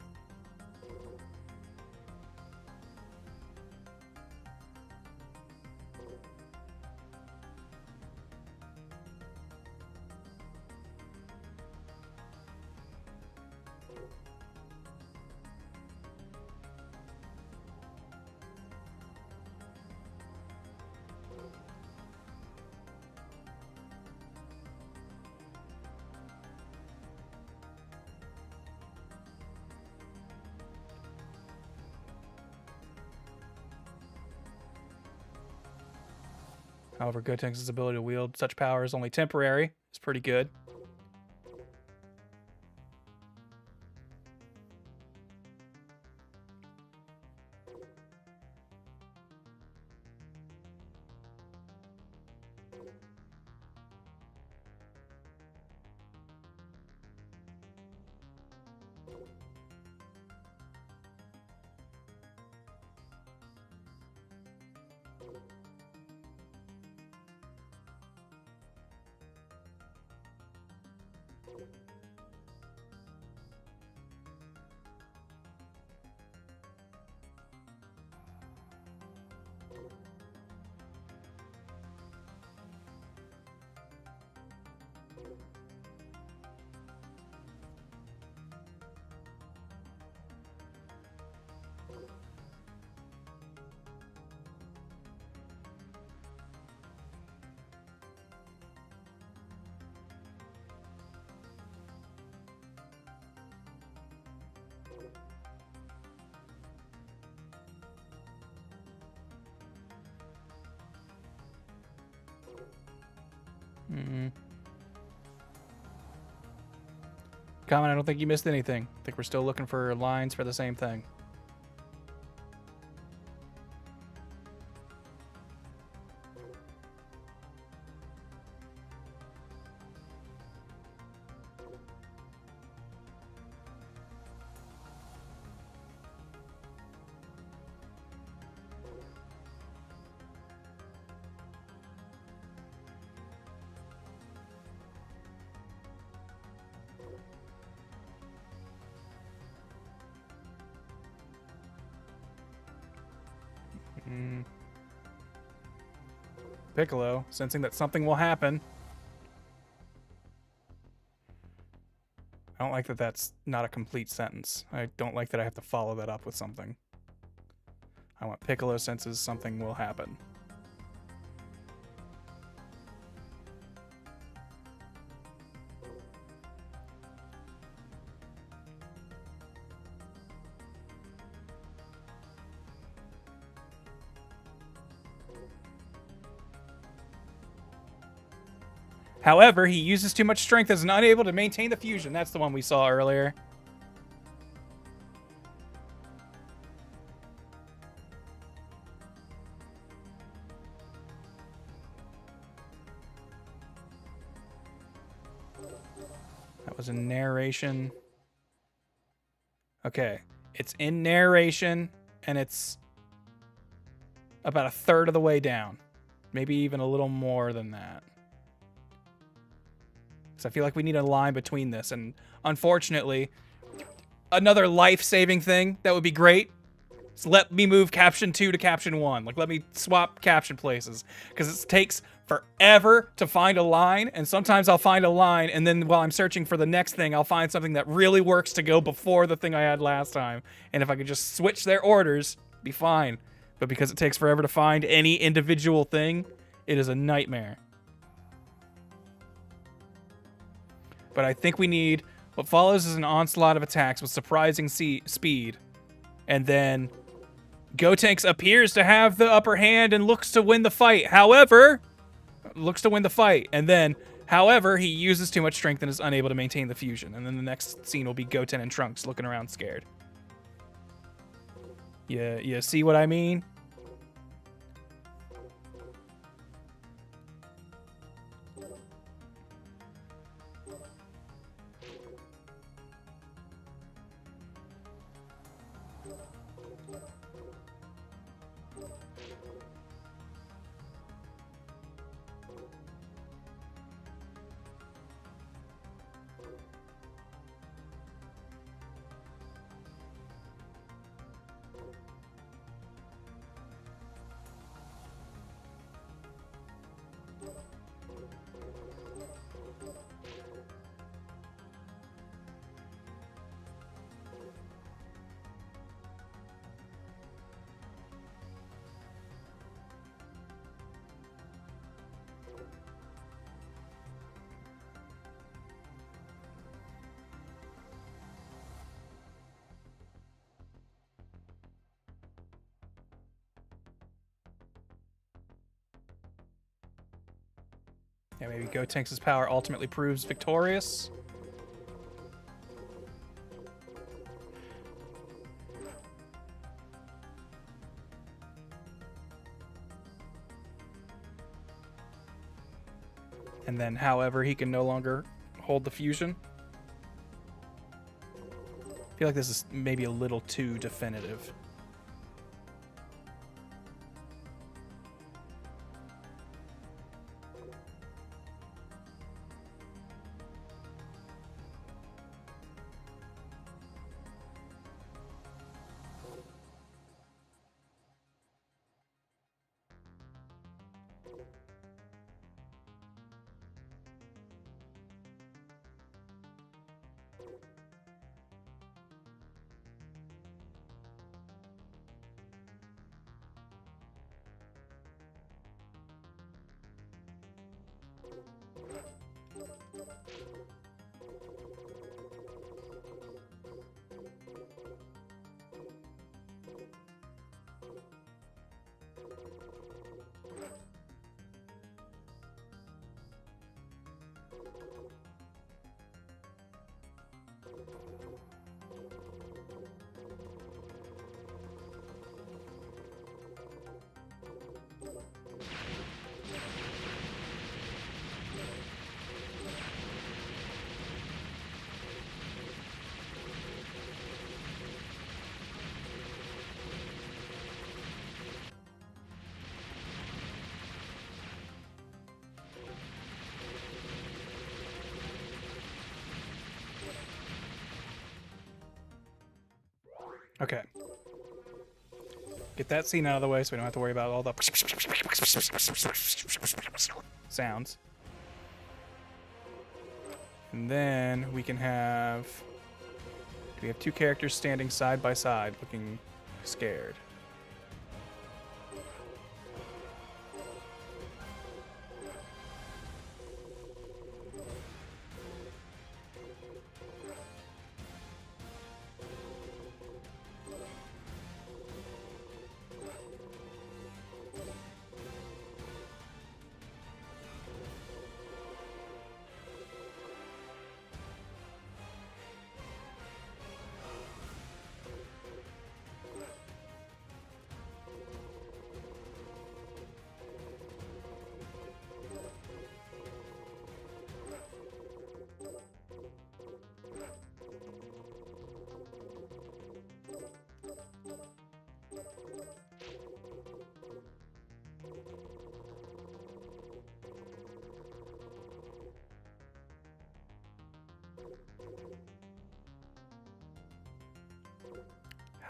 However, Gotenks' ability to wield such power is only temporary. It's pretty good. Comment, I don't think you missed anything. I think we're still looking for lines for the same thing. Piccolo, sensing that something will happen. I don't like that that's not a complete sentence. I don't like that I have to follow that up with something. I want Piccolo senses something will happen. However, he uses too much strength and is unable to maintain the fusion. That's the one we saw earlier. That was in narration. Okay. It's in narration, and it's about a third of the way down. Maybe even a little more than that. So I feel like we need a line between this, and unfortunately, another life-saving thing that would be great is let me move caption 2 to caption 1. Like, let me swap caption places, because it takes forever to find a line, and sometimes I'll find a line, and then while I'm searching for the next thing, I'll find something that really works to go before the thing I had last time. And if I could just switch their orders, it'd be fine. But because it takes forever to find any individual thing, it is a nightmare. But I think we need what follows is an onslaught of attacks with surprising speed. And then Gotenks appears to have the upper hand and looks to win the fight. However, And then, however, he uses too much strength and is unable to maintain the fusion. And then the next scene will be Goten and Trunks looking around scared. You see what I mean? Yeah, maybe Gotenks' power ultimately proves victorious. And then, however, he can no longer hold the fusion. I feel like this is maybe a little too definitive. Okay. Get that scene out of the way so we don't have to worry about all the sounds. And then we can have... We have two characters standing side by side looking scared.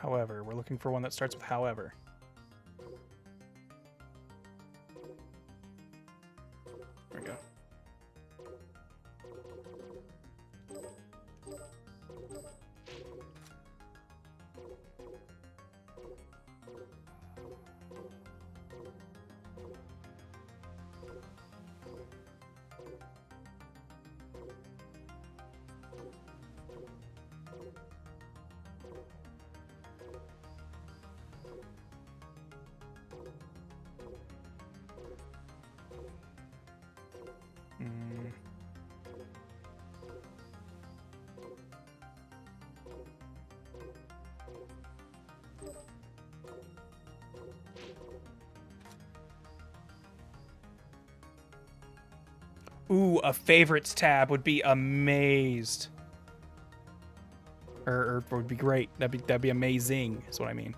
However, we're looking for one that starts with however. There we go. Ooh, a favorites tab would be amazed. Or would be great. That'd be amazing, is what I mean.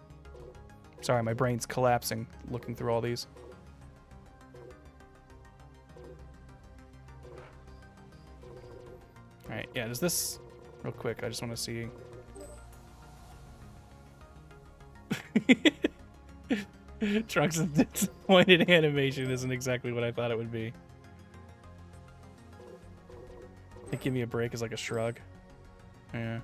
Sorry, my brain's collapsing looking through all these. Alright, yeah, does this... Real quick, I just want to see... Trunks' disappointed animation isn't exactly what I thought it would be. I think give me a break is like a shrug. Yeah.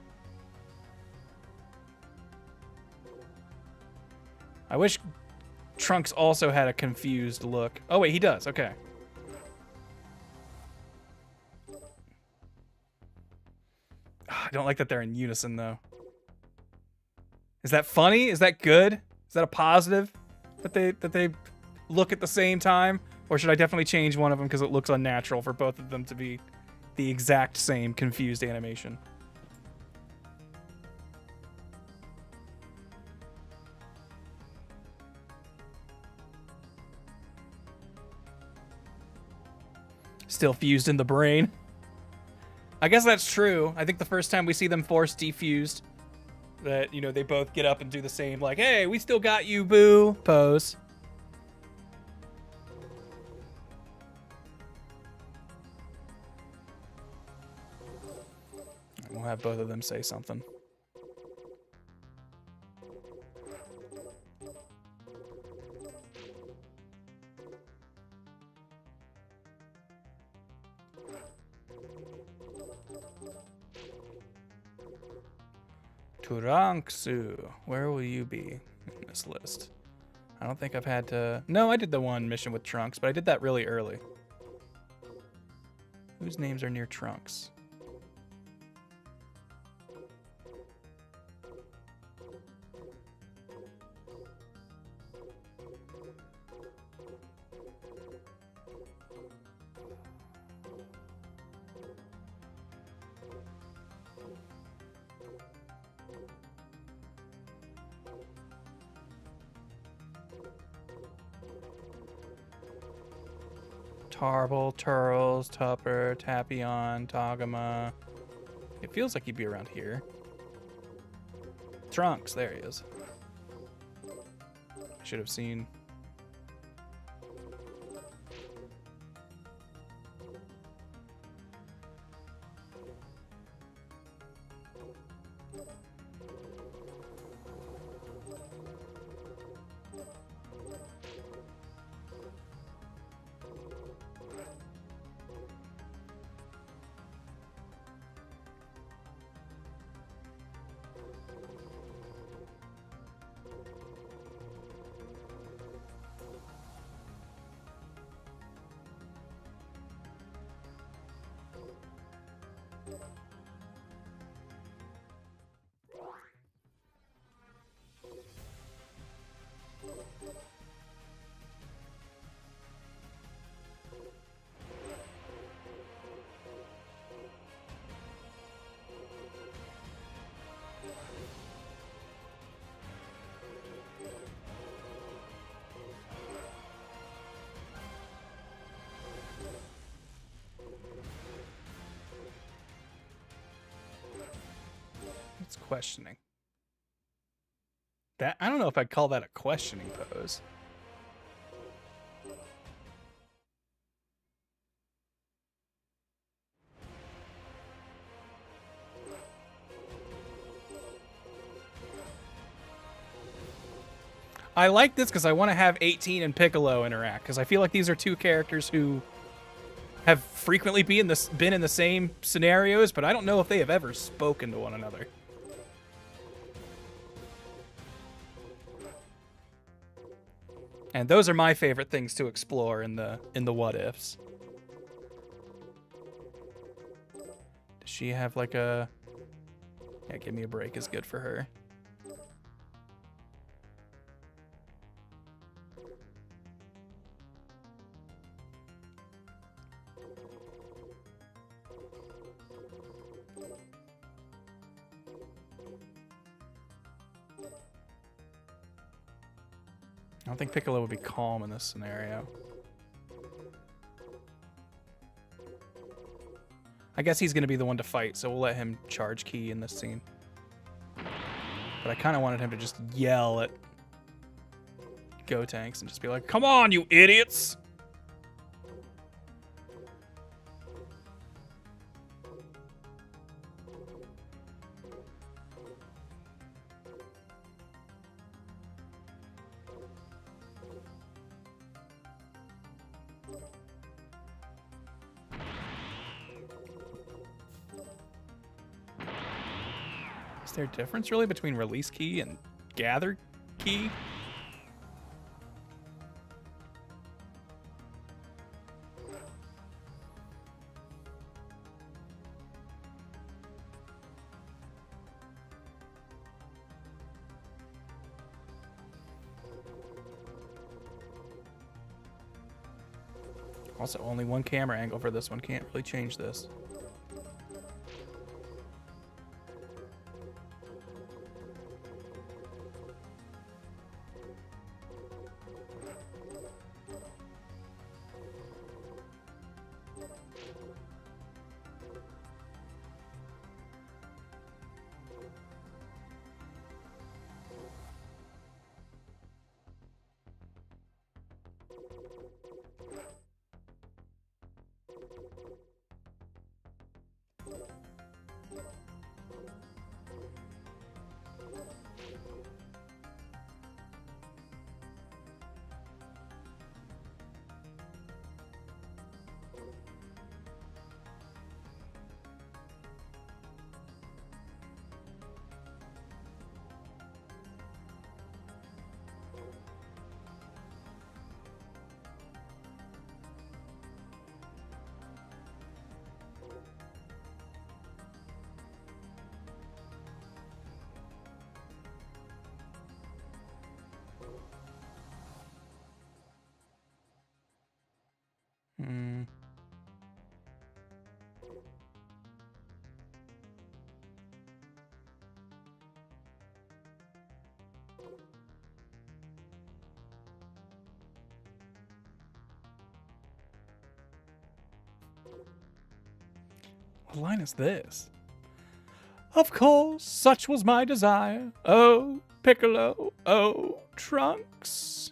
I wish Trunks also had a confused look. Oh wait, he does. Okay. I don't like that they're in unison though. Is that funny? Is that good? Is that a positive that they look at the same time? Or should I definitely change one of them because it looks unnatural for both of them to be the exact same confused animation? Still fused in the brain. I guess that's true. I think the first time we see them force defused, that, you know, they both get up and do the same, like, hey, we still got you, boo, pose. We'll have both of them say something. Turanksu, where will you be in this list? I don't think I've had to... No, I did the one mission with Trunks, but I did that really early. Whose names are near Trunks? Tarble, Turles, Tupper, Tapion, Tagama. It feels like he'd be around here. Trunks, there he is. I should have seen. It's questioning. That, I don't know if I'd call that a questioning pose. I like this because I want to have 18 and Piccolo interact, because I feel like these are two characters who have frequently been in the same scenarios, but I don't know if they have ever spoken to one another. And those are my favorite things to explore in the what ifs. Does she have like a... Yeah, give me a break is good for her. I don't think Piccolo would be calm in this scenario. I guess he's going to be the one to fight, so we'll let him charge Ki in this scene. But I kind of wanted him to just yell at Gotenks and just be like, "Come on, you idiots!" Is there a difference really between release Ki and gather Ki? Also, only one camera angle for this one. Can't really change this. What line is this? Of course, such was my desire. Oh, Piccolo. Oh, Trunks.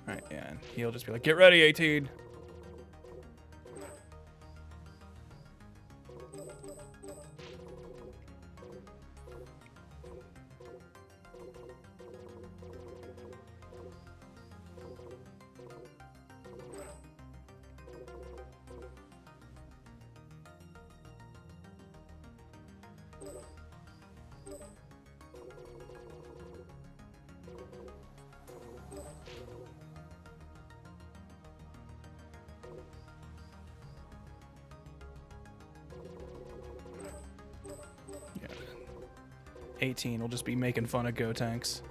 Right, yeah, and he'll just be like, "Get ready, 18." Yeah. 18 will just be making fun of Gotenks.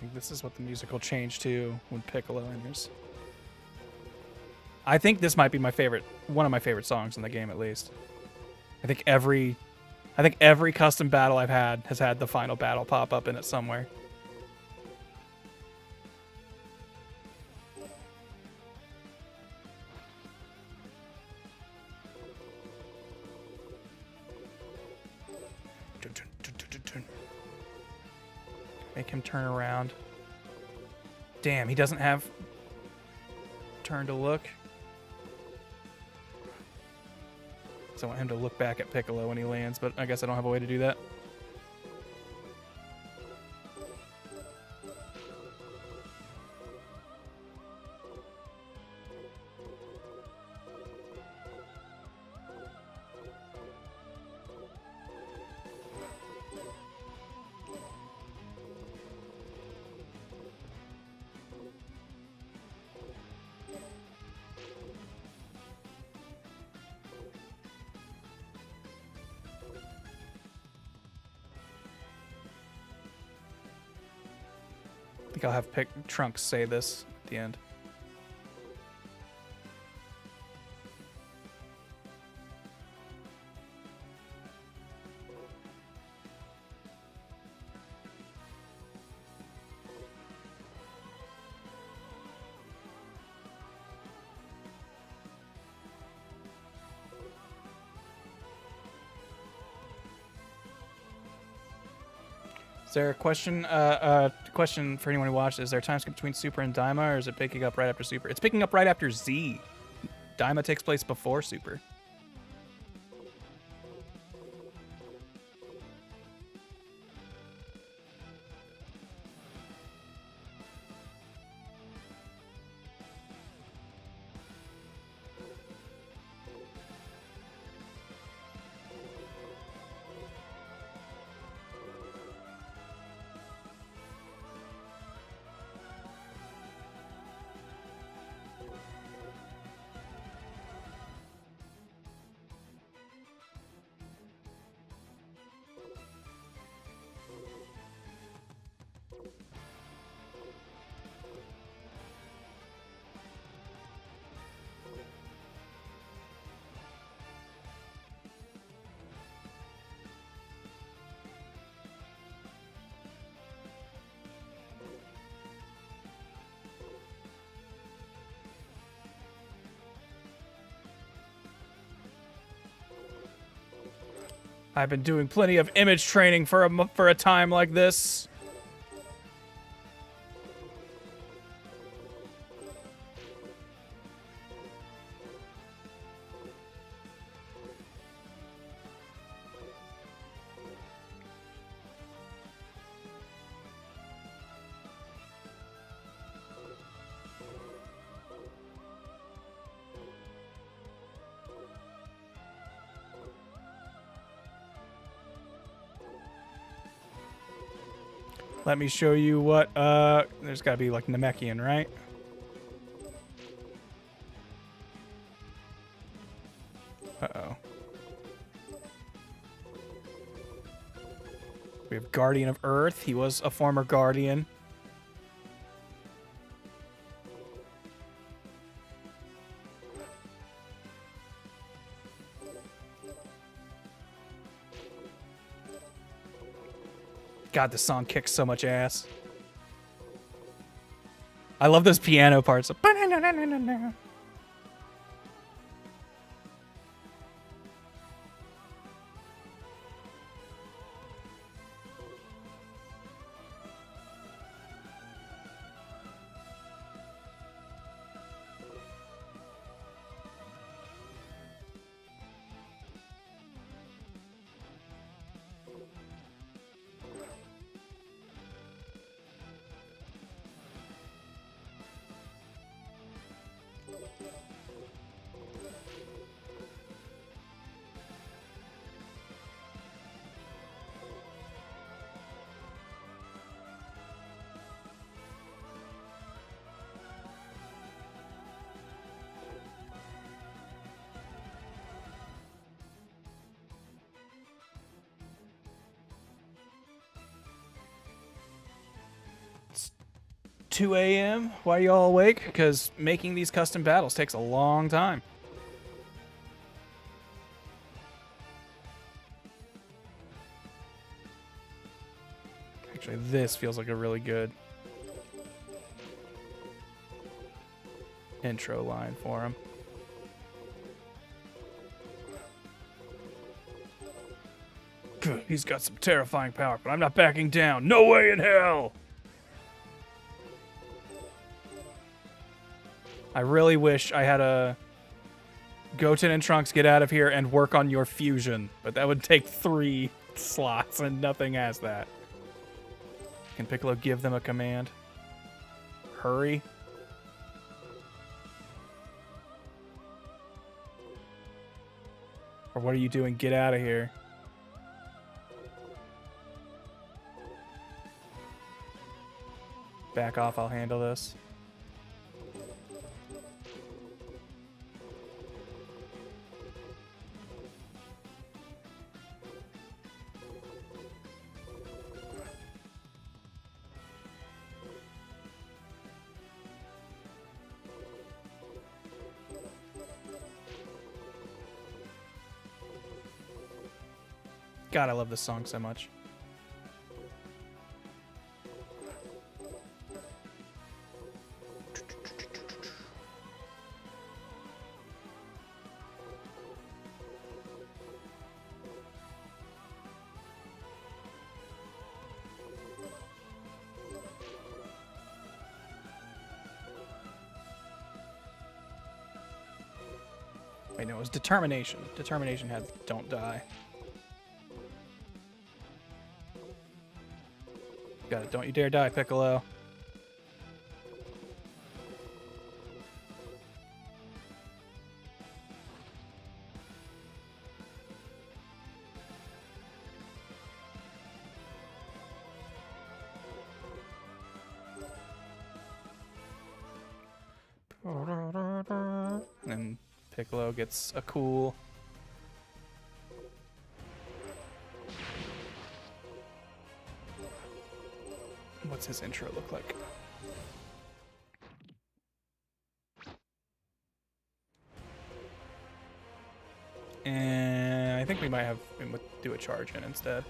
think this is what the music will change to when Piccolo enters. I think this might be my favorite, one of my favorite songs in the game at least. I think every custom battle I've had has had the final battle pop up in it somewhere. Make him turn around. Damn, he doesn't have turn to look. So I want him to look back at Piccolo when he lands, but I guess I don't have a way to do that. I think I'll have Trunks say this at the end. Is there a question? Question for anyone who watched: is there a time skip between Super and Daima, or is it picking up right after Super? It's picking up right after Z. Daima takes place before Super. I've been doing plenty of image training for a time like this. Let me show you what, there's gotta be like Namekian, right? Uh-oh. We have Guardian of Earth. He was a former Guardian. God, this song kicks so much ass. I love those piano parts. 2 a.m. Why are you all awake? Because making these custom battles takes a long time. Actually, this feels like a really good intro line for him. He's got some terrifying power, but I'm not backing down. No way in hell! I really wish I had a Goten and Trunks get out of here and work on your fusion, but that would take 3 slots and nothing has that. Can Piccolo give them a command? Hurry. Or what are you doing? Get out of here. Back off, I'll handle this. God, I love this song so much. Wait, no, it was Determination. Determination had Don't Die. Got it. Don't you dare die, Piccolo. And Piccolo gets a cool... What's his intro look like? And I think we might have him do a charge in instead.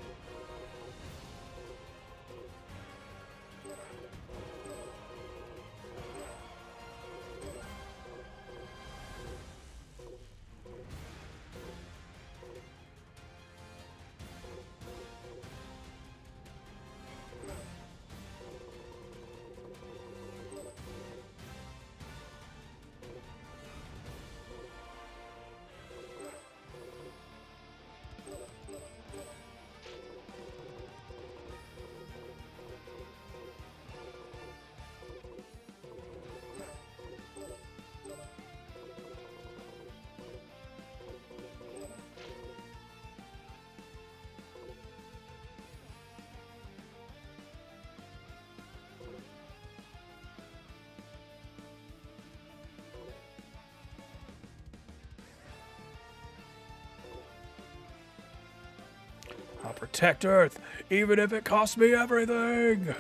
I'll protect Earth, even if it costs me everything.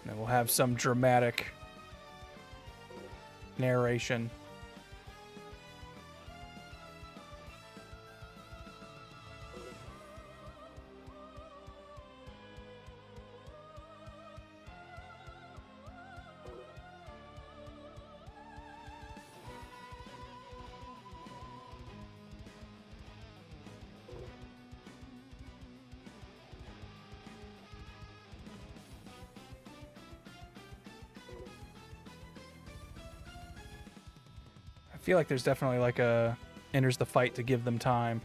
Then we'll have some dramatic narration. I feel like there's definitely like a enters the fight to give them time.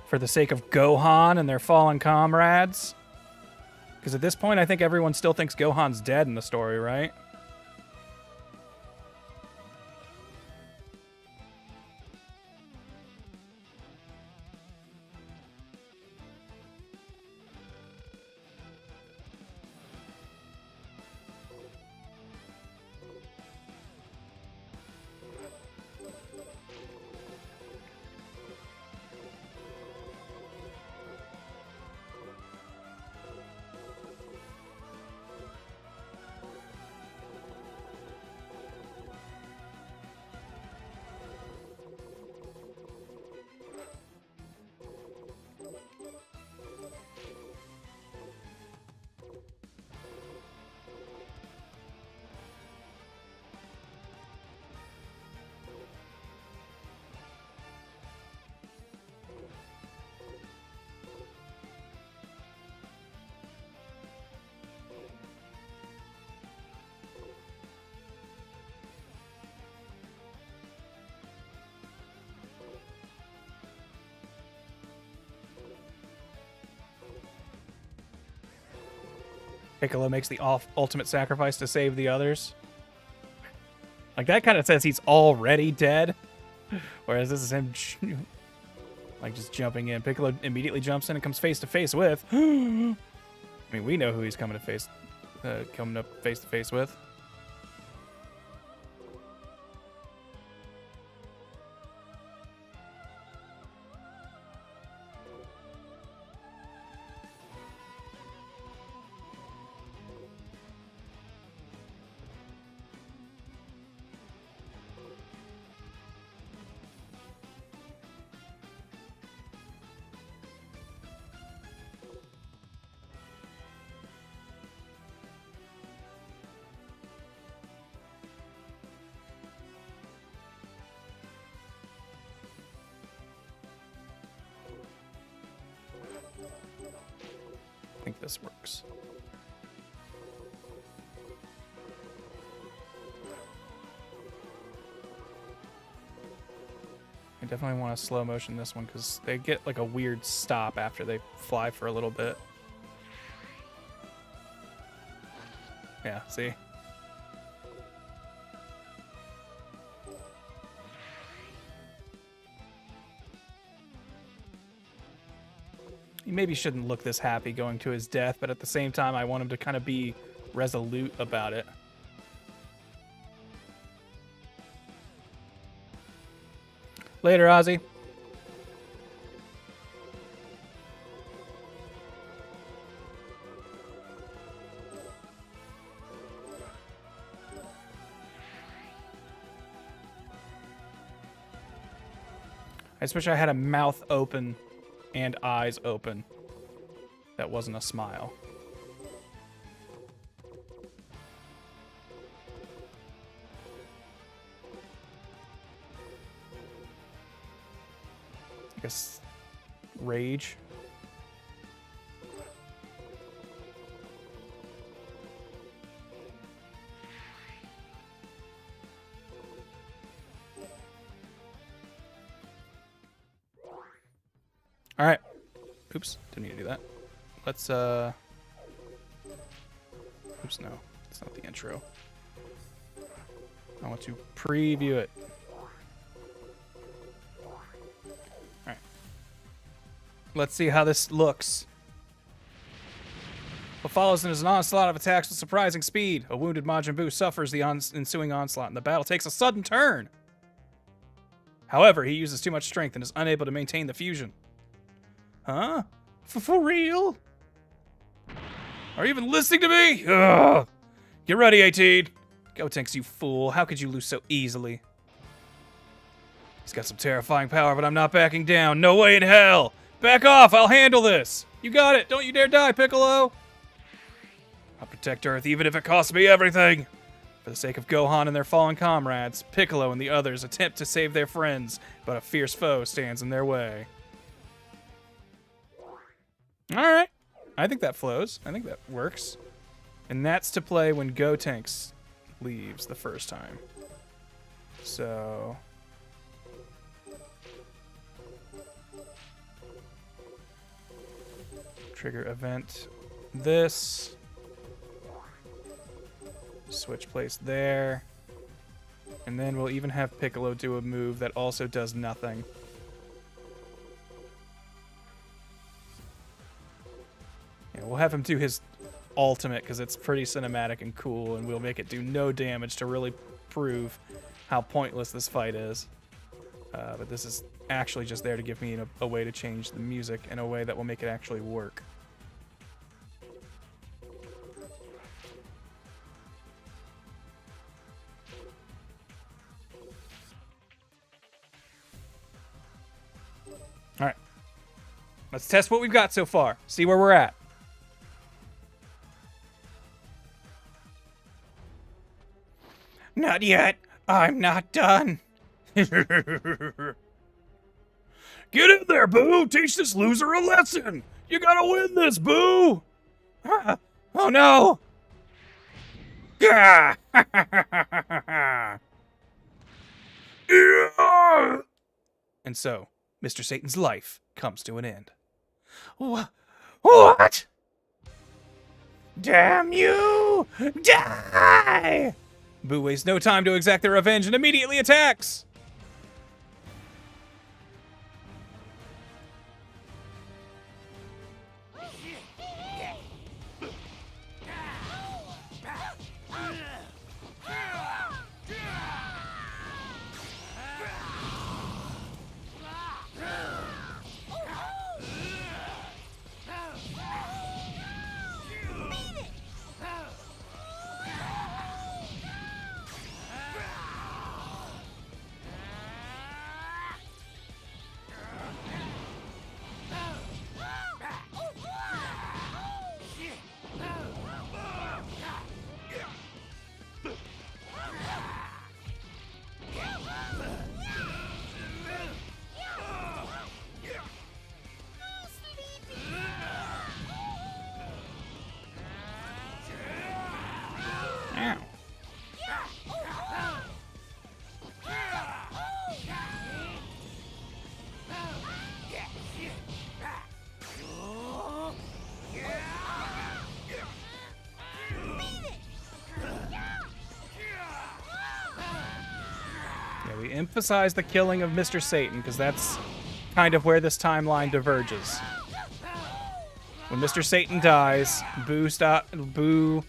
For the sake of Gohan and their fallen comrades. Because at this point, I think everyone still thinks Gohan's dead in the story, right? Piccolo makes the ultimate sacrifice to save the others. Like, that kind of says he's already dead. Whereas this is him, like, just jumping in. Piccolo immediately jumps in and comes face to face with. I mean, we know who he's coming up face to face with. I think this works. I definitely want to slow motion this one because they get like a weird stop after they fly for a little bit. Yeah, see? He maybe shouldn't look this happy going to his death, but at the same time, I want him to kind of be resolute about it. Later, Ozzy. I just wish I had a mouth open and eyes open. That wasn't a smile. I guess rage. All right. Oops, didn't need to do that. Let's oops, no. That's not the intro. I want to preview it. Alright. Let's see how this looks. What follows is an onslaught of attacks with surprising speed. A wounded Majin Buu suffers the ensuing onslaught, and the battle takes a sudden turn. However, he uses too much strength and is unable to maintain the fusion. Huh? For real? Are you even listening to me? Ugh. Get ready, 18. Gotenks, you fool. How could you lose so easily? He's got some terrifying power, but I'm not backing down. No way in hell. Back off. I'll handle this. You got it. Don't you dare die, Piccolo. I'll protect Earth even if it costs me everything. For the sake of Gohan and their fallen comrades, Piccolo and the others attempt to save their friends, but a fierce foe stands in their way. Alright. I think that flows. I think that works. And that's to play when Gotenks leaves the first time. So... trigger event this. Switch place there. And then we'll even have Piccolo do a move that also does nothing. Yeah, we'll have him do his ultimate because it's pretty cinematic and cool, and we'll make it do no damage to really prove how pointless this fight is. But this is actually just there to give me a way to change the music in a way that will make it actually work. Alright. Let's test what we've got so far. See where we're at. Not yet. I'm not done. Get in there, Boo! Teach this loser a lesson! You gotta win this, Boo! Oh no! Yeah! And so, Mr. Satan's life comes to an end. What? Damn you! Die! Boo wastes no time to exact their revenge and immediately attacks. We emphasize the killing of Mr. Satan because that's kind of where this timeline diverges. When Mr. Satan dies, Boo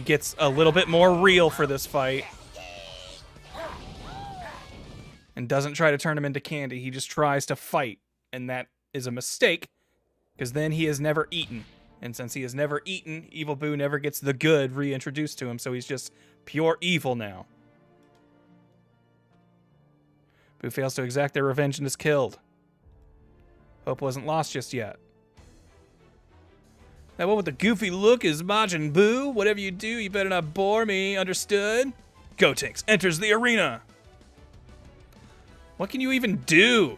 gets a little bit more real for this fight and doesn't try to turn him into candy. He just tries to fight, and that is a mistake because then he is never eaten. And since he has never eaten, Evil Boo never gets the good reintroduced to him, so he's just pure evil now. Boo fails to exact their revenge and is killed. Hope wasn't lost just yet. That one with the goofy look is Majin Boo. Whatever you do, you better not bore me, understood? Gotenks enters the arena. What can you even do?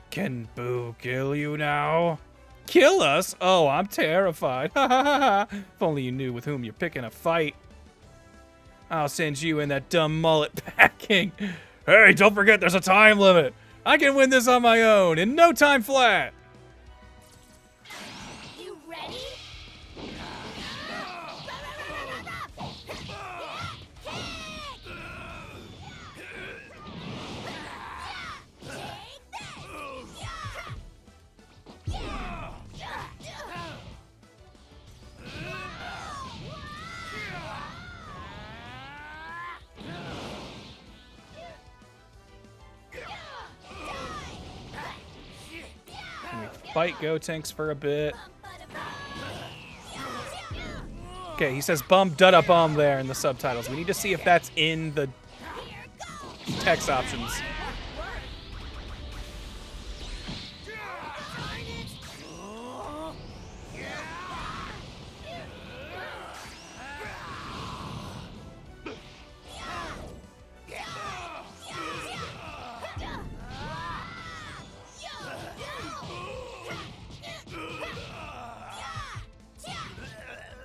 Can Boo kill you now? Kill us? Oh, I'm terrified. Ha ha ha ha. If only you knew with whom you're picking a fight. I'll send you and that dumb mullet packing. Hey, don't forget there's a time limit. I can win this on my own in no time flat. You ready? Fight Gotenks for a bit. Okay, he says bum dada bum there in the subtitles. We need to see if that's in the text options.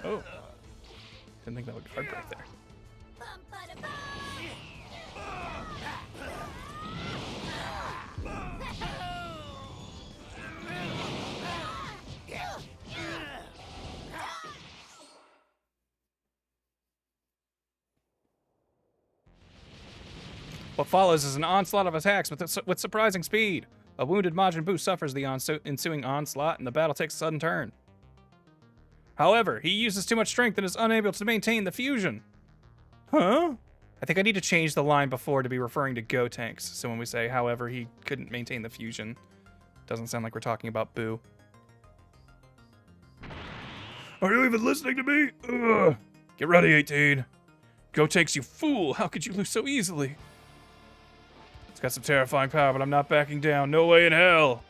Oh. Didn't think that would hard break there. What follows is an onslaught of attacks with surprising speed. A wounded Majin Buu suffers the ensuing onslaught, and the battle takes a sudden turn. However, he uses too much strength and is unable to maintain the fusion. Huh? I think I need to change the line before to be referring to Gotenks. So when we say, however, he couldn't maintain the fusion, doesn't sound like we're talking about Boo. Are you even listening to me? Ugh. Get ready, 18. Gotenks, you fool! How could you lose so easily? It's got some terrifying power, but I'm not backing down. No way in hell!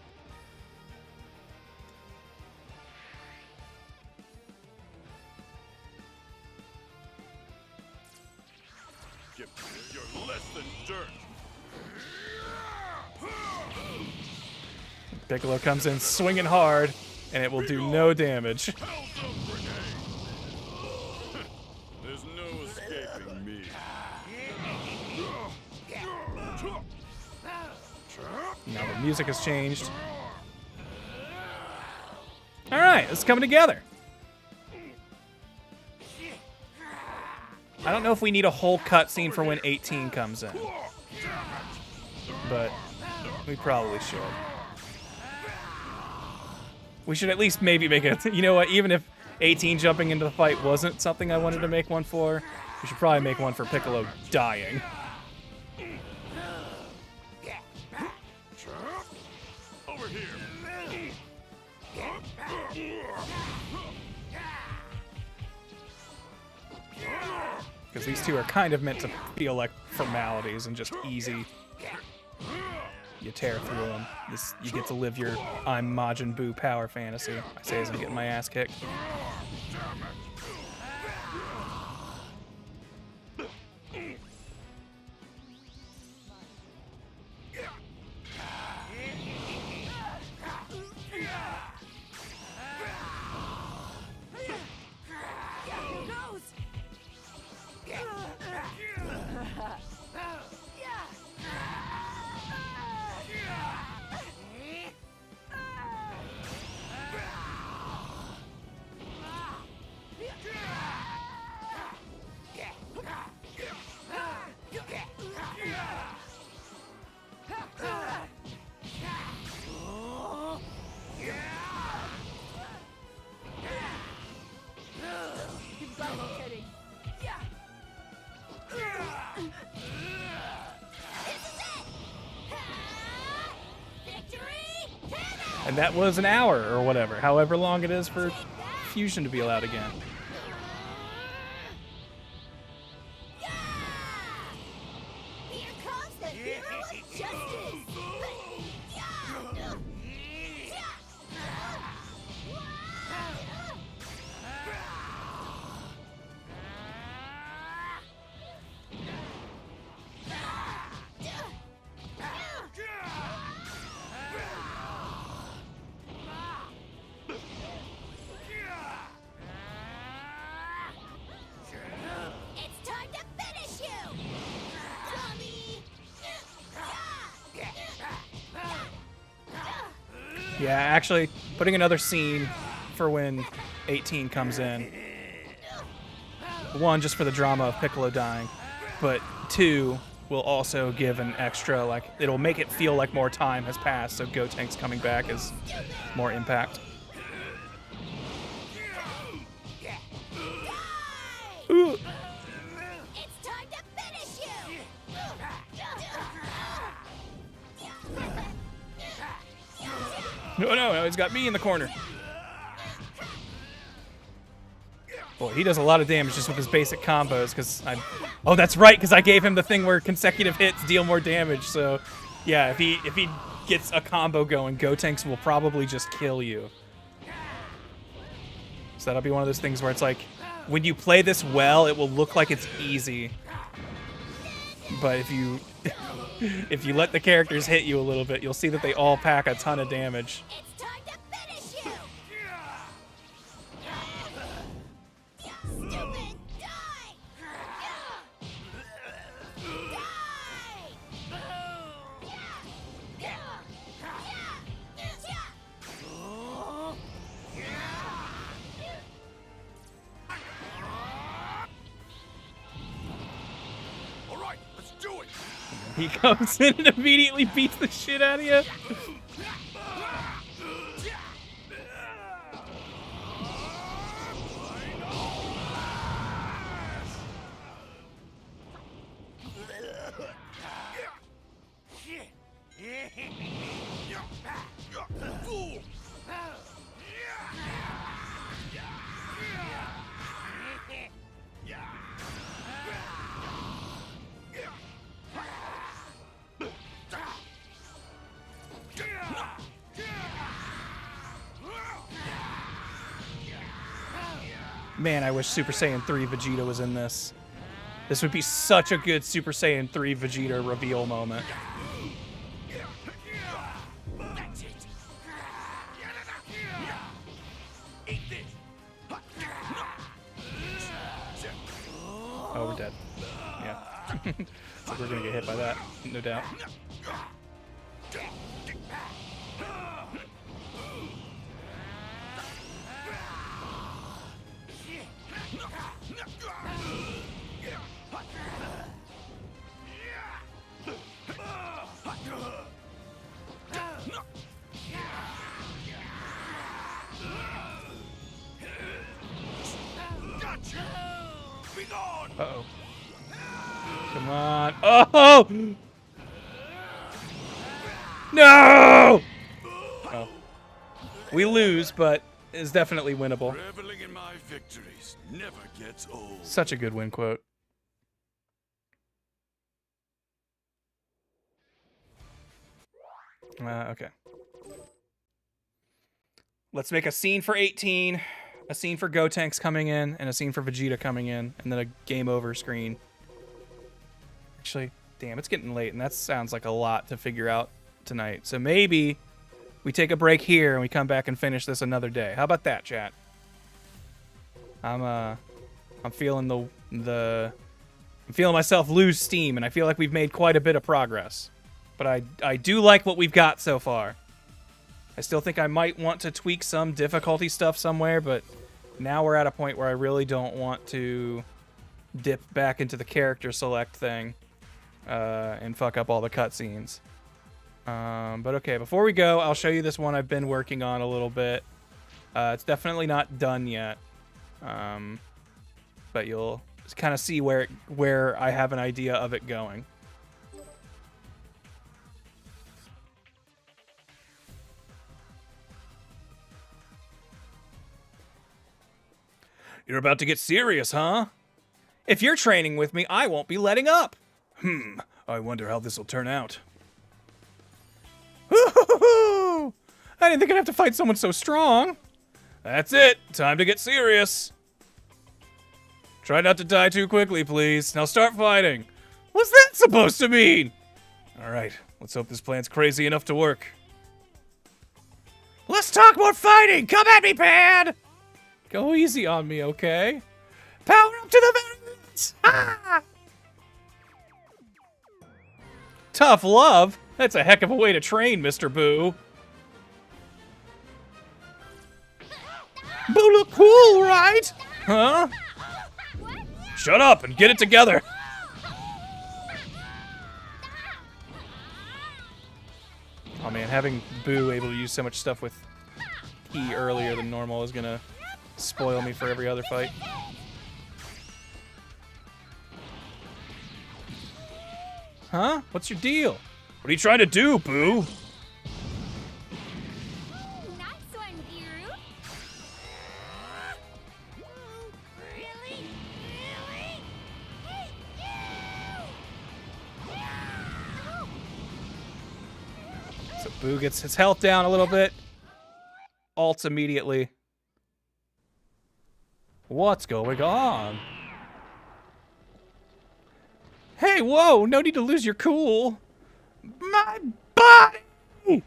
You're less than dirt. Piccolo comes in swinging hard, and it will do no damage. There's no escaping me. Now the music has changed. All right, it's coming together. I don't know if we need a whole cutscene for when 18 comes in, but we probably should. We should at least maybe make it. You know what? Even if 18 jumping into the fight wasn't something I wanted to make one for, we should probably make one for Piccolo dying. Over here. Because these two are kind of meant to feel like formalities and just easy. You tear through them. You get to live your I'm Majin Buu power fantasy. I say as I'm getting my ass kicked. And that was an hour or whatever, however long it is for Fusion to be allowed again. Here comes the hero of justice! It's time to finish you! Yeah, actually, putting another scene for when 18 comes in. One, just for the drama of Piccolo dying, but two, will also give an extra, like, it'll make it feel like more time has passed, so Gotenks coming back is more impact. Ooh. It's time to finish you! No, he's got me in the corner. Boy, he does a lot of damage just with his basic combos, because oh, that's right, because I gave him the thing where consecutive hits deal more damage, so yeah, if he gets a combo going, Gotenks will probably just kill you. So that'll be one of those things where it's like, when you play this well, it will look like it's easy. But if you if you let the characters hit you a little bit, you'll see that they all pack a ton of damage. It's time to finish you! Stupid! Die! All right, let's do it. He comes in and immediately beats the shit out of you. Man, I wish Super Saiyan 3 Vegeta was in this. This would be such a good Super Saiyan 3 Vegeta reveal moment. Oh, we're dead. Yeah. So we're gonna get hit by that, no doubt. on. Oh! No! Oh. We lose, but it's definitely winnable. Reveling in my victories never gets old. Such a good win quote. Okay. Let's make a scene for 18, a scene for Gotenks coming in, and a scene for Vegeta coming in, and then a game over screen. Actually, damn, it's getting late, and that sounds like a lot to figure out tonight. So maybe we take a break here and we come back and finish this another day. How about that, chat? I'm feeling I'm feeling myself lose steam, and I feel like we've made quite a bit of progress. But I do like what we've got so far. I still think I might want to tweak some difficulty stuff somewhere, but now we're at a point where I really don't want to dip back into the character select thing and fuck up all the cutscenes. But okay, before we go, I'll show you this one I've been working on a little bit. It's definitely not done yet, but you'll kind of see where I have an idea of it going. You're about to get serious, huh? If you're training with me, I won't be letting up. I wonder how this'll turn out. I didn't think I'd have to fight someone so strong. That's it. Time to get serious. Try not to die too quickly, please. Now start fighting. What's that supposed to mean? All right, let's hope this plan's crazy enough to work. Let's talk more fighting. Come at me, Pan. Go easy on me, okay? Power up to the veterans! Ah! Tough love? That's a heck of a way to train, Mr. Boo. Boo look cool, right? Huh? Shut up and get it together. Oh man, having Boo able to use so much stuff with E earlier than normal is gonna spoil me for every other fight. Huh? What's your deal? What are you trying to do, Boo? Nice one, Giru. Really? So Boo gets his health down a little bit. Ults immediately. What's going on? Hey, whoa! No need to lose your cool. My body!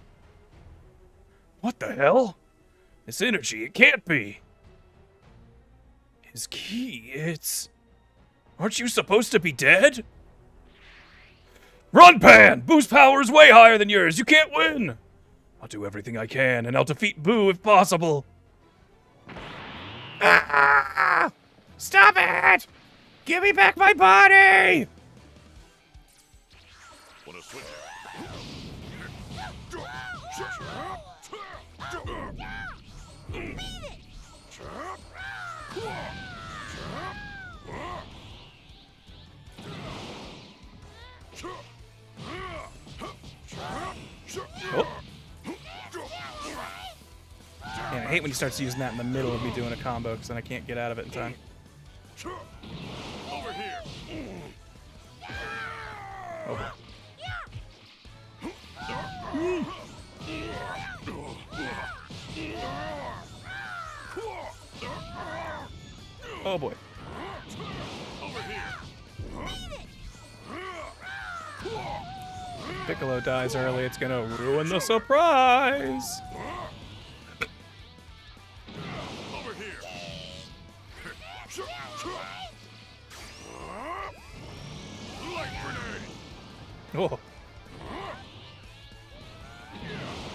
What the hell? This energy, it can't be. His key, it's... Aren't you supposed to be dead? Run, Pan! Boo's power is way higher than yours. You can't win. I'll do everything I can, and I'll defeat Boo if possible. Ah! Stop it! Give me back my body! Wanna switch? Oh. Man, I hate when he starts using that in the middle of me doing a combo, because then I can't get out of it in time. Over here. Okay. Oh boy. Piccolo dies early, it's gonna ruin the surprise! Over here. Light grenade. Oh.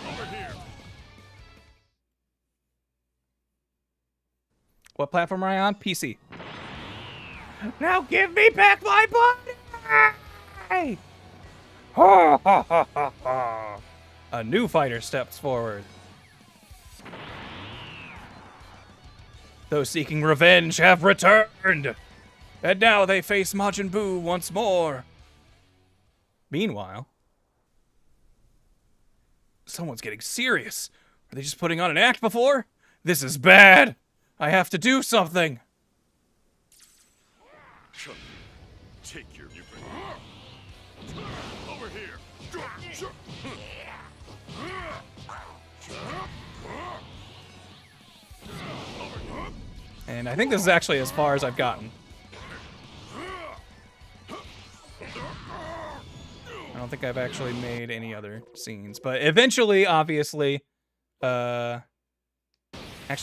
Over here. What platform am I on? PC. Now give me back my body! Ha ha ha ha ha! A new fighter steps forward. Those seeking revenge have returned! And now they face Majin Buu once more. Meanwhile, someone's getting serious. Are they just putting on an act before? This is bad. I have to do something. Take your over here. And I think this is actually as far as I've gotten. I don't think I've actually made any other scenes, but eventually, obviously, actually,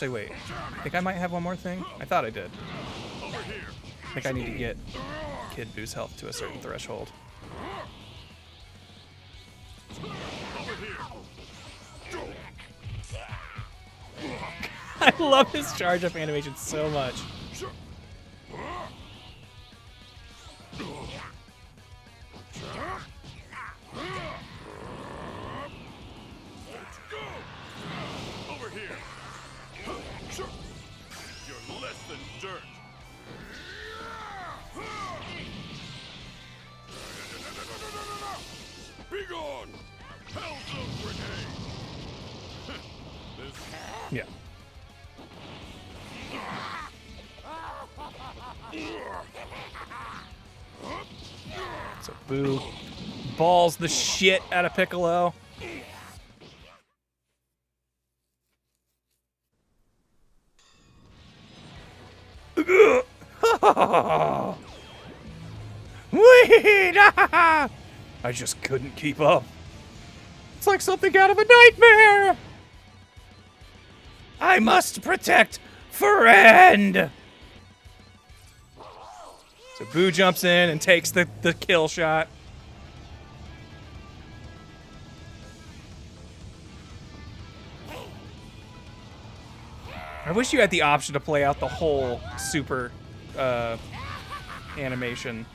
wait. I think I might have one more thing. I thought I did. I think I need to get Kid Boo's health to a certain threshold. I love his charge up animation so much. Over here. You're less than dirt. Be gone! Hell's grenade! Yeah. So Boo balls the shit out of Piccolo. Wait! I just couldn't keep up. It's like something out of a nightmare. I must protect friend. So Boo jumps in and takes the kill shot. I wish you had the option to play out the whole super animation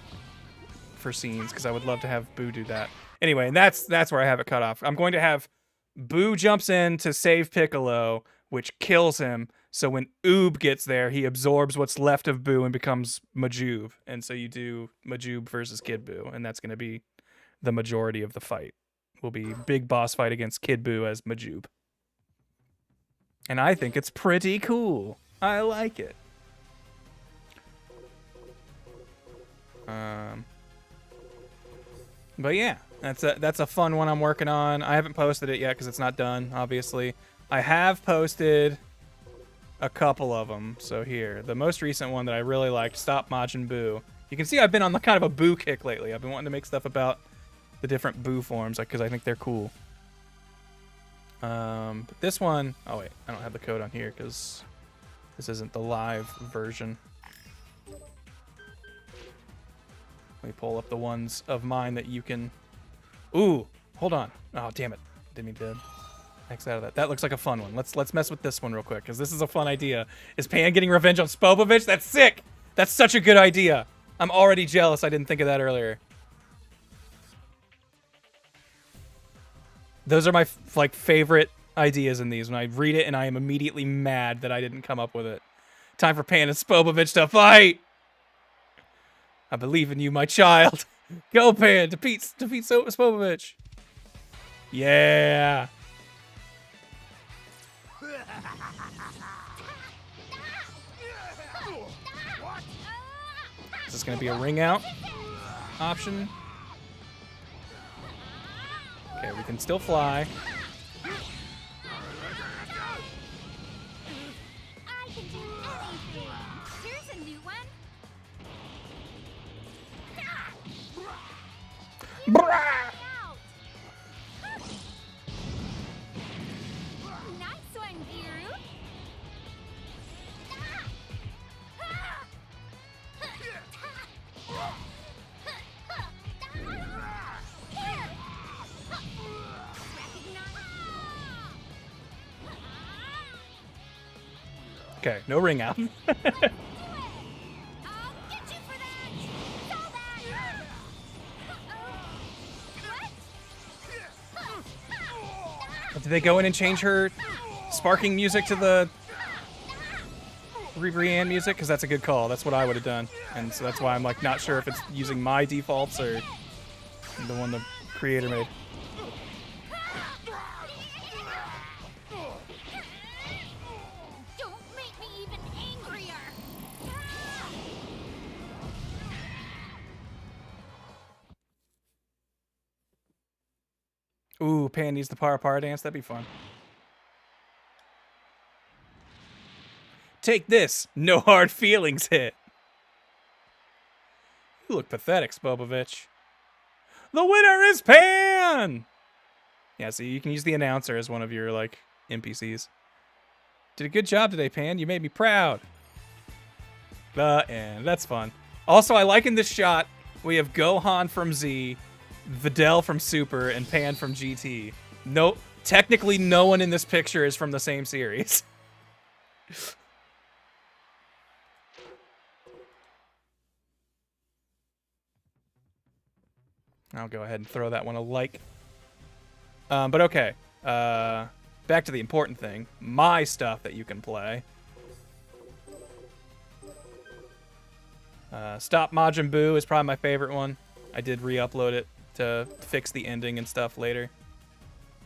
for scenes, because I would love to have Boo do that. Anyway, and that's where I have it cut off. I'm going to have Boo jumps in to save Piccolo, which kills him. So when Oob gets there, he absorbs what's left of Boo and becomes Majoob. And so you do Majoob versus Kid Boo, and that's going to be the majority of the fight. Will be big boss fight against Kid Boo as Majoob. And I think it's pretty cool. I like it. But yeah, that's a fun one I'm working on. I haven't posted it yet because it's not done, obviously. I have posted a couple of them. So here, the most recent one that I really liked, Stop Majin Buu. You can see I've been on the kind of a Boo kick lately. I've been wanting to make stuff about the different Boo forms because I think they're cool. But this one, oh wait, I don't have the code on here because this isn't the live version. Let me pull up the ones of mine that you can... Ooh, hold on. Oh, damn it. Didn't mean to X out of that. That looks like a fun one. Let's mess with this one real quick, because this is a fun idea. Is Pan getting revenge on Spopovich? That's sick! That's such a good idea. I'm already jealous I didn't think of that earlier. Those are my favorite ideas in these. When I read it and I am immediately mad that I didn't come up with it. Time for Pan and Spopovich to fight! I believe in you, my child. Go, Pan! Defeat Spopovich! Yeah! Is this going to be a ring out option? Okay, we can still fly. Okay, no ring out. Did they go in and change her sparking music to the Ribrianne music? Because that's a good call. That's what I would have done. And so that's why I'm like not sure if it's using my defaults or The one the creator made. Don't make me even angrier. Ooh, Pan needs the par dance. That'd be fun. Take this. No hard feelings hit. You look pathetic, Spobovich. The winner is Pan! Yeah, see, you can use the announcer as one of your, like, NPCs. Did a good job today, Pan. You made me proud. And that's fun. Also, I like in this shot, we have Gohan from Z, Videl from Super, and Pan from GT. No, technically no one in this picture is from the same series. I'll go ahead and throw that one a like. But okay. Back to the important thing. My stuff that you can play. Stop Majin Buu is probably my favorite one. I did re-upload it to fix the ending and stuff later.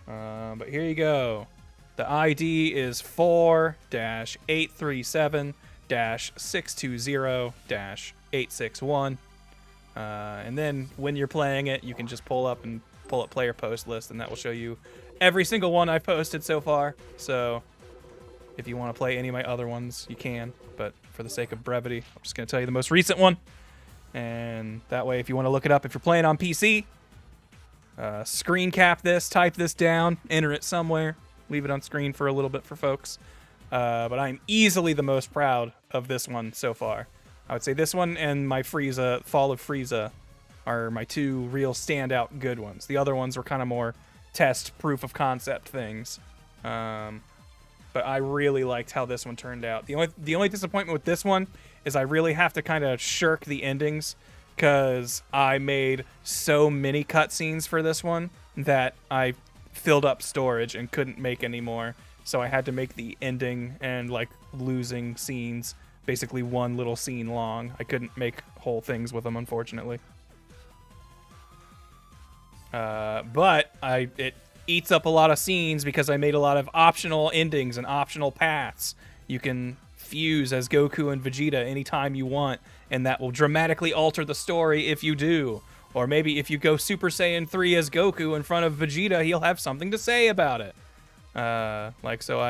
But here you go. The ID is 4-837-620-861. And then when you're playing it, you can just pull up player post list, and that will show you every single one I've posted so far. So if you want to play any of my other ones, you can. But for the sake of brevity, I'm just going to tell you the most recent one. And that way, if you want to look it up, if you're playing on PC, screen cap this, type this down, enter it somewhere, leave it on screen for a little bit for folks. But I'm easily the most proud of this one so far. I would say this one and my Frieza, Fall of Frieza, are my two real standout good ones. The other ones were kind of more test, proof of concept things. But I really liked how this one turned out. The only disappointment with this one is I really have to kind of shirk the endings, because I made so many cutscenes for this one that I filled up storage and couldn't make any more. So I had to make the ending and like losing scenes basically one little scene long. I couldn't make whole things with them, unfortunately. But it eats up a lot of scenes because I made a lot of optional endings and optional paths. You can fuse as Goku and Vegeta anytime you want, and that will dramatically alter the story if you do. Or maybe if you go Super Saiyan 3 as Goku in front of Vegeta, he'll have something to say about it. So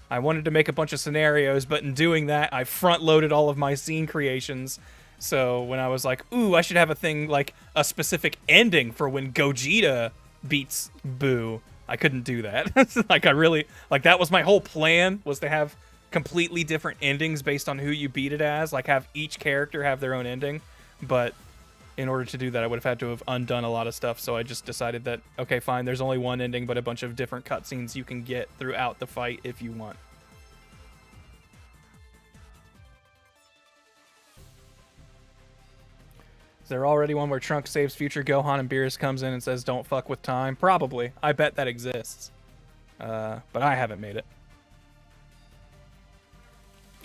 I wanted to make a bunch of scenarios, but in doing that, I front-loaded all of my scene creations. So when I was like, ooh, I should have a thing like a specific ending for when Gogeta beats Buu, I couldn't do that. That was my whole plan, was to have completely different endings based on who you beat it as, like have each character have their own ending. But in order to do that, I would have had to have undone a lot of stuff, so I just decided that, okay, fine, there's only one ending, but a bunch of different cutscenes you can get throughout the fight if you want. Is there already one where Trunks saves future Gohan and Beerus comes in and says, don't fuck with time? Probably. I bet that exists. But I haven't made it.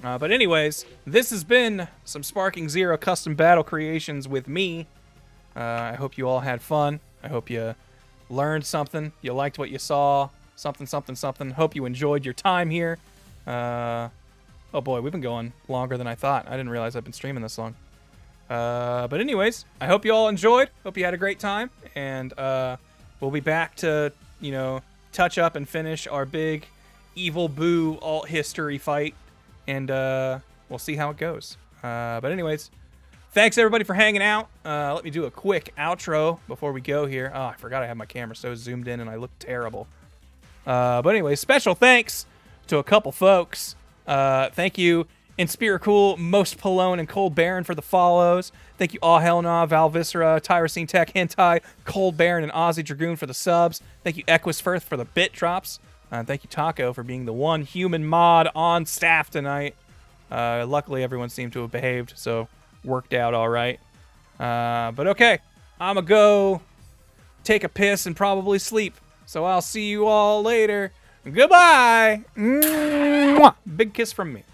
But anyways, this has been some Sparking Zero custom battle creations with me. I hope you all had fun. I hope you learned something. You liked what you saw. Something, something, something. Hope you enjoyed your time here. Oh boy, we've been going longer than I thought. I didn't realize I've been streaming this long. But anyways, I hope you all enjoyed. Hope you had a great time. And we'll be back to, touch up and finish our big Evil Buu alt history fight. And we'll see how it goes. But anyways, thanks everybody for hanging out. Let me do a quick outro before we go here. Oh, I forgot I had my camera so zoomed in and I look terrible. But anyways, special thanks to a couple folks. Thank you, Inspiracool, Most Polone, and Cold Baron for the follows. Thank you, All Hell Nah, Val Viscera, Tyrosine Tech, Hentai, Cold Baron, and Ozzy Dragoon for the subs. Thank you, Equisfirth, for the bit drops. Thank you, Taco, for being the one human mod on staff tonight. Luckily, everyone seemed to have behaved, so worked out all right. But okay, I'm going to go take a piss and probably sleep. So I'll see you all later. Goodbye. Mwah. Big kiss from me.